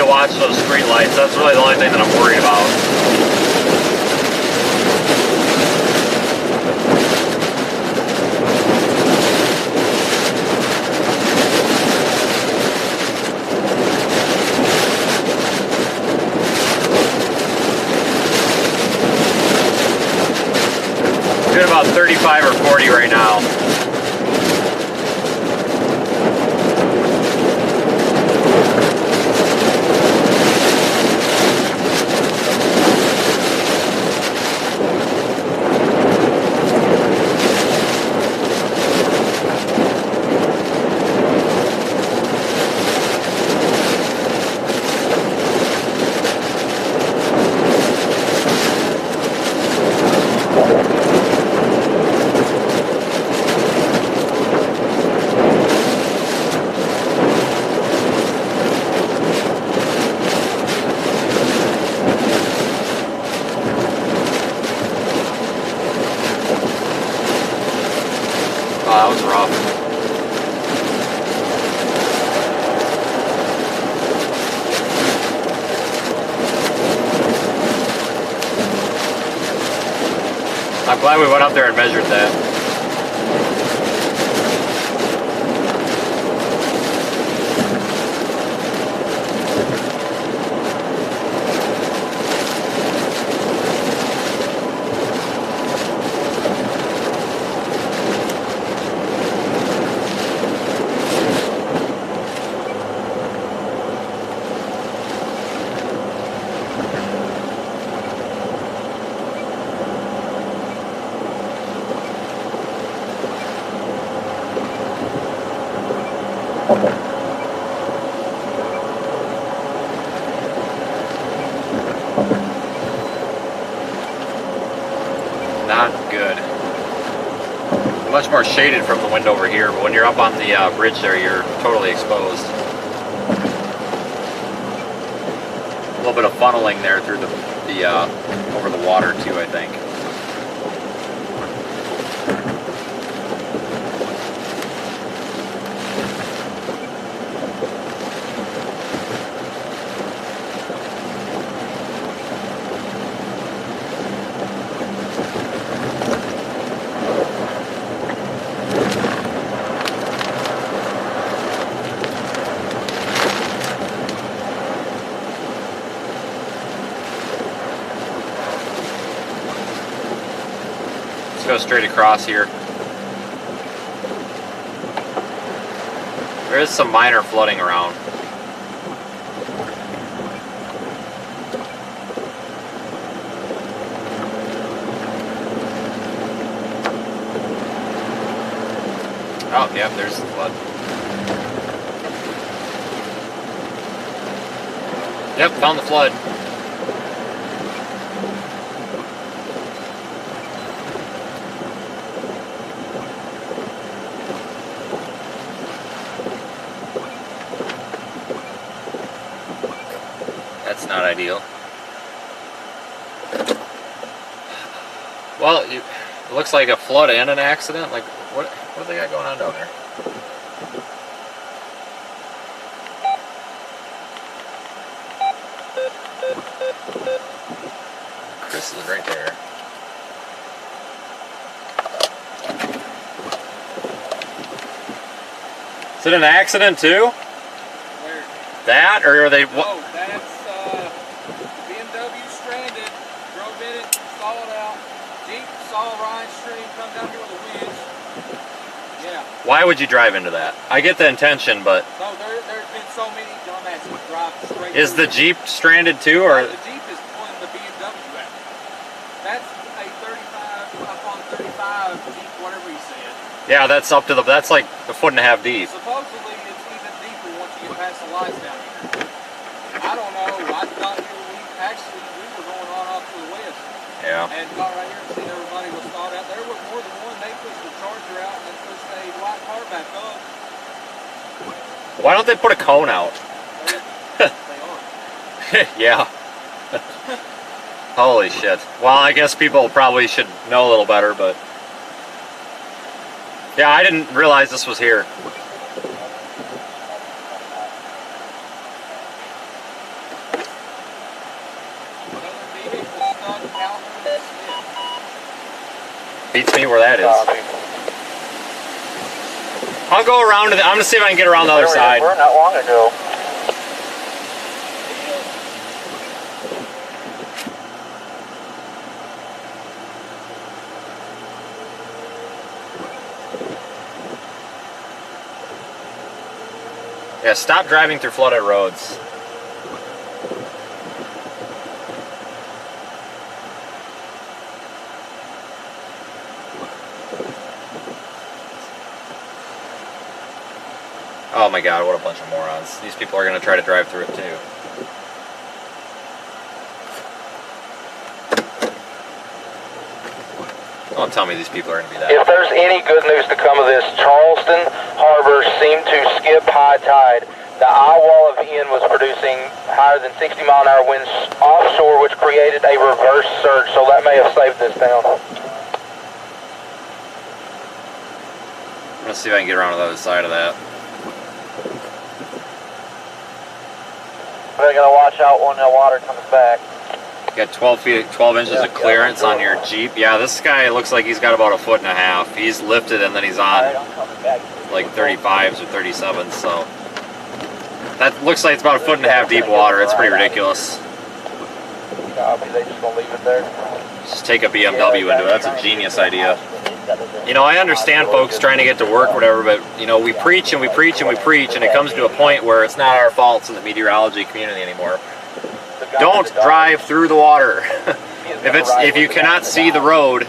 Watch those street lights. That's really the only thing that I'm worried about. Doing about 35 or 40 right now. That was rough. I'm glad we went up there and measured that. Not good. Much more shaded from the wind over here, but when you're up on the bridge there, you're totally exposed. A little bit of funneling there through the over the water too, I think. Let's go straight across here. There is some minor flooding around. Oh, yep, there's the flood. Yep, found the flood. That's not ideal. Well, it looks like a flood and an accident. Like, what do they got going on down there? Chris is right there. Is it an accident too? Where? That, or are they? Oh, that's BMW stranded. Drove in it, saw it out. Jeep saw Ryan Stream come down here with a winch. Yeah. Why would you drive into that? I get the intention, but So there's been so many dumbasses drive straight. is the through. Jeep stranded too, or? The Jeep is pulling the BMW out. That's a 35, upon 35 Jeep, whatever he said. Yeah, that's up to the. That's like a foot and a half deep. Supposedly it's even deeper once you get past the lights down here. I don't know. I thought we were going on off to the west. Yeah. And got right here and seen everybody was thawed out. There was more than one. They pushed the Charger out and then pushed a white car back up. Why don't they put a cone out? They are. Yeah. Holy shit. Well, I guess people probably should know a little better, but yeah, I didn't realize this was here. Another vehicle stuck out in the slip. Beats me where that is. I'll go around to the, I'm gonna see if I can get around the other side. Not long ago. Yeah, stop driving through flooded roads. Oh my god, what a bunch of morons. These people are going to try to drive through it too. Don't tell me these people are going to be that. If there's any good news to come of this, Charleston Harbor seemed to skip high tide. The eye wall of Ian was producing higher than 60-mile-an-hour winds offshore, which created a reverse surge, so that may have saved this town. I'm going to see if I can get around to the other side of that. We're gonna watch out when the water comes back. You got 12 inches of clearance on your Jeep. Yeah, this guy looks like he's got about a foot and a half. He's lifted and then he's on like 35s or 37s, so that looks like it's about a foot and a half deep water. It's pretty ridiculous. They just gonna leave it there. Just take a BMW into it. That's a genius idea. You know, I understand folks trying to get to work, whatever, but you know, we preach and we preach and we preach, and it comes to a point where it's not our faults in the meteorology community anymore. Don't drive through the water. If you cannot see the road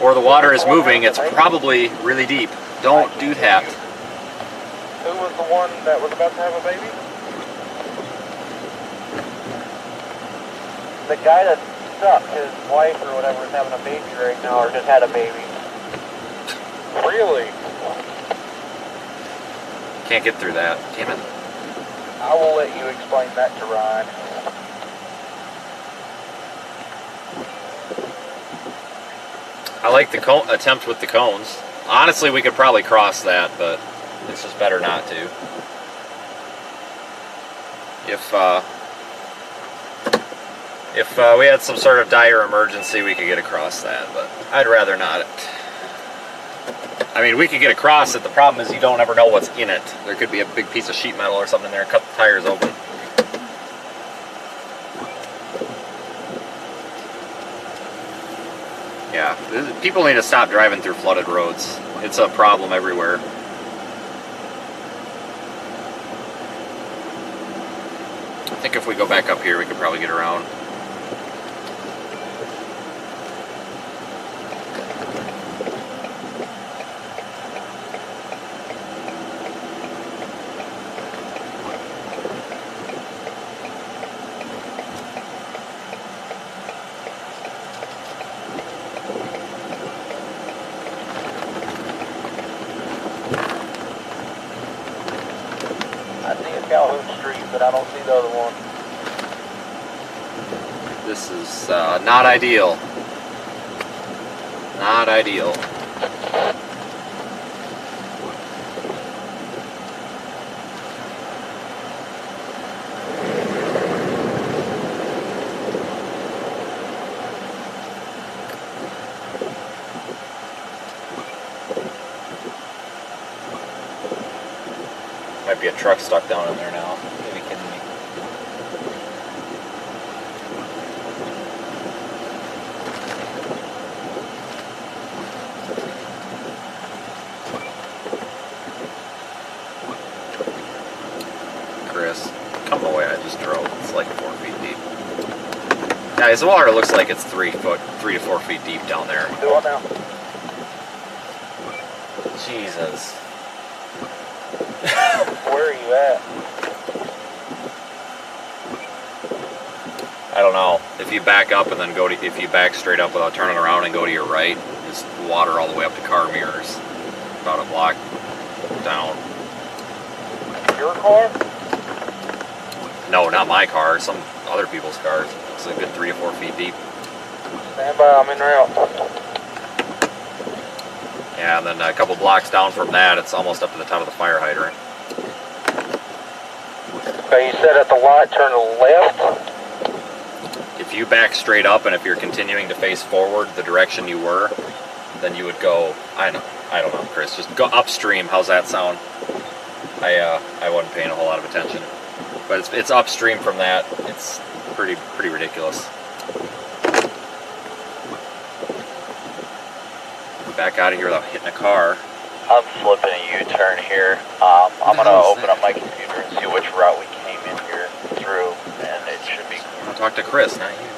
or the water is moving, it's probably really deep. Don't do that. Who was the one that was about to have a baby? The guy that stuck, his wife or whatever, is having a baby right now, or just had a baby. Really? Can't get through that. Damn it. I will let you explain that to Ryan. I like the attempt with the cones. Honestly, we could probably cross that, but it's just better not to. If we had some sort of dire emergency, we could get across that, but I'd rather not. I mean, we could get across it. The problem is you don't ever know what's in it. There could be a big piece of sheet metal or something there and cut the tires open. Yeah, people need to stop driving through flooded roads. It's a problem everywhere. I think if we go back up here, we could probably get around. I see a Calhoun Street, but I don't see the other one. This is not ideal. Not ideal. Might be a truck stuck down in there now. You be kidding me. Chris, come the way I just drove. It's like 4 feet deep. Guys, the water looks like it's 3 to 4 feet deep down there. Do what now? Jesus. Where are you at? I don't know. If you back up and then go to, if you back straight up without turning around and go to your right, there's water all the way up to car mirrors. About a block down. Your car? No, not my car. Some other people's cars. It's a good 3 to 4 feet deep. Stand by, I'm in route. Yeah, and then a couple blocks down from that, it's almost up to the top of the fire hydrant. Okay, you said at the light, turn left. If you back straight up and if you're continuing to face forward the direction you were, then you would go, I don't know, Chris, just go upstream. How's that sound? I wasn't paying a whole lot of attention. But it's upstream from that. It's pretty ridiculous. Back out of here without hitting a car. I'm flipping a U-turn here. I'm gonna open up my computer and see which route we came in here through, and it should be. I'll talk to Chris, not you.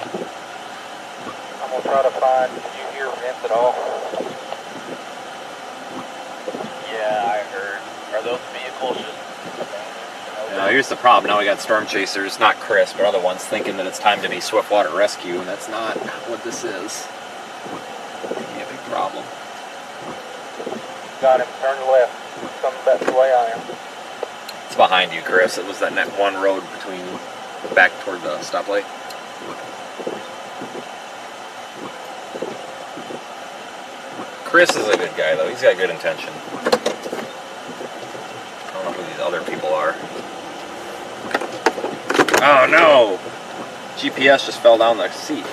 I'm gonna try to find. Did you hear vents at all? Yeah, I heard. Are those vehicles just abandoned? Now here's the problem. Now we got storm chasers, not Chris, but other ones, thinking that it's time to be swiftwater rescue, and that's not what this is. Be a big problem. Got him. Turn left. Coming back the way I am. It's behind you, Chris. It was that one road between back toward the stoplight. Chris is a good guy, though. He's got good intention. I don't know who these other people are. Oh no! GPS just fell down the seat.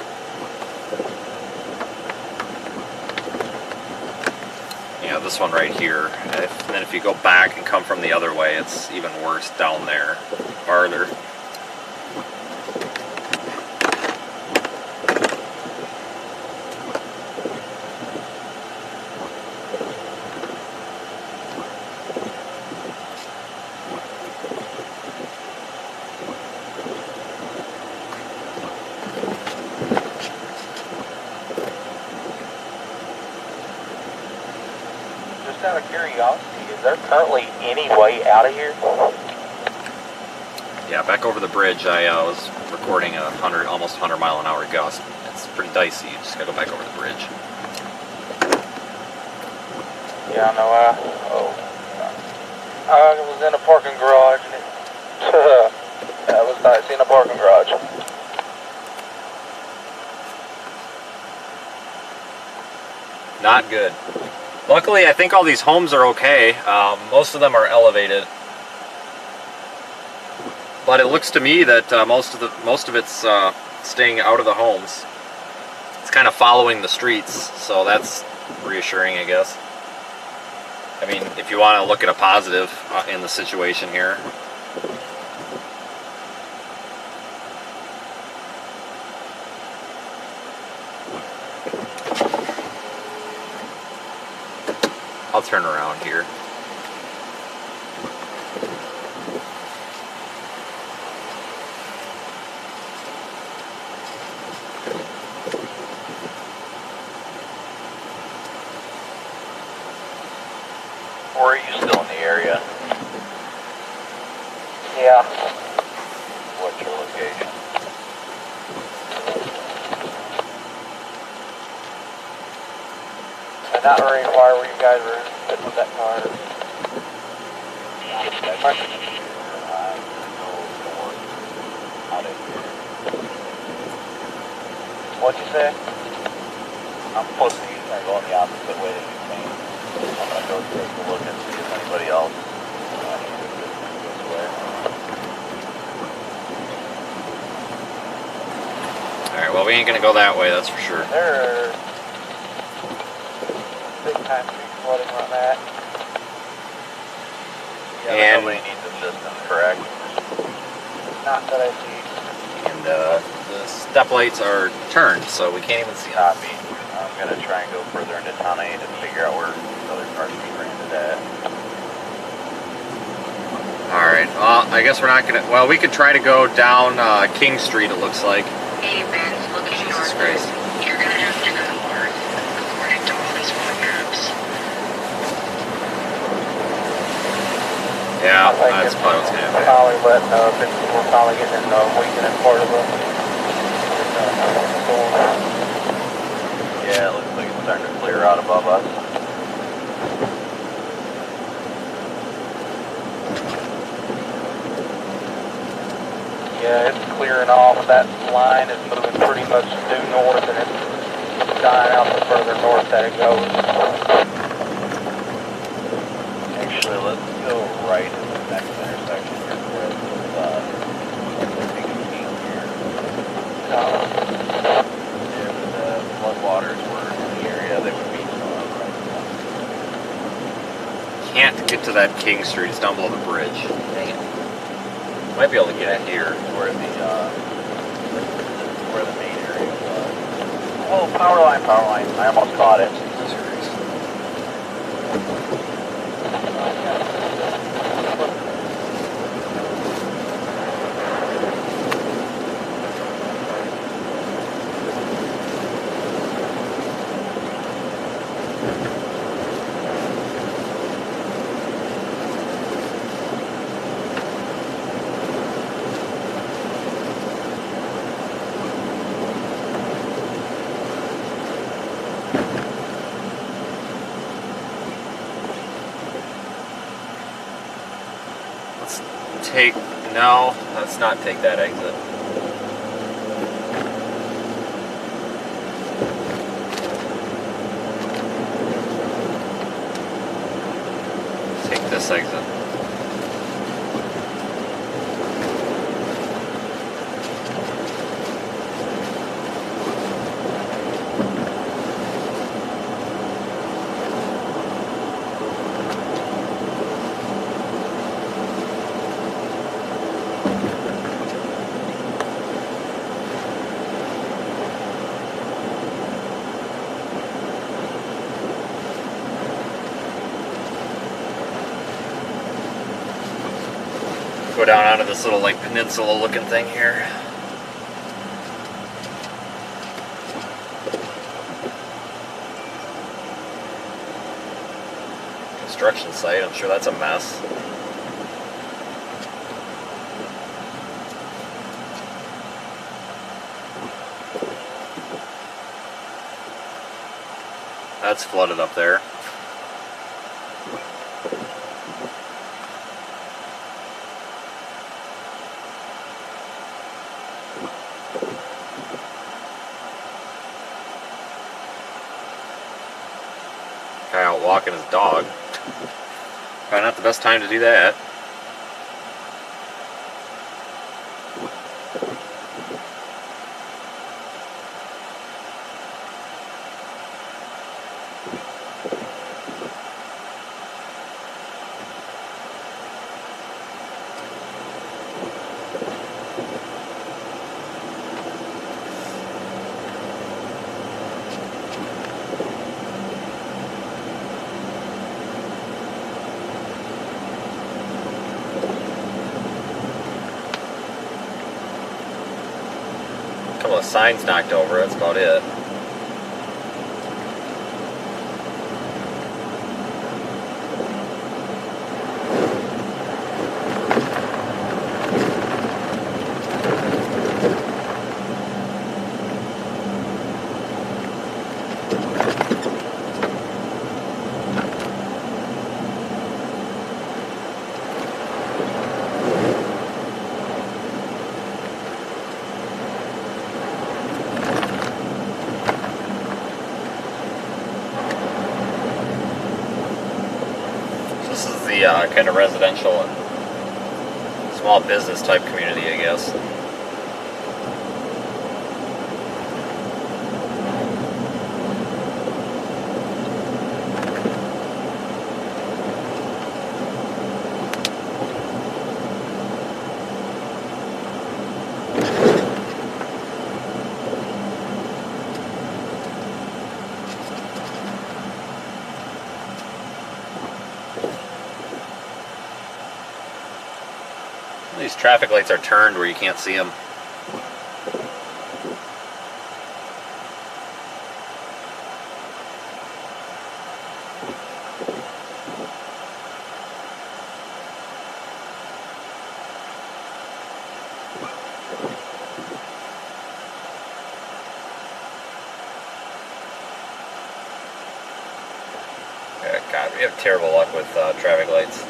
Yeah, this one right here. And then if you go back and come from the other way, it's even worse down there, farther. Out of curiosity, is there currently any way out of here? Yeah, back over the bridge, I was recording almost 100 mile an hour gust. It's pretty dicey. You just gotta go back over the bridge. Yeah, I know. I was in a parking garage, and that was nice in a parking garage. Not good. Luckily, I think all these homes are okay. Most of them are elevated, but it looks to me that most of it's staying out of the homes. It's kind of following the streets, so that's reassuring, I guess. I mean, if you want to look at a positive in the situation here. I'll turn around here. Or are you still in the area? Yeah. What's your location? I'm not very far where you guys were sitting with that car. That car? I go north out of here. What'd you say? I'm supposed to be going the opposite way that you came. I'm gonna go take a look and see if anybody else this way. Alright, well, we ain't gonna go that way, that's for sure. There are big time street flooding on that. Yeah, And- nobody needs assistance, correct? Not that I see. And the step lights are turned, so we can't even see them. Copy. I'm gonna try and go further into town. I need to figure out where these other cars being rented at. Alright, well, I guess we're not gonna... Well, we could try to go down King Street, it looks like. Hey, Ben's looking Jesus north. Christ. You're gonna have to go north, according to all these phone maps. Yeah, that's probably what's gonna happen. Probably letting we're probably getting in the weekend part of the yeah, it looks like it's starting to clear out above us. Yeah, it's clearing off. That line is moving pretty much due north, and it's dying out the further north that it goes. Actually, let's go right in the next intersection here, Chris. Take a peek here. If the floodwaters were in the area, they would be right. Can't get to that King Street, it's down below the bridge. Dang it. Might be able to get in here. Where the main area was. Oh, power line. I almost caught it. No, let's not take that exit. Take this exit. Go down onto this little like peninsula looking thing here. Construction site, I'm sure that's a mess. That's flooded up there. Guy out walking his dog. Probably not the best time to do that. signs knocked over. That's about it. This is the kind of residential and small business type community, I guess. These traffic lights are turned where you can't see them. God, we have terrible luck with traffic lights.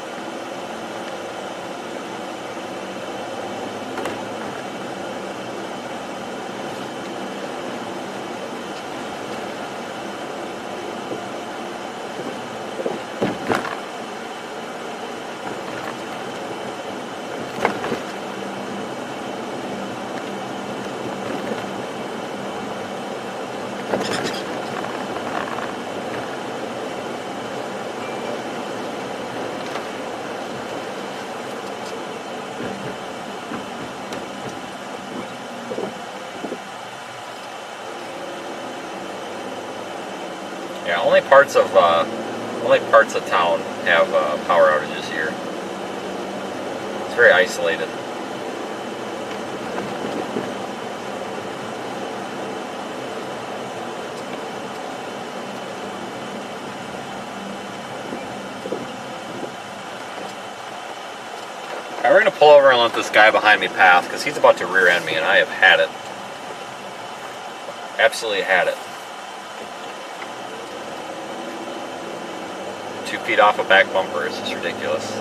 Yeah, only parts of town have power outages here. It's very isolated. Alright, we're gonna pull over and let this guy behind me pass because he's about to rear end me, and I have had it. Absolutely had it. 2 feet off a back bumper is just ridiculous.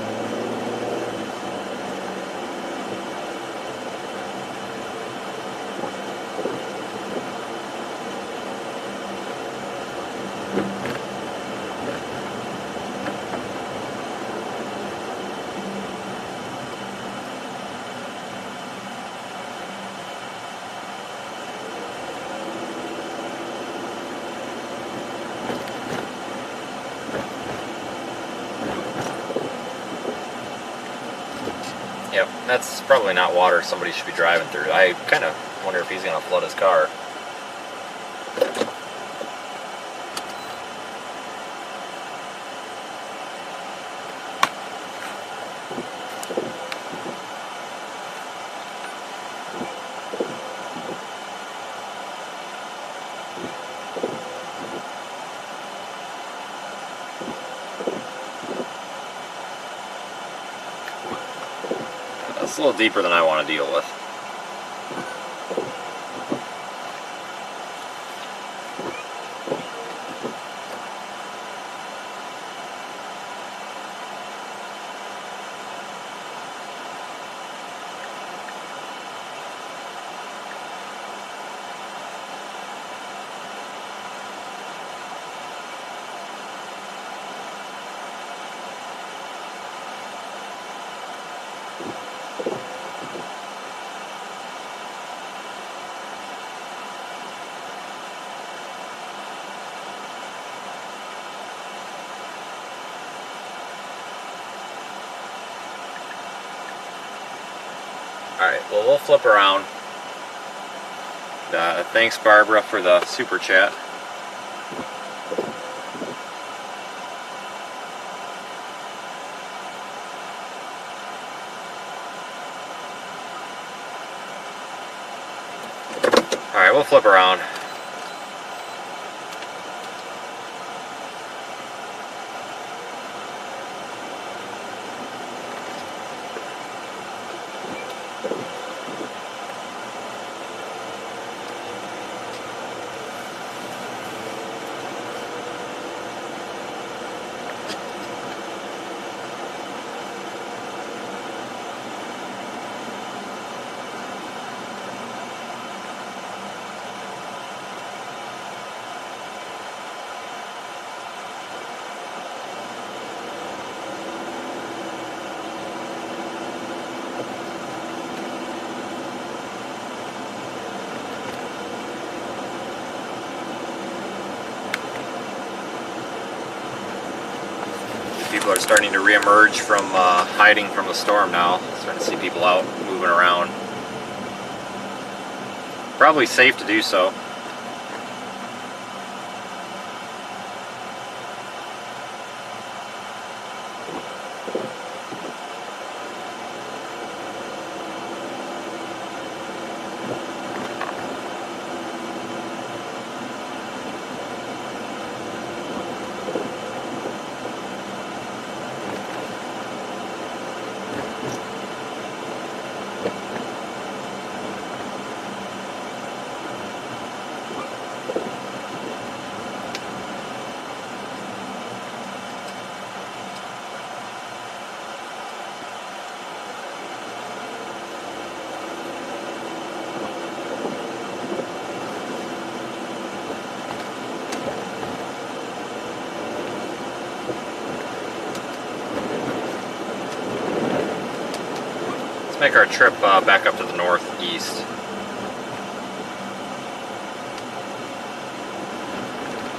Yep, that's probably not water somebody should be driving through. I kind of wonder if he's going to flood his car. It's a little deeper than I want to deal with. Alright, well, we'll flip around. Thanks, Barbara, for the super chat. Alright, we'll flip around. People are starting to reemerge from hiding from the storm now. Starting to see people out moving around. Probably safe to do so. Let's make our trip back up to the northeast.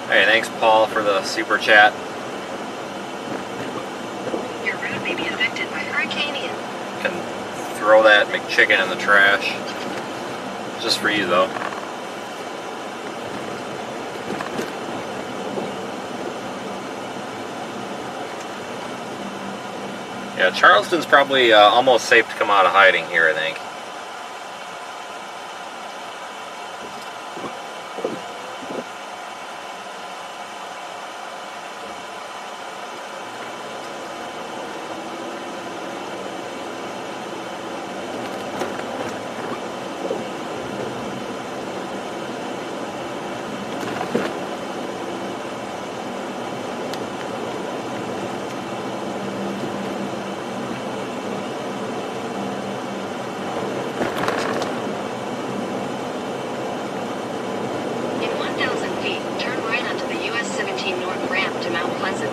Hey, thanks Paul for the super chat. Your route may be affected by Hurricane Ian. Can throw that McChicken in the trash. Just for you though. Yeah, Charleston's probably almost safe to come out of hiding here, I think. In 1,000 feet, turn right onto the US 17 North ramp to Mount Pleasant.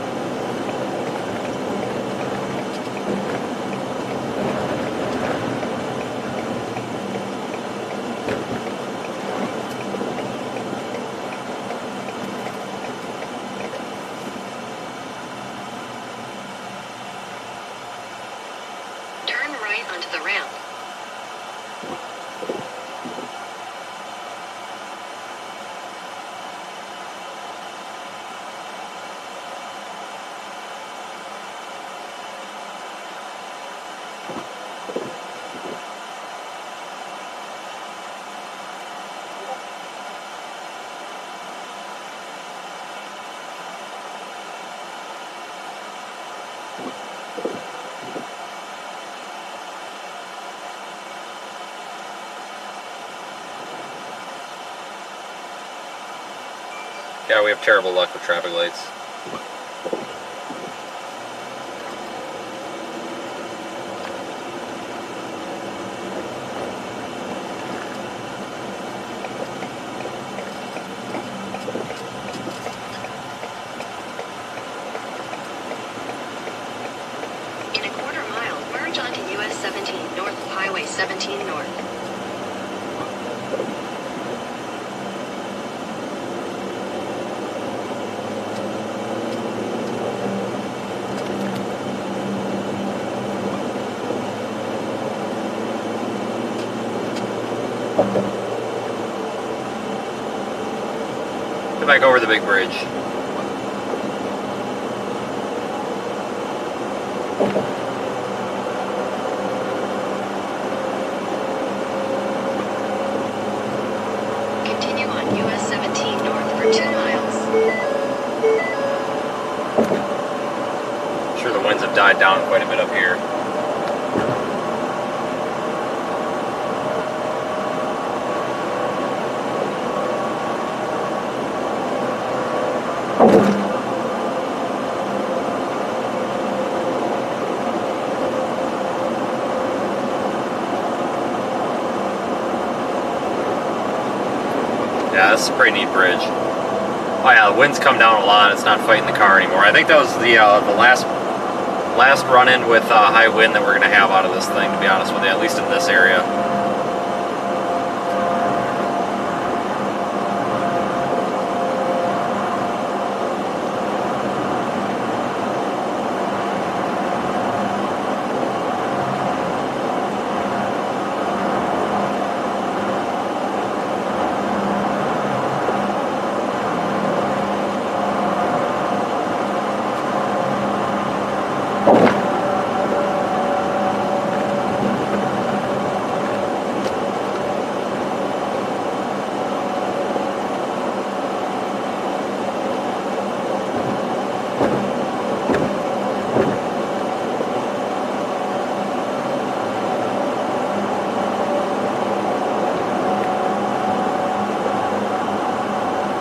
Turn right onto the ramp. Yeah, we have terrible luck with traffic lights. In a quarter mile, merge onto US 17 north of Highway 17 north. Get back over the big bridge. died down quite a bit up here. Yeah, this is a pretty neat bridge. Oh yeah, the wind's come down a lot. It's not fighting the car anymore. I think that was the last run-in with high wind that we're going to have out of this thing, to be honest with you, at least in this area.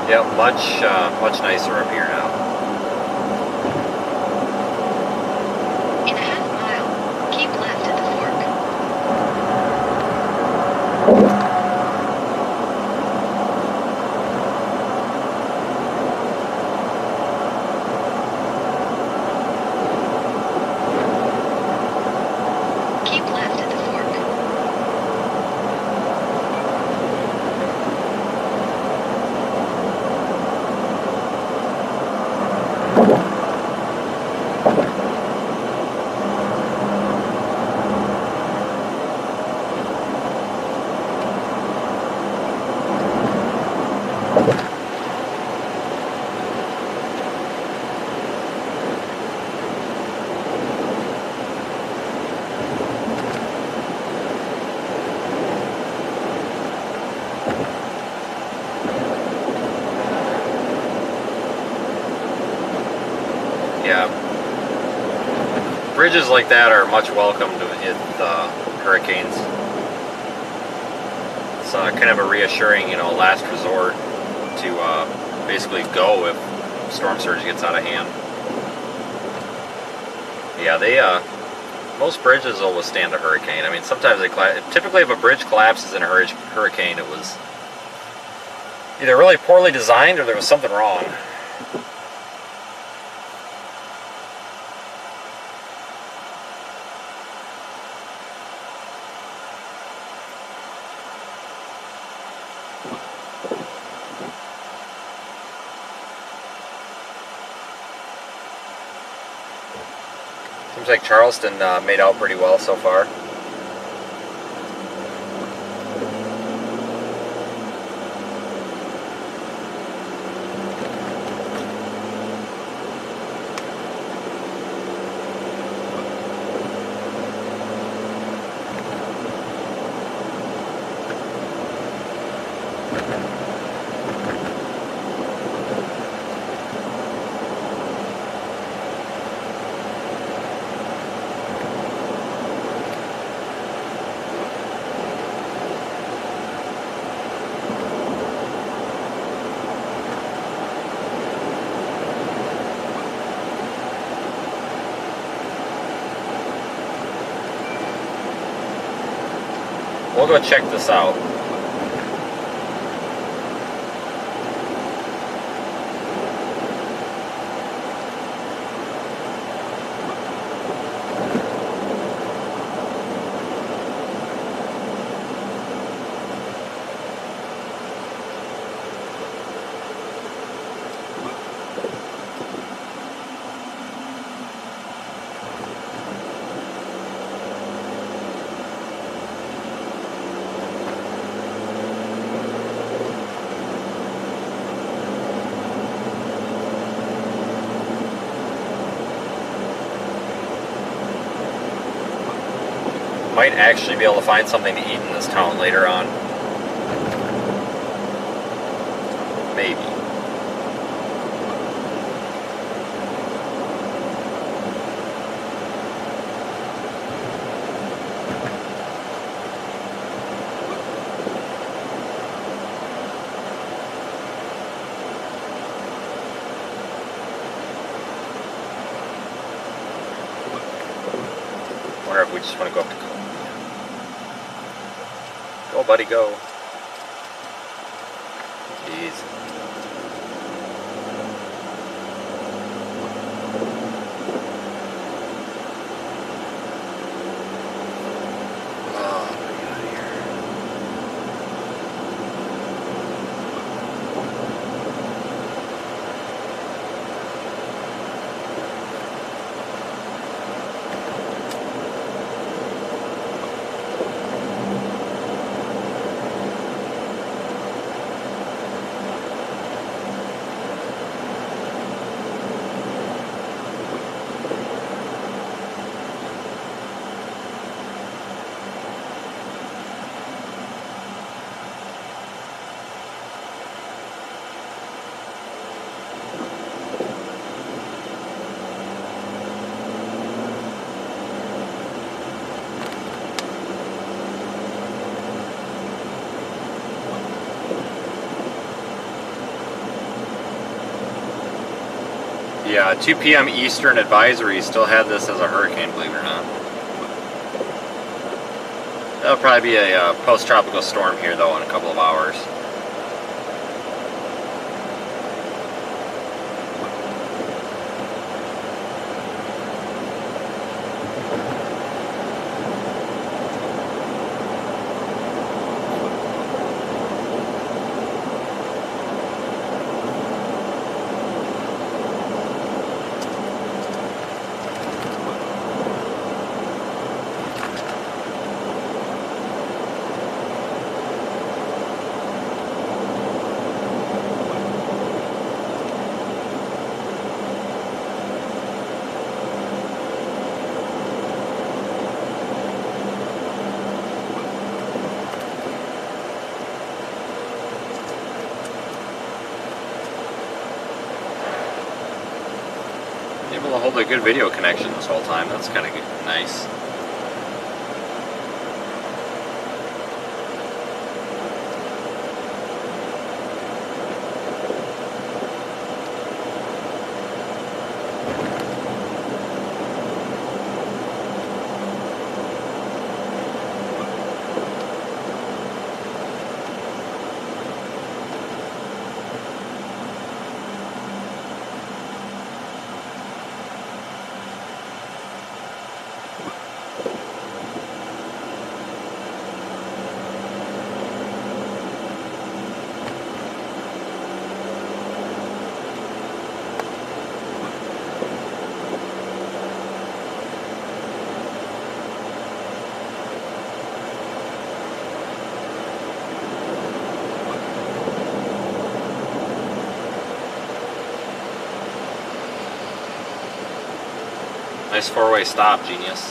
Yep, much nicer up here now. In a half mile, keep left at the fork. Keep left at the fork. Yeah. Bridges like that are much welcomed in hurricanes. It's kind of a reassuring, last resort to basically go if storm surge gets out of hand. Yeah, most bridges will withstand a hurricane. I mean, sometimes they typically if a bridge collapses in a hurricane, it was either really poorly designed or there was something wrong. Seems like Charleston made out pretty well so far. We'll go check this out. Might actually be able to find something to eat in this town later on. Maybe. or if we just want to go up to Columbia. Go, buddy, go. Jeez. Yeah, 2 p.m. Eastern advisory still had this as a hurricane, believe it or not. That'll probably be a post-tropical storm here, though, in a couple of hours. Able to hold a good video connection this whole time. That's kind of nice. Nice four-way stop, genius.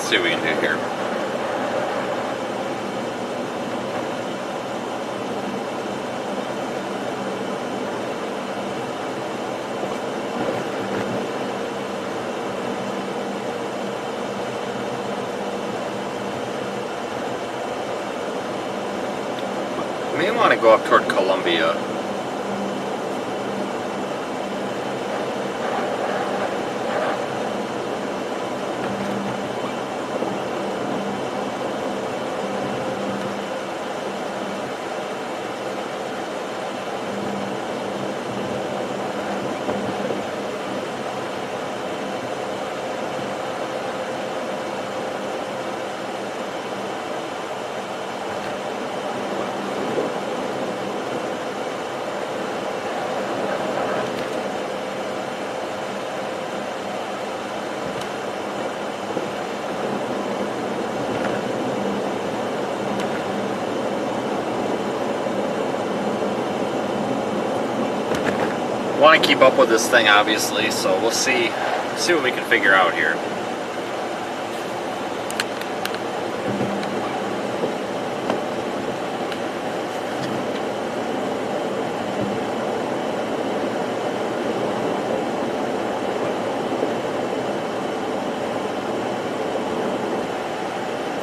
Let's see what we can do here. May want to go up toward Columbia. Want to keep up with this thing, obviously, so we'll see what we can figure out here.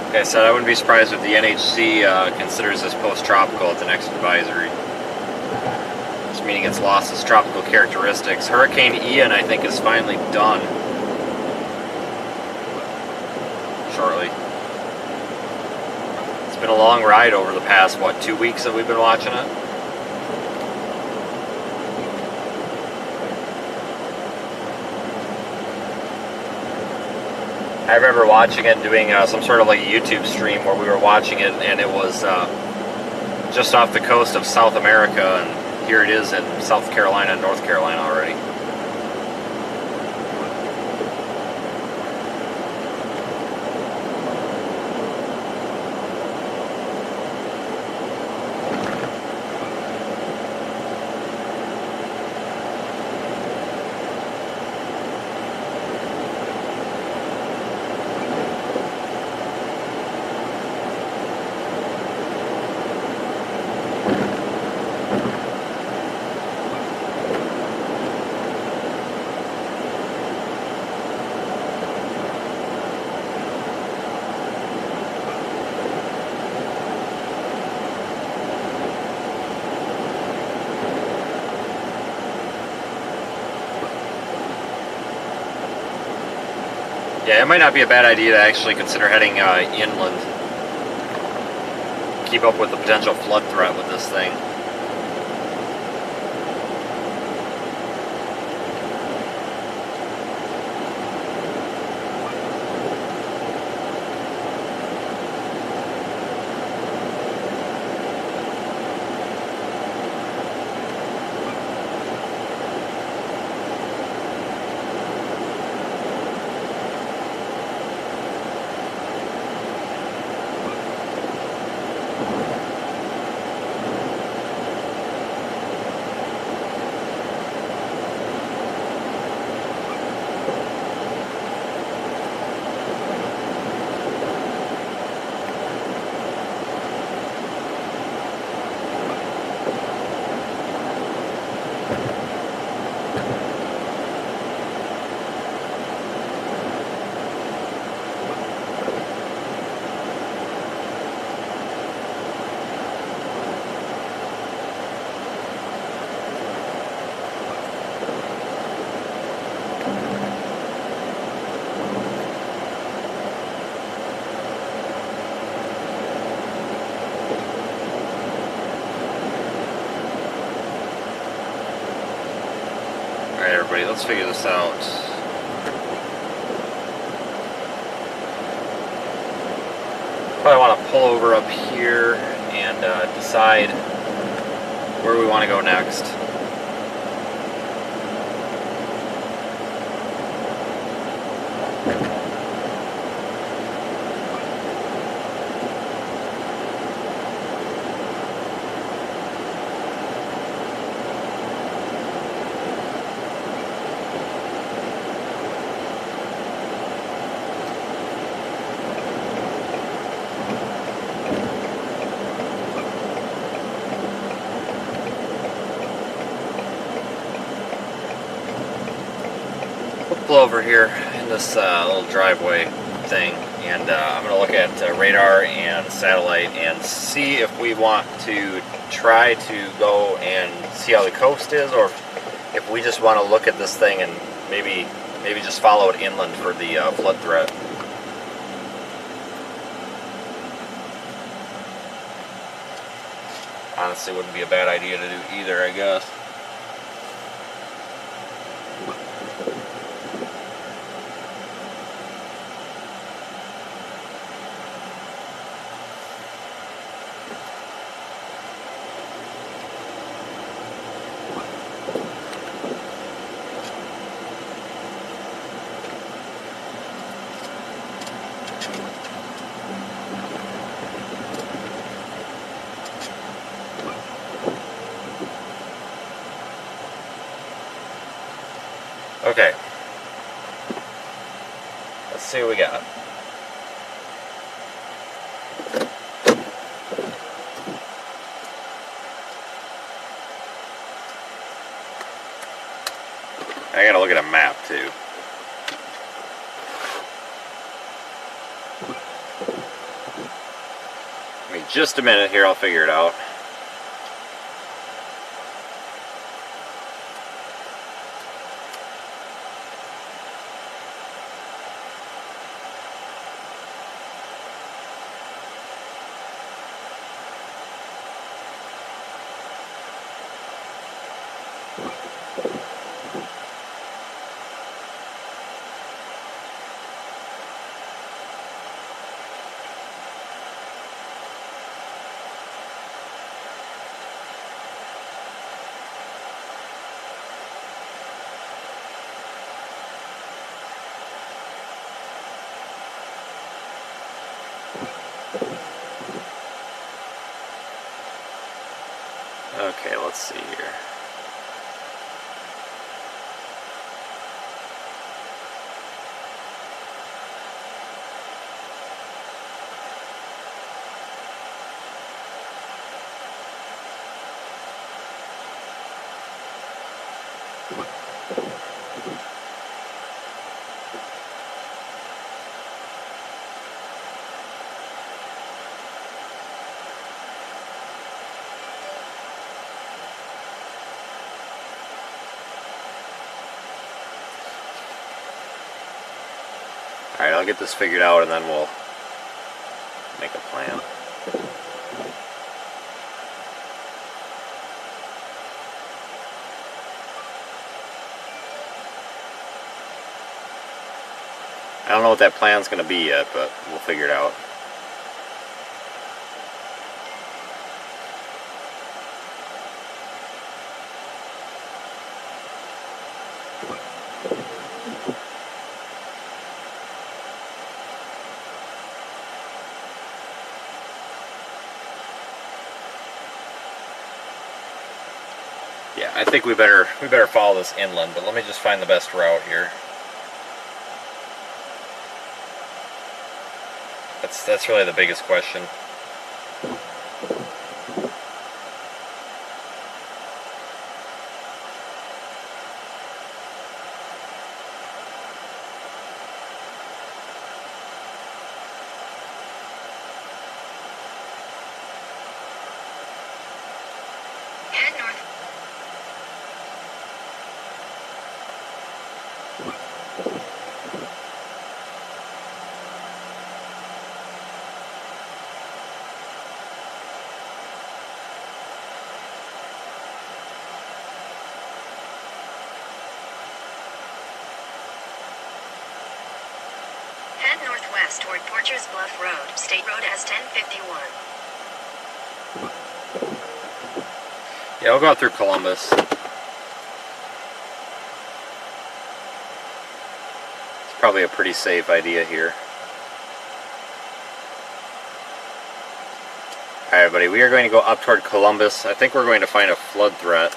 Like I said, I wouldn't be surprised if the NHC considers this post-tropical at the next advisory. Meaning it's lost its tropical characteristics. Hurricane Ian, I think, is finally done. Shortly. It's been a long ride over the past, what, 2 weeks that we've been watching it? I remember watching it and doing some sort of like a YouTube stream where we were watching it, and it was just off the coast of South America, and here it is in South Carolina and North Carolina already. Yeah, it might not be a bad idea to actually consider heading inland. Keep up with the potential flood threat with this thing. Alright everybody, let's figure this out. Probably want to pull over up here and decide where we want to go next. pull over here in this little driveway thing, and I'm going to look at radar and satellite and see if we want to try to go and see how the coast is, or if we just want to look at this thing and maybe just follow it inland for the flood threat. Honestly, wouldn't be a bad idea to do either, I guess. Okay. Let's see what we got. I gotta look at a map too. Give me just a minute here, I'll figure it out. Okay, let's see here. Alright, I'll get this figured out and then we'll make a plan. I don't know what that plan's going to be yet, but we'll figure it out. Yeah, I think we better follow this inland, but let me just find the best route here. That's really the biggest question. Head north. Head northwest toward Porcher's Bluff Road. State Road S 1051. Yeah, we'll go out through Columbus. It's probably a pretty safe idea here. Alright, everybody, we are going to go up toward Columbus. I think we're going to find a flood threat.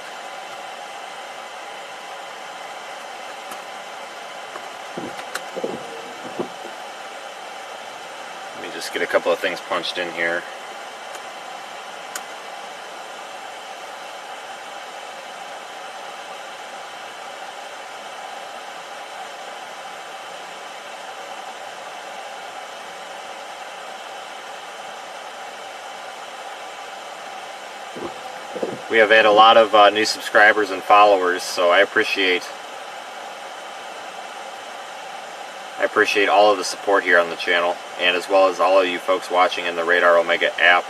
Let me just get a couple of things punched in here. We have had a lot of new subscribers and followers, so I appreciate all of the support here on the channel, and as well as all of you folks watching in the Radar Omega app.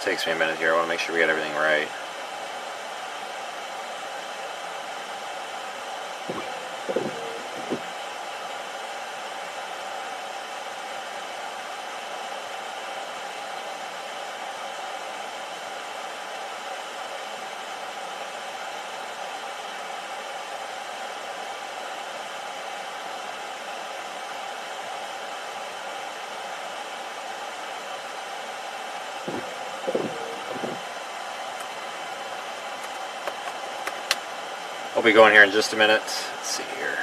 Takes me a minute here. I want to make sure we get everything right. I'll be going here in just a minute. Let's see here.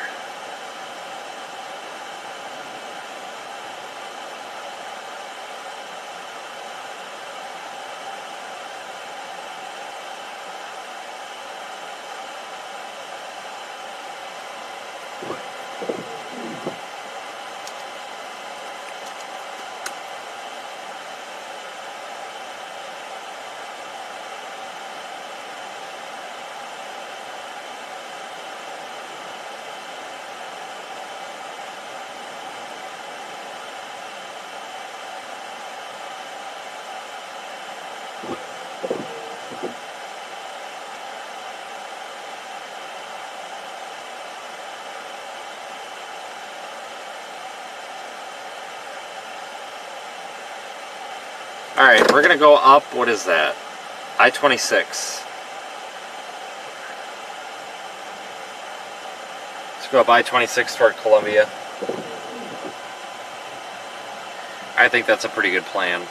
Alright, we're going to go up, what is that? I-26. Let's go up I-26 toward Columbia. I think that's a pretty good plan.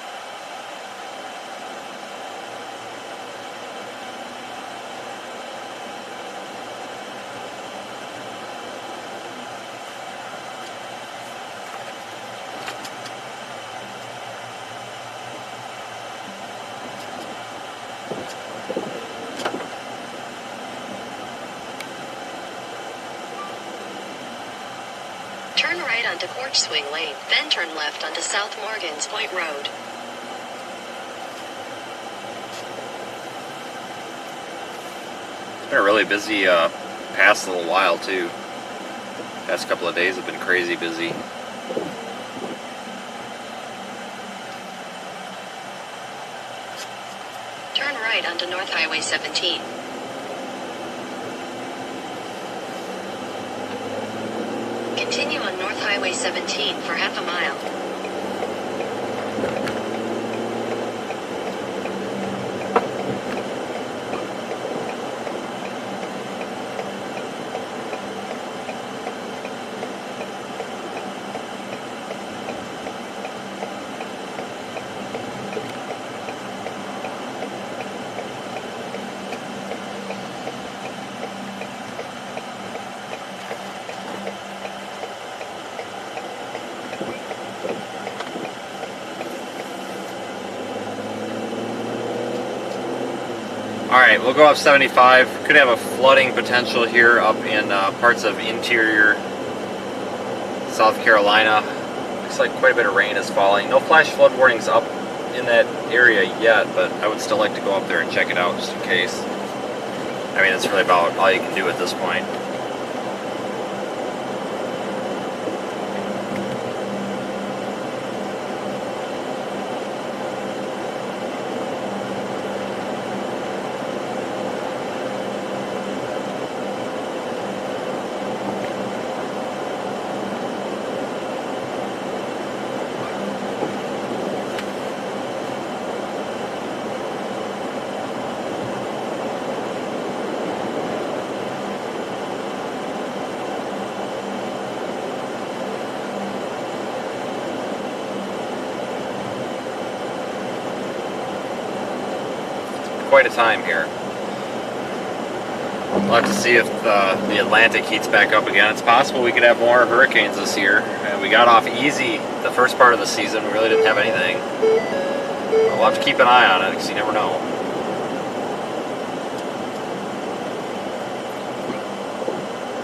Turn right onto Porch Swing Lane, then turn left onto South Morgan's Point Road. It's been a really busy past little while too. Past couple of days have been crazy busy. Turn right onto North Highway 17. Continue on North Highway 17 for half a mile. Alright, we'll go up 75. Could have a flooding potential here up in parts of interior South Carolina. Looks like quite a bit of rain is falling. No flash flood warnings up in that area yet, but I would still like to go up there and check it out just in case. I mean, it's really about all you can do at this point. quite a time here. We'll have to see if the Atlantic heats back up again. It's possible we could have more hurricanes this year. We got off easy the first part of the season. We really didn't have anything. But we'll have to keep an eye on it because you never know.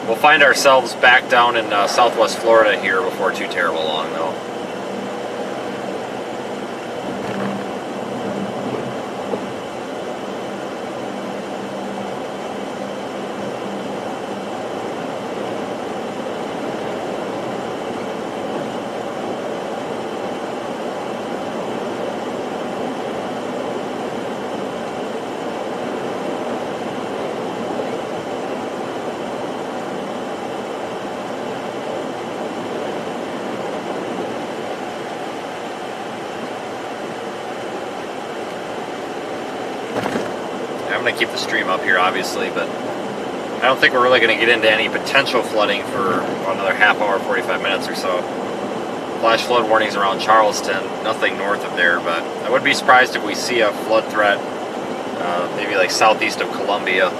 We'll find ourselves back down in southwest Florida here before too terrible long, though. I'm going to keep the stream up here, obviously, but I don't think we're really going to get into any potential flooding for another half hour, 45 minutes or so. Flash flood warnings around Charleston, nothing north of there, but I would be surprised if we see a flood threat maybe like southeast of Columbia.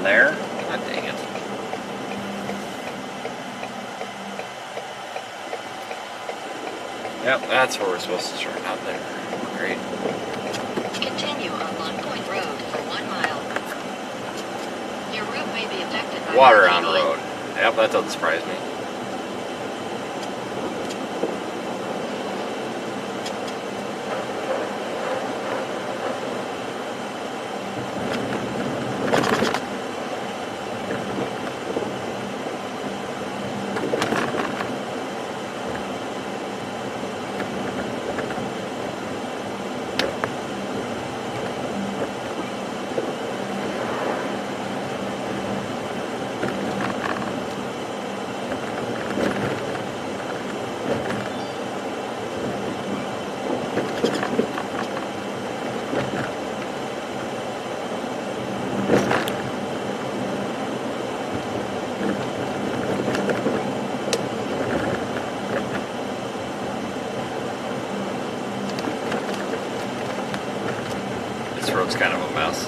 There. God dang it. Yep, that's where we're supposed to turn, not there. Great. Continue on Long Point Road for 1 mile. Your route may be affected by Water on the road. Yep, that doesn't surprise me. This road's kind of a mess.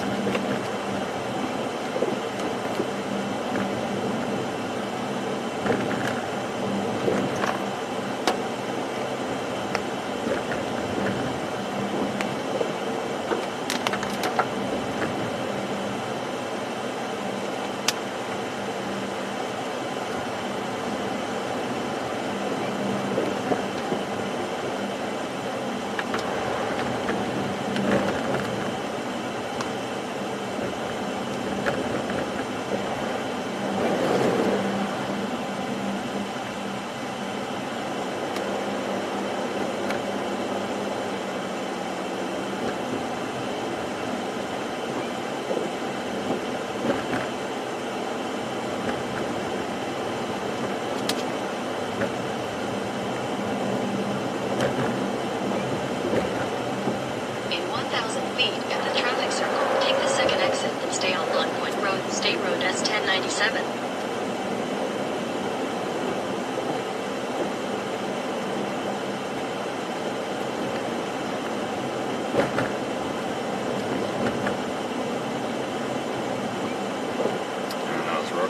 State Road S1097.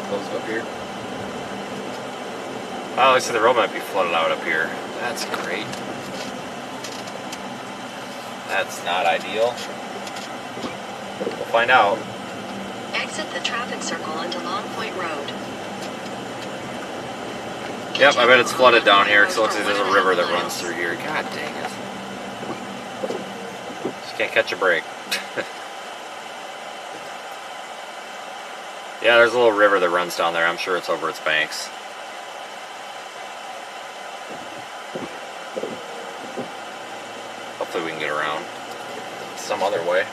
Closed up here. Oh, looks like the road might be flooded out up here. That's great. That's not ideal. We'll find out. Exit the traffic circle onto Long Point Road. Yep, I bet it's flooded down here because it looks like there's a river that runs through here. God dang it. Just can't catch a break. Yeah, there's a little river that runs down there. I'm sure it's over its banks. Hopefully we can get around some other way.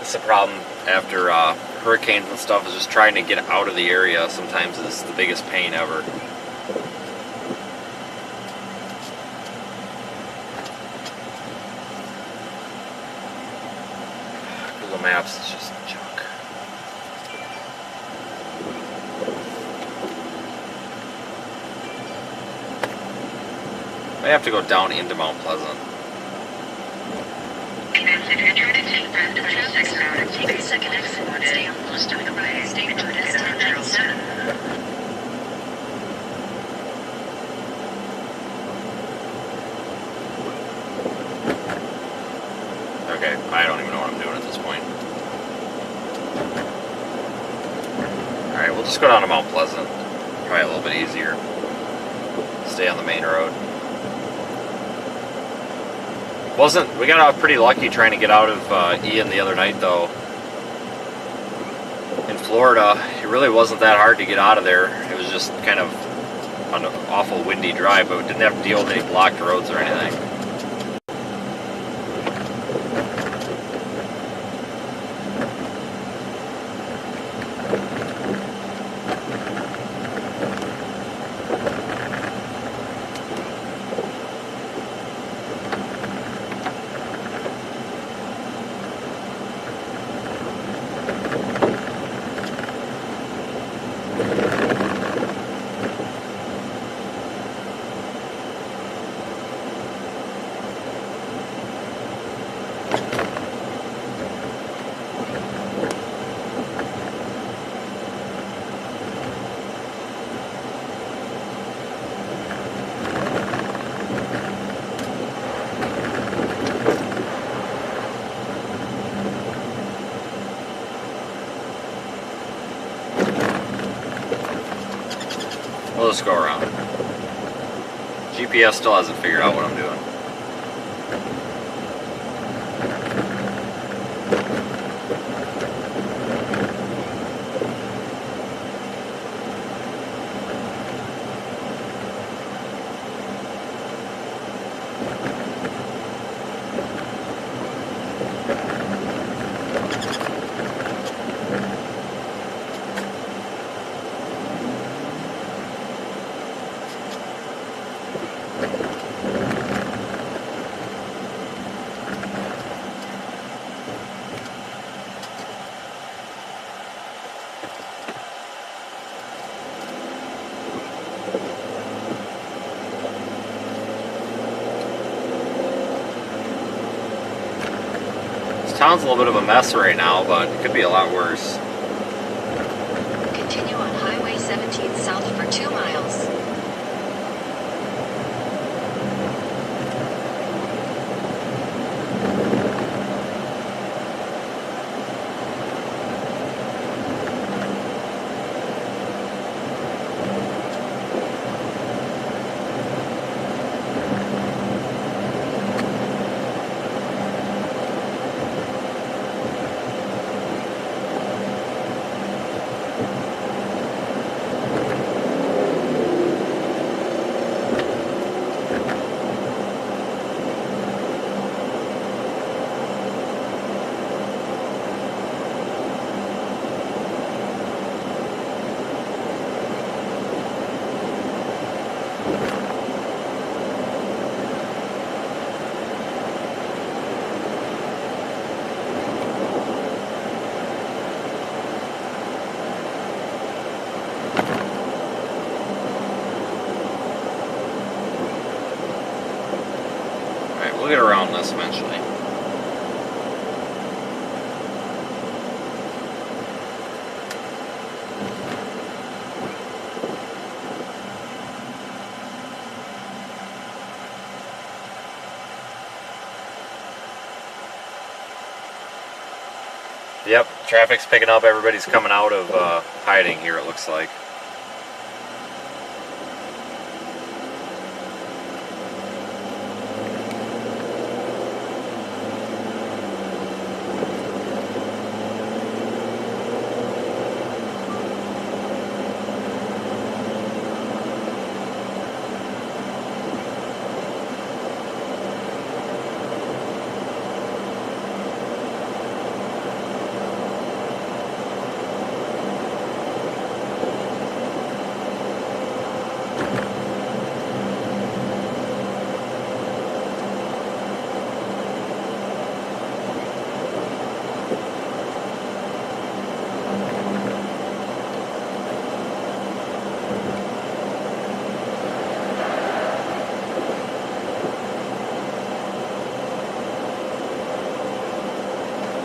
It's a problem after hurricanes and stuff, is just trying to get out of the area sometimes is the biggest pain ever. Google Maps is just junk. I have to go down into Mount Pleasant. If you're trying to take that 26 route, take the second exit and stay on close to the right. Stay to this 1097. Okay, I don't even know what I'm doing at this point. Alright, we'll just go down to Mount Pleasant. Probably a little bit easier. Stay on the main road. We got out pretty lucky trying to get out of Ian the other night though. In Florida, it really wasn't that hard to get out of there. It was just kind of an awful windy drive, but we didn't have to deal with any blocked roads or anything. We'll just go around. GPS still hasn't figured out what I'm doing. Town's a little bit of a mess right now, but it could be a lot worse. Continue on Highway 17 south for 2 miles. We'll get around this eventually. Yep, traffic's picking up. Everybody's coming out of hiding here, it looks like.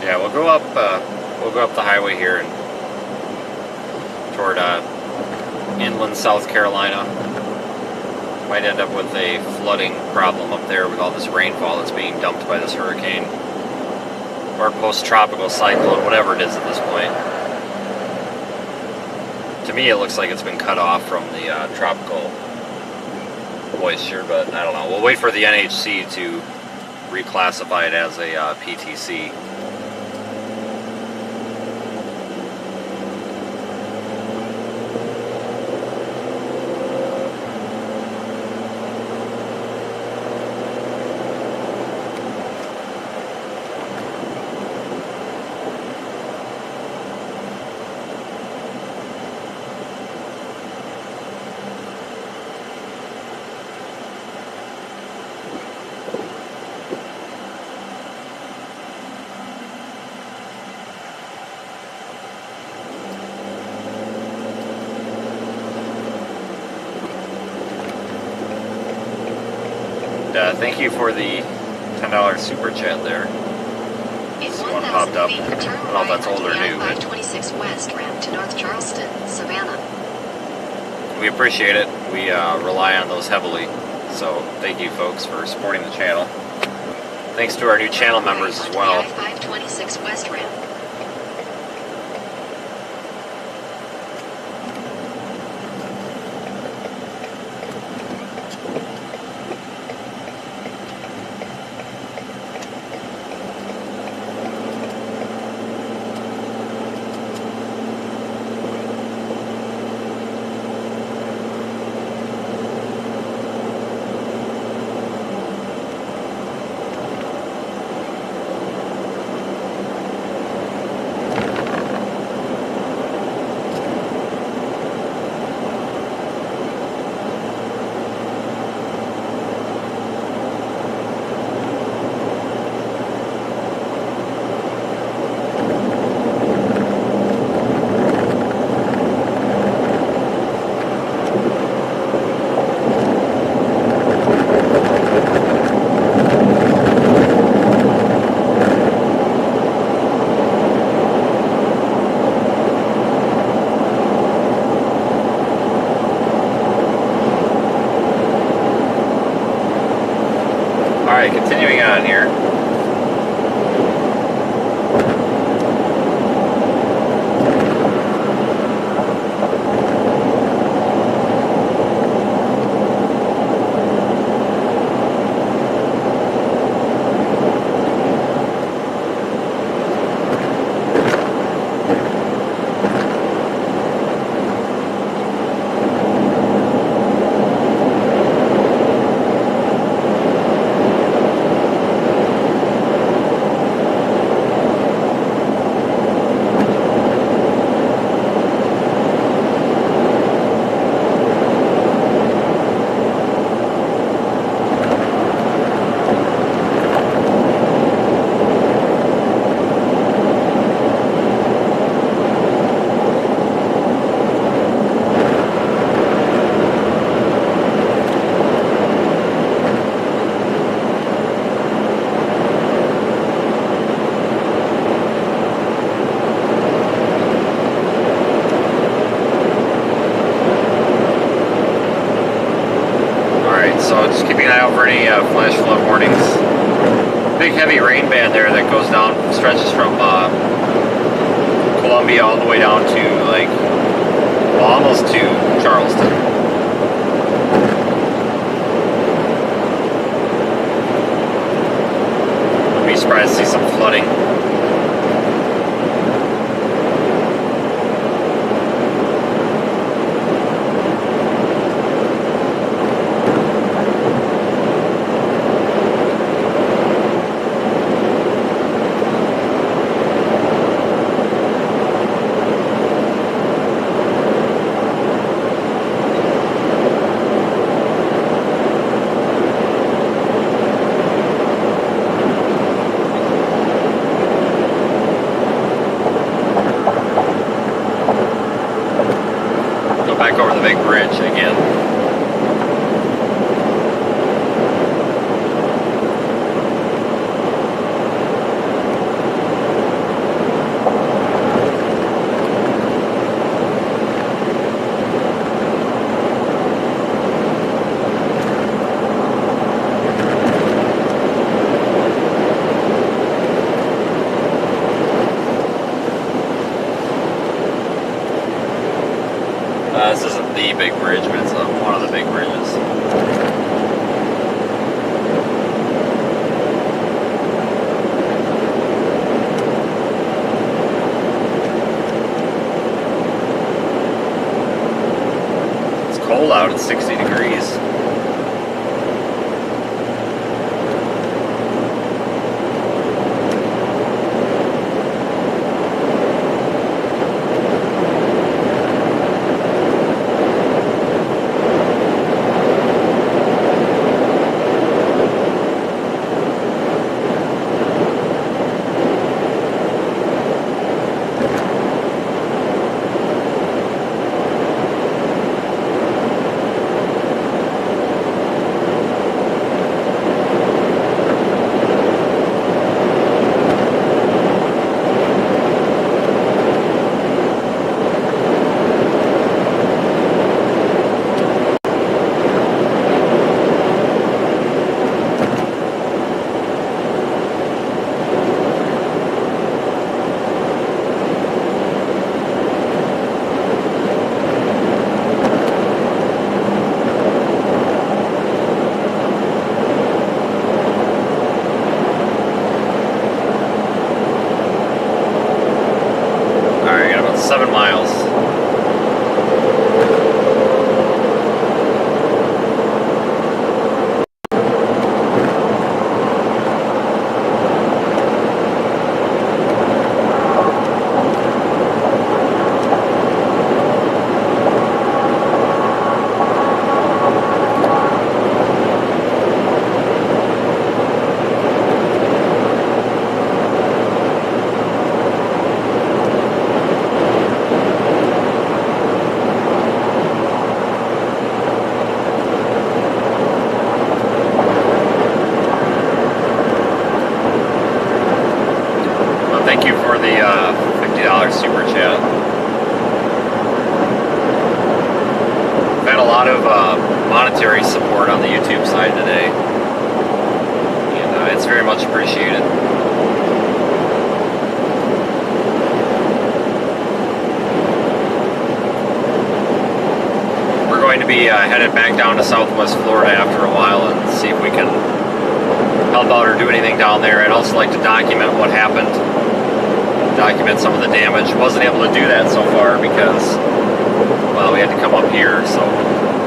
Yeah, we'll go up the highway here and toward inland South Carolina. Might end up with a flooding problem up there with all this rainfall that's being dumped by this hurricane or post-tropical cyclone, whatever it is at this point. To me, it looks like it's been cut off from the tropical moisture, but I don't know. We'll wait for the NHC to reclassify it as a PTC. Thank you for the $10 super chat there. In This one 1,000 popped up. feet, I turn don't know if that's right old or onto the new, but I-526 West ramp to North Charleston, Savannah. we appreciate it. We rely on those heavily. So thank you folks for supporting the channel. Thanks to our new channel members as well. I-526 West ramp. Alright, continuing on here. So just keeping an eye out for any flash flood warnings. Big heavy rain band there that goes down, stretches from Columbia all the way down to like, well, almost to Charleston. I'd be surprised to see some flooding. Back over the big bridge again. This isn't the big bridge, but it's one of the big bridges. It's cold out, it's 60 degrees. Alright, got about 7 miles. Thank you for the $50 super chat. I've had a lot of monetary support on the YouTube side today, and it's very much appreciated. We're going to be headed back down to Southwest Florida after a while and see if we can help out or do anything down there. I'd also like to document what happened. Document some of the damage. Wasn't able to do that so far because, well, we had to come up here, so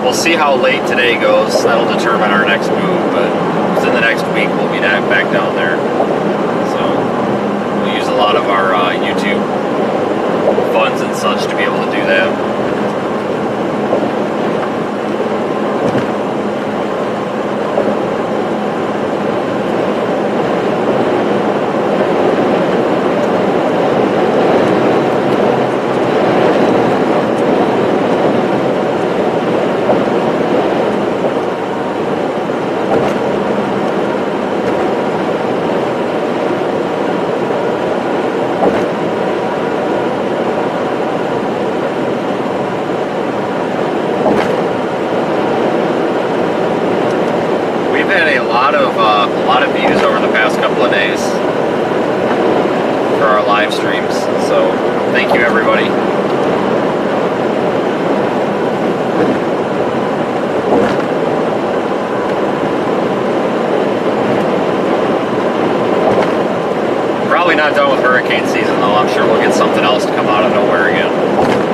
we'll see how late today goes. That'll determine our next move, but within the next week we'll be back down there. So we'll use a lot of our YouTube funds and such to be able to do that. A lot of views over the past couple of days for our live streams. So thank you, everybody. Probably not done with hurricane season, though. I'm sure we'll get something else to come out of nowhere again.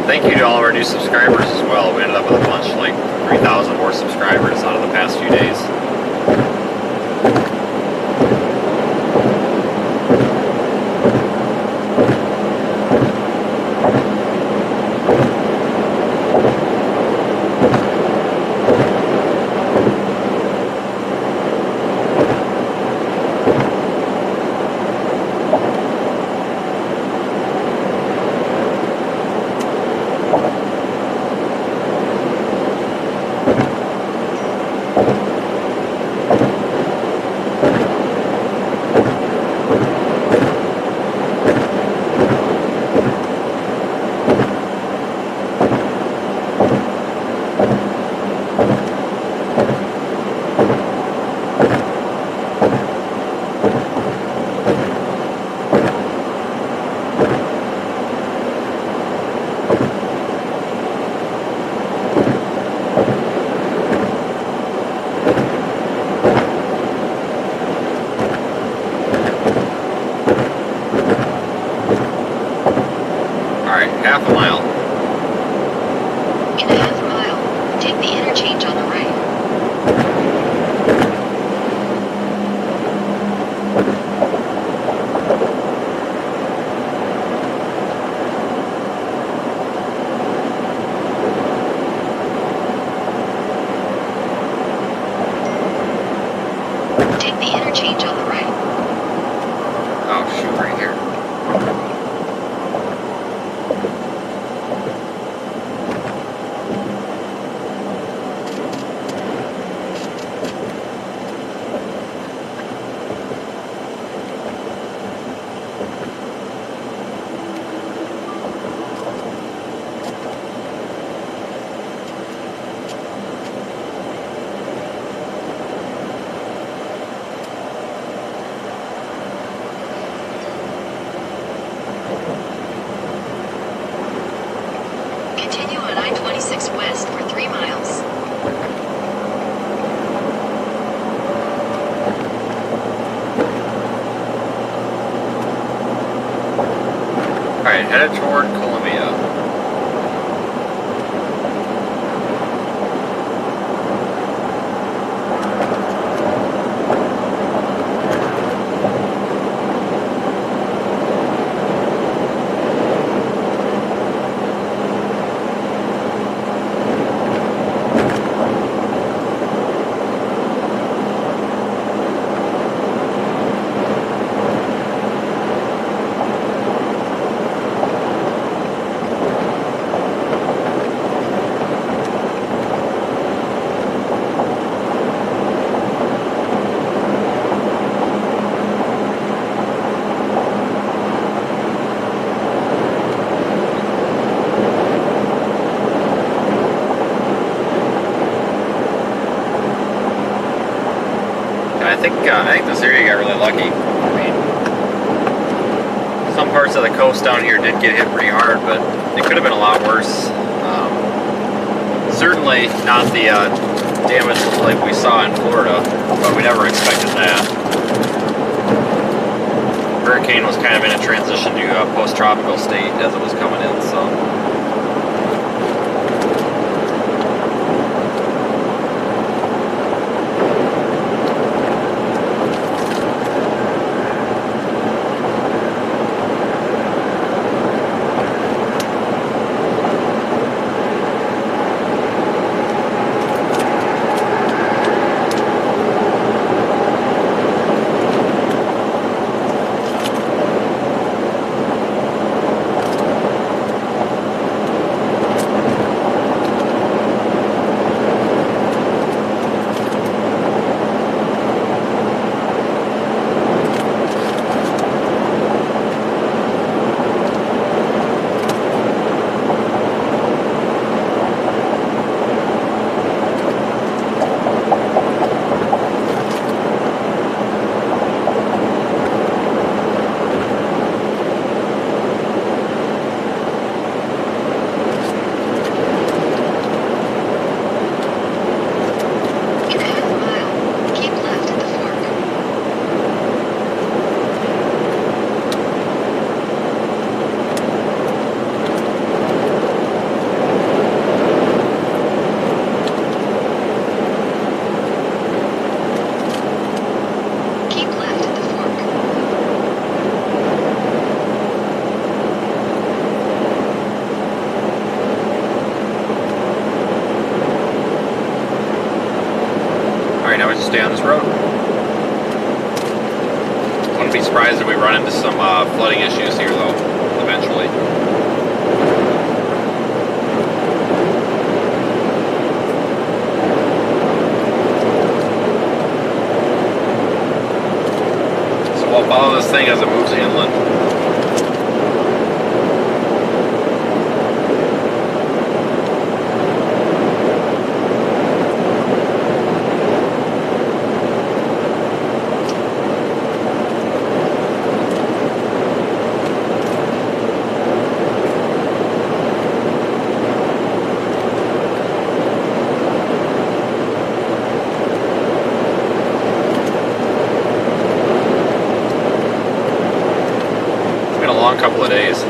Thank you to all of our new subscribers as well. We ended up with a bunch, like 3,000 more subscribers out of the past few days. Half a mile. In a half mile, take the interchange on the right. Take the interchange on the right. Oh, shoot, right here. headed toward Columbia. I think this area got really lucky. I mean, some parts of the coast down here did get hit pretty hard, but it could have been a lot worse. Certainly not the damage like we saw in Florida, but we never expected that. Hurricane was kind of in a transition to a post-tropical state as it was coming in, so. Stay on this road. Wouldn't be surprised if we run into some flooding issues here, though, eventually. So we'll follow this thing as it moves inland. Couple of days.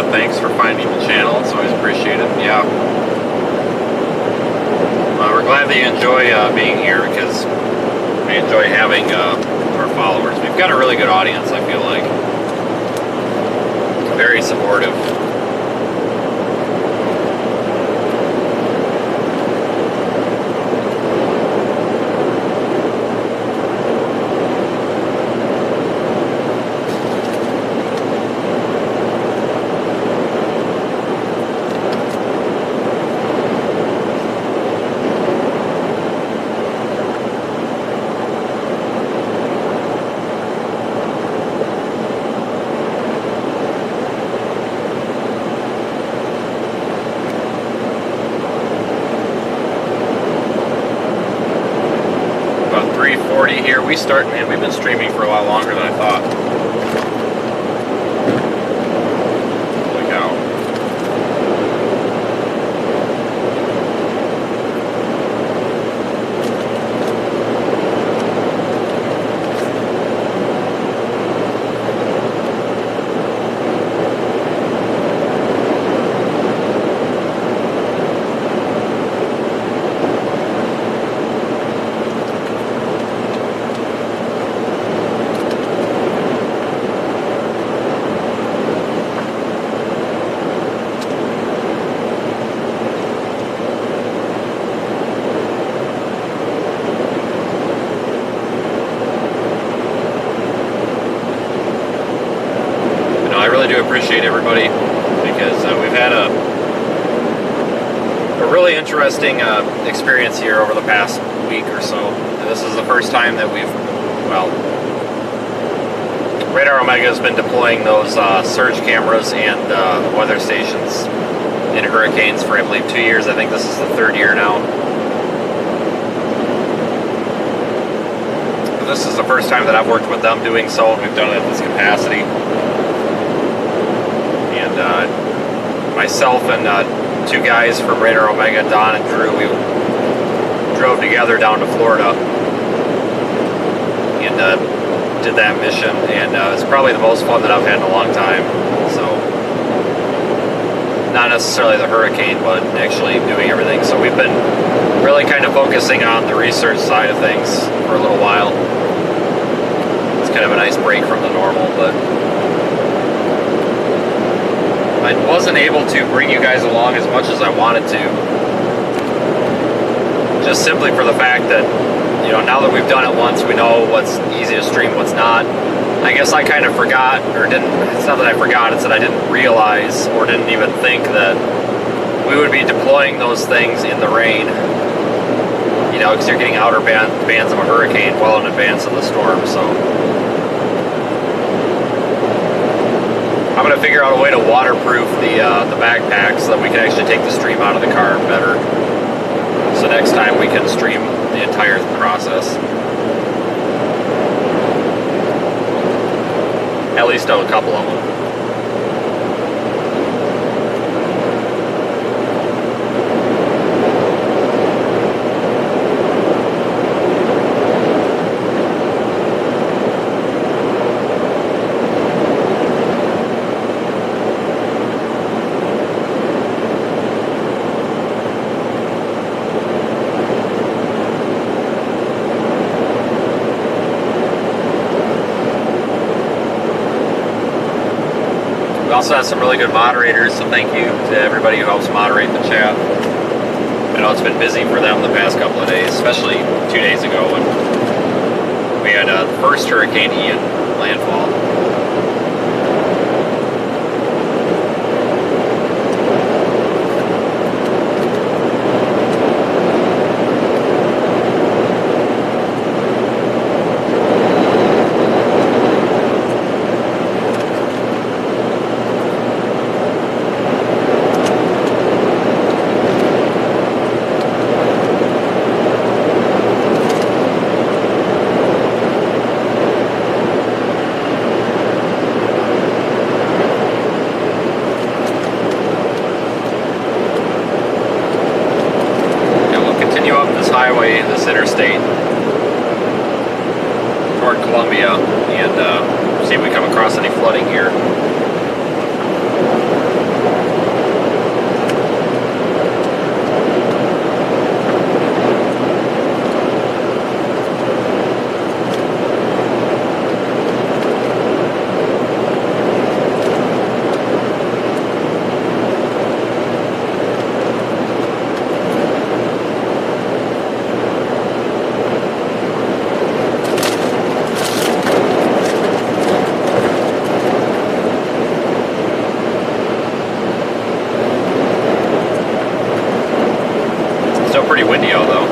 Thanks for finding the channel. It's always appreciated. Yeah. We're glad that you enjoy being here, because we enjoy having our followers. We've got a really good audience, I feel like. very supportive. About 3:40 here. We start, man, we've been streaming for a while longer than I thought. Holy cow. I really do appreciate everybody, because we've had a really interesting experience here over the past week or so. And this is the first time that we've, well, Radar Omega has been deploying those surge cameras and weather stations in hurricanes for, I believe, 2 years. I think this is the 3rd year now. But this is the first time that I've worked with them doing so, and we've done it at this capacity. Myself and 2 guys from Radar Omega, Don and Drew, we drove together down to Florida and did that mission, and it's probably the most fun that I've had in a long time. So, not necessarily the hurricane, but actually doing everything. So we've been really kind of focusing on the research side of things for a little while. It's kind of a nice break from the normal, but I wasn't able to bring you guys along as much as I wanted to, just simply for the fact that, you know, now that we've done it once, we know what's easy to stream, what's not. I guess I kind of forgot, or didn't, it's not that I forgot, it's that I didn't realize or didn't even think that we would be deploying those things in the rain, you know, because you're getting outer bands of a hurricane well in advance of the storm. So I'm going to figure out a way to waterproof the backpack so that we can actually take the stream out of the car better. So next time we can stream the entire process. At least a couple of them. We also have some really good moderators, so thank you to everybody who helps moderate the chat. I know it's been busy for them the past couple of days, especially 2 days ago when we had the first Hurricane Ian landfall. Highway, this interstate toward Columbia, and see if we come across any flooding here. pretty windy out though.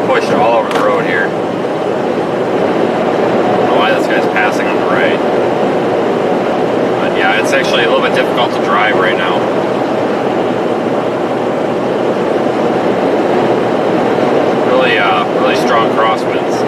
Pushed all over the road here. I don't know why this guy's passing on the right. But yeah, it's actually a little bit difficult to drive right now. Really strong crosswinds.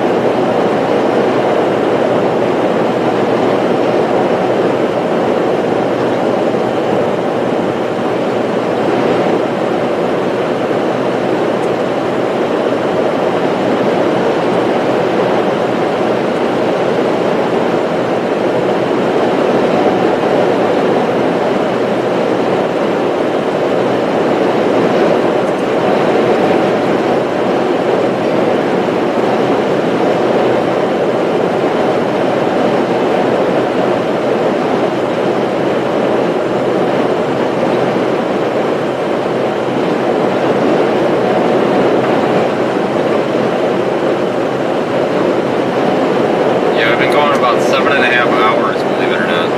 About 7.5 hours, believe it or not.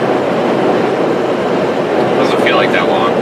Doesn't feel like that long.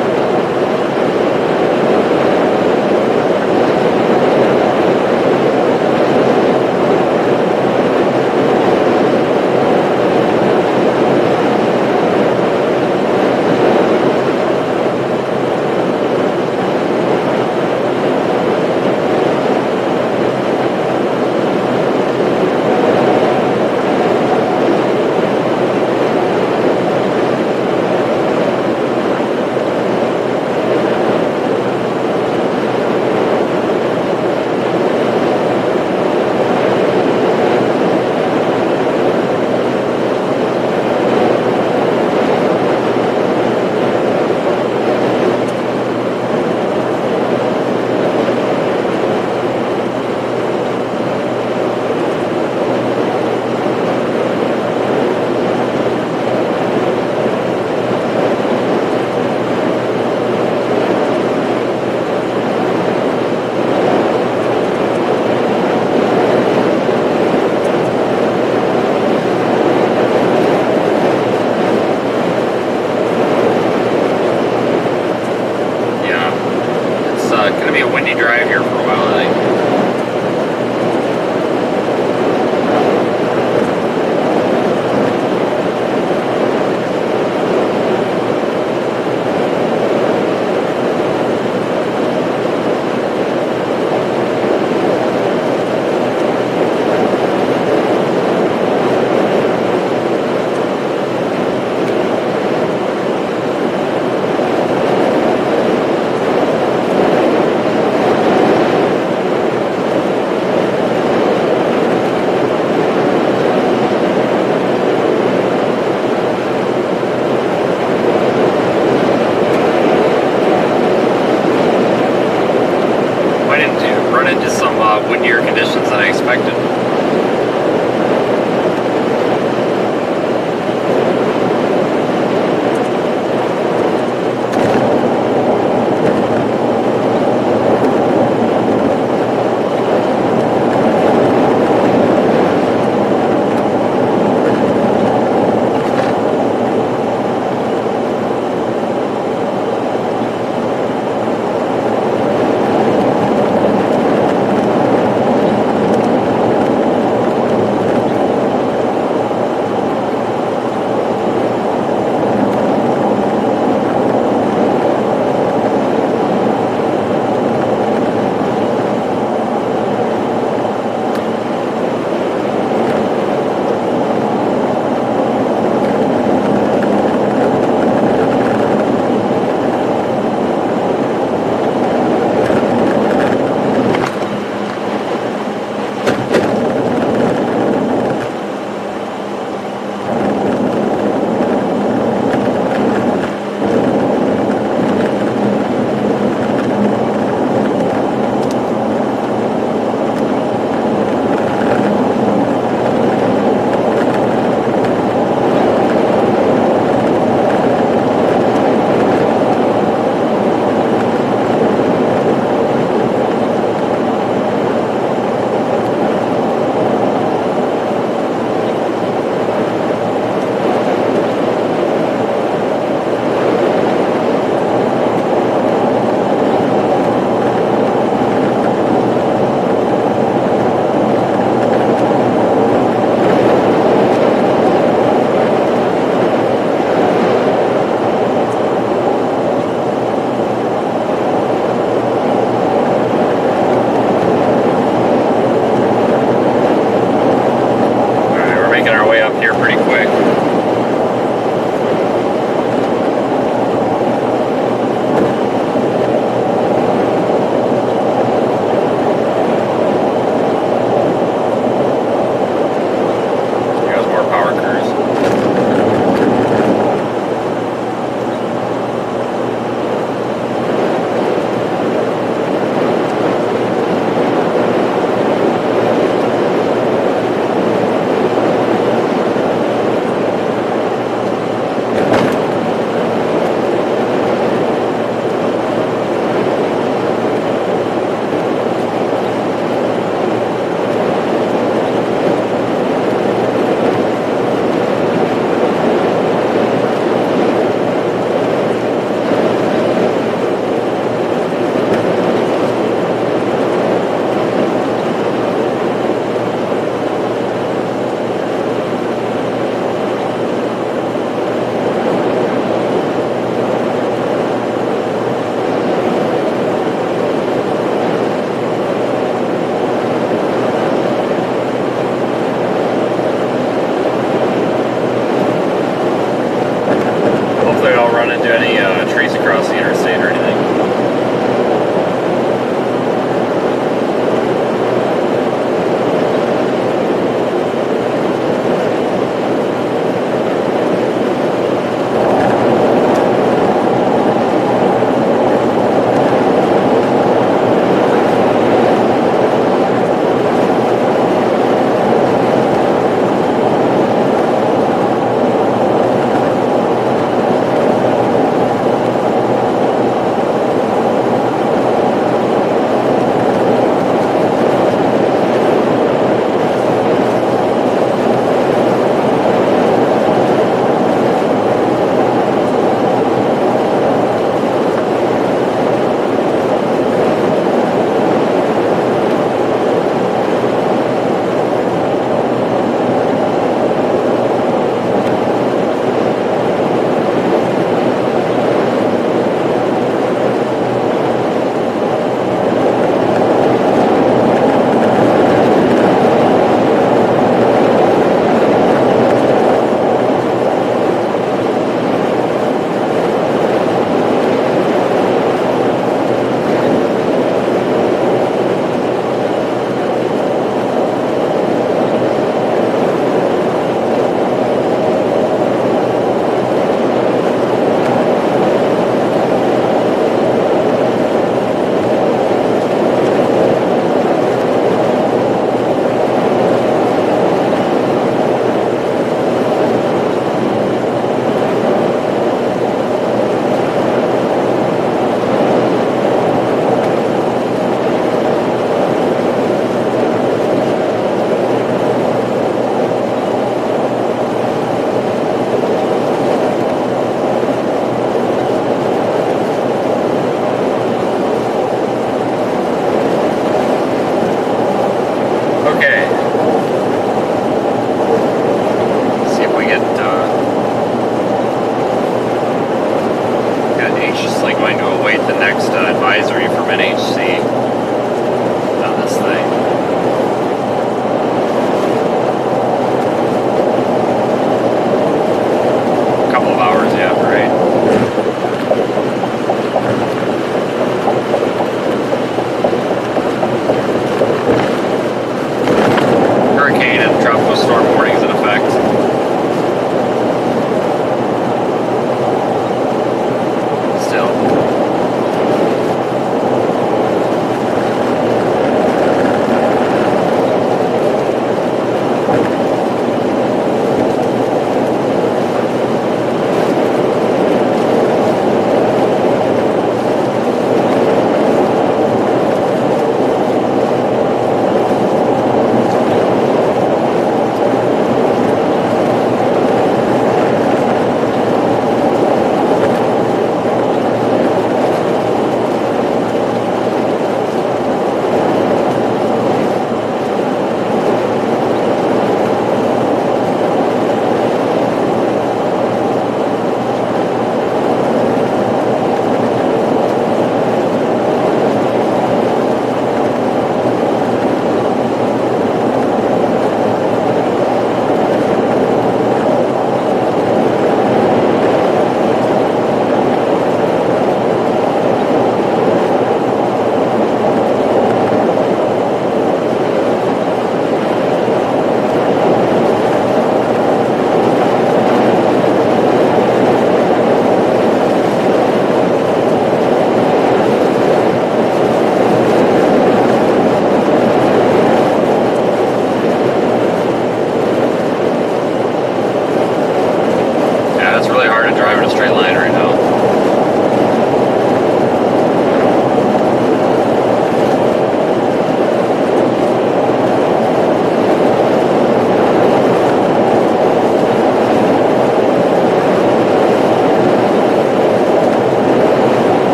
Gonna be a windy drive here for a while, I think. run into some windier conditions than I expected.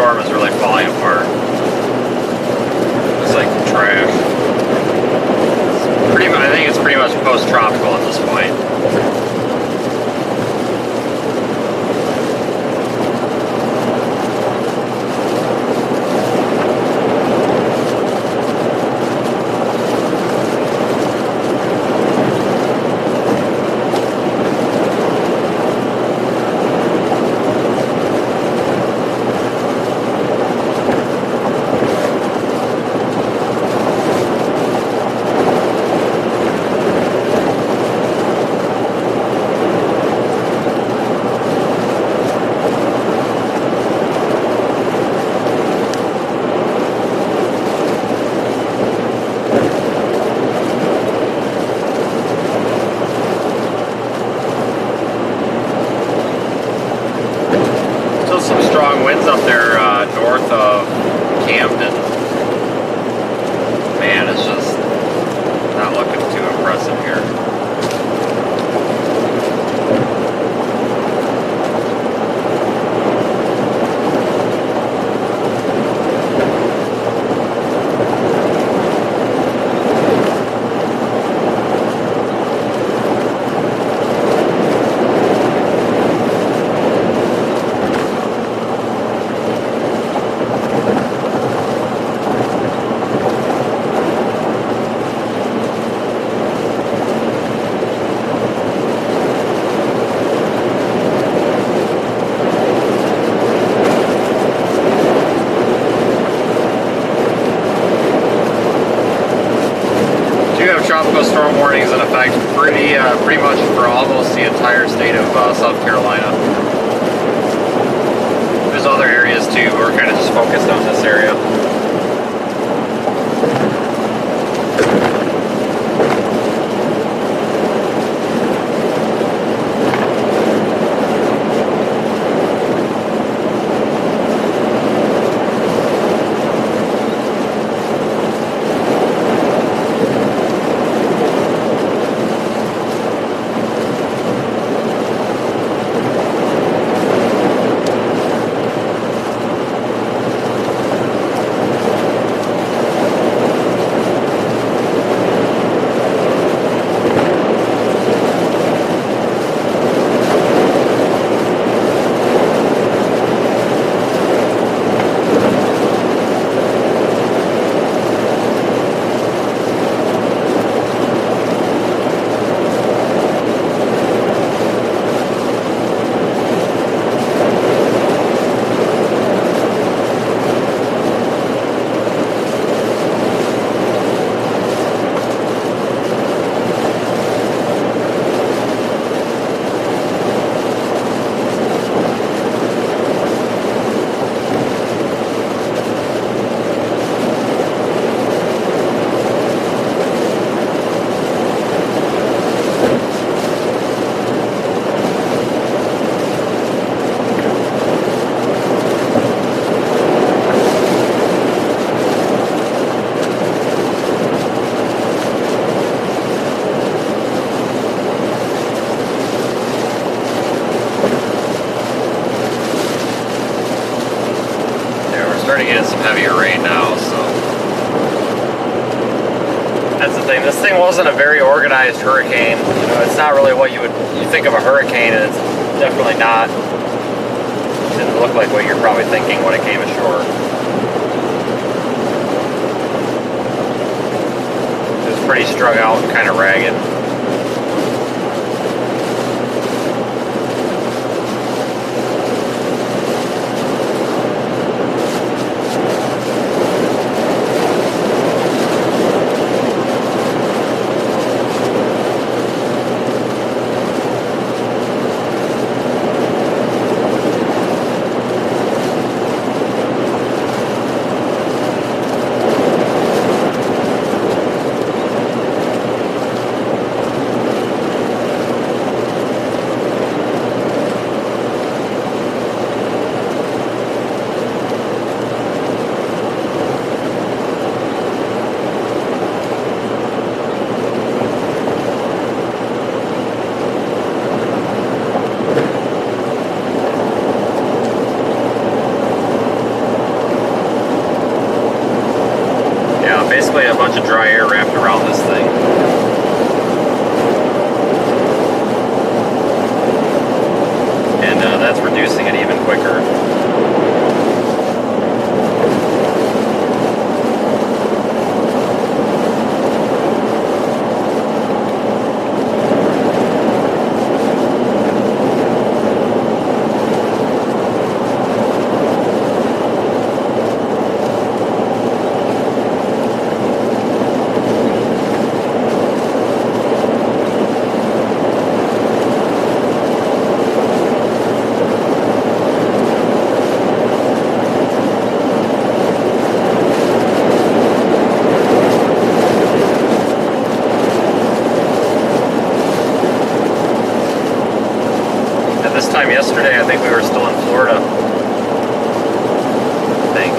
storm is really falling apart. It's like trash. I think it's pretty much post-tropical at this point. Some strong winds up there north of Camden. Man, it's just not looking too impressive here. Tropical storm warnings in effect pretty much for almost the entire state of South Carolina. There's other areas too, but we're kind of just focused on this area. Starting to get some heavier rain now, so that's the thing. This thing wasn't a very organized hurricane. You know, it's not really what you think of a hurricane, and it's definitely not. It didn't look like what you're probably thinking when it came ashore. It was pretty strung out and kind of ragged. basically a bunch of dry air wrapped around this thing. And that's reducing it even quicker. Yesterday, I think we were still in Florida. I think.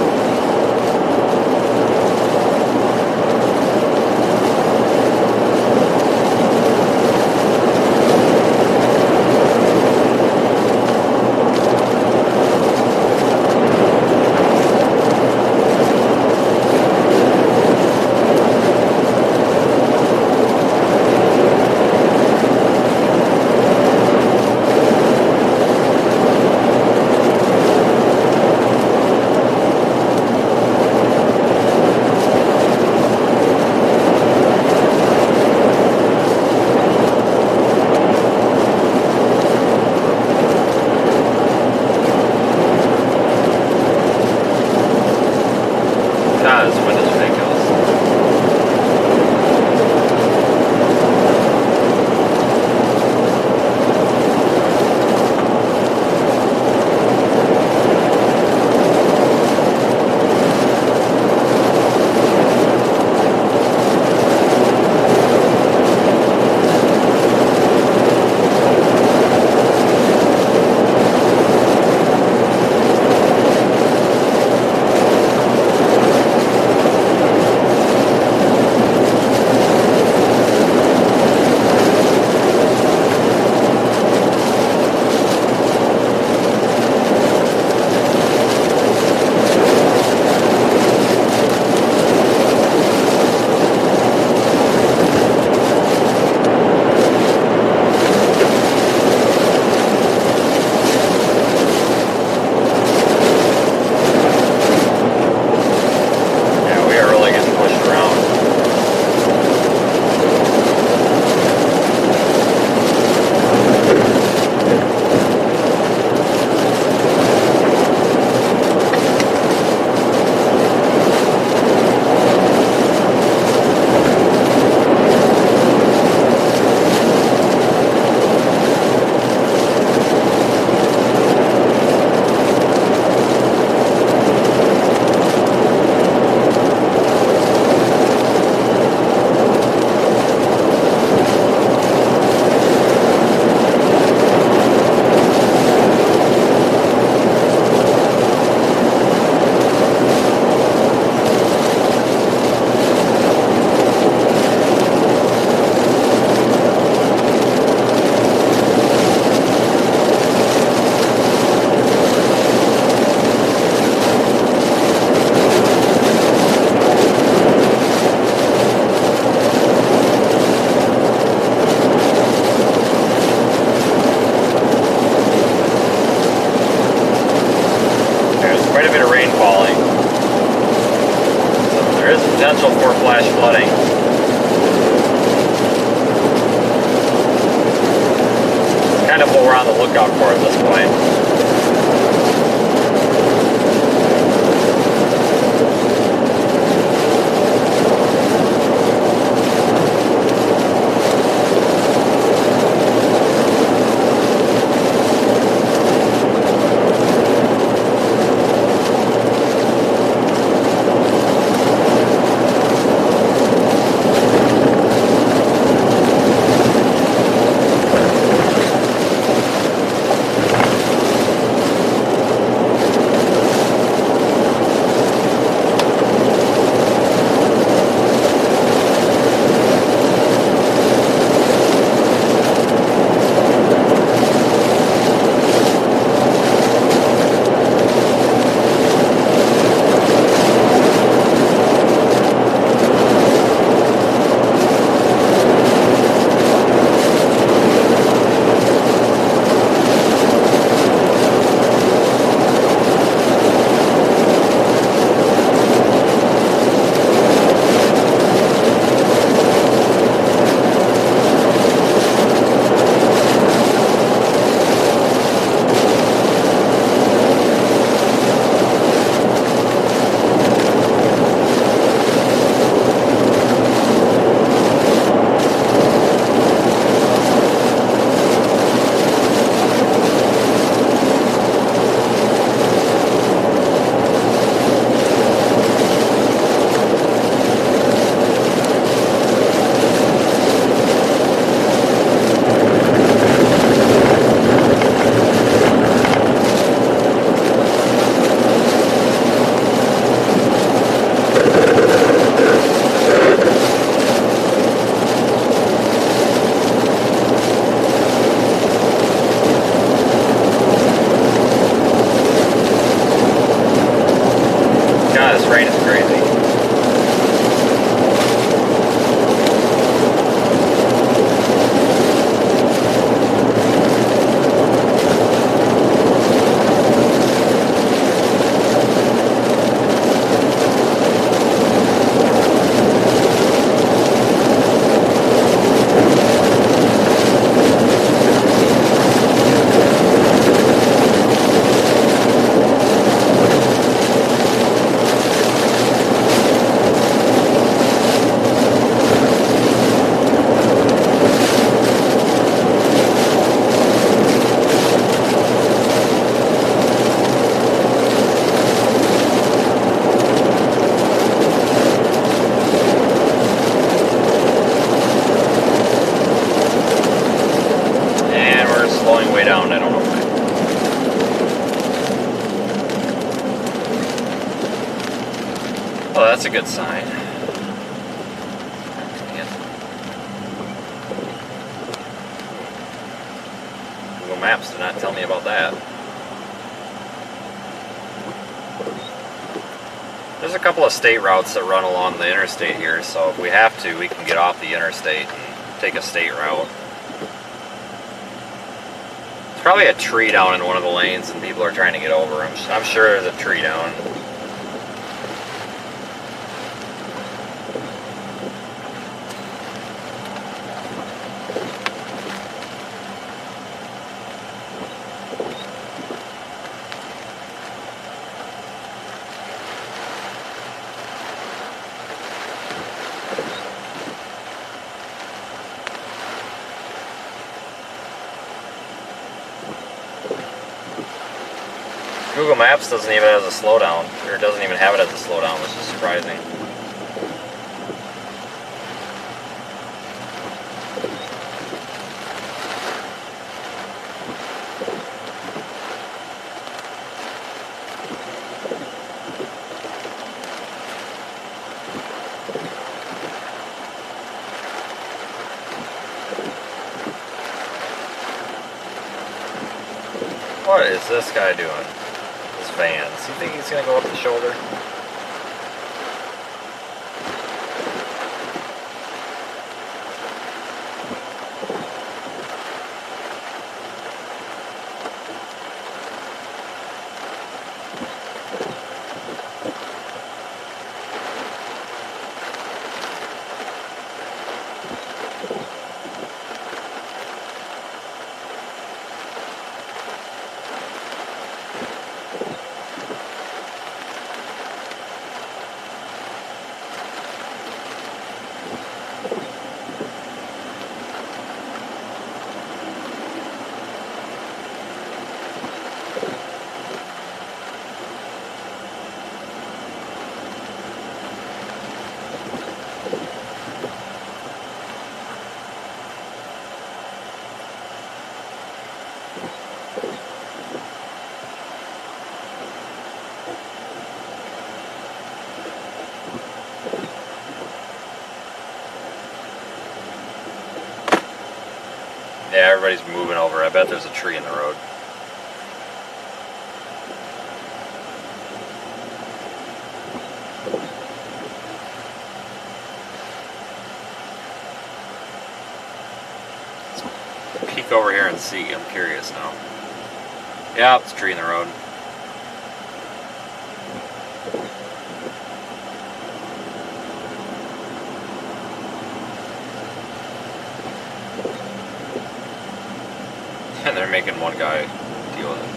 This wind is ridiculous. potential for flash flooding. It's kind of what we're on the lookout for at this point. So that's a good sign. Google Maps did not tell me about that. There's a couple of state routes that run along the interstate here, so if we have to, we can get off the interstate and take a state route. There's probably a tree down in one of the lanes and people are trying to get over. I'm sure there's a tree down. Google Maps doesn't even have a slowdown, or doesn't even have it as a slowdown, which is surprising. What is this guy doing? Van. Does he think he's going to go up the shoulder? Yeah, everybody's moving over. I bet there's a tree in the road. Let's peek over here and see. I'm curious now. Yeah, it's a tree in the road. And they're making one guy deal with it.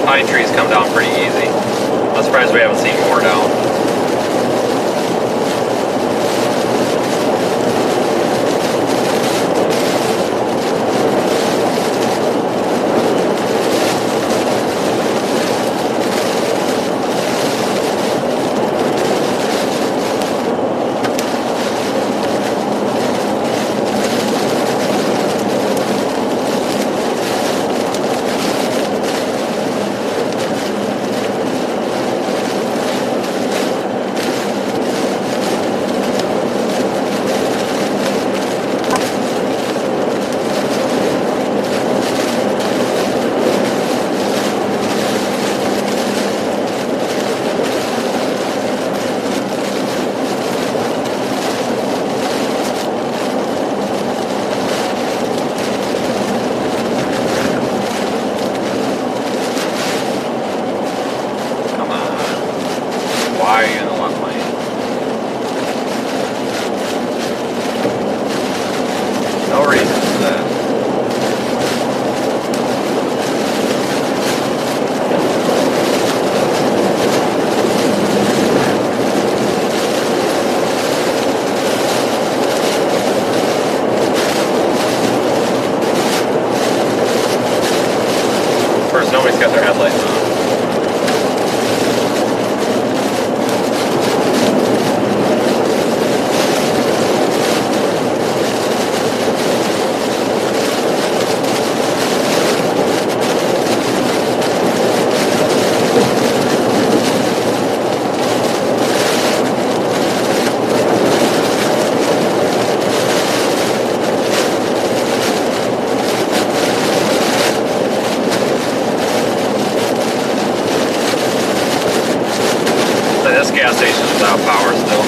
Pine trees come down pretty easy. I'm surprised we haven't seen more down. Why are you in the left lane? No reason for that. First, nobody's got their headlights on. This gas station is without power still.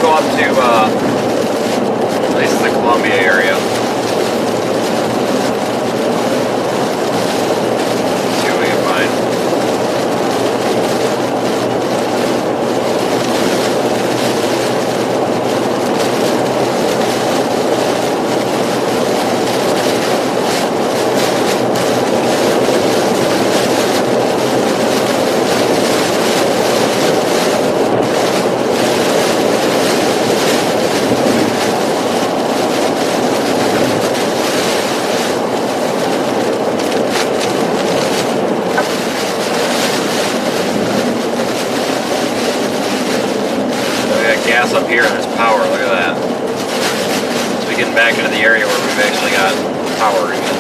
Go up to at least the Columbia area. See what we can find. Gas up here and there's power, look at that. So we're getting back into the area where we've actually got power again.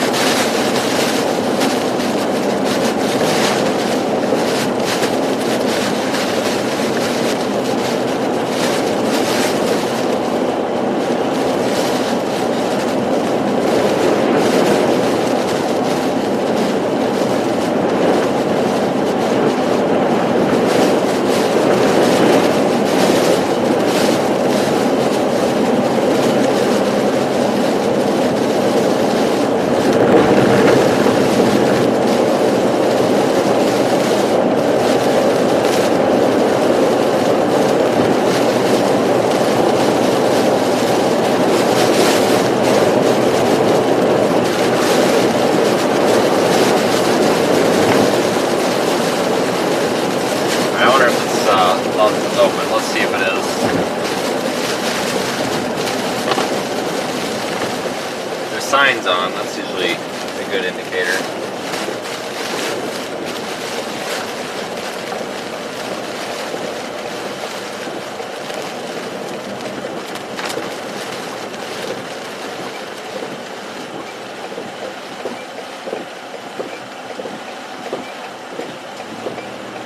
Oh, it's open. Let's see if it is. There's signs on. That's usually a good indicator.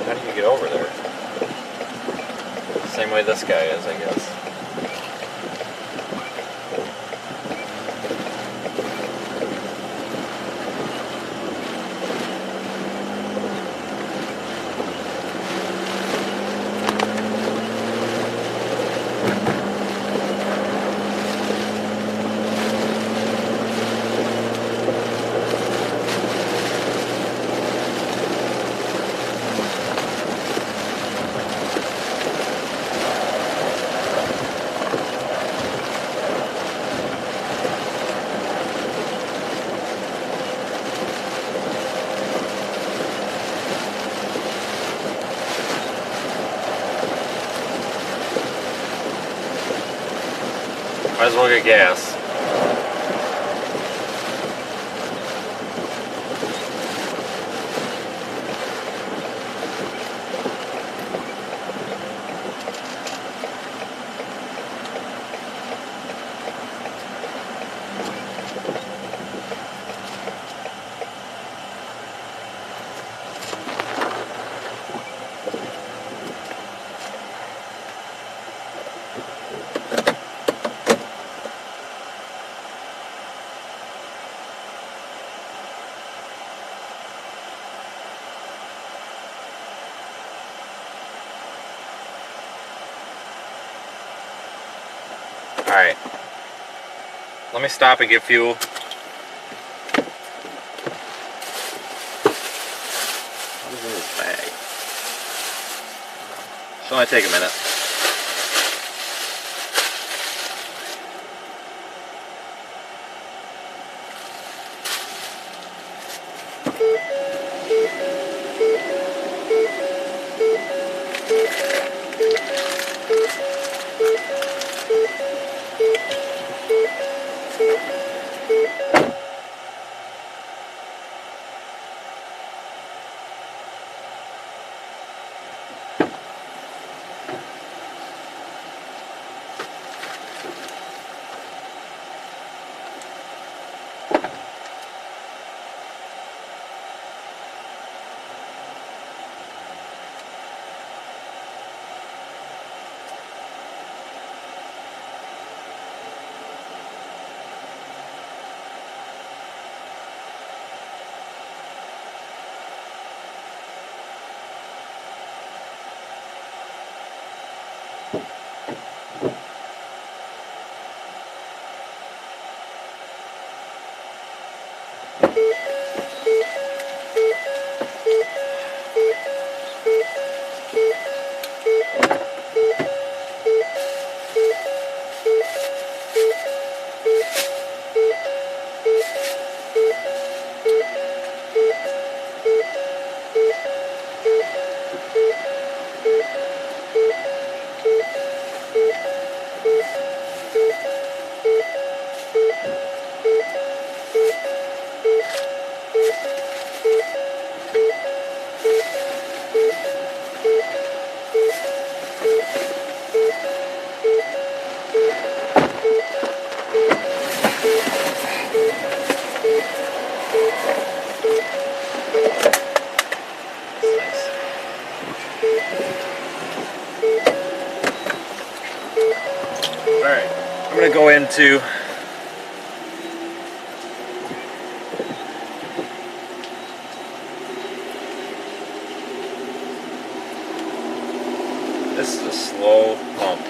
How do you get over there? Same way this guy is, I guess. Might as well get gas. Alright. Let me stop and get fuel. What is in this bag? Should only take a minute. Alright, I'm going to go into this is a slow pump.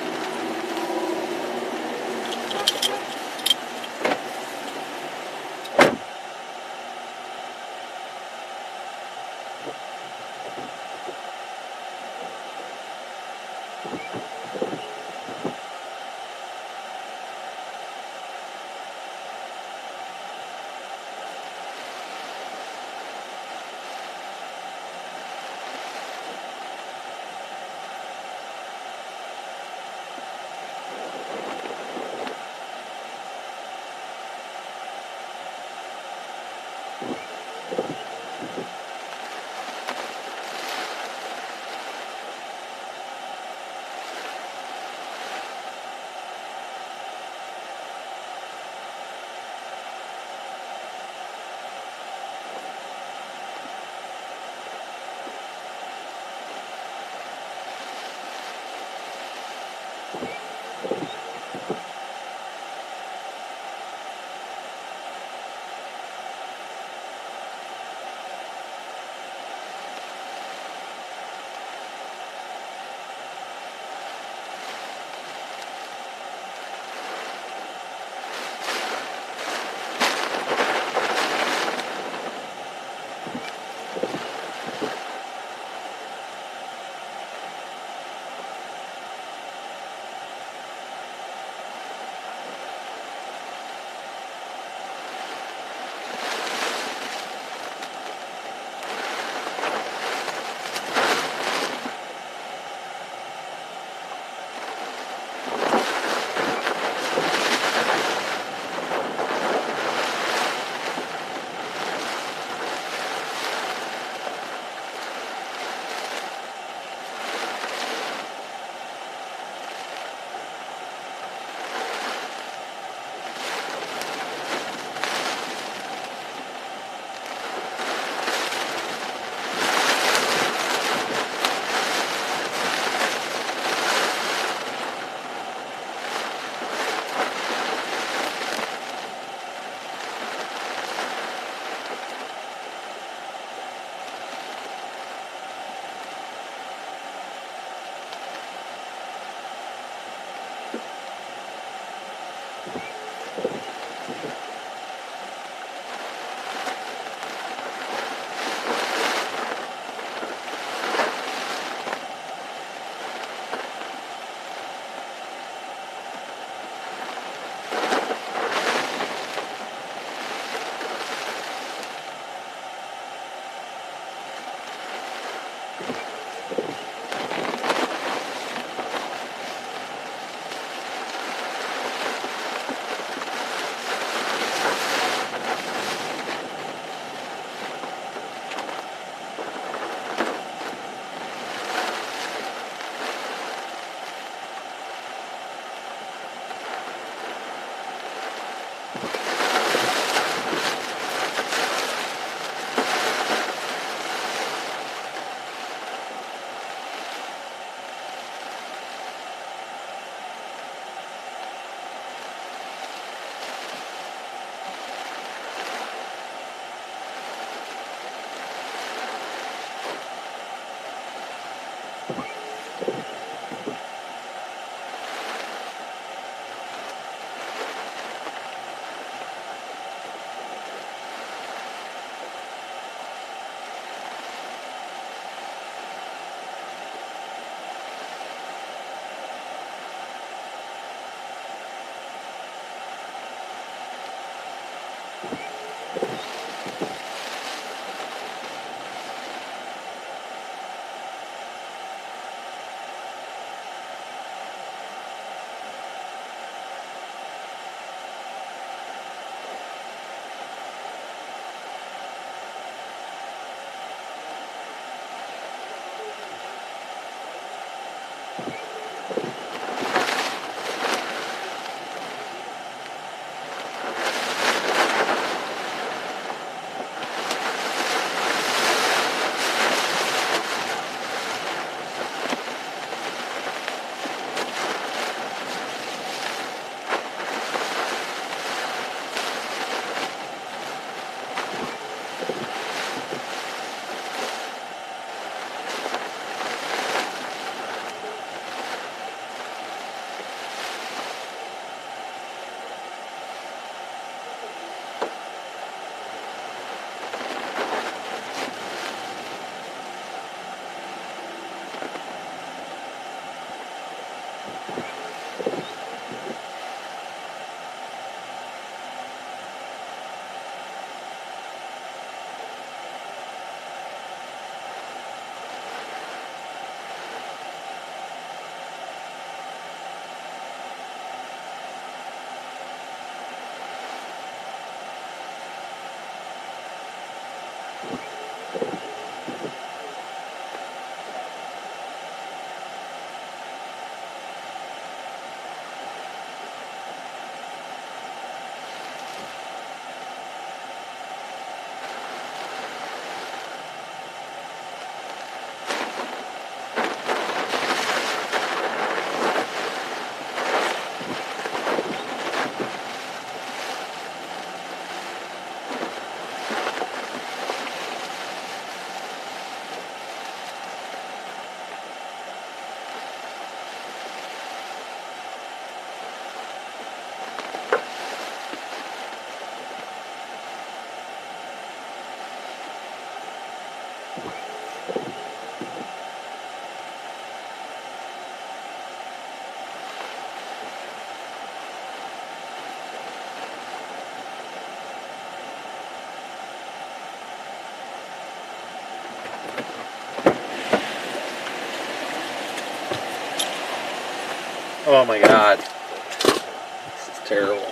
Oh my god. This is terrible.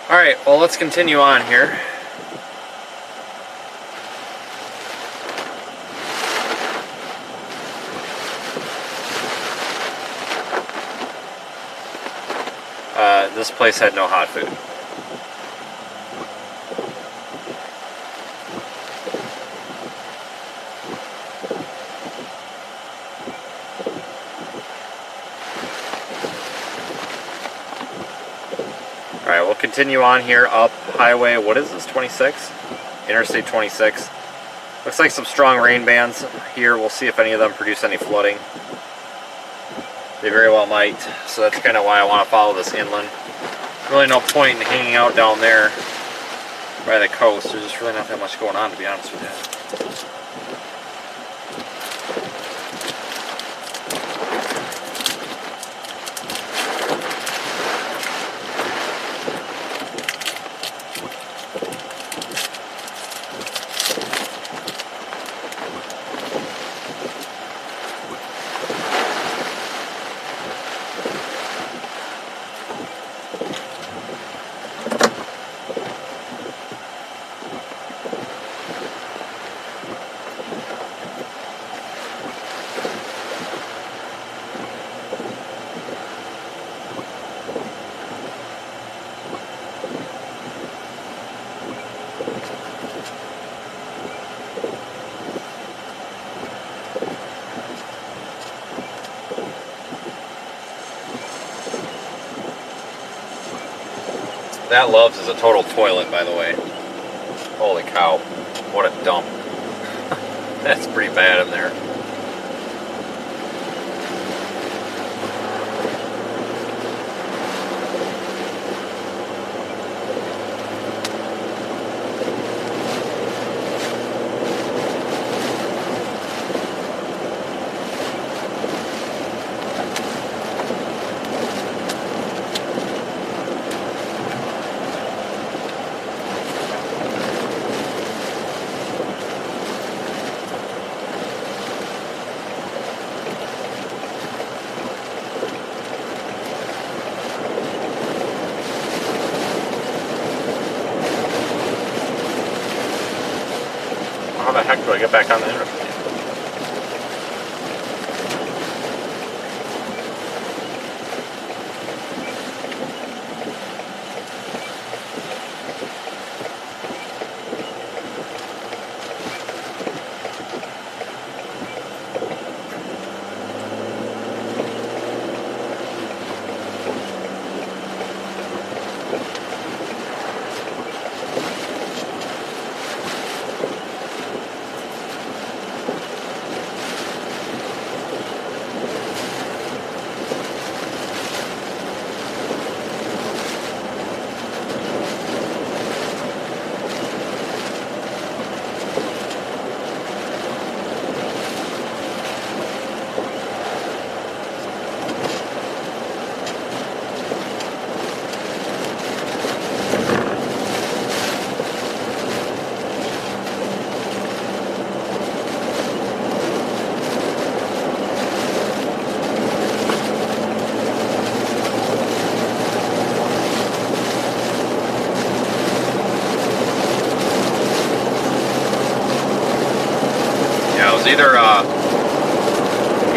Alright, well, let's continue on here. This place had no hot food. Alright, we'll continue on here up highway, what is this, 26? Interstate 26. Looks like some strong rain bands here. We'll see if any of them produce any flooding. They very well might, so that's kind of why I want to follow this inland. Really no point in hanging out down there by the coast. There's just really not that much going on, to be honest with you. That Love's is a total toilet, by the way. Holy cow. What a dump. That's pretty bad in there. How the heck do I get back on the interstate?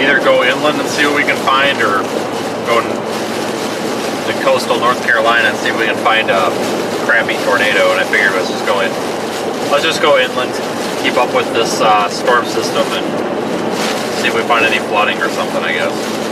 Either go inland and see what we can find, or go to coastal North Carolina and see if we can find a crappy tornado. And I figured let's just go inland, keep up with this storm system, and see if we find any flooding or something, I guess.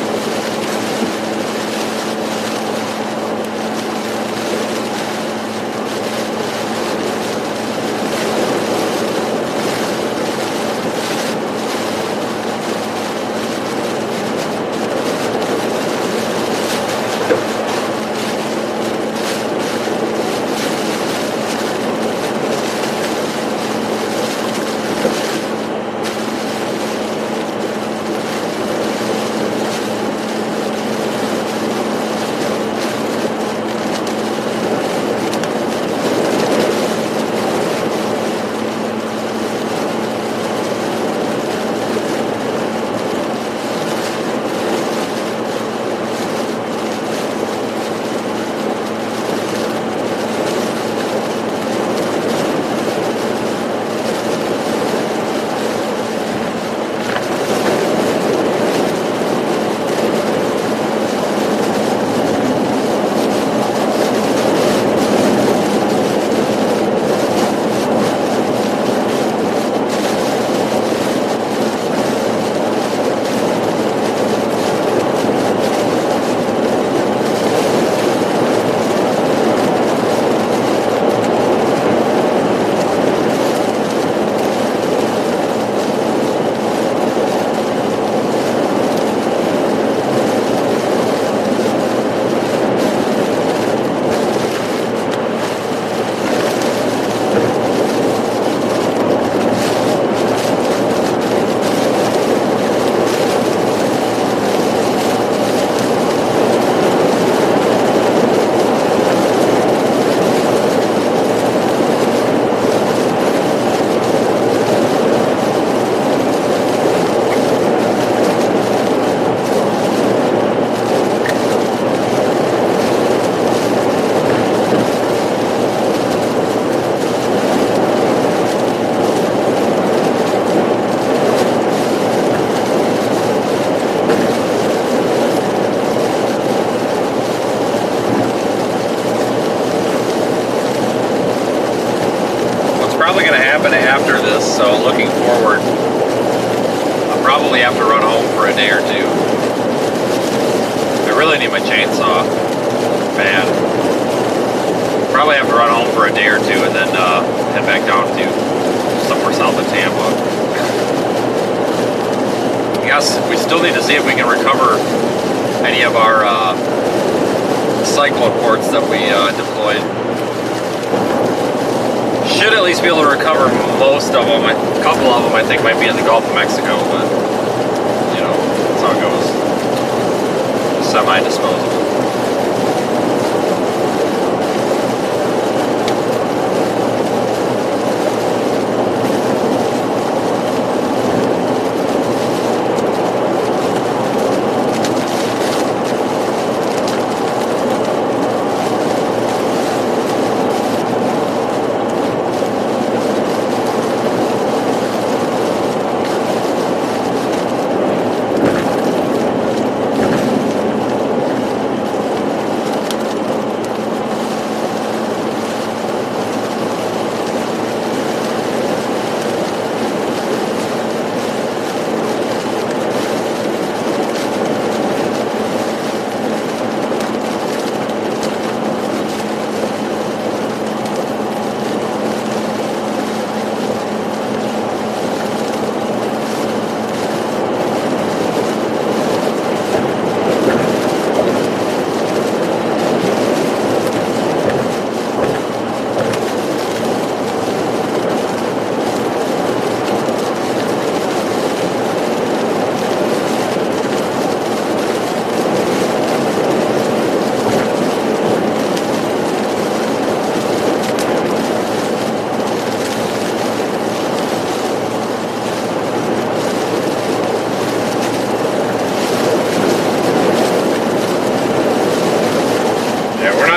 this, so looking forward. I'll probably have to run home for a day or two. I really need my chainsaw. Bad. Probably have to run home for a day or two and then head back down to somewhere south of Tampa. Yes, we still need to see if we can recover any of our cyclone ports that we deployed. Should at least be able to recover most of them. A couple of them I think might be in the Gulf of Mexico, but you know, that's how it goes. Semi-disposable.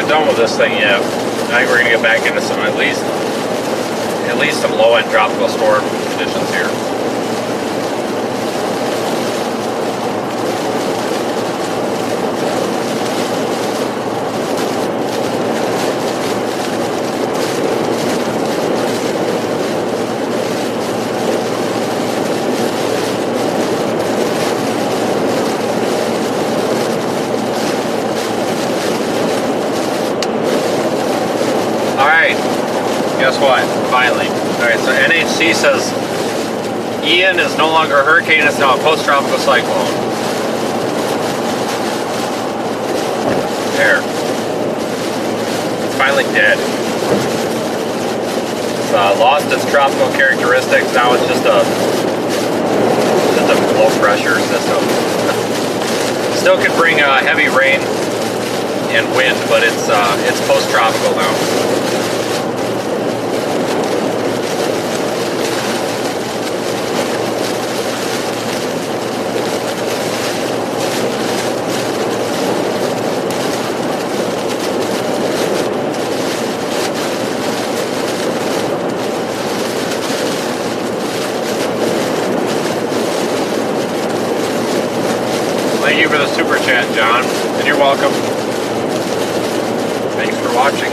Done with this thing yet. I think we're gonna get back into some at least some low-end tropical storm conditions here. Guess what? Finally. Alright, so NHC says Ian is no longer a hurricane, it's now a post-tropical cyclone. There. It's finally dead. It's lost its tropical characteristics. Now it's just a low pressure system. Still could bring heavy rain and wind, but it's post-tropical now. Thank you for the super chat, John, and you're welcome. Thanks for watching.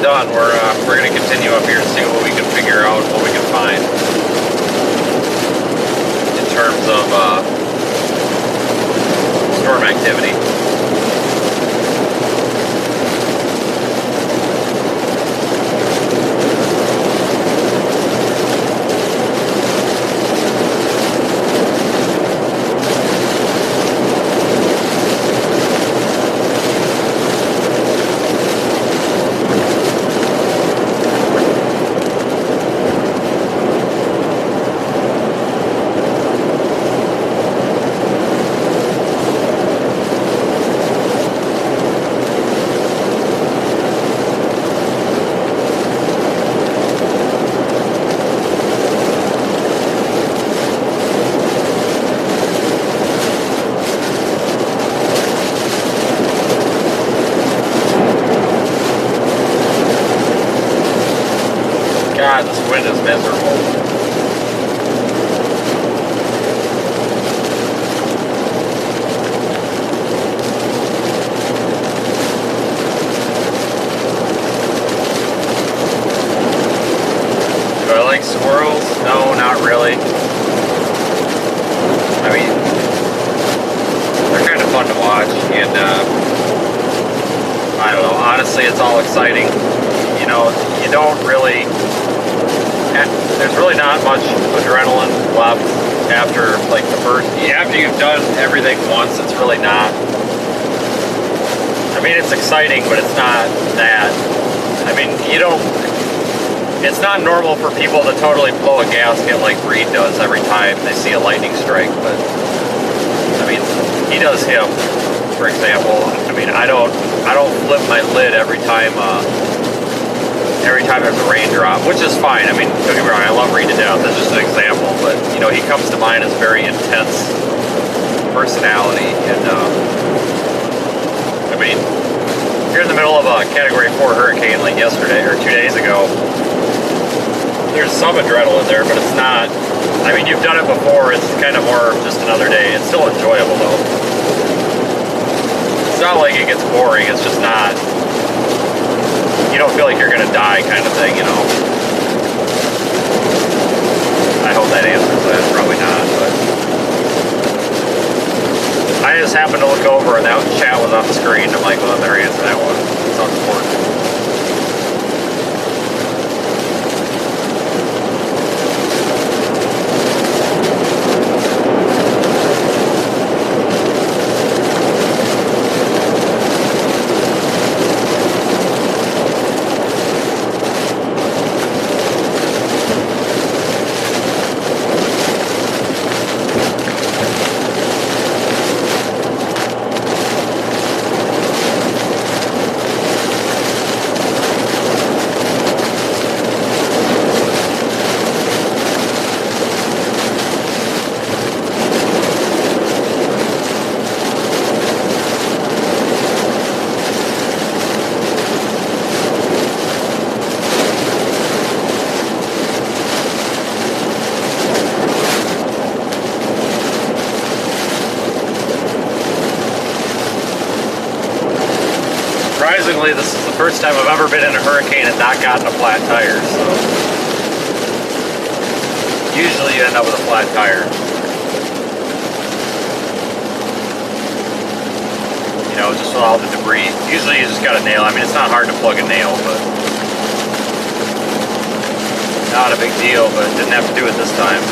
Done. We're going to continue up here and see what we can figure out, what we can find. of storm activity. God, this wind is miserable. Do I like squirrels? No, not really. I mean, they're kind of fun to watch, and I don't know, honestly, it's all exciting. You know, you don't really, there's really not much adrenaline left after, like, after you've done everything once. It's really not. I mean, it's exciting, but it's not that. I mean, it's not normal for people to totally blow a gasket like Reed does every time they see a lightning strike, but, I mean, he does him, for example. I mean, I don't flip my lid every time there's a raindrop, which is fine. I mean, don't get me wrong, I love Reed to death. That's just an example, but, you know, he comes to mind as very intense personality, and, I mean, if you're in the middle of a Category 4 hurricane like yesterday, or 2 days ago, there's some adrenaline there, but it's not, I mean, you've done it before, it's kind of more just another day. It's still enjoyable, though. It's not like it gets boring, it's just not, you don't feel like you're gonna die kind of thing, you know. I hope that answers that. Probably not, but I just happened to look over and that chat was on the screen. I'm like, well, I better answer that one. Sounds important. Surprisingly, this is the first time I've ever been in a hurricane and not gotten a flat tire, so usually you end up with a flat tire. You know, just with all the debris. Usually you just got a nail. I mean, it's not hard to plug a nail, but not a big deal, but didn't have to do it this time.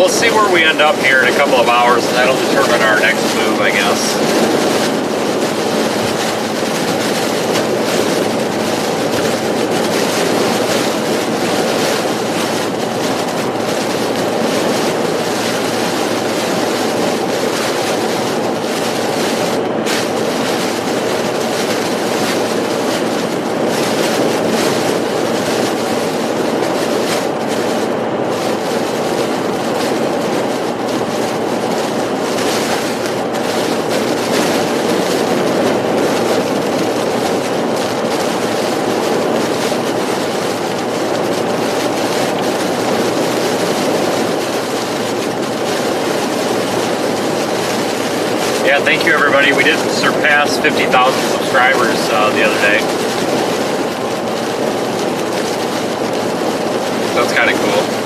we'll see where we end up here in a couple of hours, and that'll determine our next move, I guess. Yeah, thank you everybody. We did surpass 50,000 subscribers the other day. That's kind of cool.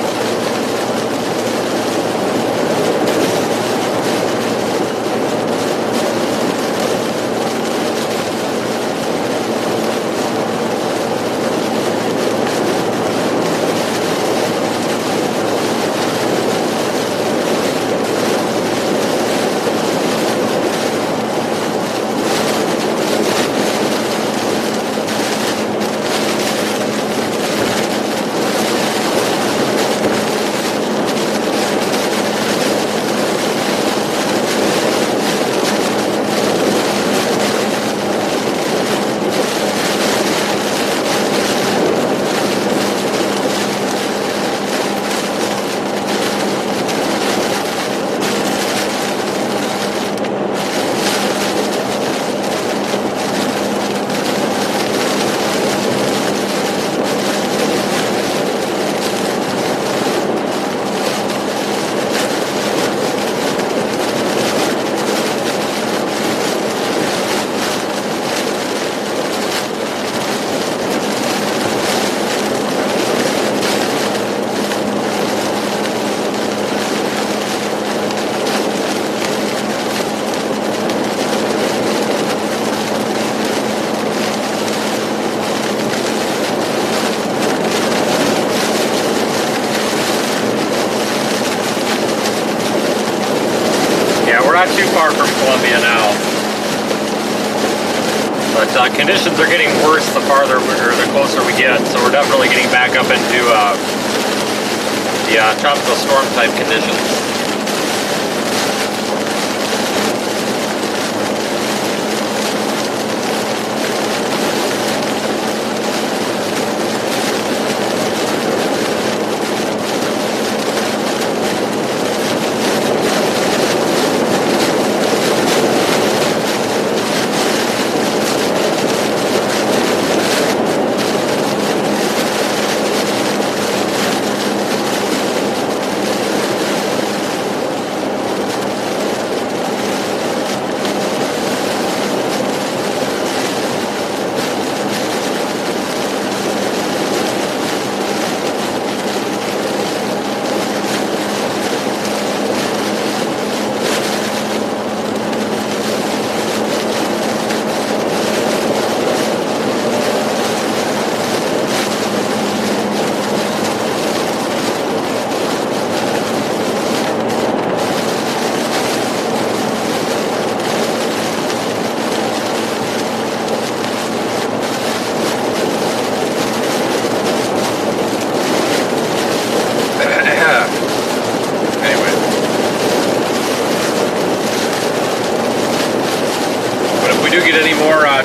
Not too far from Columbia now, but conditions are getting worse the farther or the closer we get, so we're definitely getting back up into the tropical storm type conditions.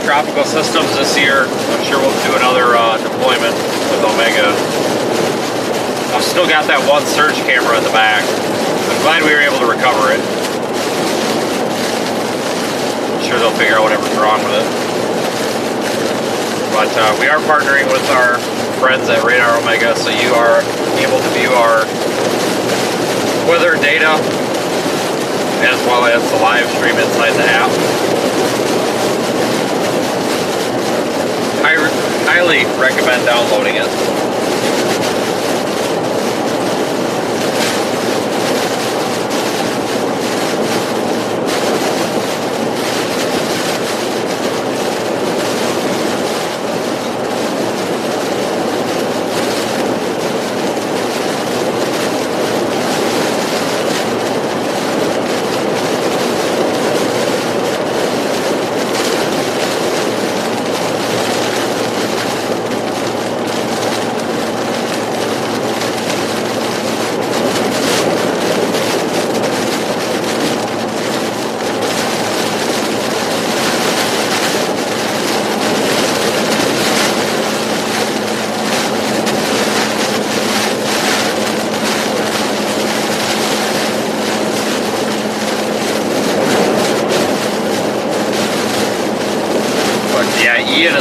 Tropical systems this year, I'm sure we'll do another deployment with Omega. I've still got that one surge camera in the back. I'm glad we were able to recover it. I'm sure they'll figure out whatever's wrong with it. But we are partnering with our friends at Radar Omega, so you are able to view our weather data as well as the live stream inside the app. I highly recommend downloading it.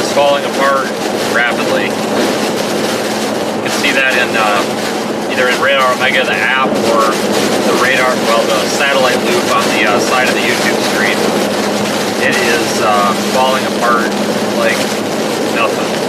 is falling apart rapidly. You can see that in either in Radar Omega, the app, or the radar, well, the satellite loop on the side of the YouTube screen. It is falling apart like nothing.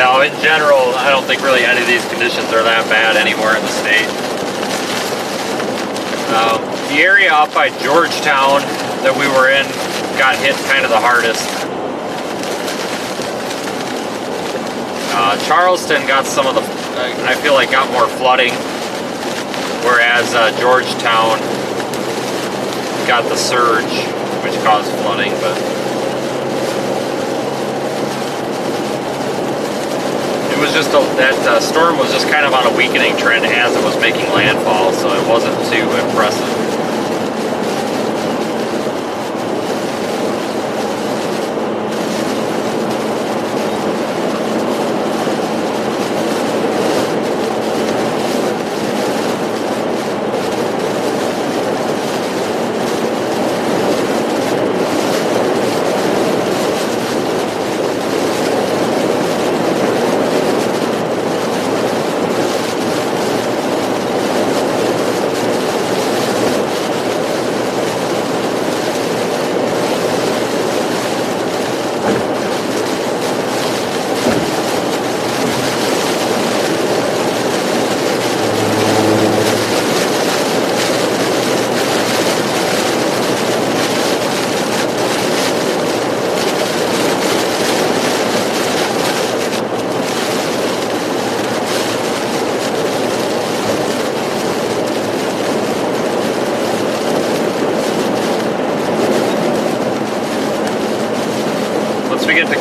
Now, in general, I don't think really any of these conditions are that bad anywhere in the state. The area up by Georgetown that we were in got hit kind of the hardest. Charleston got some of the, I feel like got more flooding, whereas Georgetown got the surge, which caused flooding, but it was just, that storm was just kind of on a weakening trend as it was making landfall, so it wasn't too impressive.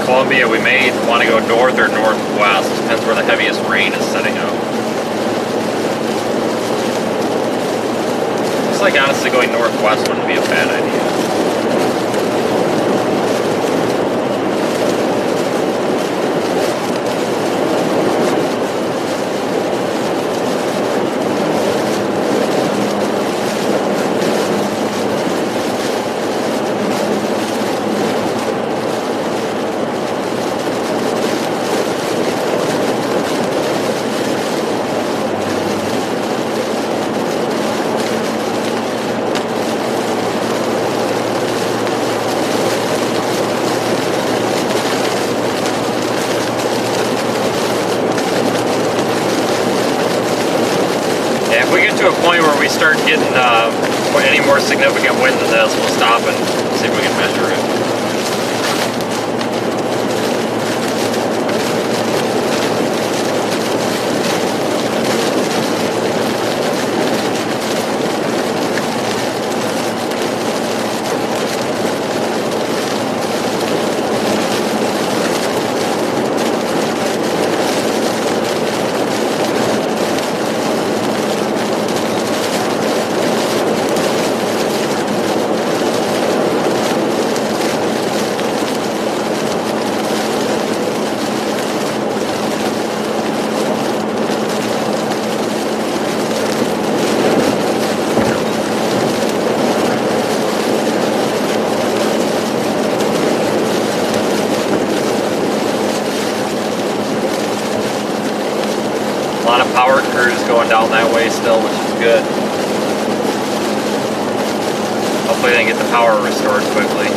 Columbia, we may want to go north or northwest. Depends where the heaviest rain is setting up. Looks like honestly going northwest wouldn't be a bad idea. start getting any more significant wind than this, we'll stop and see if we can measure it. A lot of power crews going down that way still, which is good. Hopefully they can get the power restored quickly.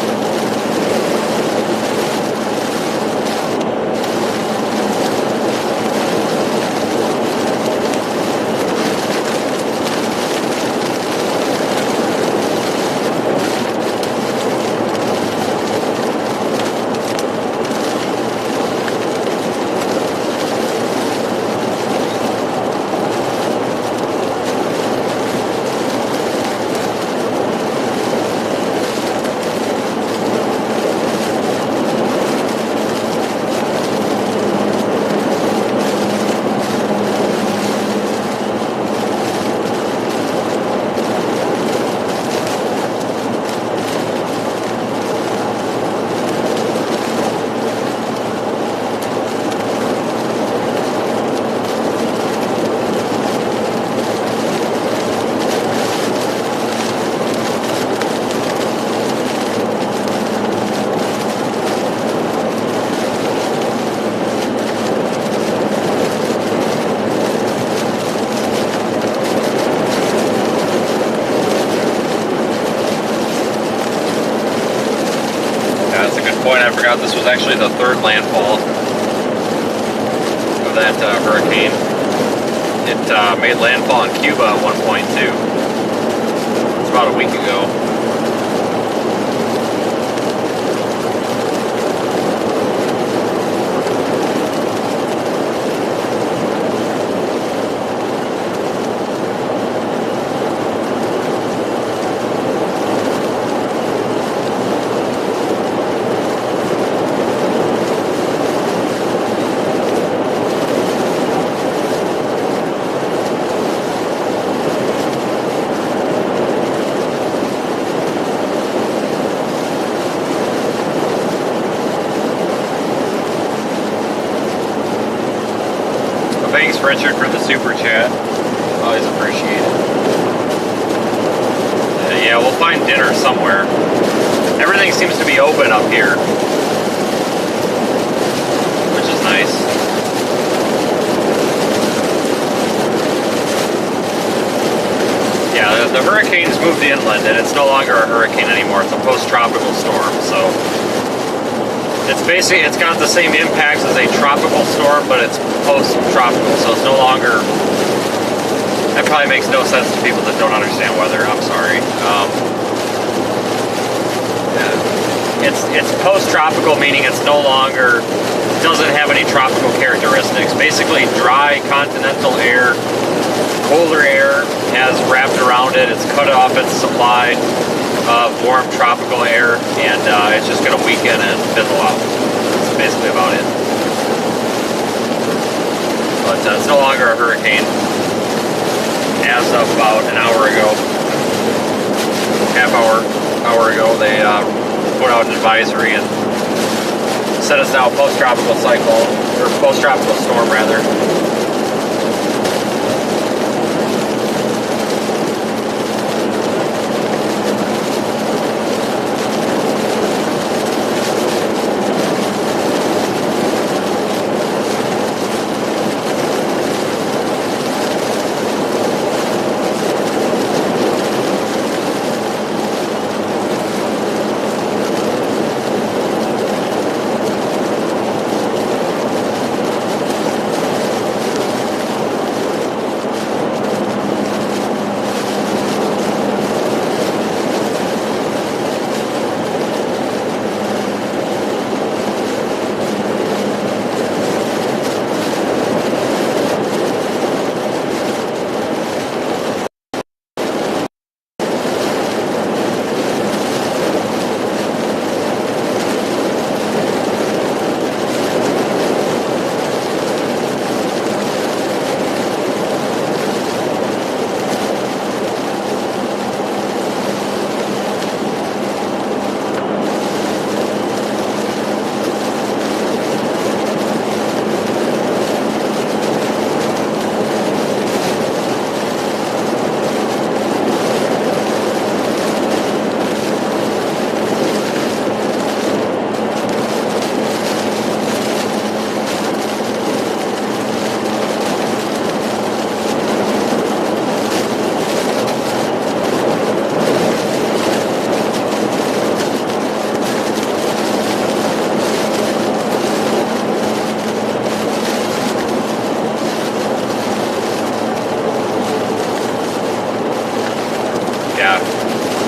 I forgot this was actually the third landfall of that hurricane. It made landfall in Cuba at one point too. It's about a week ago. Thanks, Richard, for the super chat. Always appreciated. Yeah, we'll find dinner somewhere. Everything seems to be open up here, which is nice. Yeah, the hurricane's moved inland, and it's no longer a hurricane anymore. It's a post-tropical storm, so it's got the same impacts as a tropical storm, but it's post-tropical, so it's no longer. That probably makes no sense to people that don't understand weather. I'm sorry. It's post-tropical, meaning it's no longer doesn't have any tropical characteristics. Basically, dry continental air, colder air has wrapped around it. It's cut off its supply of warm tropical air, and it's just going to weaken and fizzle out. That's basically about it. But it's no longer a hurricane. As of about an hour ago, hour ago, they put out an advisory and said it's now a post-tropical cyclone, or post-tropical storm rather.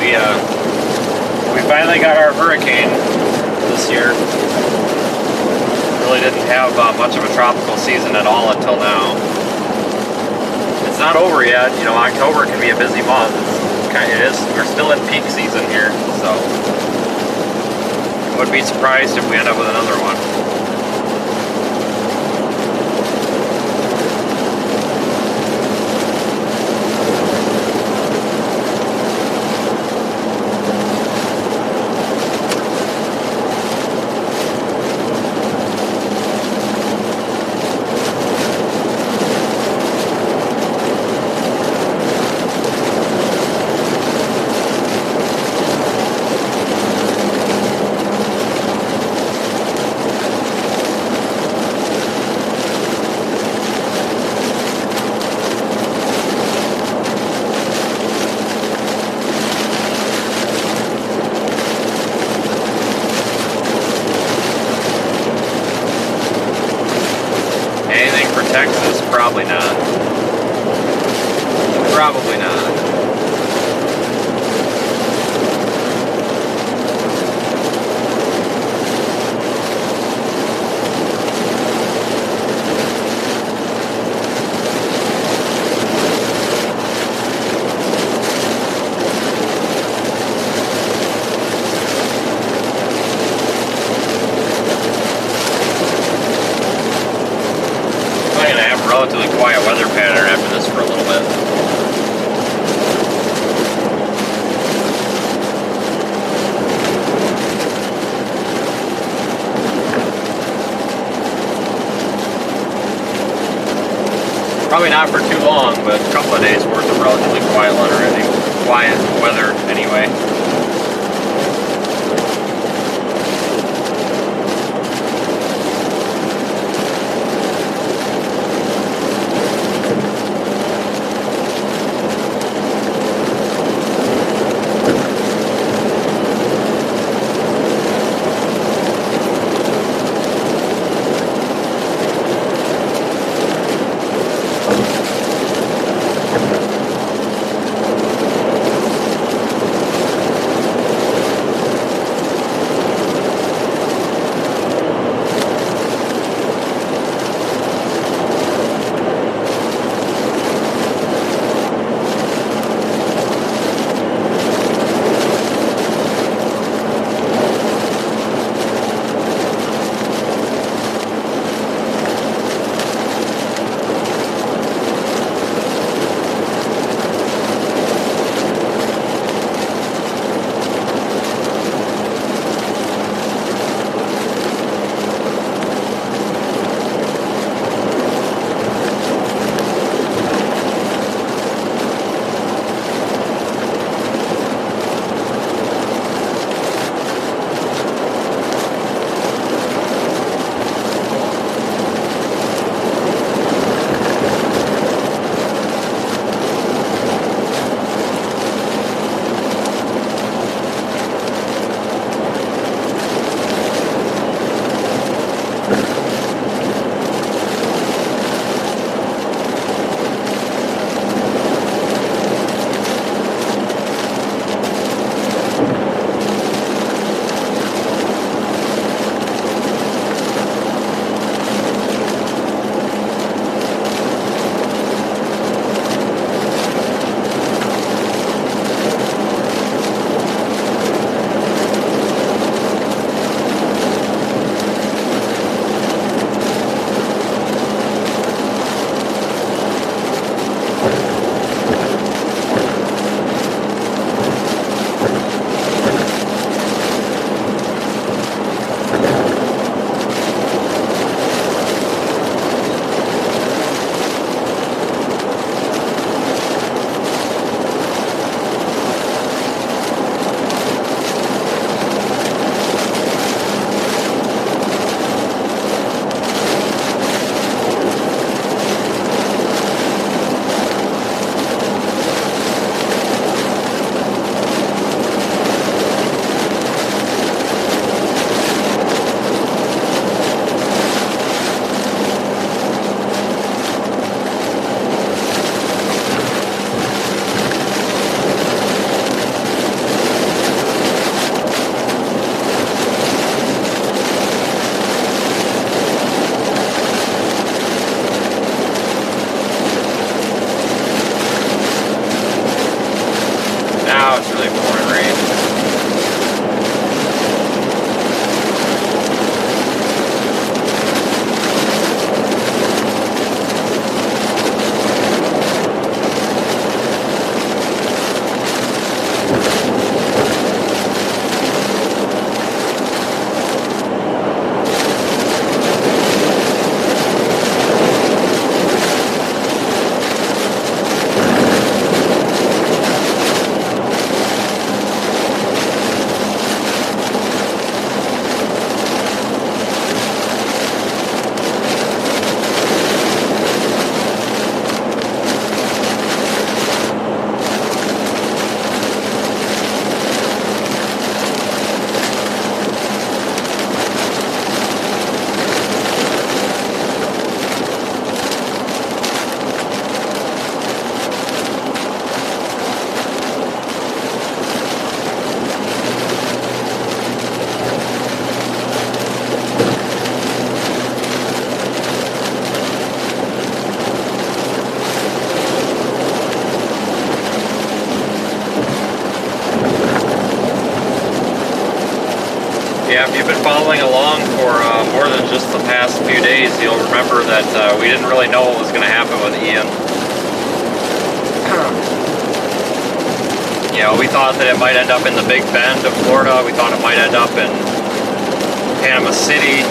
We finally got our hurricane this year. Really didn't have much of a tropical season at all until now. It's not over yet. You know, October can be a busy month. It is. We're still in peak season here, so I wouldn't be surprised if we end up with another one. Anything for Texas? Probably not. Probably not. Relatively quiet weather pattern after this for a little bit. Probably not for too long, but a couple of days worth of relatively quiet weather anyway. Wow, it's really pouring rain. Yeah, if you've been following along for more than just the past few days, you'll remember that we didn't really know what was going to happen with Ian. You know, we thought that it might end up in the Big Bend of Florida. We thought it might end up in Panama City.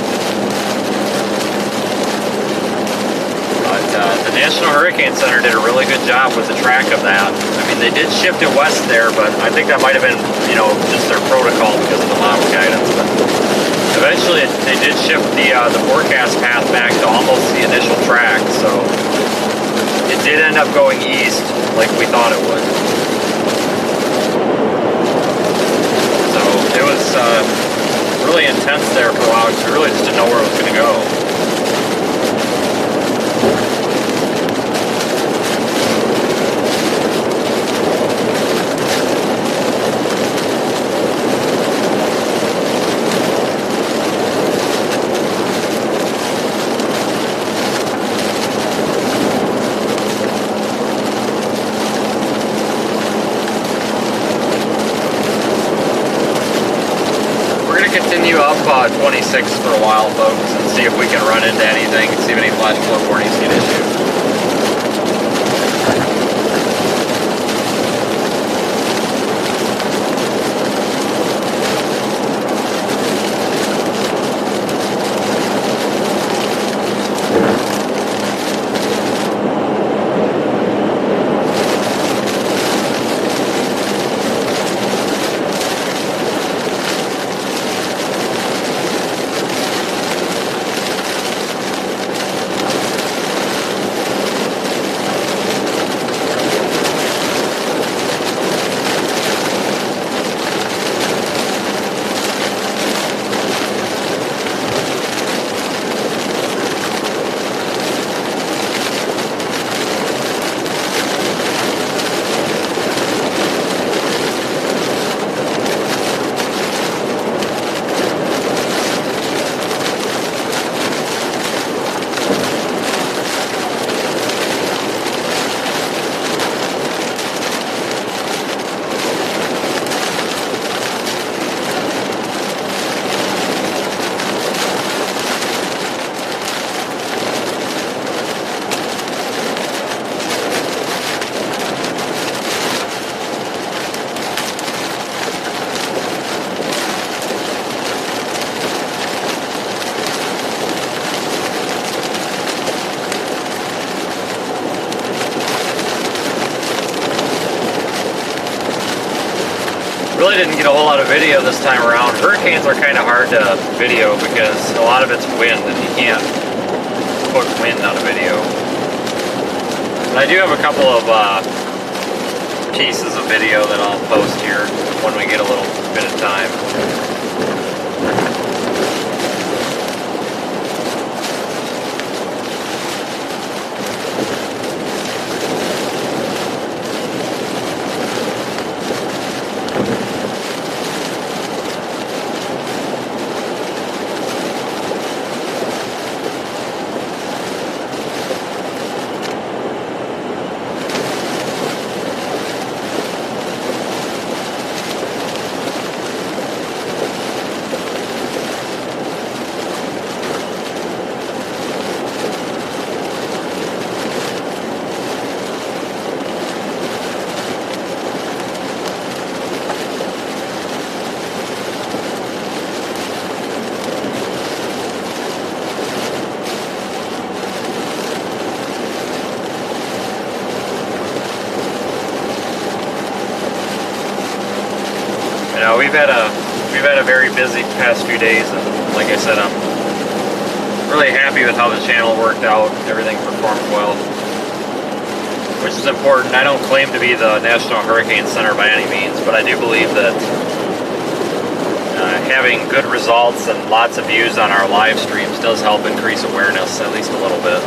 But the National Hurricane Center did a really good job with the track of that. I mean, they did shift it west there, but I think that might have been, you know, just their protocol because of the model guidance. But eventually, they did shift the forecast path back to almost the initial track, so it did end up going east like we thought it would. So it was really intense there for a while because we really just didn't know where it was going to go. Continue up 26 for a while, folks, and see if we can run into anything, see if any flash flood warnings get issued. Really didn't get a whole lot of video this time around. Hurricanes are kind of hard to video because a lot of it's wind and you can't put wind on a video. But I do have a couple of pieces of video that I'll post here when we get a little bit of time. know, we've had a very busy past few days, and like I said, I'm really happy with how the channel worked out. Everything performed well, which is important. I don't claim to be the National Hurricane Center by any means, but I do believe that having good results and lots of views on our live streams does help increase awareness, at least a little bit.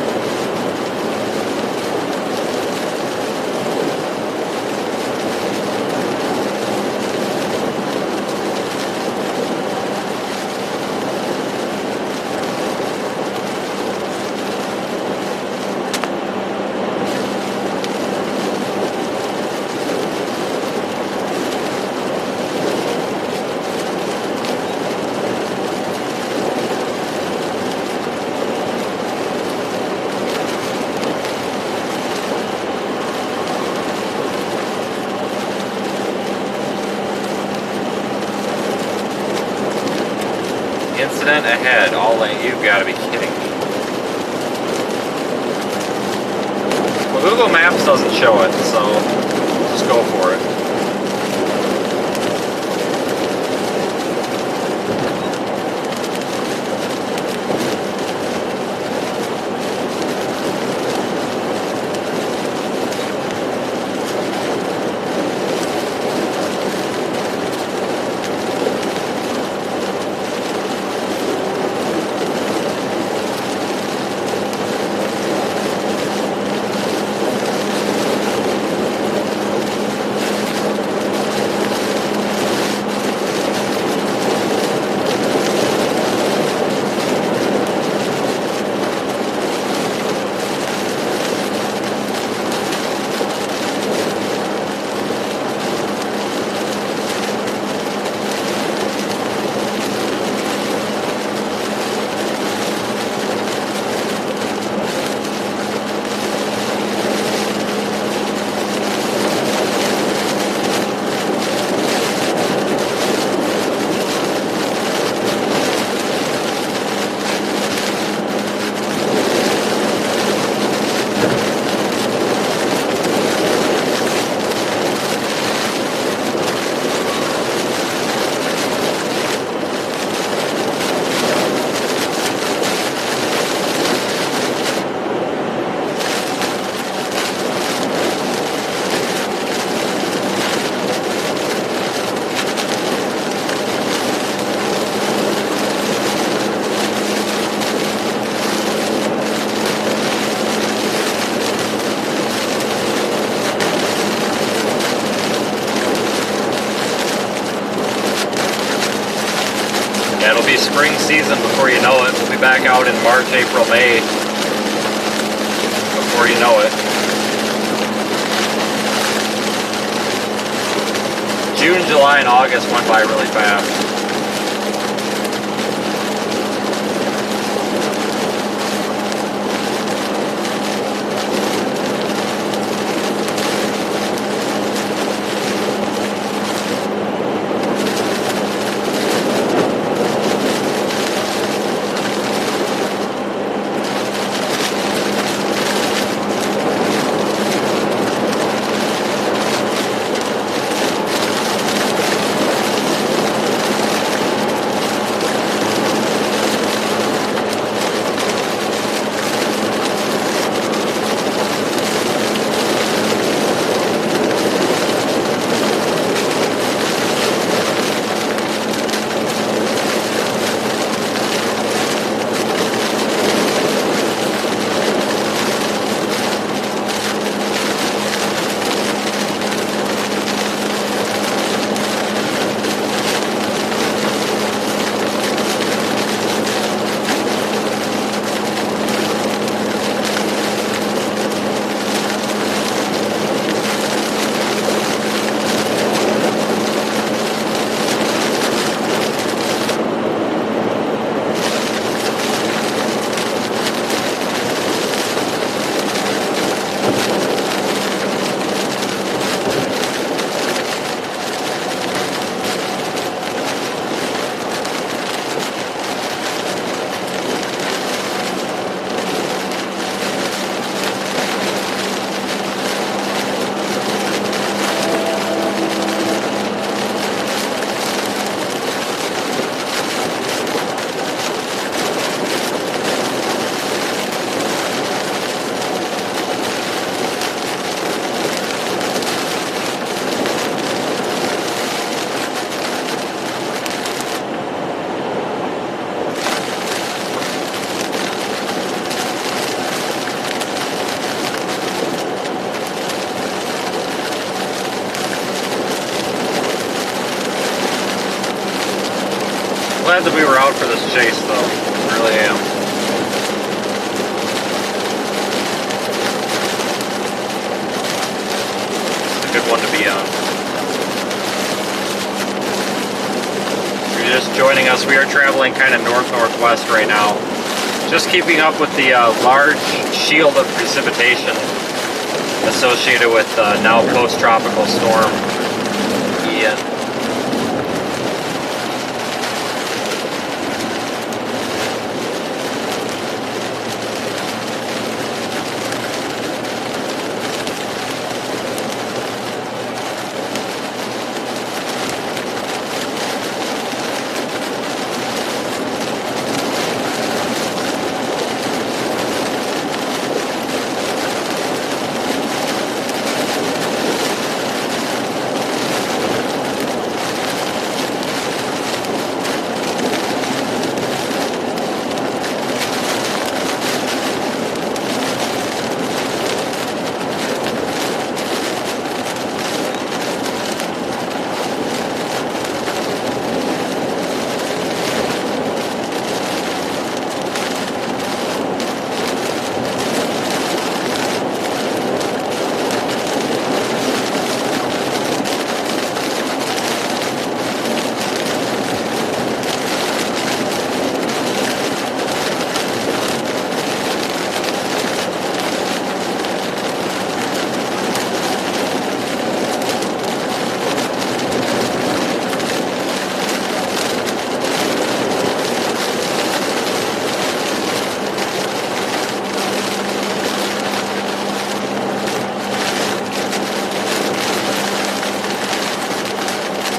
Incident ahead. All lane. You've got to be kidding me. Well, Google Maps doesn't show it, so just go for it. It'll be spring season before you know it. We'll be back out in March, April, May before you know it. June, July, and August went by really fast. glad that we were out for this chase, though. I really am. It's a good one to be on. If you're just joining us, we are traveling kind of north-northwest right now. Just keeping up with the large shield of precipitation associated with now post-tropical storm Ian.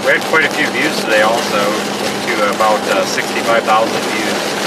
We had quite a few views today also, to about 65,000 views.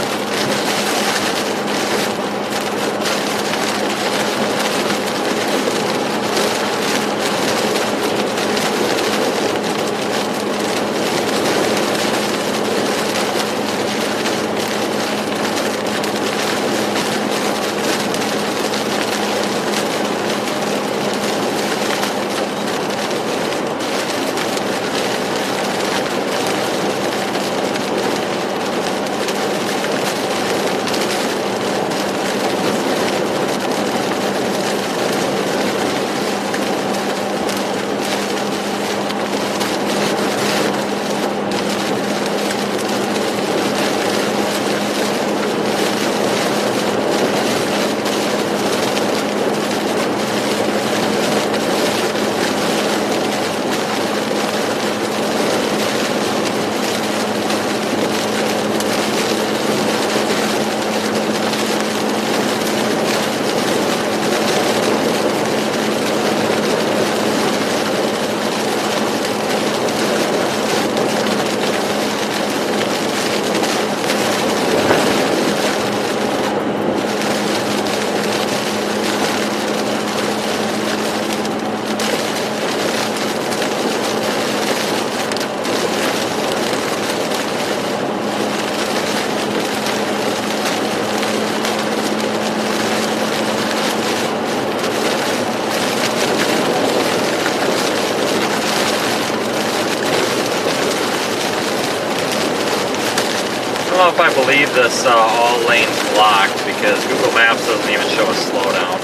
I don't know if I believe this all lanes blocked because Google Maps doesn't even show a slowdown.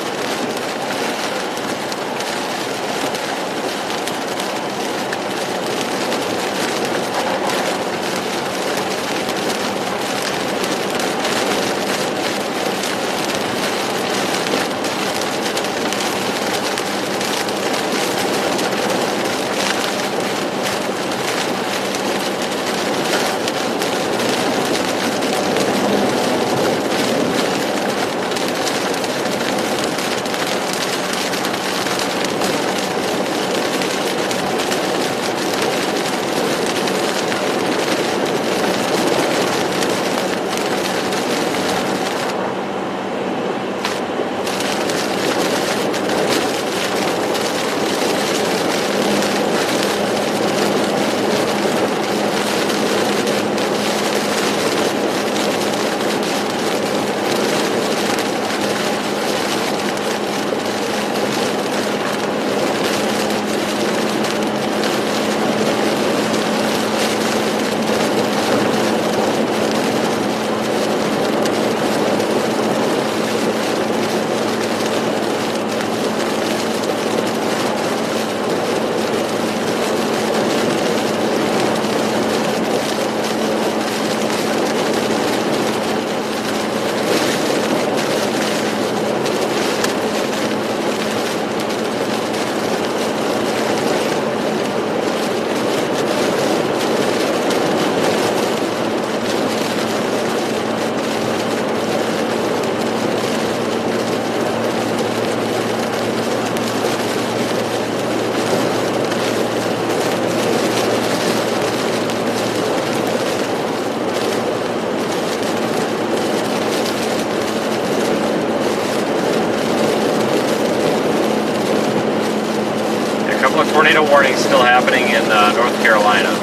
warning still happening in North Carolina.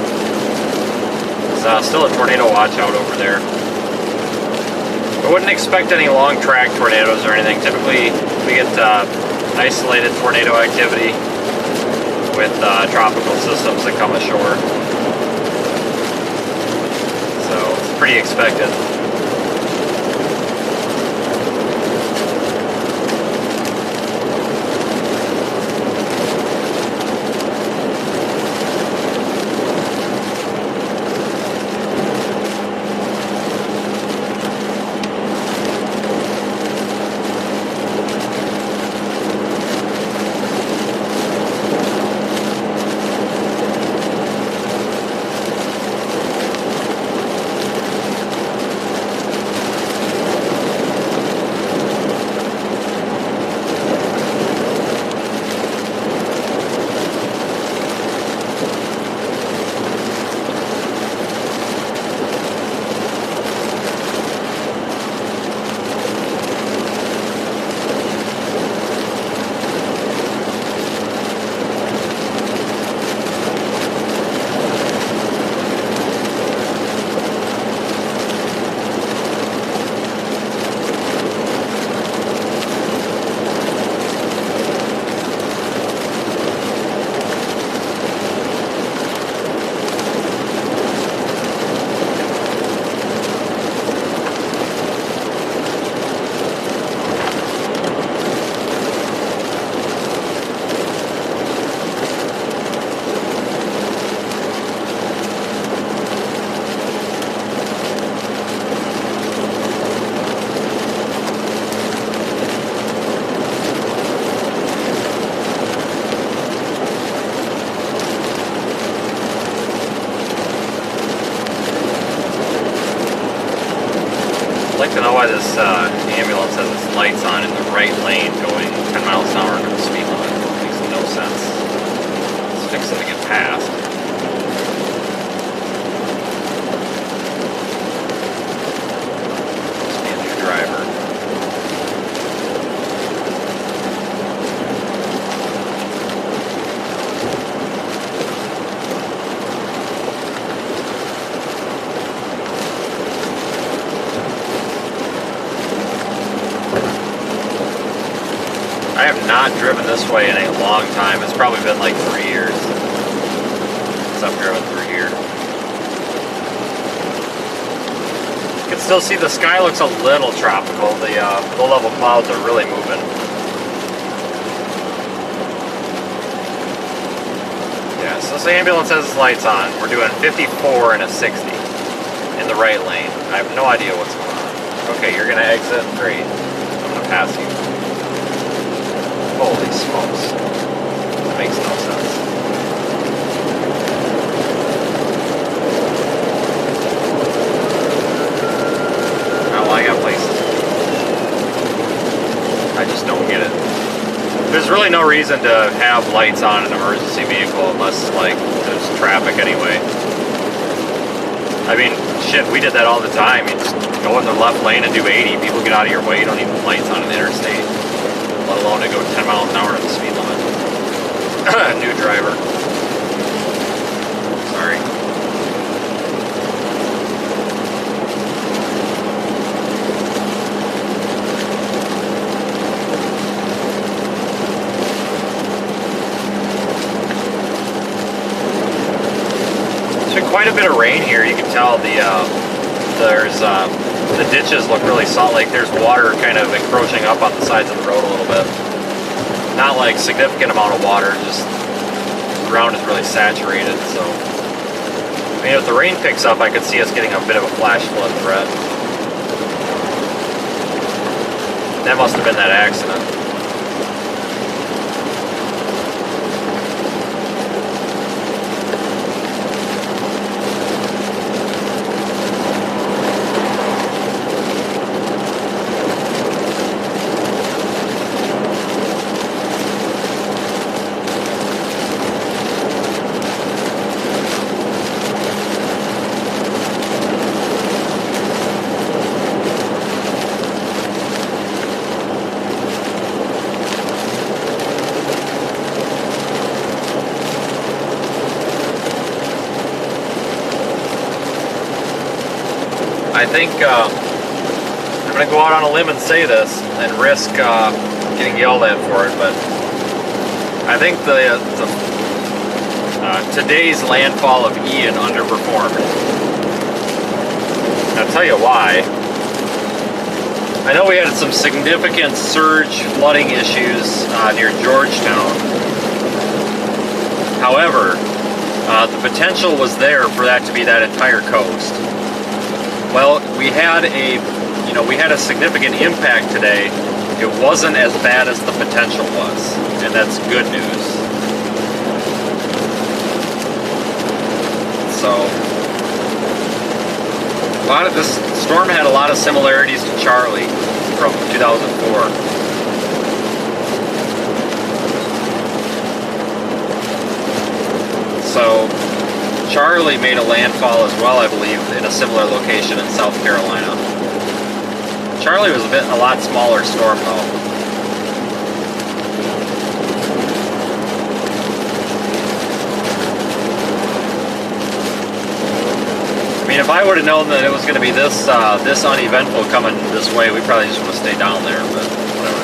There's still a tornado watch out over there. I wouldn't expect any long track tornadoes or anything. Typically, we get isolated tornado activity with tropical systems that come ashore. So it's pretty expected. I'd like to know why this ambulance has its lights on in the right lane going 10 miles an hour under the speed limit. It makes no sense. It's fixing to get past. Must be a new driver. I have not driven this way in a long time. It's probably been like 3 years since I've driven through here. You can still see the sky looks a little tropical. The low-level clouds are really moving. Yeah, so this ambulance has its lights on. We're doing 54 and a 60 in the right lane. I have no idea what's going on. Okay, you're gonna exit. Great. I'm gonna pass you. Holy smokes. That makes no sense. Oh, I got places. I just don't get it. There's really no reason to have lights on an emergency vehicle unless, like, there's traffic anyway. I mean, shit, we did that all the time. You just go in the left lane and do 80. People get out of your way. You don't need lights on an interstate. Let alone to go 10 miles an hour at the speed limit. New driver. Sorry. There's been quite a bit of rain here. You can tell the ditches look really salt, like there's water kind of encroaching up on the sides of the road a little bit. Not like significant amount of water, just the ground is really saturated, so. I mean, if the rain picks up, I could see us getting a bit of a flash flood threat. That must have been that accident. I think I'm going to go out on a limb and say this and risk getting yelled at for it, but I think today's landfall of Ian underperformed. I'll tell you why. I know we had some significant surge flooding issues near Georgetown. However, the potential was there for that to be that entire coast. Well, we had a significant impact today. It wasn't as bad as the potential was, and that's good news. So, this storm had a lot of similarities to Charlie from 2004. So, Charlie made a landfall as well, I believe, in a similar location in South Carolina. Charlie was a lot smaller storm though. I mean, if I would have known that it was going to be this uneventful coming this way, we probably just would have stayed down there, but whatever.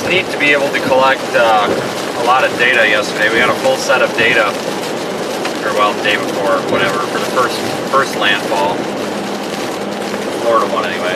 Neat to be able to collect a lot of data yesterday. We had a full set of data, or well, the day before, whatever, for the first landfall, Florida one anyway.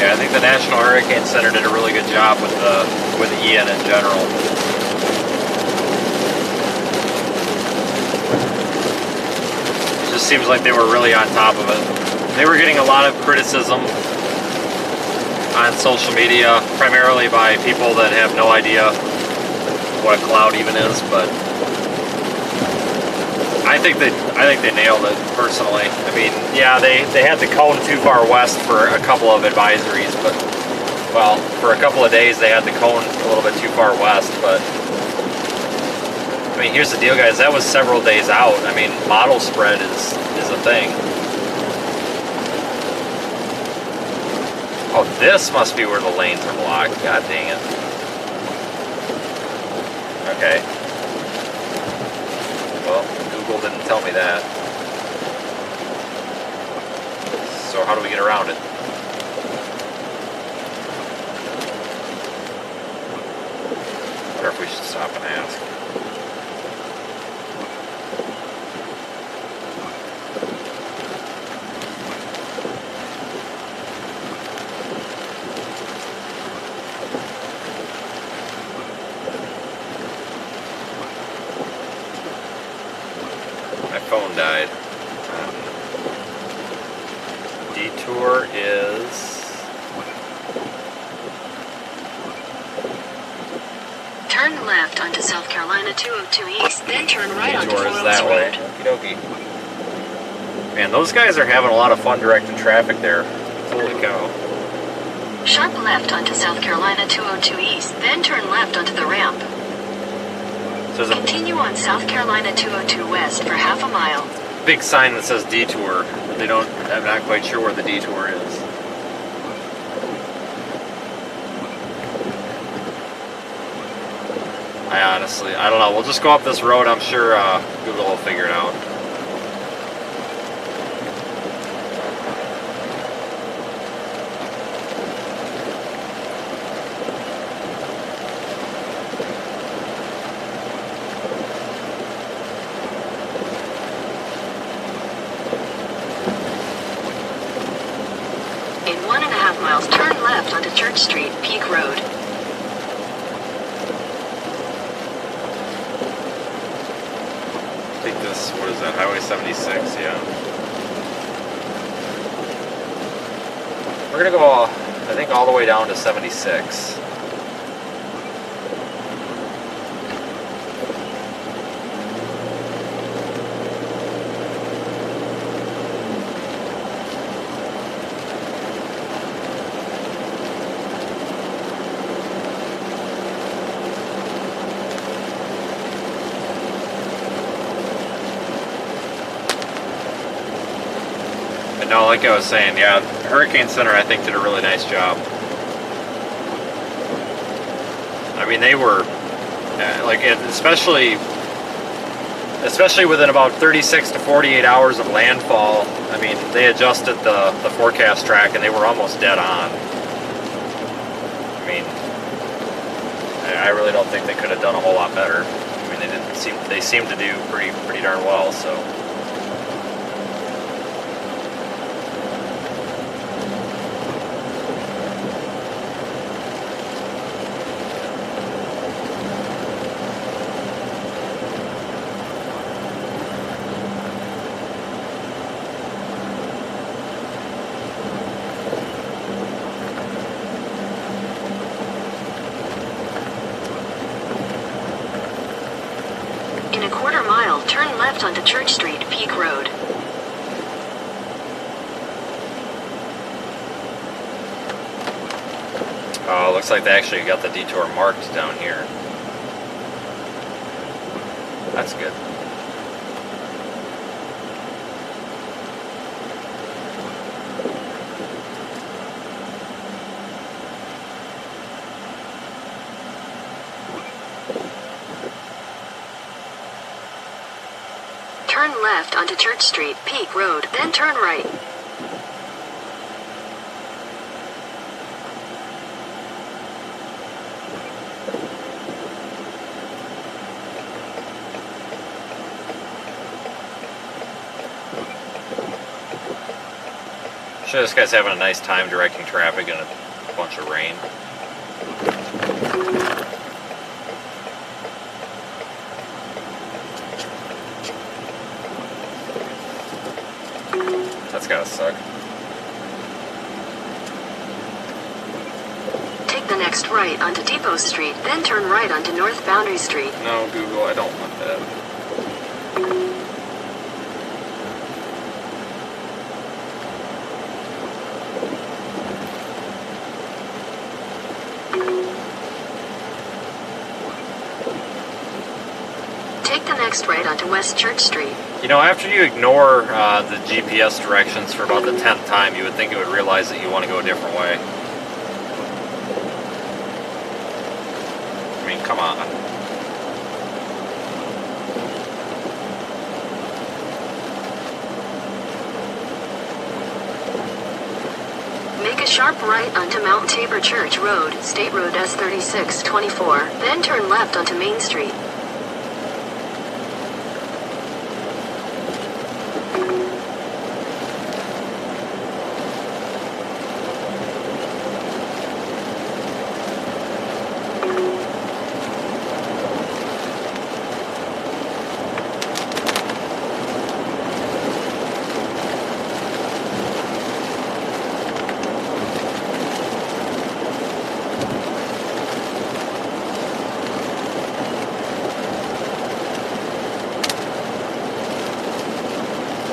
I think the National Hurricane Center did a really good job with Ian in general. It just seems like they were really on top of it. They were getting a lot of criticism on social media, primarily by people that have no idea what a cloud even is, but I think they nailed it, personally. I mean, yeah, they had the cone too far west for a couple of advisories, but, well, for a couple of days they had the cone a little bit too far west, but, I mean, here's the deal, guys, that was several days out. I mean, model spread is a thing. Oh, this must be where the lanes are blocked. God dang it. Okay. Well, Google didn't tell me that. So how do we get around it? I wonder if we should stop and ask. My phone died. Detour is... Turn left onto South Carolina 202 East, then turn right onto Detour is 406 that way. Road. Okie dokie. Man, those guys are having a lot of fun directing traffic there. Holy cow. Sharp left onto South Carolina 202 East, then turn left onto the ramp. So there's a Continue on South Carolina 202 West for half a mile. big sign that says detour. I'm not quite sure where the detour is. I honestly, I don't know. We'll just go up this road. I'm sure Google will figure it out. In 1.5 miles, turn left onto Church Street, Peak Road. I think this, what is that, Highway 76, yeah. We're gonna go, I think, all the way down to 76. No, like I was saying, yeah, Hurricane Center, I think, did a really nice job. I mean, they were, like, especially within about 36 to 48 hours of landfall, I mean, they adjusted the forecast track and they were almost dead on. I mean, I really don't think they could have done a whole lot better. I mean, they seemed to do pretty darn well, so. In a 1/4 mile, turn left onto Church Street, Peak Road. Oh, looks like they actually got the detour marked down here. That's good. Turn left onto Church Street, Peak Road, then turn right. Sure, this guy's having a nice time directing traffic in a bunch of rain. That's gotta suck. Take the next right onto Depot Street, then turn right onto North Boundary Street. No, Google, I don't want that. Take the next right onto West Church Street. You know, after you ignore the GPS directions for about the 10th time, you would think it would realize that you want to go a different way. I mean, come on. Make a sharp right onto Mount Tabor Church Road, State Road S3624, then turn left onto Main Street.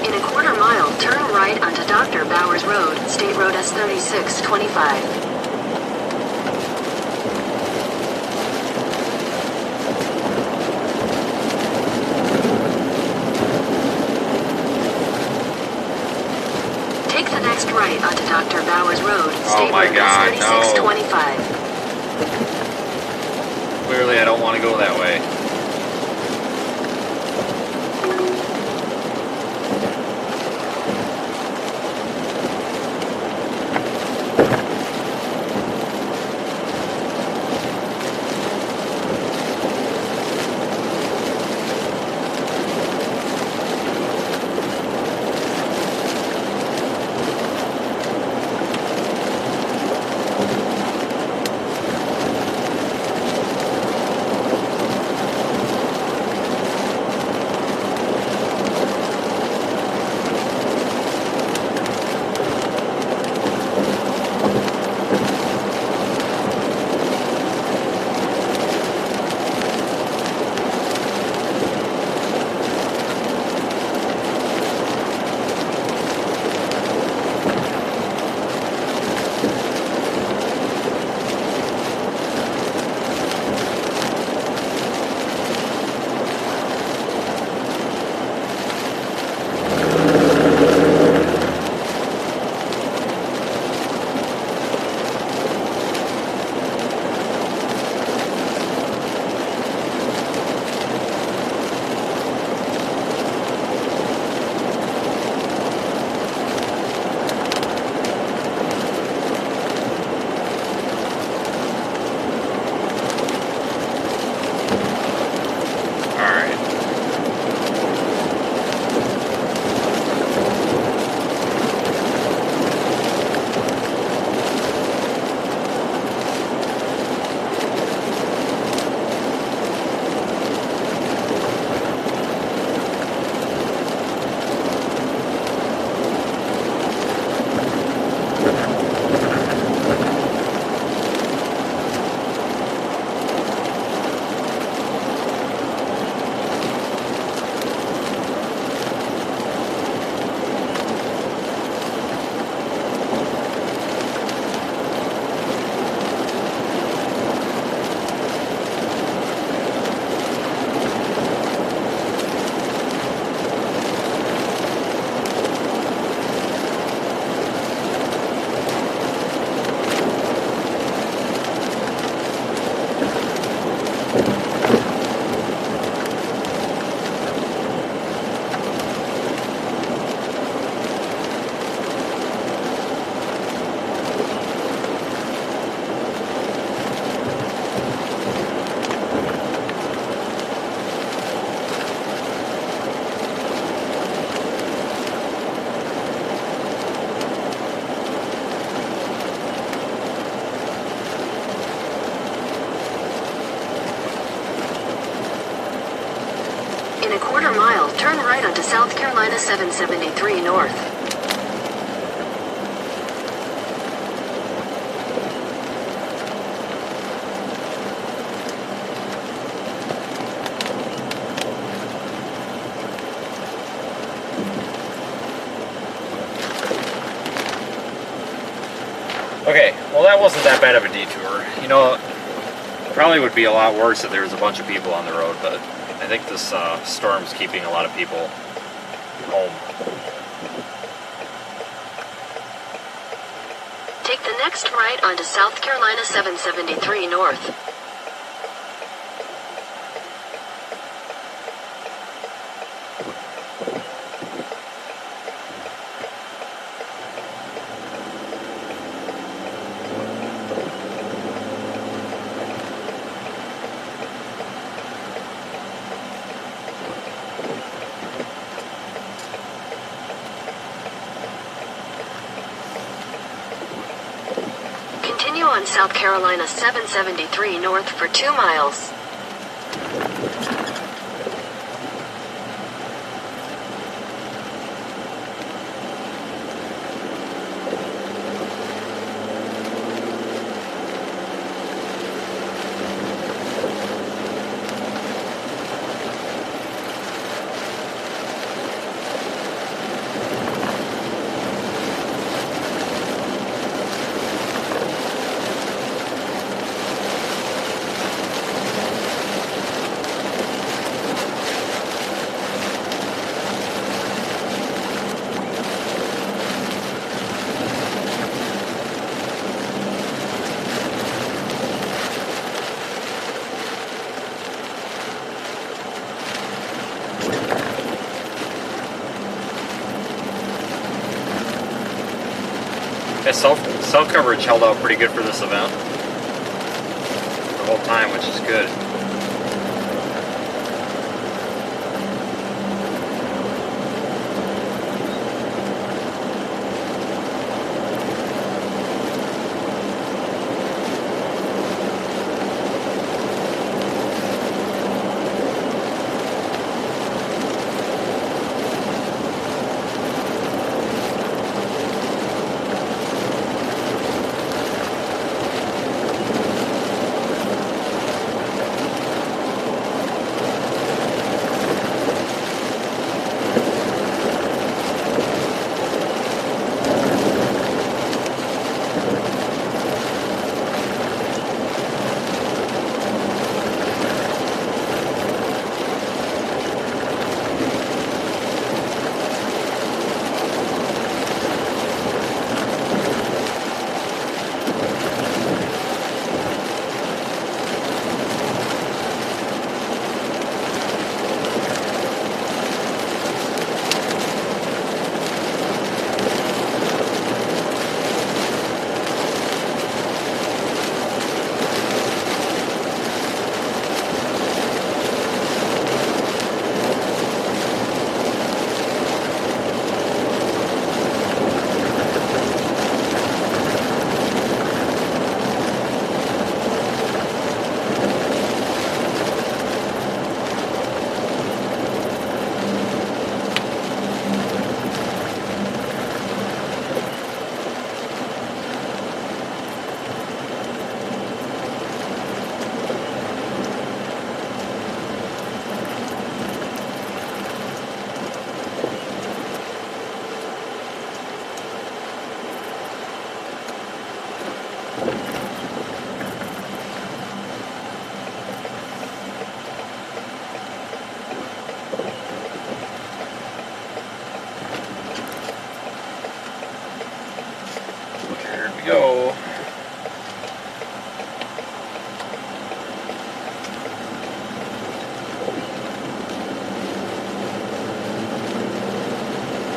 In a 1/4 mile, turn right onto Dr. Bowers Road, State Road S3625. Take the next right onto Dr. Bowers Road, State my Road God, no. S3625. Clearly, I don't want to go that way. In a quarter mile, turn right onto South Carolina 773 North. Okay, well that wasn't that bad of a detour. You know, it probably would be a lot worse if there was a bunch of people on the road, but I think this storm's keeping a lot of people home. Take the next right onto South Carolina 773 North. Continue on South Carolina 773 North for 2 miles. Yeah, cell coverage held out pretty good for this event the whole time, which is good. Go.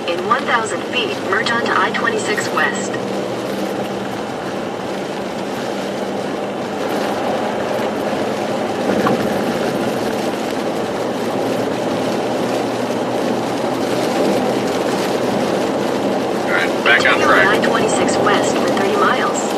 In 1,000 feet, merge onto I-26 West. Alright, back on Continue track. on I-26 West for 3 miles.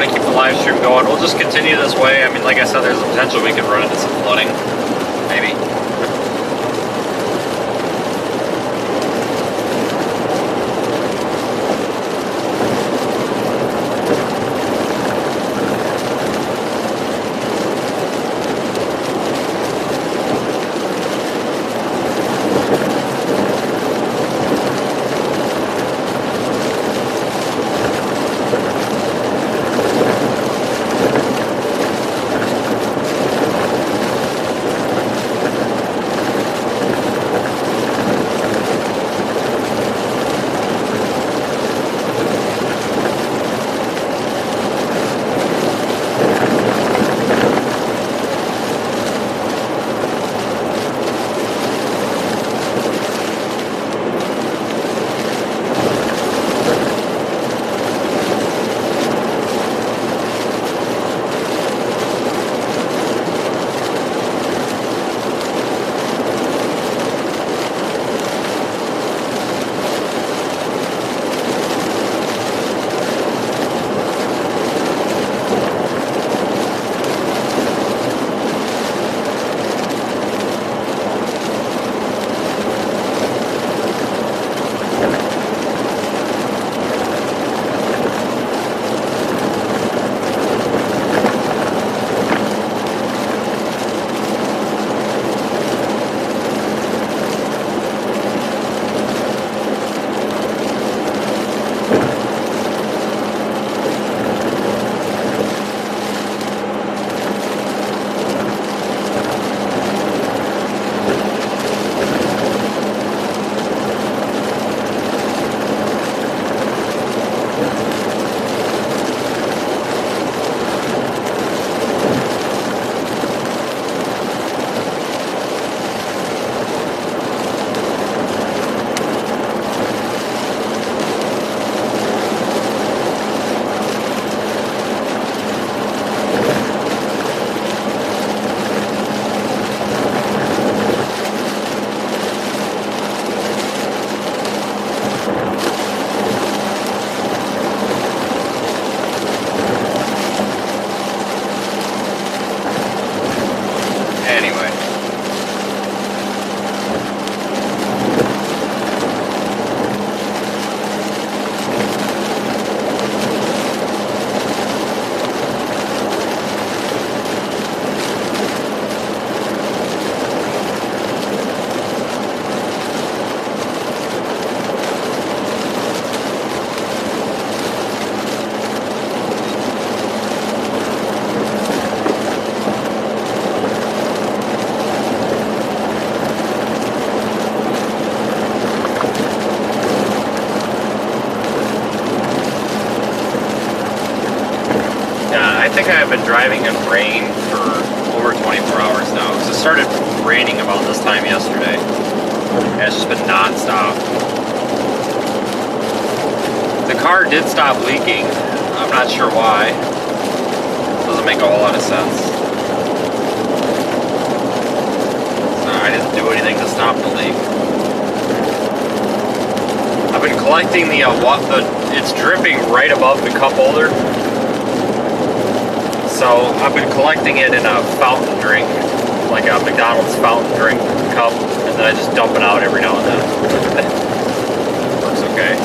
want to keep the live stream going. We'll just continue this way. I mean, like I said, there's a potential we could run into some flooding. Maybe. I've been driving in rain for over 24 hours now. So it started raining about this time yesterday. And it's just been non-stop. The car did stop leaking. I'm not sure why. Doesn't make a whole lot of sense. I didn't do anything to stop the leak. I've been collecting it's dripping right above the cup holder. So I've been collecting it in a fountain drink, like a McDonald's fountain drink cup, and then I just dump it out every now and then. Works okay.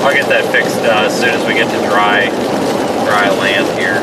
I'll get that fixed as soon as we get to dry land here.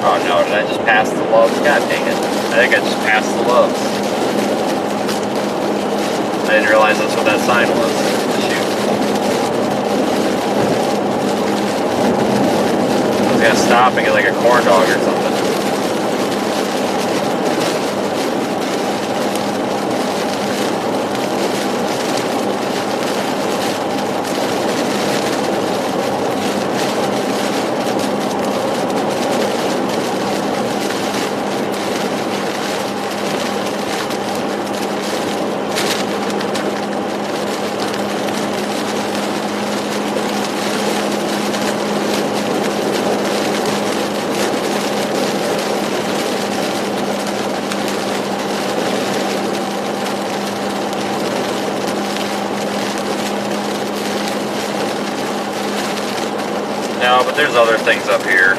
Oh no, did I just pass the Loves? God dang it. I think I just passed the Loves. I didn't realize that's what that sign was. Shoot. I was gonna stop and get like a corn dog or something. No, but there's other things up here.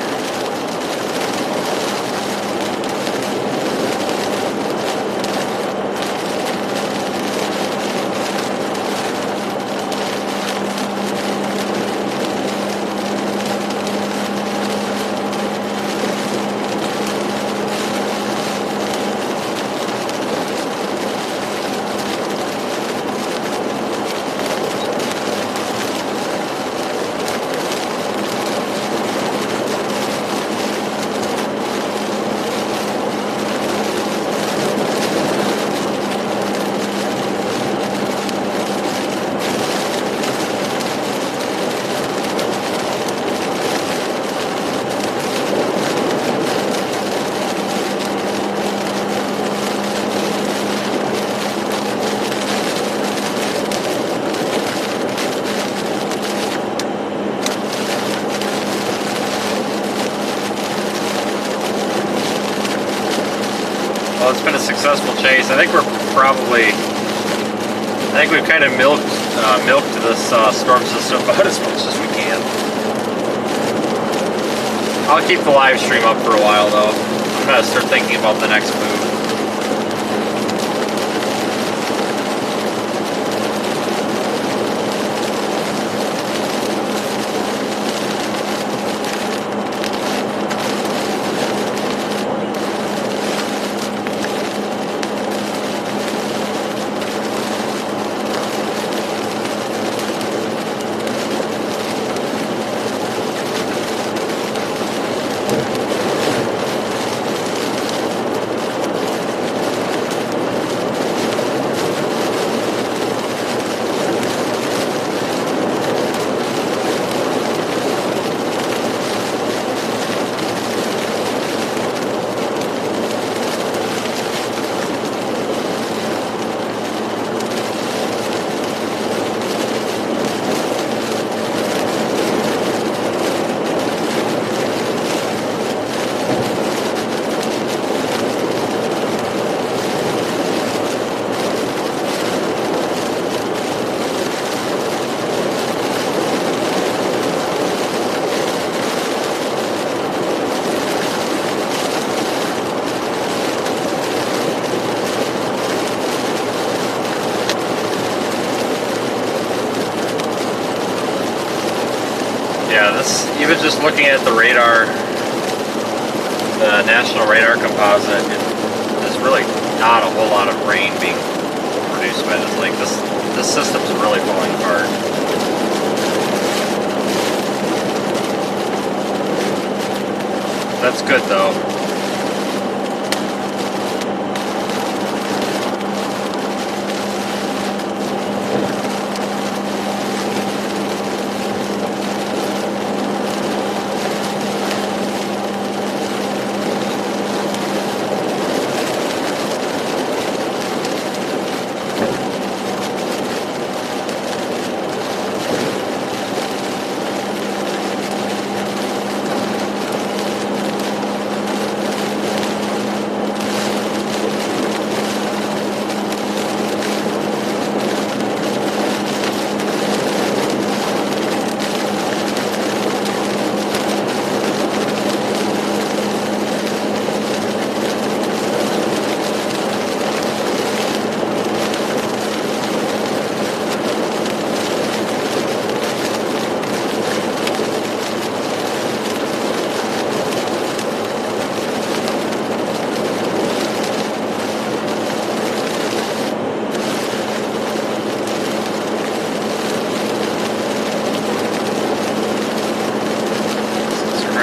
Well, it's been a successful chase. I think we've kind of milked this storm system about as much as we can. I'll keep the live stream up for a while though. I'm gonna start thinking about the next move. Yeah, this, even just looking at the radar, the National Radar Composite, there's really not a whole lot of rain being produced by this lake. This system's really falling apart. That's good though.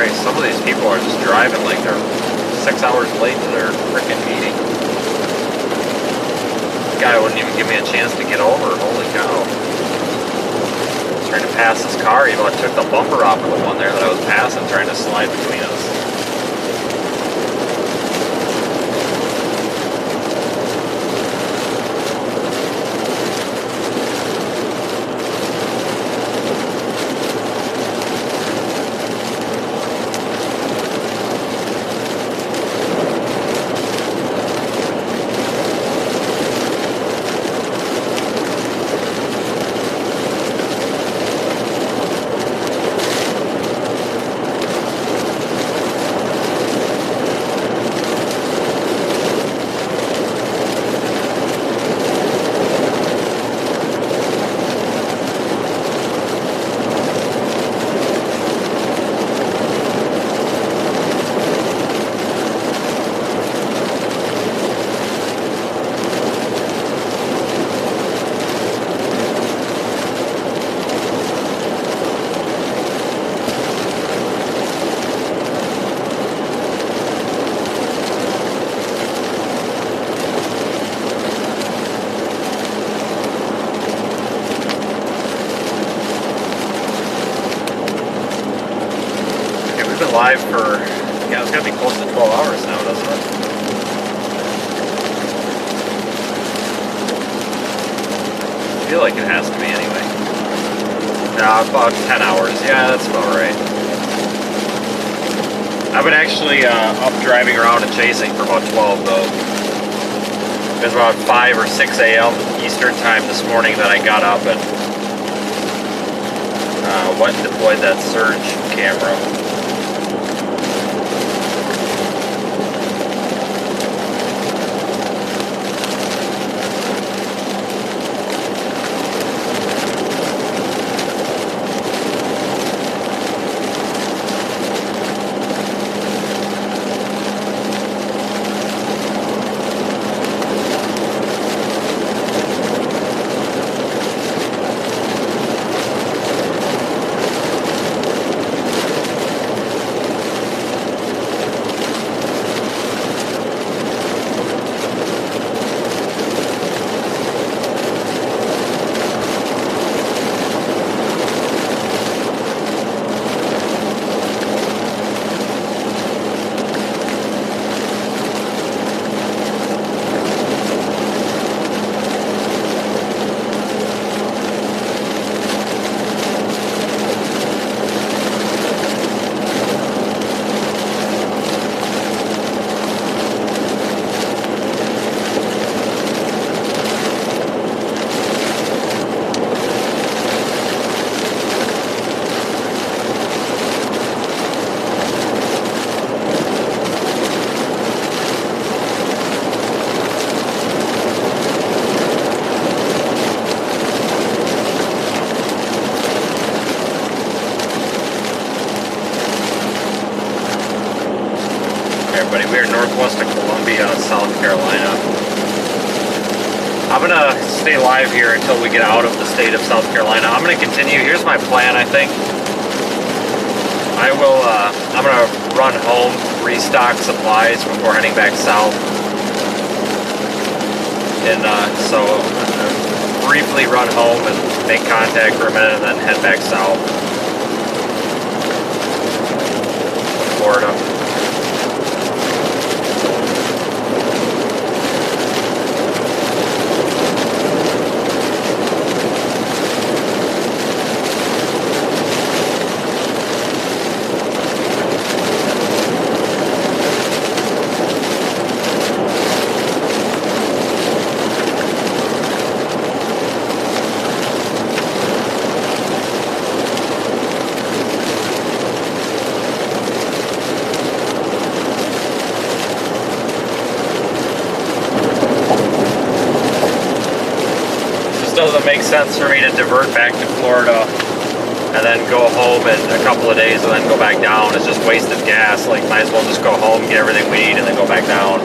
Christ, some of these people are just driving like they're 6 hours late to their freaking meeting. This guy wouldn't even give me a chance to get over. Holy cow. Trying to pass this car, even though I took the bumper off of the one there that I was passing, trying to slide between us. Live for, yeah, it's gotta be close to 12 hours now, doesn't it? I feel like it has to be anyway. No, about 10 hours. Yeah, that's about right. I've been actually up driving around and chasing for about 12 though. It was about 5 or 6 a.m. Eastern time this morning that I got up and went and deployed that surge camera. Everybody, we are northwest of Columbia, South Carolina. I'm gonna stay live here until we get out of the state of South Carolina. I'm gonna continue. Here's my plan, I think. I will, I'm gonna run home, restock supplies before heading back south. And so briefly run home and make contact for a minute and then head back south. Florida. Doesn't make sense for me to divert back to Florida and then go home in a couple of days and then go back down. It's just wasted gas. Like, might as well just go home, get everything we need, and then go back down.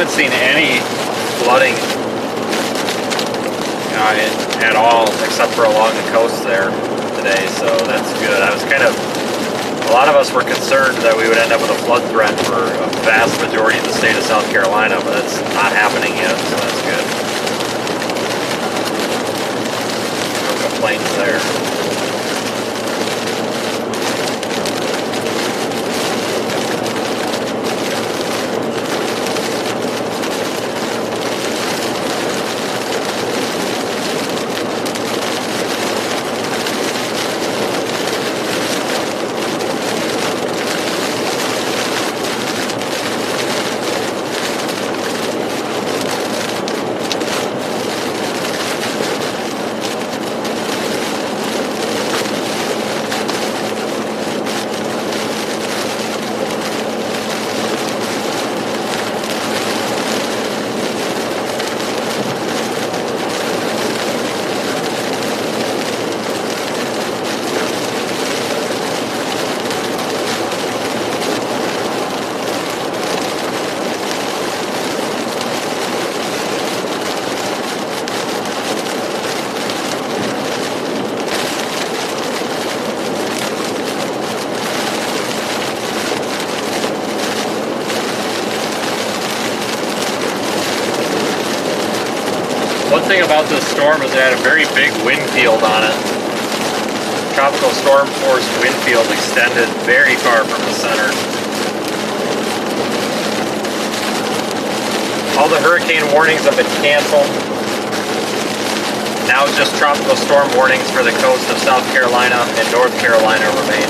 haven't seen any flooding at all, except for along the coast there today, so that's good. I was a lot of us were concerned that we would end up with a flood threat for a vast majority of the state of South Carolina, but that's not happening yet, so that's good. No complaints there. One thing about this storm is it had a very big wind field on it. Tropical storm force wind field extended very far from the center. All the hurricane warnings have been canceled. Now just tropical storm warnings for the coast of South Carolina and North Carolina remain.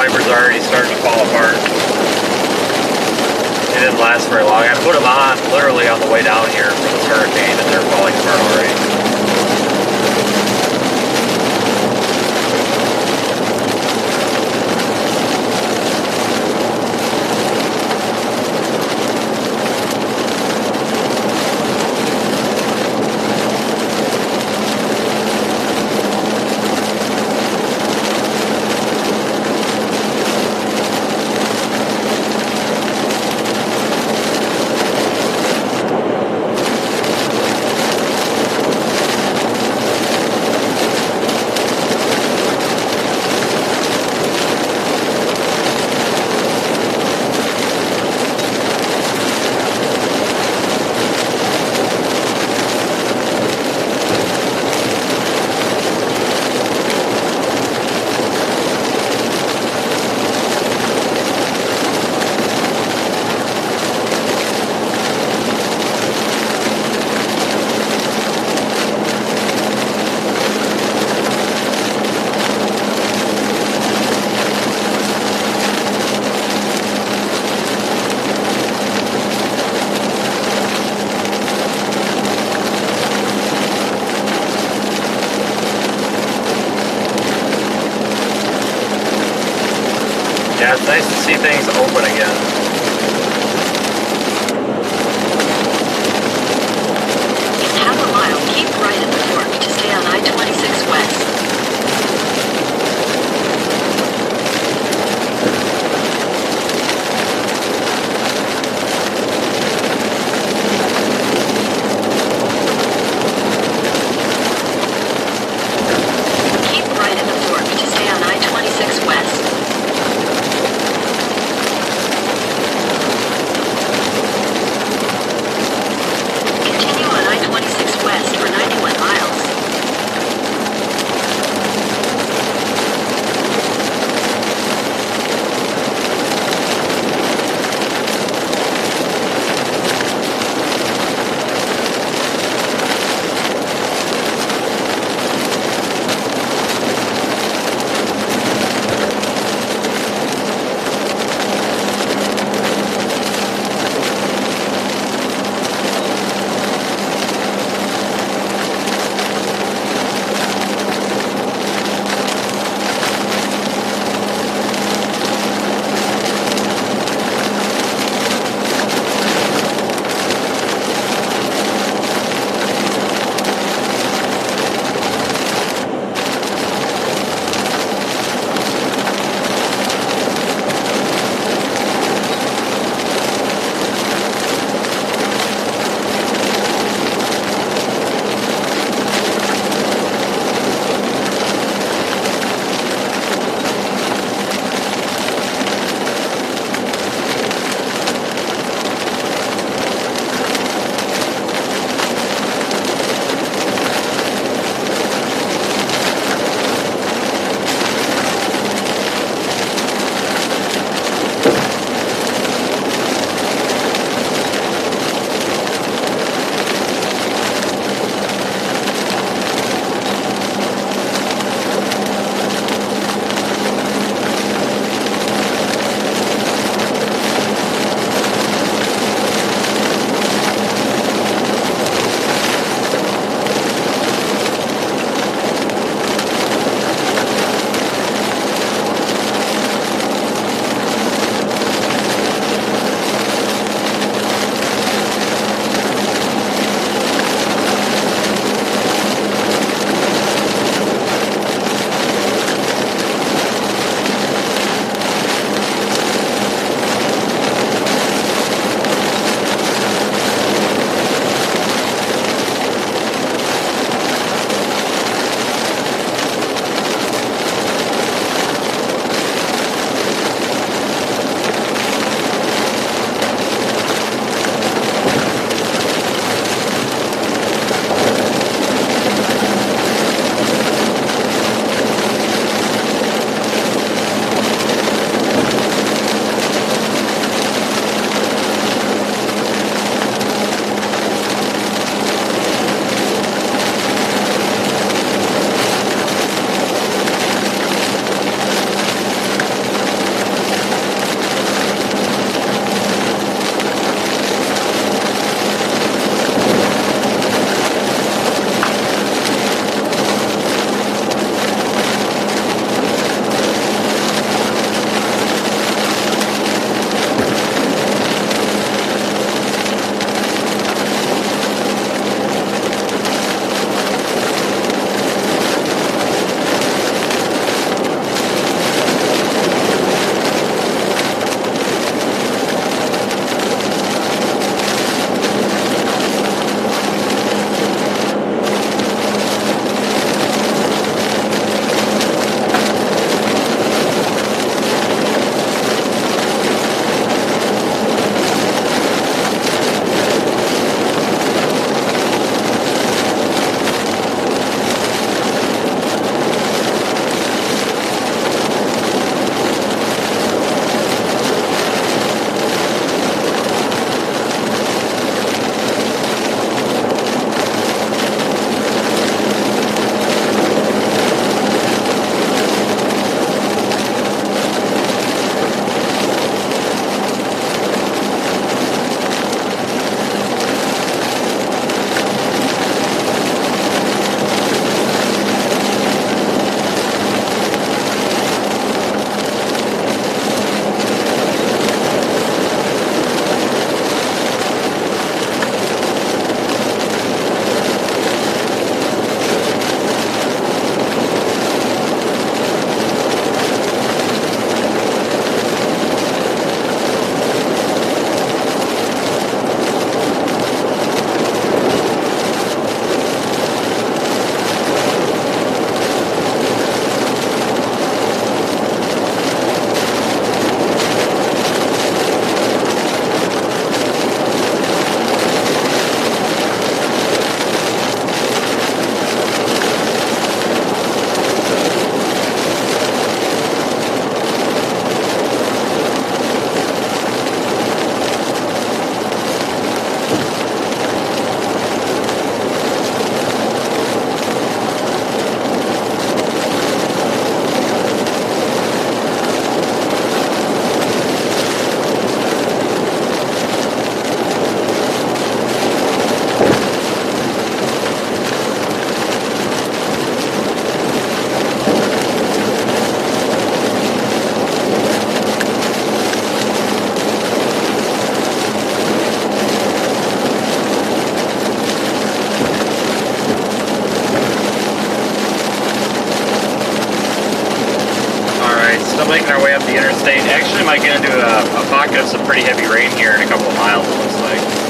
wipers are already starting to fall apart. They didn't last very long. I put them on literally on the way down here for this hurricane, and they're falling apart already. Yeah, it's nice to see things open again. In half a mile, keep right at the fork to stay on I-26 West. Keep right at the fork to stay on I-26 West. Still making our way up the interstate. Actually might get into a pocket of some pretty heavy rain here in a couple of miles, it looks like.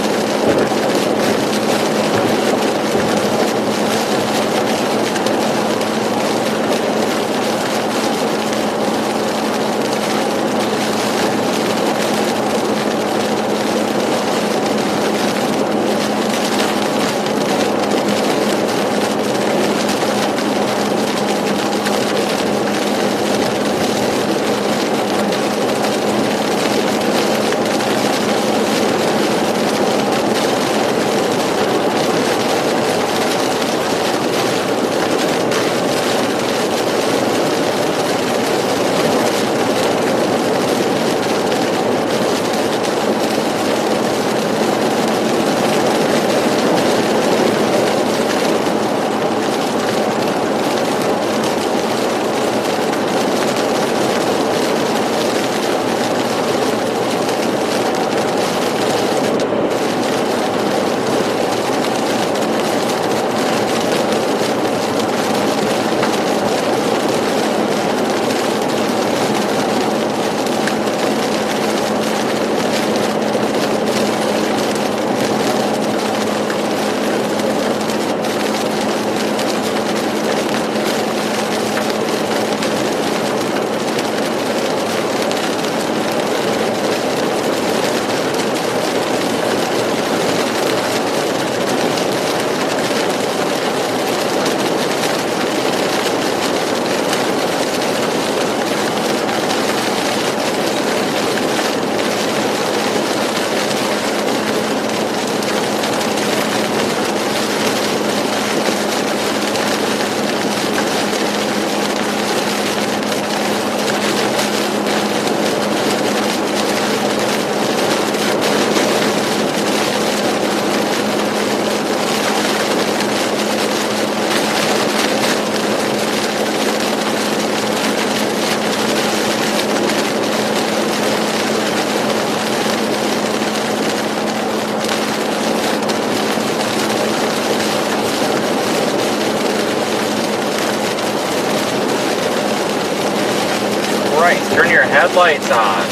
Turn your headlights on.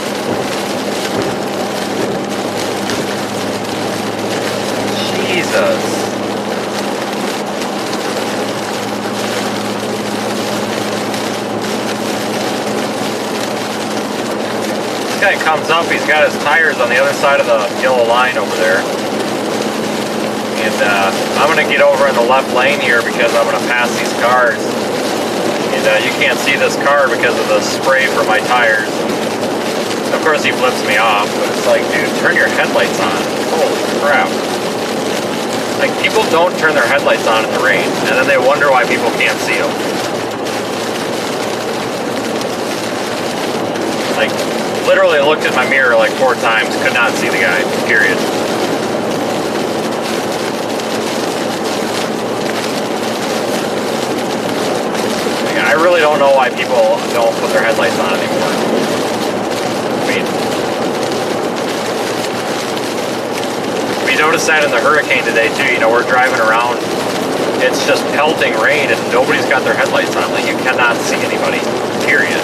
Jesus. This guy comes up, he's got his tires on the other side of the yellow line over there. And I'm going to get over in the left lane here because I'm going to pass these cars. And you can't see this car because of the spray from my tires. Of course he flips me off, but it's like, dude, turn your headlights on. Holy crap. Like, people don't turn their headlights on in the rain, and then they wonder why people can't see them. Like, literally looked at my mirror like 4 times, could not see the guy, period. I really don't know why people don't put their headlights on anymore. I mean, we noticed that in the hurricane today too. You know, we're driving around, it's just pelting rain and nobody's got their headlights on. Like, you cannot see anybody, period.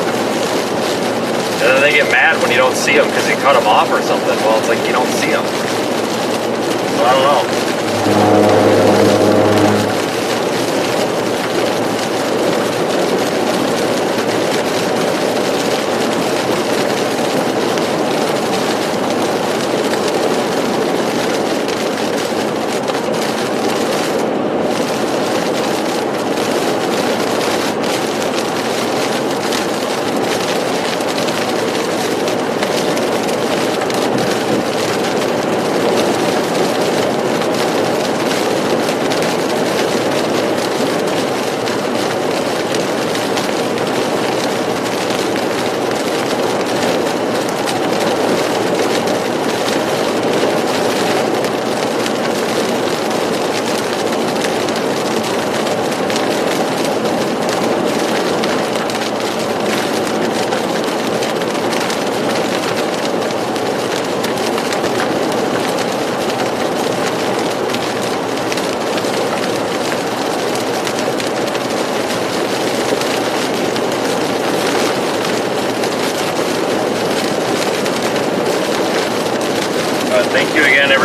And then they get mad when you don't see them because you cut them off or something. Well, it's like you don't see them. So I don't know.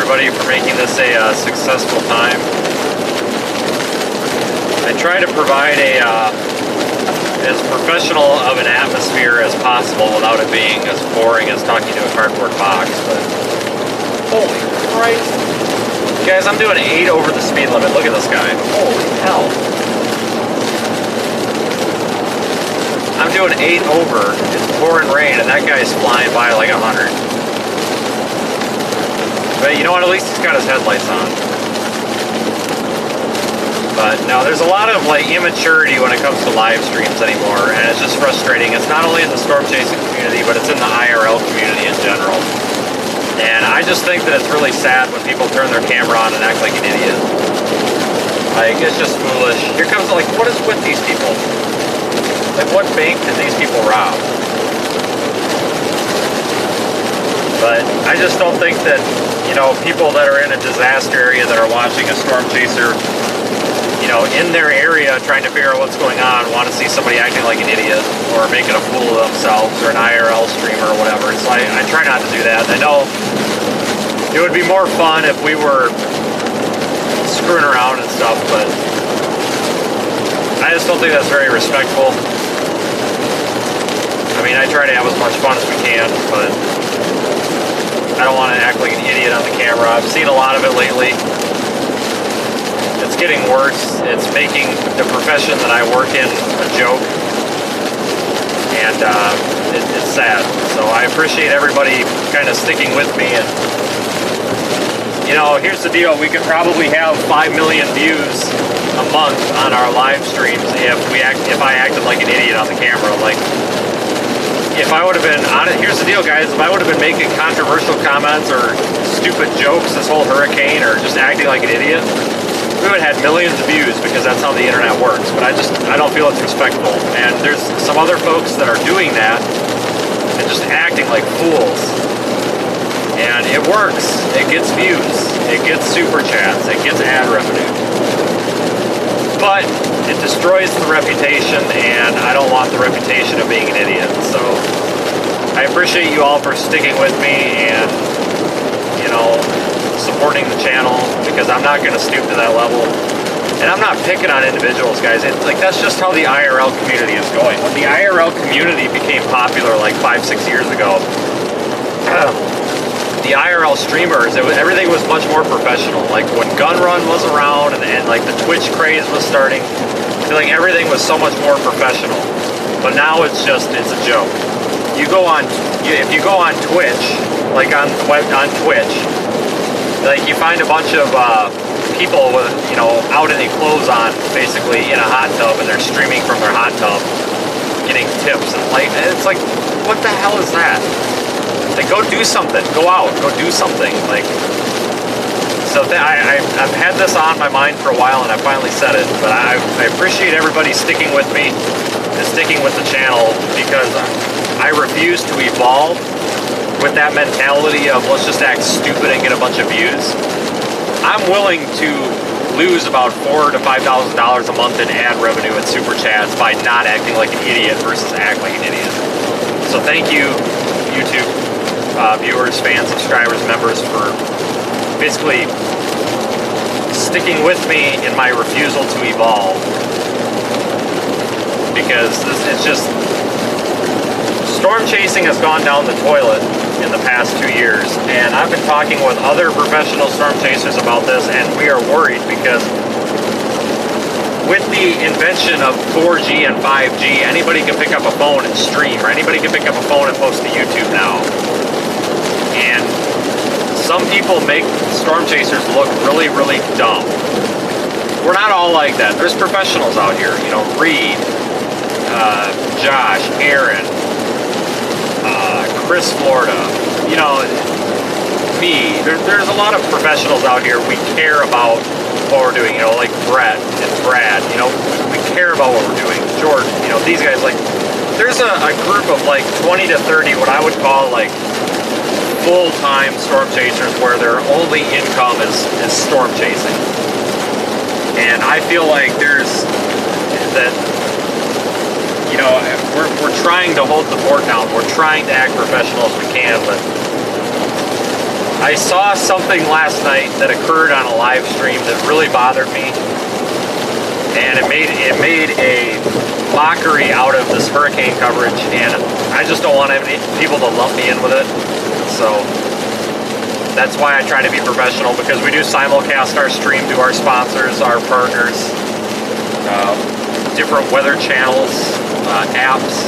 everybody for making this a successful time. I try to provide a as professional of an atmosphere as possible without it being as boring as talking to a cardboard box, but holy Christ. Guys, I'm doing 8 over the speed limit. Look at this guy. Holy hell. I'm doing 8 over. It's pouring rain, and that guy's flying by like 100. But you know what? At least he's got his headlights on. But no, there's a lot of like immaturity when it comes to live streams anymore, and it's just frustrating. It's not only in the storm chasing community, but it's in the IRL community in general. And I just think that it's really sad when people turn their camera on and act like an idiot. Like, it's just foolish. Here comes, like, what is with these people? Like, what bank did these people rob? But I just don't think that, you know, people that are in a disaster area that are watching a storm chaser, you know, in their area trying to figure out what's going on, want to see somebody acting like an idiot or making a fool of themselves, or an IRL streamer or whatever. So I try not to do that. I know it would be more fun if we were screwing around and stuff, but I just don't think that's very respectful. I mean, I try to have as much fun as we can, but I don't want to act like an idiot on the camera. I've seen a lot of it lately. It's getting worse. It's making the profession that I work in a joke, and it's sad. So I appreciate everybody kind of sticking with me. And you know, here's the deal: we could probably have 5 million views a month on our live streams if I acted like an idiot on the camera. Like, if I would have been on it, here's the deal, guys: if I would have been making controversial comments or stupid jokes this whole hurricane, or just acting like an idiot, we would have had millions of views, because that's how the internet works. But I don't feel it's respectful. And there's some other folks that are doing that and just acting like fools. And it works. It gets views. It gets super chats. It gets ad revenue. But it destroys the reputation, and I don't want the reputation of being an idiot. So I appreciate you all for sticking with me and, you know, supporting the channel, because I'm not going to stoop to that level. And I'm not picking on individuals, guys. It's like, that's just how the IRL community is going. When the IRL community became popular like 5-6 years ago, the IRL streamers, everything was much more professional. Like when Gun Run was around and like the Twitch craze was starting, I feel like everything was so much more professional. But now it's a joke. If you go on Twitch, like on Twitch, like you find a bunch of people with, you know, out in their clothes on, basically in a hot tub, and they're streaming from their hot tub, getting tips, and like, it's like, what the hell is that? Like, go do something. Go out. Go do something. Like, so I've had this on my mind for a while, and I finally said it. But I appreciate everybody sticking with me and sticking with the channel, because I refuse to evolve with that mentality of let's just act stupid and get a bunch of views. I'm willing to lose about $4,000 to $5,000 a month in ad revenue and super chats by not acting like an idiot versus act like an idiot. So thank you, YouTube viewers, fans, subscribers, members, for basically sticking with me in my refusal to evolve. Because it's just, storm chasing has gone down the toilet in the past 2 years, and I've been talking with other professional storm chasers about this, and we are worried, because with the invention of 4G and 5G, anybody can pick up a phone and stream, or anybody can pick up a phone and post to YouTube now. And some people make storm chasers look really, really dumb. We're not all like that. There's professionals out here, you know, Reed, Josh, Aaron, Chris Florida, you know, me. There's a lot of professionals out here. We care about what we're doing, you know, like Brett and Brad, you know, we care about what we're doing. Jordan, you know, these guys, like, there's a group of like 20 to 30, what I would call like full-time storm chasers, where their only income is storm chasing. And I feel like there's that, you know, we're trying to hold the fort down. We're trying to act professional as we can, but I saw something last night that occurred on a live stream that really bothered me, and it made a mockery out of this hurricane coverage, and I just don't want any people to lump me in with it. So that's why I try to be professional, because we do simulcast our stream to our sponsors, our partners, different weather channels, apps.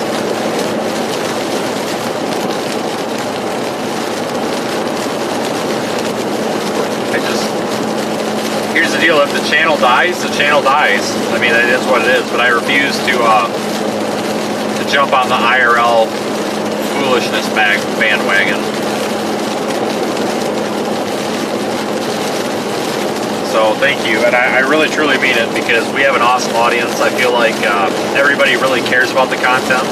Here's the deal: if the channel dies, the channel dies. I mean, it is what it is. But I refuse to jump on the IRL foolishness bandwagon. So thank you, and I really truly mean it, because we have an awesome audience. I feel like everybody really cares about the content.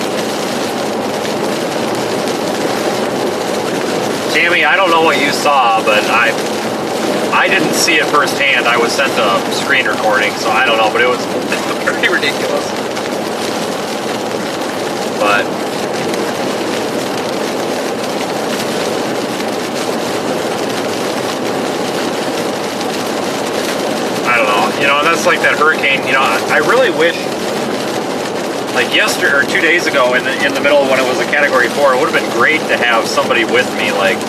Tammy, I don't know what you saw, but I didn't see it firsthand. I was sent a screen recording, so I don't know, but it was pretty ridiculous. But I don't know. You know, that's like that hurricane. You know, I really wish, like yesterday or 2 days ago, in the middle when it was a Category 4, it would have been great to have somebody with me, like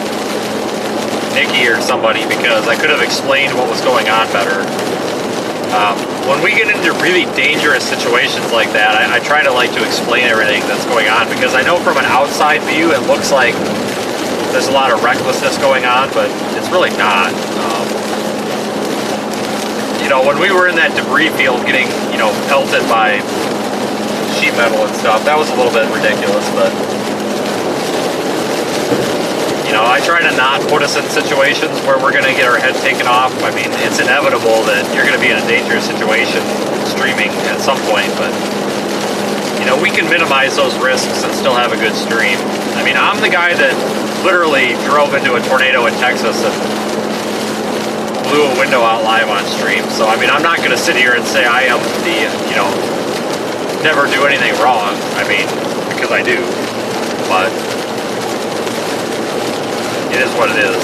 Nikki or somebody, because I could have explained what was going on better. When we get into really dangerous situations like that, I try to like to explain everything that's going on, because I know from an outside view it looks like there's a lot of recklessness going on, but it's really not. You know, when we were in that debris field getting, you know, pelted by sheet metal and stuff, that was a little bit ridiculous, but you know, I try to not put us in situations where we're going to get our head taken off. I mean, it's inevitable that you're going to be in a dangerous situation streaming at some point, but, you know, we can minimize those risks and still have a good stream. I mean, I'm the guy that literally drove into a tornado in Texas and blew a window out live on stream. So, I mean, I'm not going to sit here and say I am the, you know, never do anything wrong. I mean, because I do, but it is what it is.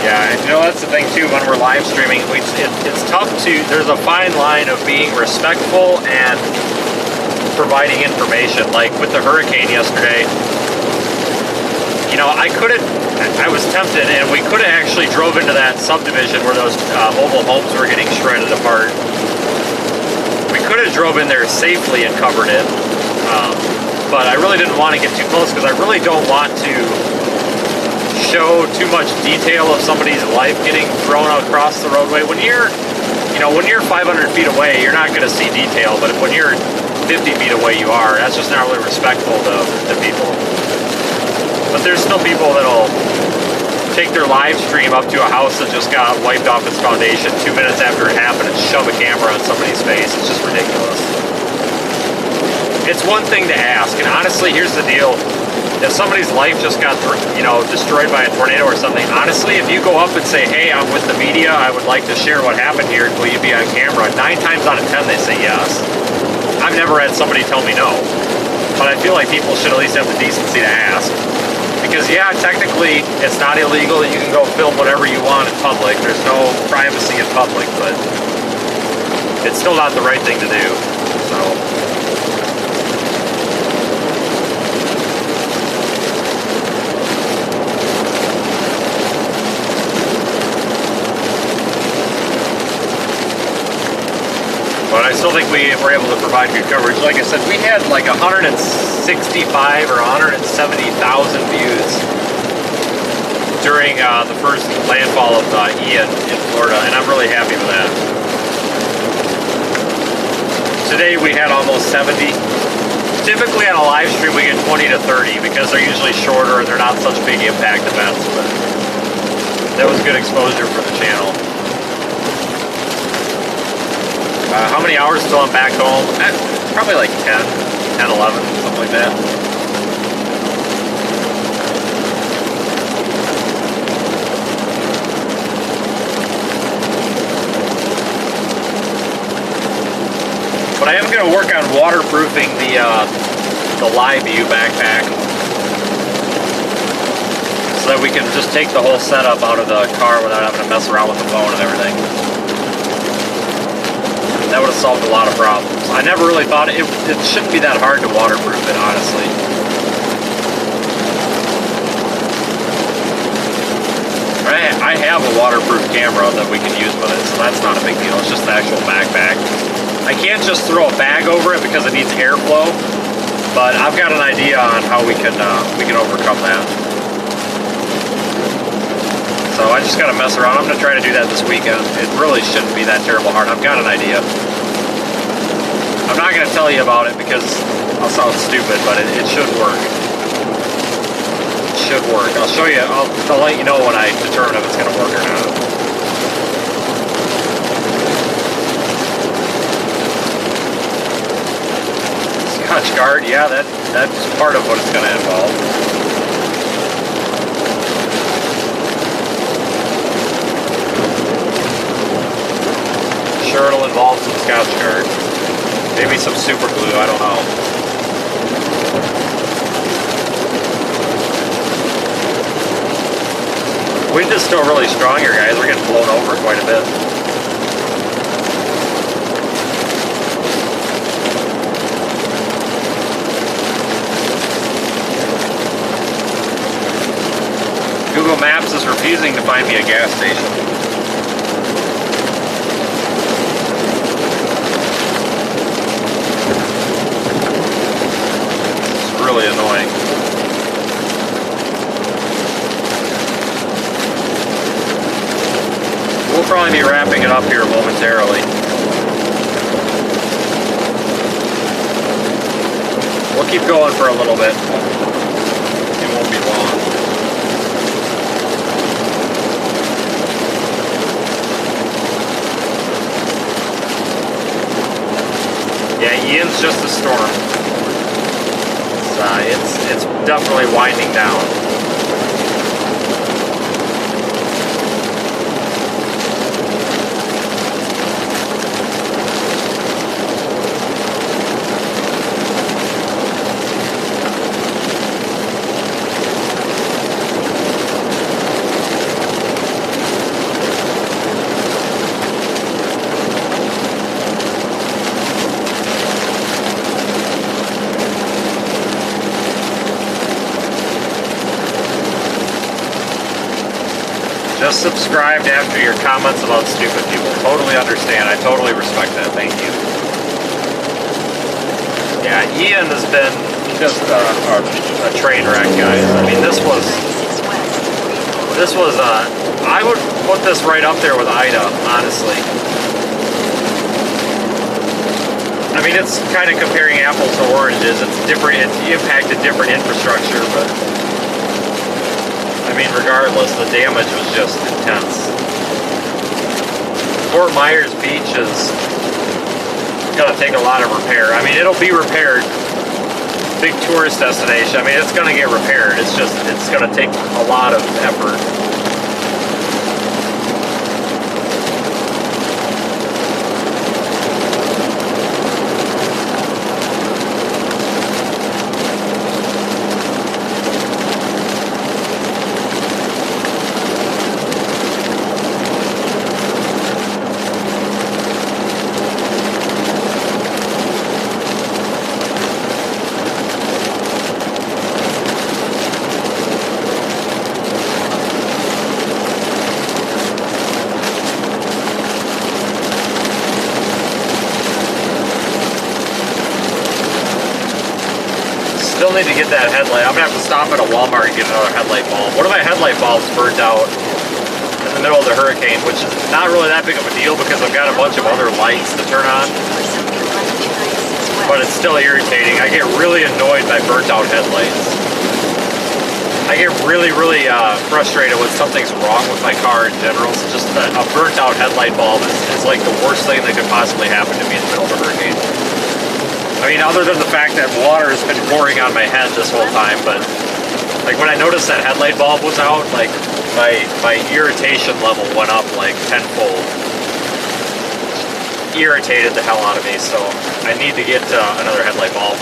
Yeah, and you know, that's the thing too, when we're live streaming, it's tough to, there's a fine line of being respectful and providing information. Like with the hurricane yesterday, you know, I was tempted, and we could have actually drove into that subdivision where those mobile homes were getting shredded apart. We could have drove in there safely and covered it, but I really didn't want to get too close, because I really don't want to show too much detail of somebody's life getting thrown across the roadway. When you're, you know, when you're 500 feet away, you're not going to see detail, but when you're 50 feet away, you are. That's just not really respectful to people. But there's still people that'll take their live stream up to a house that just got wiped off its foundation 2 minutes after it happened and shove a camera on somebody's face. It's just ridiculous. It's one thing to ask, and honestly, here's the deal. If somebody's life just got, you know, destroyed by a tornado or something, honestly, if you go up and say, hey, I'm with the media, I would like to share what happened here, will you be on camera? 9 times out of 10 they say yes. I've never had somebody tell me no, but I feel like people should at least have the decency to ask. Because yeah, technically it's not illegal. You can go film whatever you want in public. There's no privacy in public, but it's still not the right thing to do. So but I still think we were able to provide good coverage. Like I said, we had like 165 or 170,000 views during the first landfall of Ian in Florida, and I'm really happy with that. Today we had almost 70. Typically on a live stream we get 20 to 30 because they're usually shorter and they're not such big impact events, but that was good exposure for the channel. How many hours till I'm back home? Probably like 10, 11, something like that. going to work on waterproofing the Live View backpack so that we can just take the whole setup out of the car without having to mess around with the phone and everything. That would have solved a lot of problems. I never really thought it shouldn't be that hard to waterproof it, honestly. I have a waterproof camera that we can use with it, so that's not a big deal. It's just the actual backpack. I can't just throw a bag over it because it needs airflow, but I've got an idea on how we can overcome that. So I just got to mess around. I'm going to try to do that this weekend. It really shouldn't be that terrible hard. I've got an idea. I'm not going to tell you about it because I'll sound stupid, but it should work. Should work. I'll show you. I'll let you know when I determine if it's going to work or not. Scotch guard, yeah, that's part of what it's going to involve. Sure, it'll involve some Scotch guard. Maybe some super glue. I don't know. Wind is still really strong here, guys. We're getting blown over quite a bit. Google Maps is refusing to find me a gas station. It's really annoying. We'll probably be wrapping it up here momentarily. We'll keep going for a little bit. It won't be long. Yeah, Ian's just a storm. It's definitely winding down. Just subscribed after your comments about stupid people. Totally understand. I totally respect that. Thank you. Yeah, Ian has been just a train wreck, guys. I mean, this was I would put this right up there with Ida, honestly. I mean, it's kind of comparing apples to oranges. It's different. It's impacted different infrastructure, but I mean, regardless, the damage was just intense. Fort Myers Beach is gonna take a lot of repair. I mean, it'll be repaired. Big tourist destination. I mean, it's gonna get repaired. It's gonna take a lot of effort. Still need to get that headlight. I'm gonna have to stop at a Walmart and get another headlight bulb. One of my headlight bulbs burnt out in the middle of the hurricane, which is not really that big of a deal because I've got a bunch of other lights to turn on. But it's still irritating. I get really annoyed by burnt out headlights. I get really frustrated when something's wrong with my car in general. So just a burnt out headlight bulb is like the worst thing that could possibly happen to me in the middle of a hurricane. I mean, other than the fact that water has been pouring on my head this whole time, but like when I noticed that headlight bulb was out, like my irritation level went up like tenfold. irritated the hell out of me, so I need to get another headlight bulb.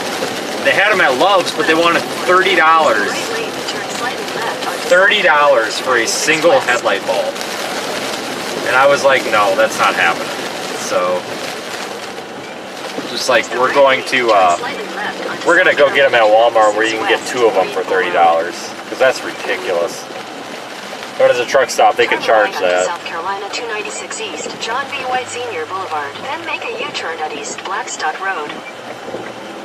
They had them at Love's, but they wanted $30. $30 for a single headlight bulb. And I was like, no, that's not happening. So, just like, we're gonna go get them at Walmart where you can get 2 of them for $30. Because that's ridiculous. Go to the truck stop, they can charge that. South Carolina 296 East, John B. White Sr. Boulevard. Then make a U-turn at East Blackstock Road.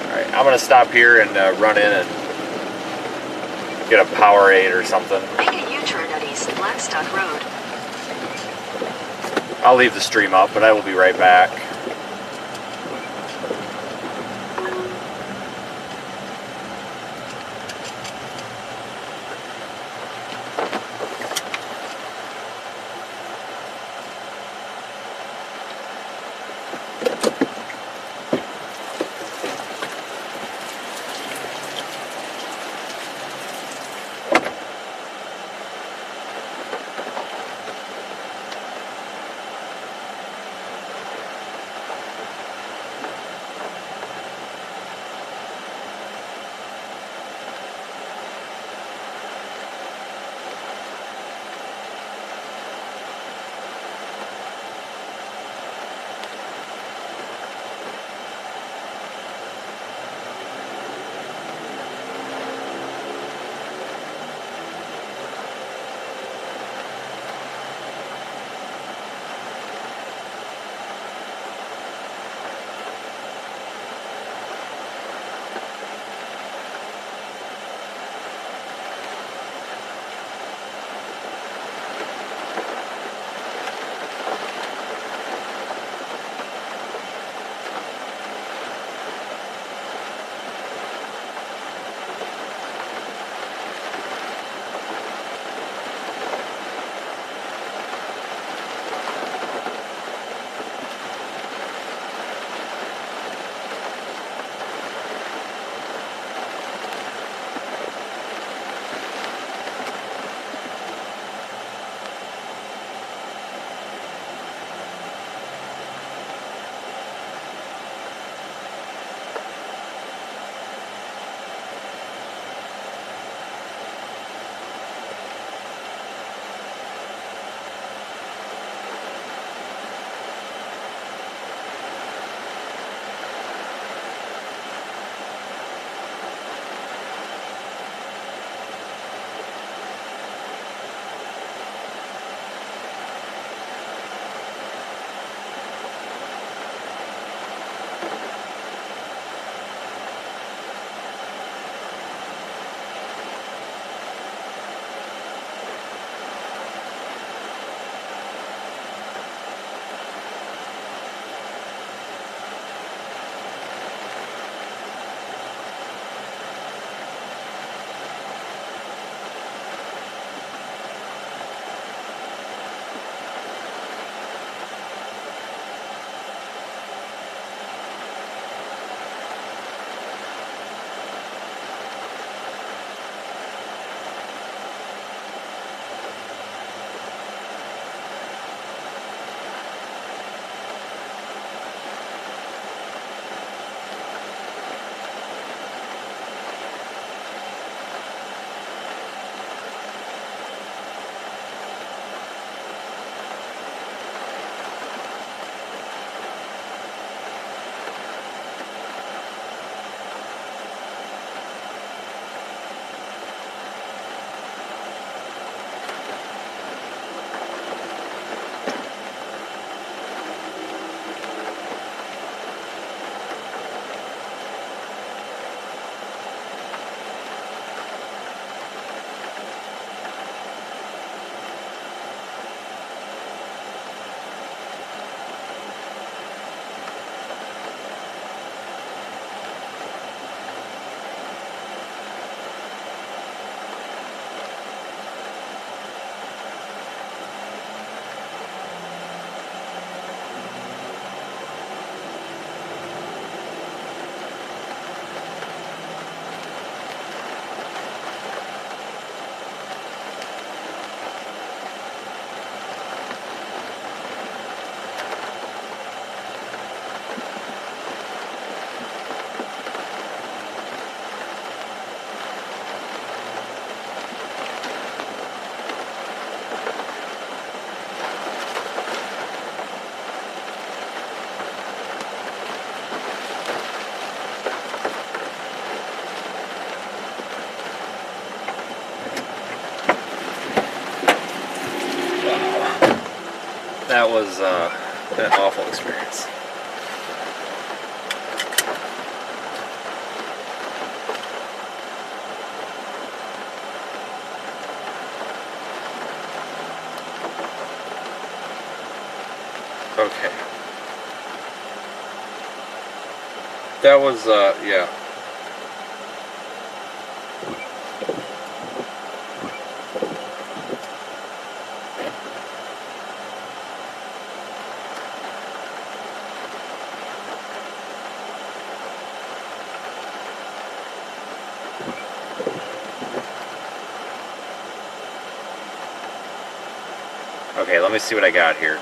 Alright, I'm gonna stop here and run in and get a Powerade or something. Make a U-turn at East Blackstock Road. I'll leave the stream up, but I will be right back. that was an awful experience. Okay. That was, yeah. Okay, let me see what I got here.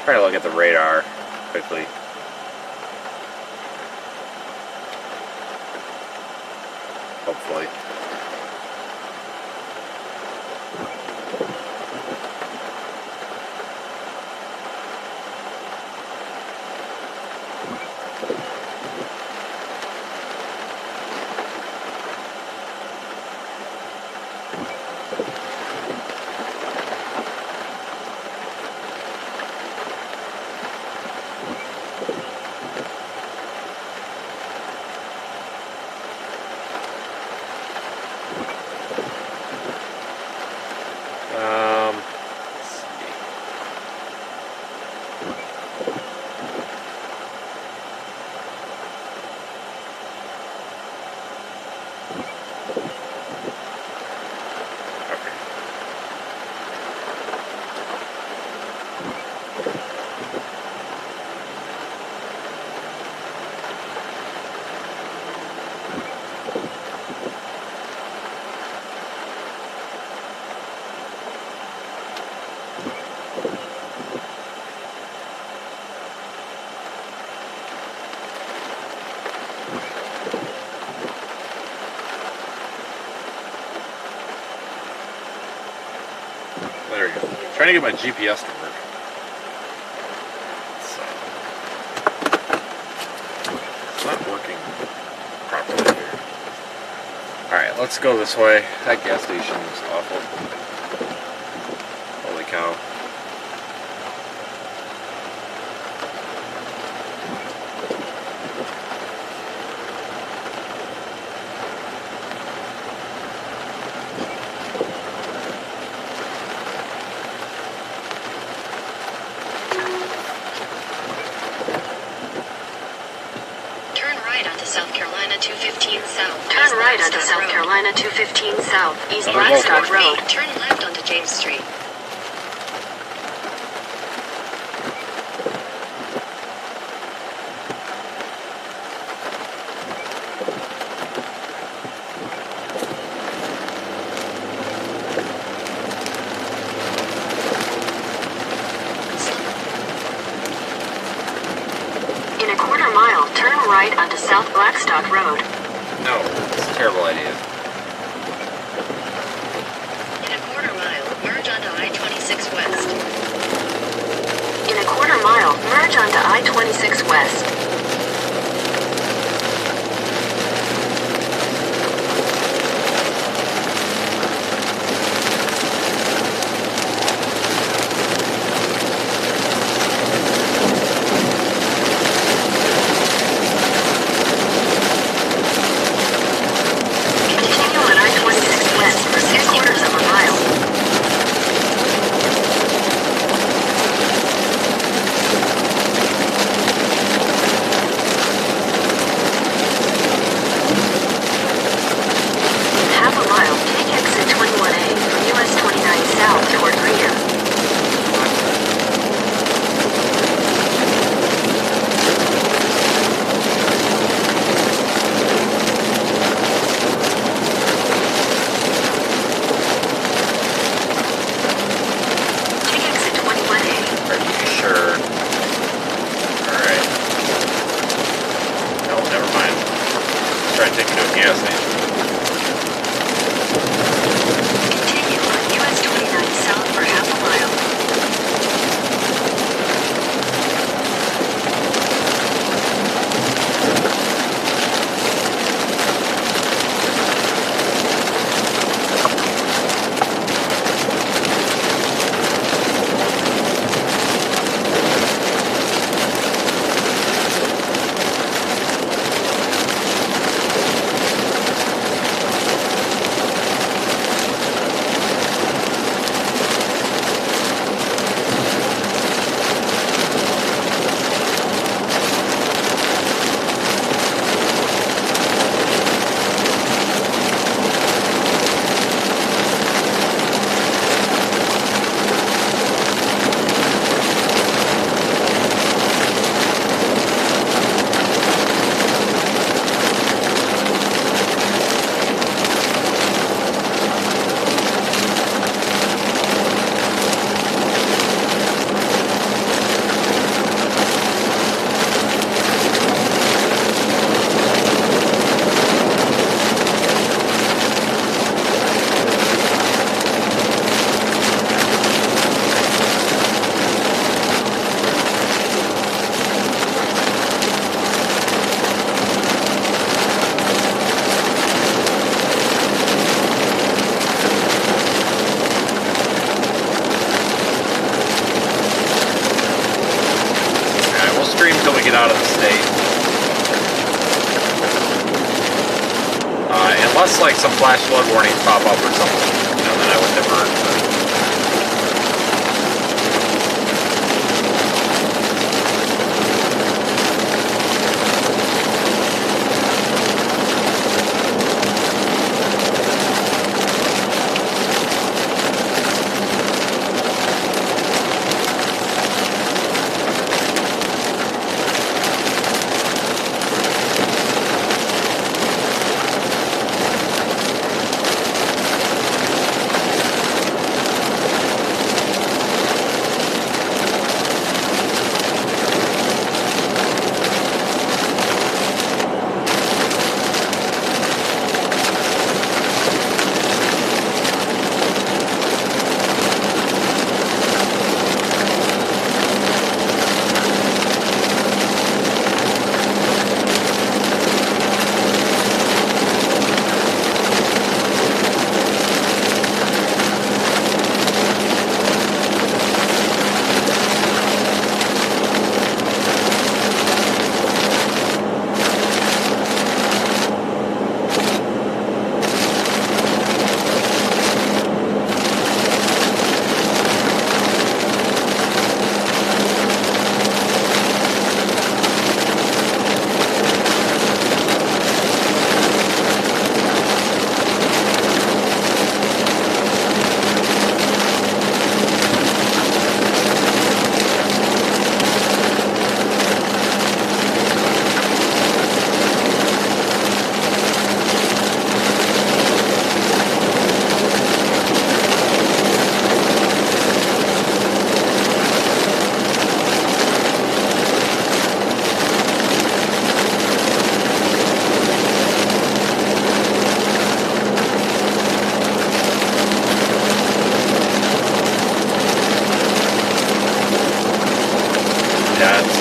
Try to look at the radar quickly. Hopefully. There we go. Trying to get my GPS to work. It's not working properly here. Alright, let's go this way. That gas station is awful. Holy cow. South Carolina 215 South. Turn right onto South Carolina 215 South, East Another Blackstock Road. Turn left onto James Street. In a quarter mile, turn right onto South Blackstock Road. No, it's a terrible idea. In a quarter mile, merge onto I-26 West. In a quarter mile, merge onto I-26 West. Continue on I-26 West for 3/4 of a mile. out of the state. Unless like some flash flood warnings pop up or something, you know, then I would divert. But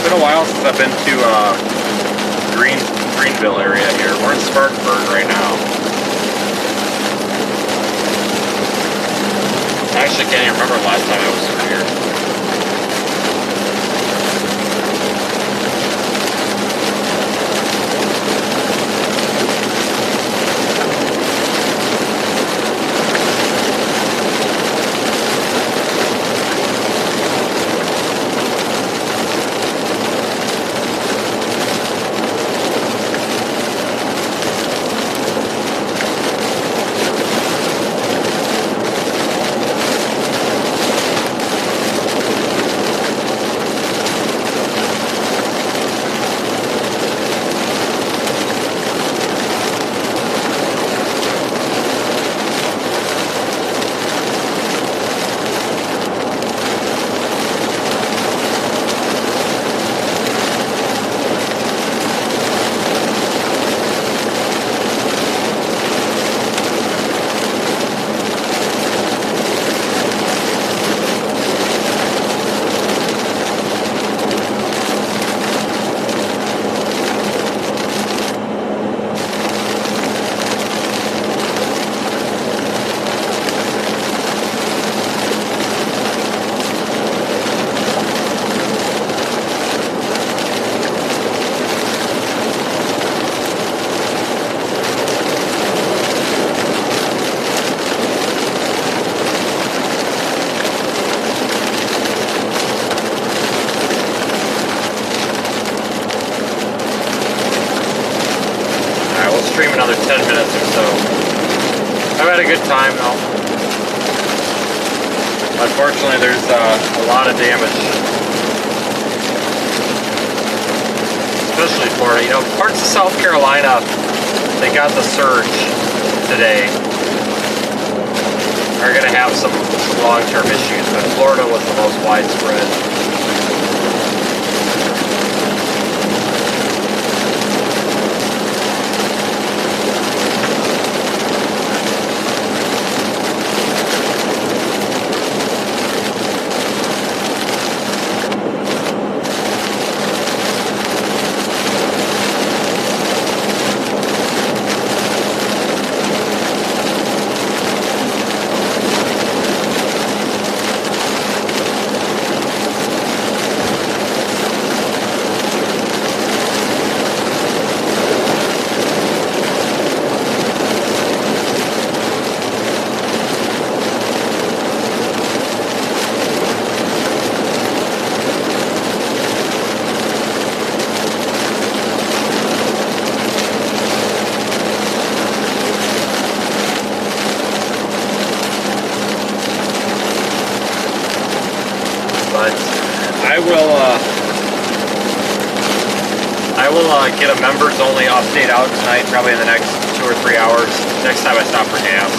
been a while since I've been to Greenville area here. We're in Spartanburg right now. I actually can't even remember the last time I was through here. Stream another 10 minutes or so. I've had a good time though. Unfortunately, there's a lot of damage, especially Florida. You know, parts of South Carolina, they got the surge today, are going to have some long-term issues, but Florida was the most widespread. I will get a members only update out tonight, probably in the next 2 or 3 hours. Next time I stop for gas.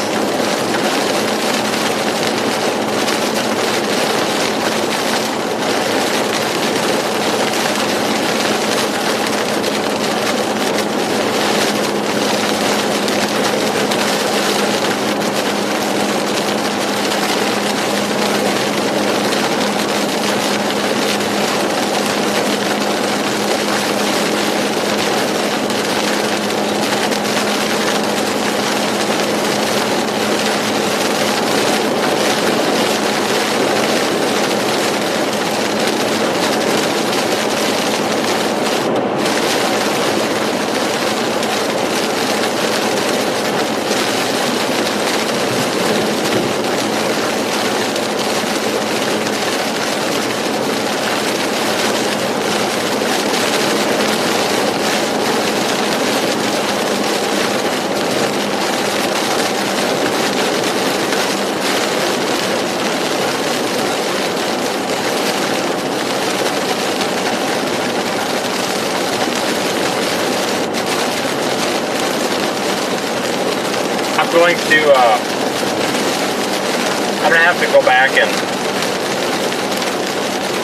I'm going to have to go back and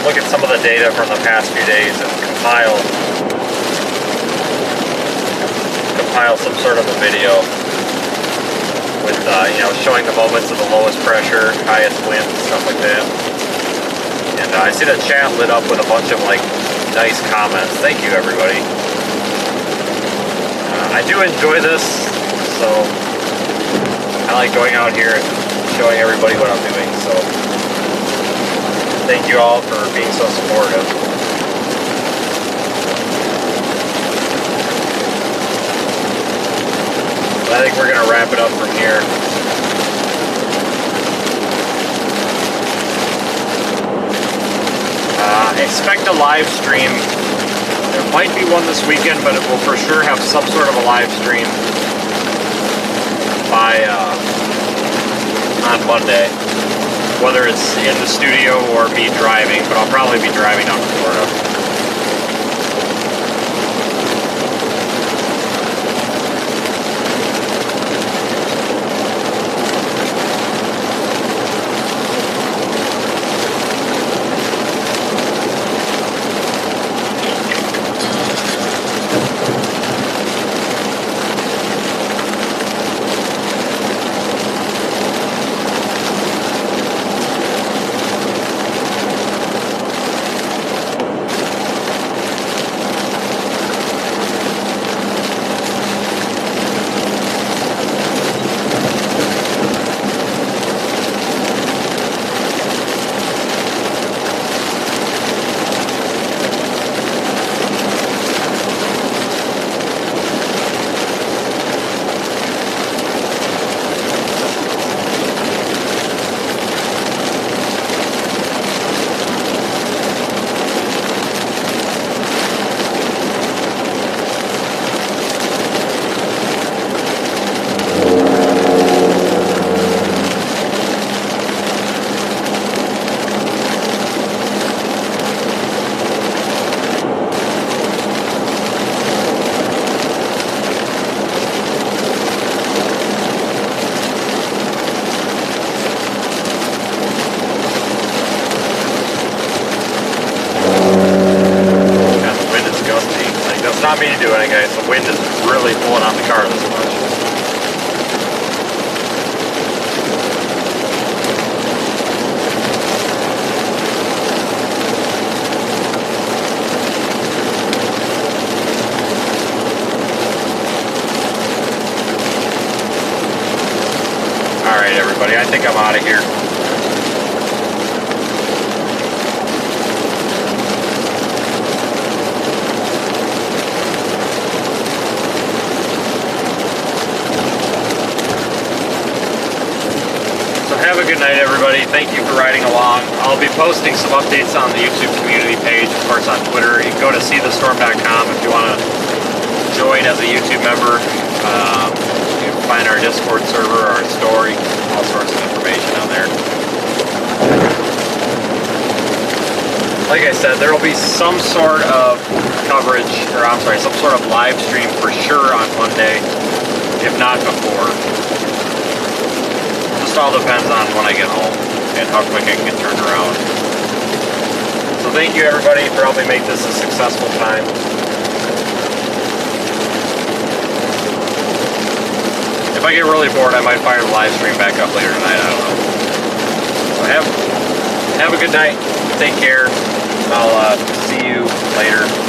look at some of the data from the past few days and compile some sort of a video with, showing the moments of the lowest pressure, highest wind, stuff like that. And I see the chat lit up with a bunch of, nice comments. Thank you, everybody. I do enjoy this, so I like going out here and showing everybody what I'm doing, so thank you all for being so supportive. But I think we're going to wrap it up from here. Expect a live stream. There might be one this weekend, but it will for sure have some sort of a live stream by on Monday, whether it's in the studio or me driving, but I'll probably be driving out to Florida. Not me doing it, guys. The wind is really pulling on the car this much. Alright, everybody, I think I'm out of here. Have a good night, everybody. Thank you for riding along. I'll be posting some updates on the YouTube community page, of course on Twitter. You can go to seethestorm.com if you want to join as a YouTube member. You can find our Discord server, our story, all sorts of information on there. like I said, there will be some sort of coverage, or I'm sorry, some sort of live stream for sure on Monday, if not before. Just all depends on when I get home and how quick I can get turned around. So thank you everybody for helping make this a successful time. If I get really bored, I might fire the live stream back up later tonight, I don't know. So have a good night. Take care. I'll see you later.